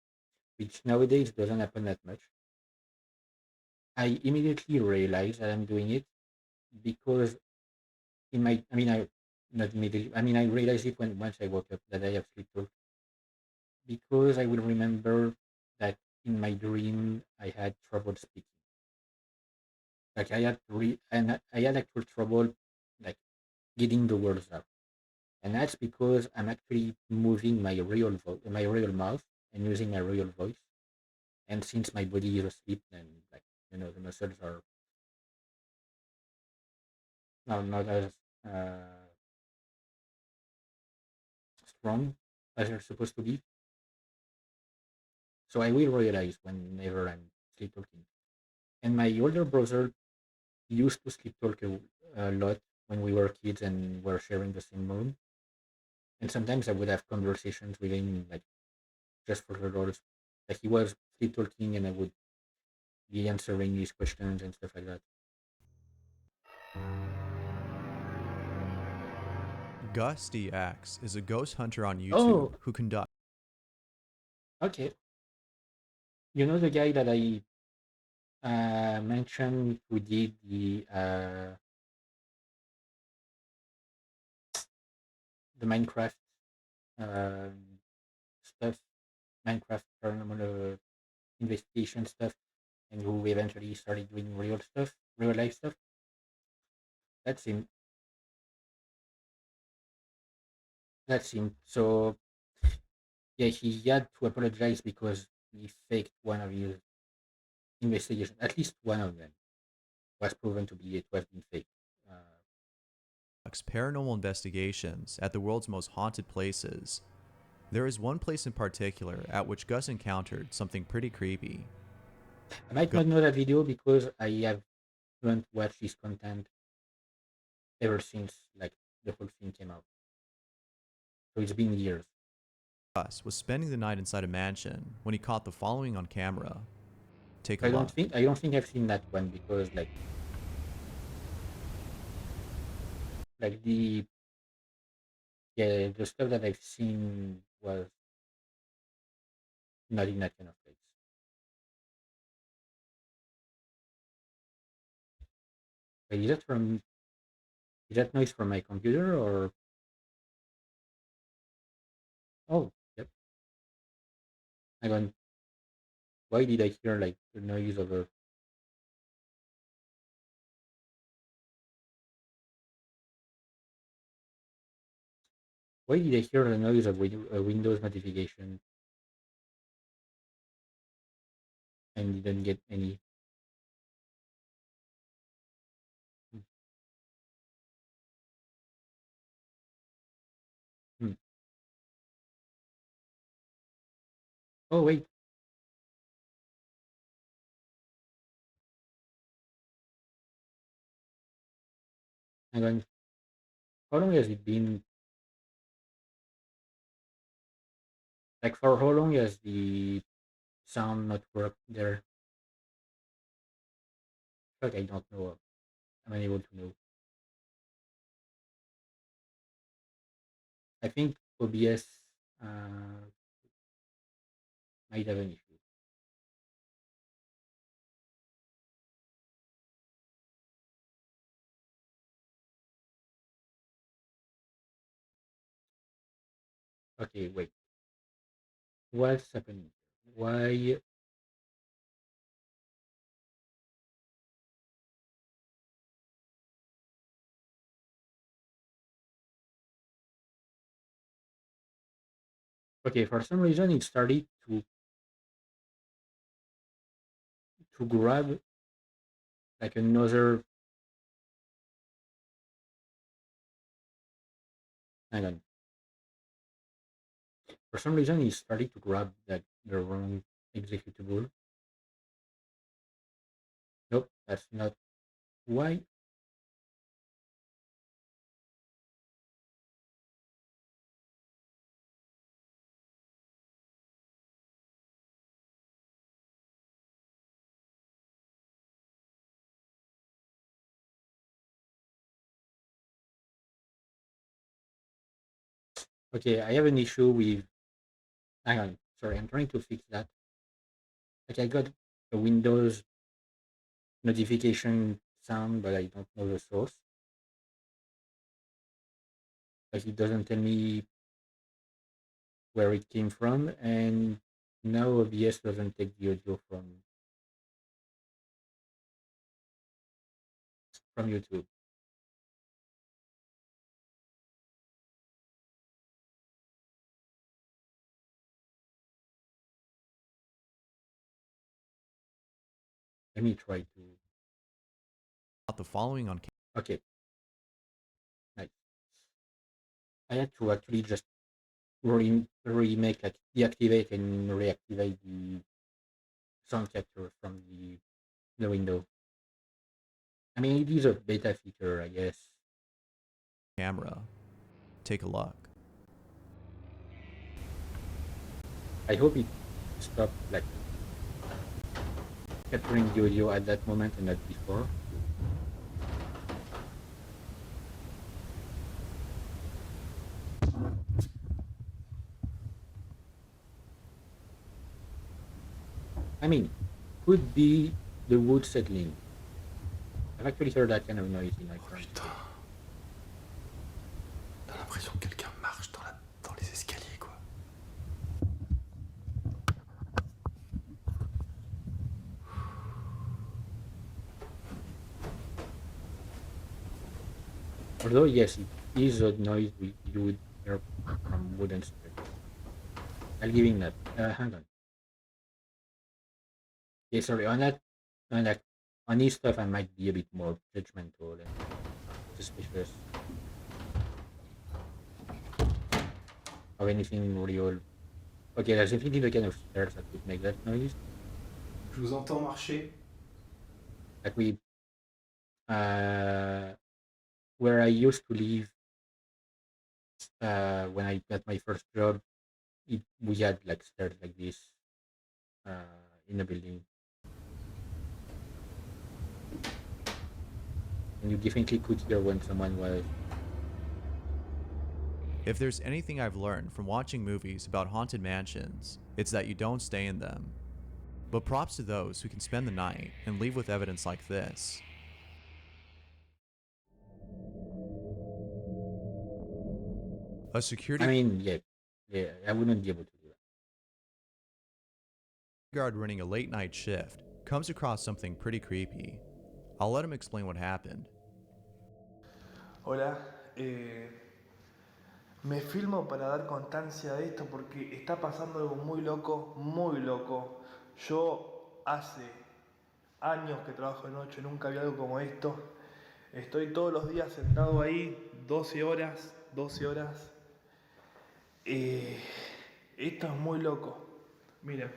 [SPEAKER 1] which nowadays doesn't happen that much, I immediately realize that I'm doing it because I not immediately, I realize it when once I woke up that I have sleep talk because I will remember that in my dream I had trouble speaking. Like I had actual trouble like getting the words out, and that's because I'm actually moving my real mouth, and using my real voice. And since my body is asleep, then like the muscles are not as uh, strong as they're supposed to be. So I will realize whenever I'm sleep talking. And my older brother used to sleep talk a lot when we were kids and were sharing the same room. And sometimes I would have conversations with him, like just for the roles. Like he was sleep talking, and I would be answering his questions and stuff like that.
[SPEAKER 2] Gus DX is a ghost hunter on YouTube
[SPEAKER 1] Oh,
[SPEAKER 2] who conducts.
[SPEAKER 1] okay. You know the guy that I mentioned who did the Minecraft um, stuff, Minecraft paranormal investigation stuff, and who eventually started doing real stuff, real life stuff. That's him. That's him. So yeah, he had to apologize because he faked one of his investigations. At least one of them was proven to have been fake. Uh,
[SPEAKER 2] Paranormal investigations at the world's most haunted places. There is one place in particular at which Gus encountered something pretty creepy.
[SPEAKER 1] I might not know that video because I haven't watched his content ever since like the whole thing came out. So it's been years.
[SPEAKER 2] Gus was spending the night inside a mansion when he caught the following on camera. Take a
[SPEAKER 1] I
[SPEAKER 2] look.
[SPEAKER 1] don't think I've seen that one because like the stuff that I've seen was not in that kind of place. Wait, is that noise from my computer or oh yep. Hang on. Why did I hear like the noise of a why did I hear the noise of a Windows notification and didn't get any? Hmm. Hmm. Oh wait, hang on. How long has it been? Like for how long has the sound not worked there? Like I don't know. I'm unable to know. I think OBS might have an issue. Okay, wait. What's happening? Why? Okay, for some reason it started to grab like another. Hang on. For some reason it started to grab like the wrong executable. Nope, that's not why. Okay, I have an issue with. Hang on. Sorry, I'm trying to fix that. Like I got a Windows notification sound, but I don't know the source. Like it doesn't tell me where it came from, and now OBS doesn't take the audio from from YouTube. Let me try to.
[SPEAKER 2] The following on.
[SPEAKER 1] Okay. Nice. I had to actually just remake, like deactivate and reactivate the sound capture from the window. I mean, it is a beta feature, I guess.
[SPEAKER 2] Camera. Take a look.
[SPEAKER 1] I hope it stopped like capturing the audio at that moment and not before. I mean, could be the wood settling. I've actually heard that kind of noise in my current state.
[SPEAKER 4] T'as l'impression que quelqu'un marche dans les escaliers, quoi.
[SPEAKER 1] Although, yes, it is a noise you would hear from wooden stairs. I'll give him that. Hang on. Yeah, sorry, on his stuff, I might be a bit more judgmental and suspicious of anything real. Okay, there's definitely the kind of stairs that would make that noise.
[SPEAKER 14] Je vous entends marcher.
[SPEAKER 1] Like where I used to live, when I got my first job, we had like stairs like this in the building, and you definitely could hear when someone was.
[SPEAKER 2] If there's anything I've learned from watching movies about haunted mansions, it's that you don't stay in them. But props to those who can spend the night and leave with evidence like this. A security
[SPEAKER 1] I mean, yeah, I wouldn't be able to do that.
[SPEAKER 2] Guard running a late night shift comes across something pretty creepy. I'll let him explain what happened.
[SPEAKER 21] Hola, me filmo para dar constancia de esto porque está pasando algo muy loco, muy loco. Yo hace años que trabajo de noche, nunca vi algo como esto. Estoy todos los días sentado ahí, 12 horas. Esto es muy loco. Miren,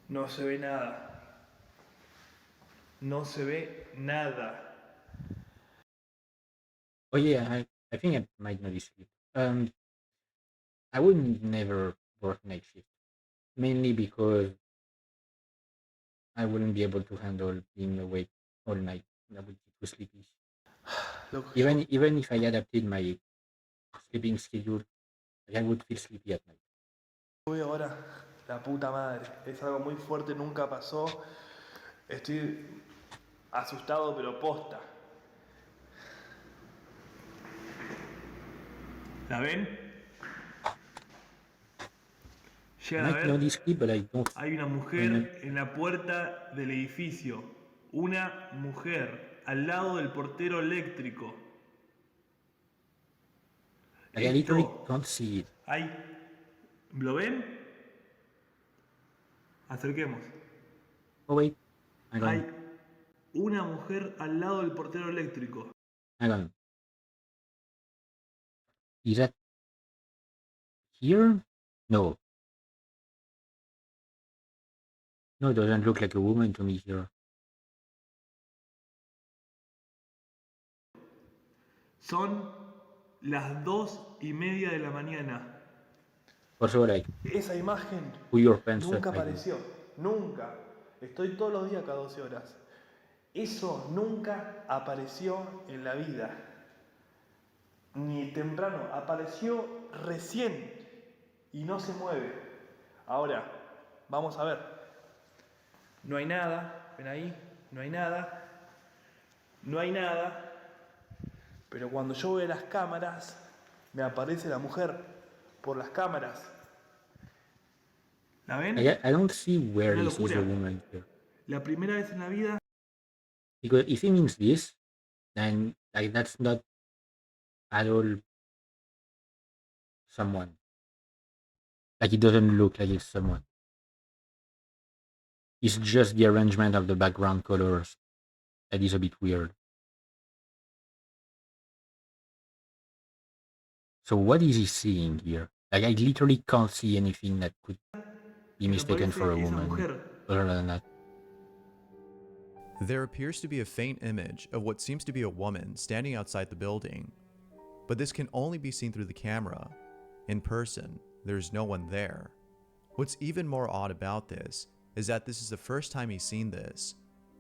[SPEAKER 21] no se ve nada. No se ve nada.
[SPEAKER 1] Oh yeah, I think I might not sleep. I would never work night shift, mainly because I wouldn't be able to handle being awake all night. I would be too sleepy. Even if I adapted my sleeping schedule, I would feel sleepy at night.
[SPEAKER 21] Uy, ahora, la puta madre. Es algo muy fuerte, nunca pasó. Estoy asustado, pero posta. ¿La ven? Llegan a ver. Hay una mujer en la puerta del edificio. Una mujer al lado del portero eléctrico.
[SPEAKER 1] I literally can't see it.
[SPEAKER 21] ¿Lo ven? Acerquemos.
[SPEAKER 1] Oh wait, hang on.
[SPEAKER 21] Hay una mujer al lado del portero eléctrico.
[SPEAKER 1] Hang on. Is that here? No. No, it doesn't look like a woman to me here.
[SPEAKER 21] Son las 2:30 de la mañana.
[SPEAKER 1] Also, like,
[SPEAKER 21] Esa imagen
[SPEAKER 1] put your pants
[SPEAKER 21] nunca
[SPEAKER 1] up,
[SPEAKER 21] apareció. Nunca. Estoy todos los días cada 12 horas. Eso nunca apareció en la vida. Ni temprano. Apareció recién. Y no se mueve. Ahora, vamos a ver. No hay nada. ¿Ven ahí? No hay nada. No hay nada. Pero cuando yo veo las cámaras, me aparece la mujer por las cámaras. ¿La ven?
[SPEAKER 1] I don't see where
[SPEAKER 21] Una
[SPEAKER 1] this is
[SPEAKER 21] locura.
[SPEAKER 1] a woman here.
[SPEAKER 21] La primera vez en la vida
[SPEAKER 1] Because if he means this, then like that's not at all someone. Like it doesn't look like it's someone. It's just the arrangement of the background colors that is a bit weird. So what is he seeing here? Like I literally can't see anything that could be
[SPEAKER 21] Pero
[SPEAKER 1] mistaken for a
[SPEAKER 21] parece esa
[SPEAKER 1] woman.
[SPEAKER 21] mujer.
[SPEAKER 1] Other than that,
[SPEAKER 2] There appears to be a faint image of what seems to be a woman standing outside the building, but this can only be seen through the camera. In person, there's no one there. What's even more odd about this is that this is the first time he's seen this.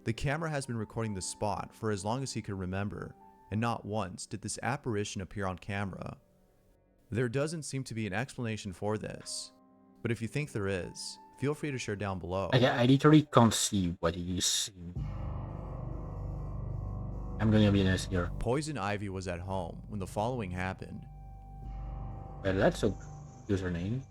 [SPEAKER 2] The camera has been recording the spot for as long as he could remember, and not once did this apparition appear on camera. There doesn't seem to be an explanation for this, but if you think there is, feel free to share down below.
[SPEAKER 1] I literally can't see what he is seeing. I'm gonna be honest here.
[SPEAKER 2] Poison Ivy was at home when the following happened.
[SPEAKER 1] Well, that's a username.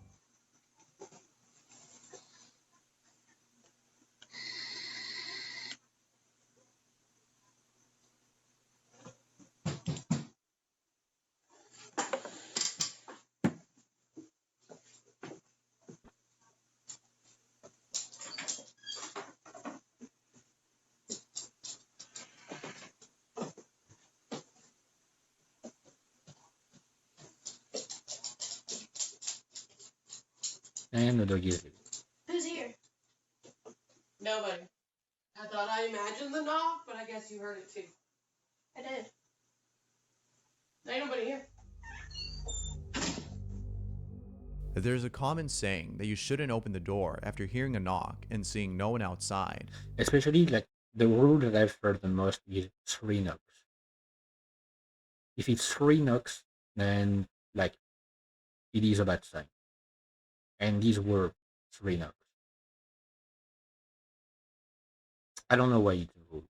[SPEAKER 1] And the dog is
[SPEAKER 17] Who's here? Nobody. I thought I imagined the knock, but I guess you heard it too. I did. There ain't nobody here.
[SPEAKER 2] There's a common saying that you shouldn't open the door after hearing a knock and seeing no one outside.
[SPEAKER 1] especially like the rule that I've heard the most is 3 knocks. If it's 3 knocks, then like it is a bad sign. And these were 3 knocks. I don't know why it's a rule.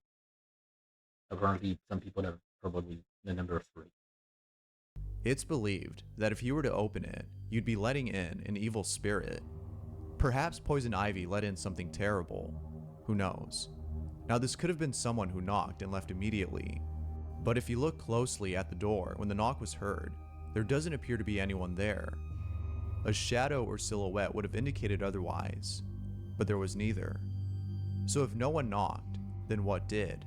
[SPEAKER 1] Apparently, some people have trouble with the number 3.
[SPEAKER 2] It's believed that if you were to open it, you'd be letting in an evil spirit. Perhaps Poison Ivy let in something terrible. Who knows? Now, this could have been someone who knocked and left immediately. But if you look closely at the door when the knock was heard, there doesn't appear to be anyone there. A shadow or silhouette would have indicated otherwise, but there was neither. So if no one knocked, then what did?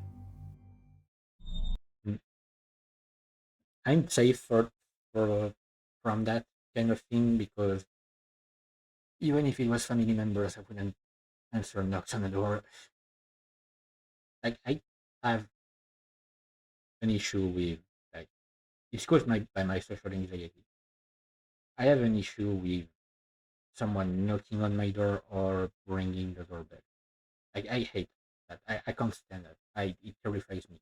[SPEAKER 1] I'm safe from that kind of thing because even if it was family members, I wouldn't answer knocks on the door. Like I have an issue with like it's caused by my social anxiety. I have an issue with someone knocking on my door or ringing the doorbell. I hate that. I can't stand that. It terrifies me.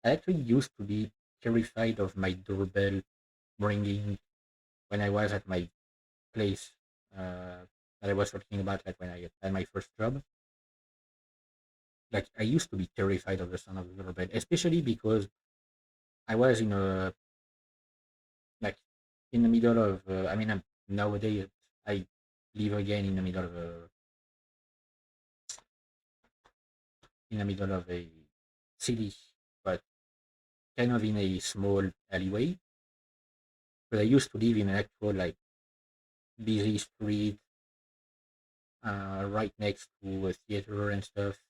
[SPEAKER 1] I actually used to be terrified of my doorbell ringing when I was at my place that I was talking about, like when I had my first job. Like I used to be terrified of the sound of the doorbell, especially because I was in a like in the middle of. I mean, nowadays I live again in the middle of a city, but kind of in a small alleyway. But I used to live in an actual like busy street, right next to a theater and stuff,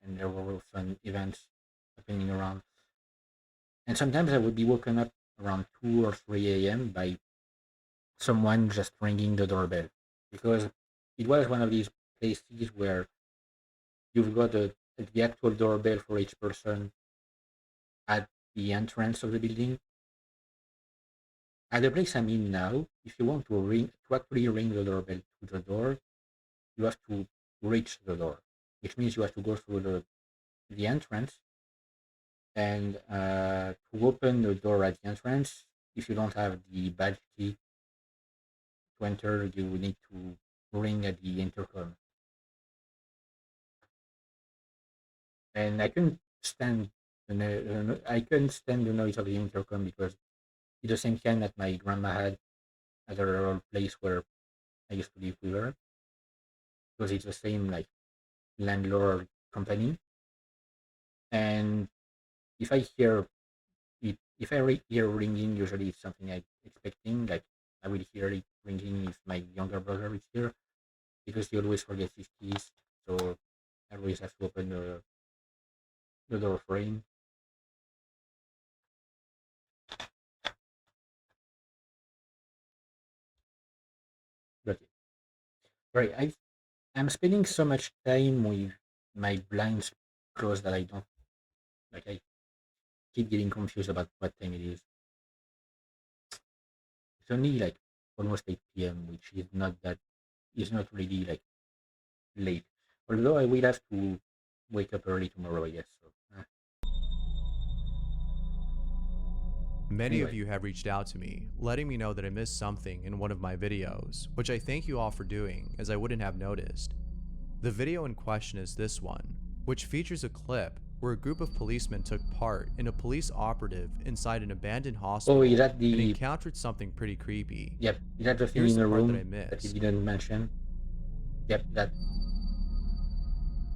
[SPEAKER 1] and there were often events happening around. And sometimes I would be woken up around 2 or 3 a.m. by someone just ringing the doorbell because it was one of these places where you've got the actual doorbell for each person at the entrance of the building. At the place I'm in now, if you want to actually ring the doorbell to the door, you have to reach the door, which means you have to go through the entrance. And to open the door at the entrance, if you don't have the badge key to enter, you need to ring at the intercom. And I couldn't stand the noise of the intercom because it's the same kind that my grandma had at her old place where I used to live with her, because it's the same like landlord company. And if I hear it, if I hear ringing, usually it's something I'm expecting. Like I will hear it ringing if my younger brother is here because he always forgets his keys. So I always have to open the door for him. But right, I'm spending so much time with my blinds closed that I don't like. I keep getting confused about what time it is. It's only like almost 8 p.m., which is not that. Is not really like late. Although I will have to wake up early tomorrow, I guess. So,
[SPEAKER 2] Many of
[SPEAKER 1] anyway,
[SPEAKER 2] you have reached out to me, letting me know that I missed something in one of my videos, which I thank you all for doing, as I wouldn't have noticed. The video in question is this one, which features a clip where a group of policemen took part in a police operative inside an abandoned hospital
[SPEAKER 1] is that
[SPEAKER 2] and
[SPEAKER 1] the?
[SPEAKER 2] encountered something pretty creepy.
[SPEAKER 1] Yep, is that the thing
[SPEAKER 2] Here's
[SPEAKER 1] in
[SPEAKER 2] the
[SPEAKER 1] the
[SPEAKER 2] part that I
[SPEAKER 1] room that you
[SPEAKER 2] missed.
[SPEAKER 1] didn't mention? Yep, that.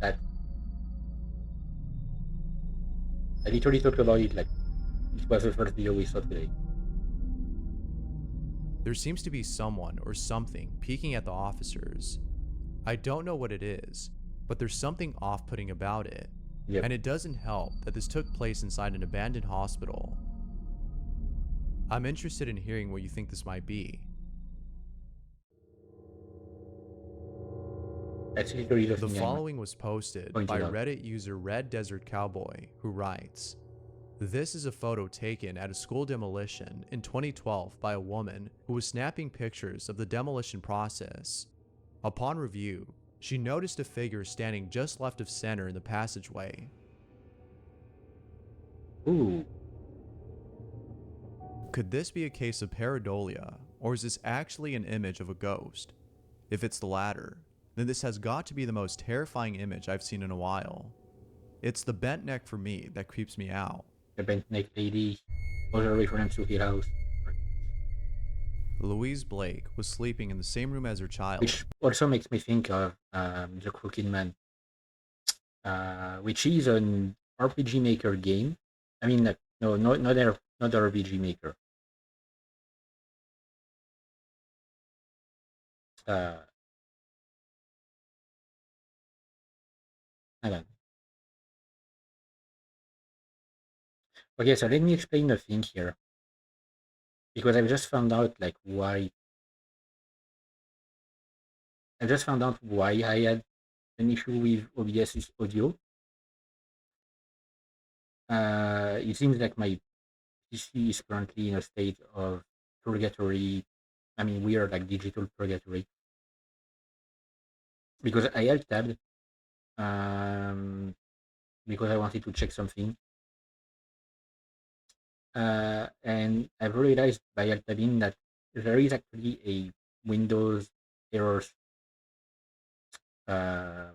[SPEAKER 1] I literally talked about it like it was the first video we saw today.
[SPEAKER 2] There seems to be someone or something peeking at the officers. I don't know what it is, but there's something off-putting about it.
[SPEAKER 1] Yep.
[SPEAKER 2] And it doesn't help that this took place inside an abandoned hospital. I'm interested in hearing what you think this might be.
[SPEAKER 1] That's literally the
[SPEAKER 2] The
[SPEAKER 1] thing
[SPEAKER 2] following was posted by
[SPEAKER 1] pointed out.
[SPEAKER 2] Reddit user Red Desert Cowboy, who writes, "This is a photo taken at a school demolition in 2012 by a woman who was snapping pictures of the demolition process. Upon review, she noticed a figure standing just left of center in the passageway.
[SPEAKER 1] Ooh.
[SPEAKER 2] Could this be a case of pareidolia, or is this actually an image of a ghost? If it's the latter, then this has got to be the most terrifying image I've seen in a while. It's the bent neck for me that creeps me out."
[SPEAKER 1] The bent neck lady was a reference to Hill House.
[SPEAKER 2] Louise Blake was sleeping in the same room as her child.
[SPEAKER 1] Which also makes me think of The Crooked Man, which is an RPG Maker game. I mean, no, not RPG Maker. Hang on. Okay, so let me explain the thing here, because I've just found out like why. I just found out why I had an issue with OBS's audio. It seems like my PC is currently in a state of purgatory. I mean, we are like digital purgatory, because I alt tabbed because I wanted to check something. And I've realized by alt tabbing that there is actually a Windows errors a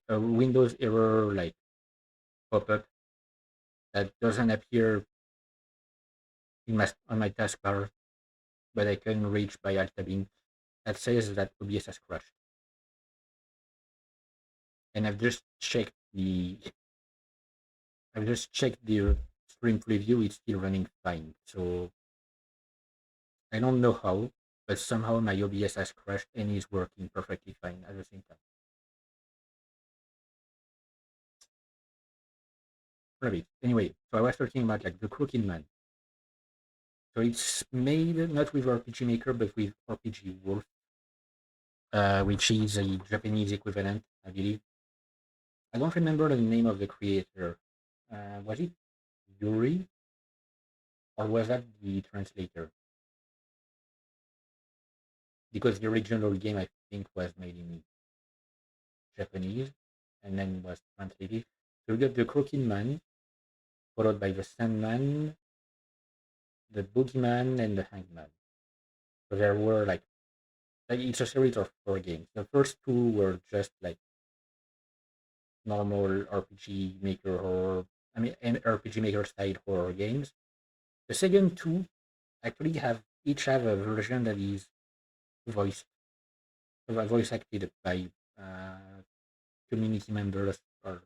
[SPEAKER 1] Windows error like pop-up that doesn't appear in on my taskbar, but I can reach by alt tabbing, that says that OBS has crashed. And I've just checked the stream preview. It's still running fine. So I don't know how, but somehow my OBS has crashed and is working perfectly fine at the same time. Right. Anyway, so I was talking about like The Crooked Man. So it's made not with RPG Maker, but with RPG Wolf, which is a Japanese equivalent, I believe. I don't remember the name of the creator. Was it Yuri? Or was that the translator? Because the original game, I think, was made in Japanese and then was translated. So we got The Crooked Man, followed by The Sandman, The Boogeyman, and The Hangman. So there were like it's a series of 4 games. The first 2 were just like normal RPG Maker horror. I mean, and RPG Maker style horror games. The second 2 actually each have a version that is voice acted by community members or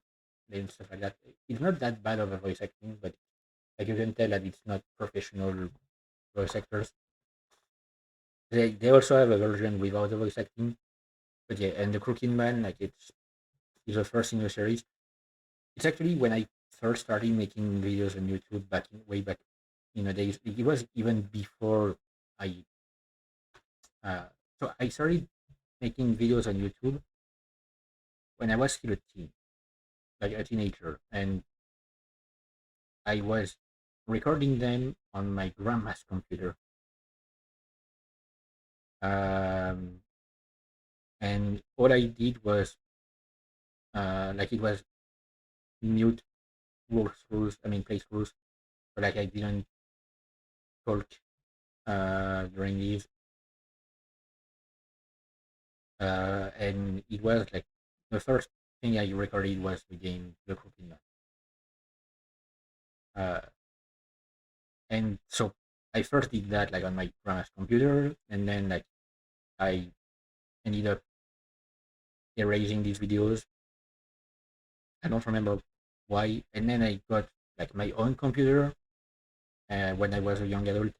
[SPEAKER 1] and stuff like that. It's not that bad of a voice acting, but like you can tell that it's not professional voice actors. They also have a version without the voice acting, but yeah, and the Crooked Man, like it's the first in the series. It's actually when I first started making videos on YouTube way back in the days. It was even before I uh, so I started making videos on YouTube when I was still a teen, like a teenager, and I was recording them on my grandma's computer. Um, and all I did was like it was mute walkthroughs, I mean playthroughs, but like I didn't talk during these. And it was like the first thing I recorded was the game The Crooked Man. And so I first did that like on my grandma's computer, and then like I ended up erasing these videos. I don't remember why. And then I got like my own computer when I was a young adult,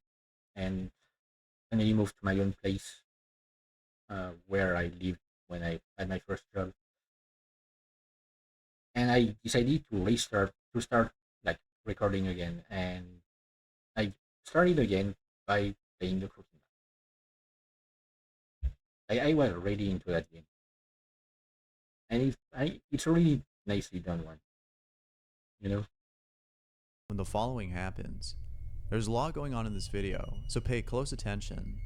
[SPEAKER 1] and finally moved to my own place where I lived when I had my first job. And I decided to start like recording again, and I started again by playing the Cooking. I was really into that game, and it's a really nicely done one, you know.
[SPEAKER 2] When the following happens, there's a lot going on in this video, so pay close attention.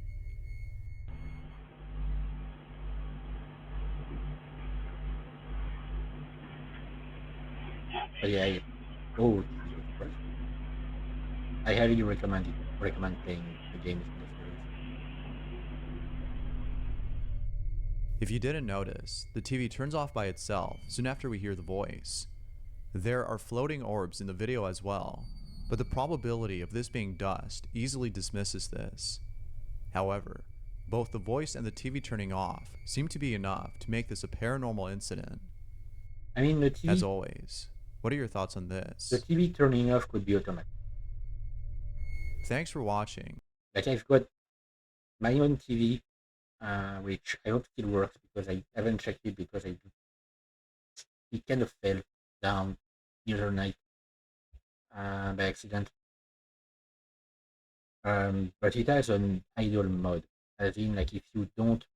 [SPEAKER 1] But yeah, oh Jesus Christ, I highly recommend playing the games in the series.
[SPEAKER 2] If you didn't notice, the TV turns off by itself soon after we hear the voice. There are floating orbs in the video as well, but the probability of this being dust easily dismisses this. However, both the voice and the TV turning off seem to be enough to make this a paranormal incident.
[SPEAKER 1] I mean, the TV.
[SPEAKER 2] As always, what are your thoughts on
[SPEAKER 1] The
[SPEAKER 2] this?
[SPEAKER 1] TV turning off could be automatic.
[SPEAKER 2] Thanks for watching.
[SPEAKER 1] Like I've got my own TV, which I hope still works because I haven't checked it because it kind of fell down the other night by accident. But it has an idle mode, as in like if you don't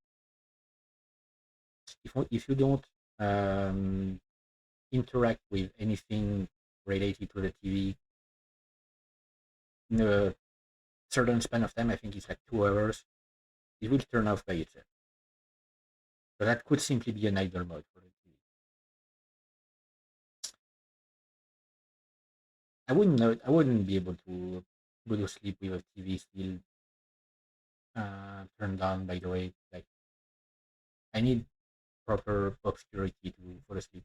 [SPEAKER 1] interact with anything related to the TV in a certain span of time, I think it's like 2 hours, it will turn off by itself. So that could simply be an idle mode for the TV. I wouldn't know. I wouldn't be able to go to sleep with a TV still turned on. By the way, like I need proper obscurity to fall asleep.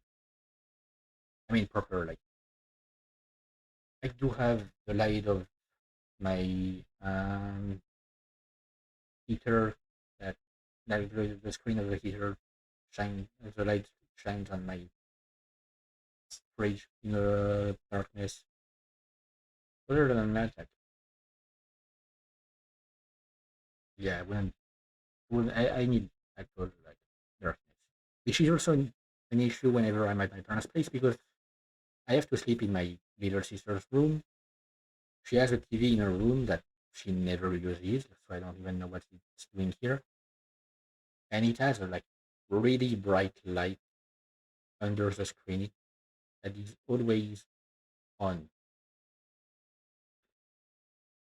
[SPEAKER 1] I mean, proper like I do have the light of my heater that the screen of the heater shine the light shines on my fridge in the darkness. Other than that, like yeah, I need actual like darkness, which is also an issue whenever I'm at my parents' place because I have to sleep in my little sister's room. She has a TV in her room that she never uses, so I don't even know what it's doing here. And it has a like really bright light under the screen that is always on,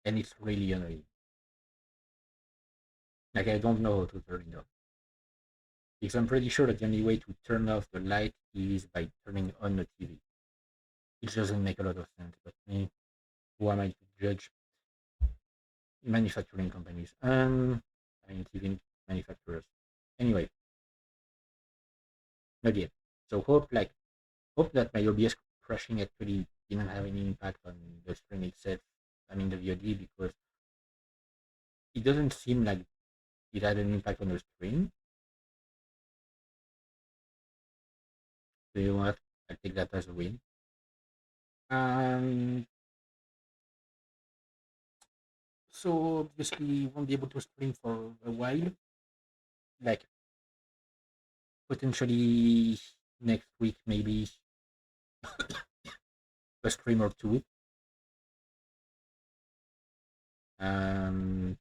[SPEAKER 1] and it's really annoying. Like I don't know how to turn it off because I'm pretty sure that the only way to turn off the light is by turning on the TV. It doesn't make a lot of sense, but who am I to judge manufacturing companies? I mean TV manufacturers. Anyway, not yet. So hope that my OBS crashing actually didn't have any impact on the stream itself. I mean the VOD because it doesn't seem like it had an impact on the stream. So you know what? I'll take that as a win. Um, so obviously won't be able to stream for a while. Like potentially next week, maybe a stream or two. Um,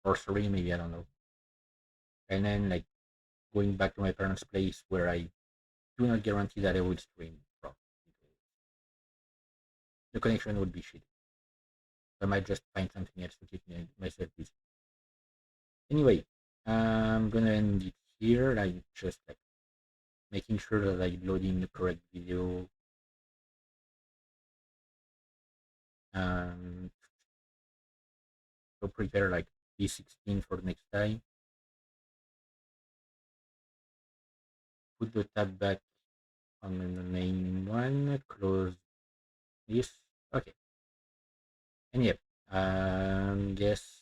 [SPEAKER 1] or three, maybe, I don't know. And then like going back to my parents' place where I do not guarantee that I will stream from. The connection would be shitty. I might just find something else to keep myself busy. Anyway, I'm gonna end it here. I'm just like making sure that I'm loading the correct video. So prepare like B16 for the next time. Put the tab back on the main one. Close this. Okay. And yeah, guess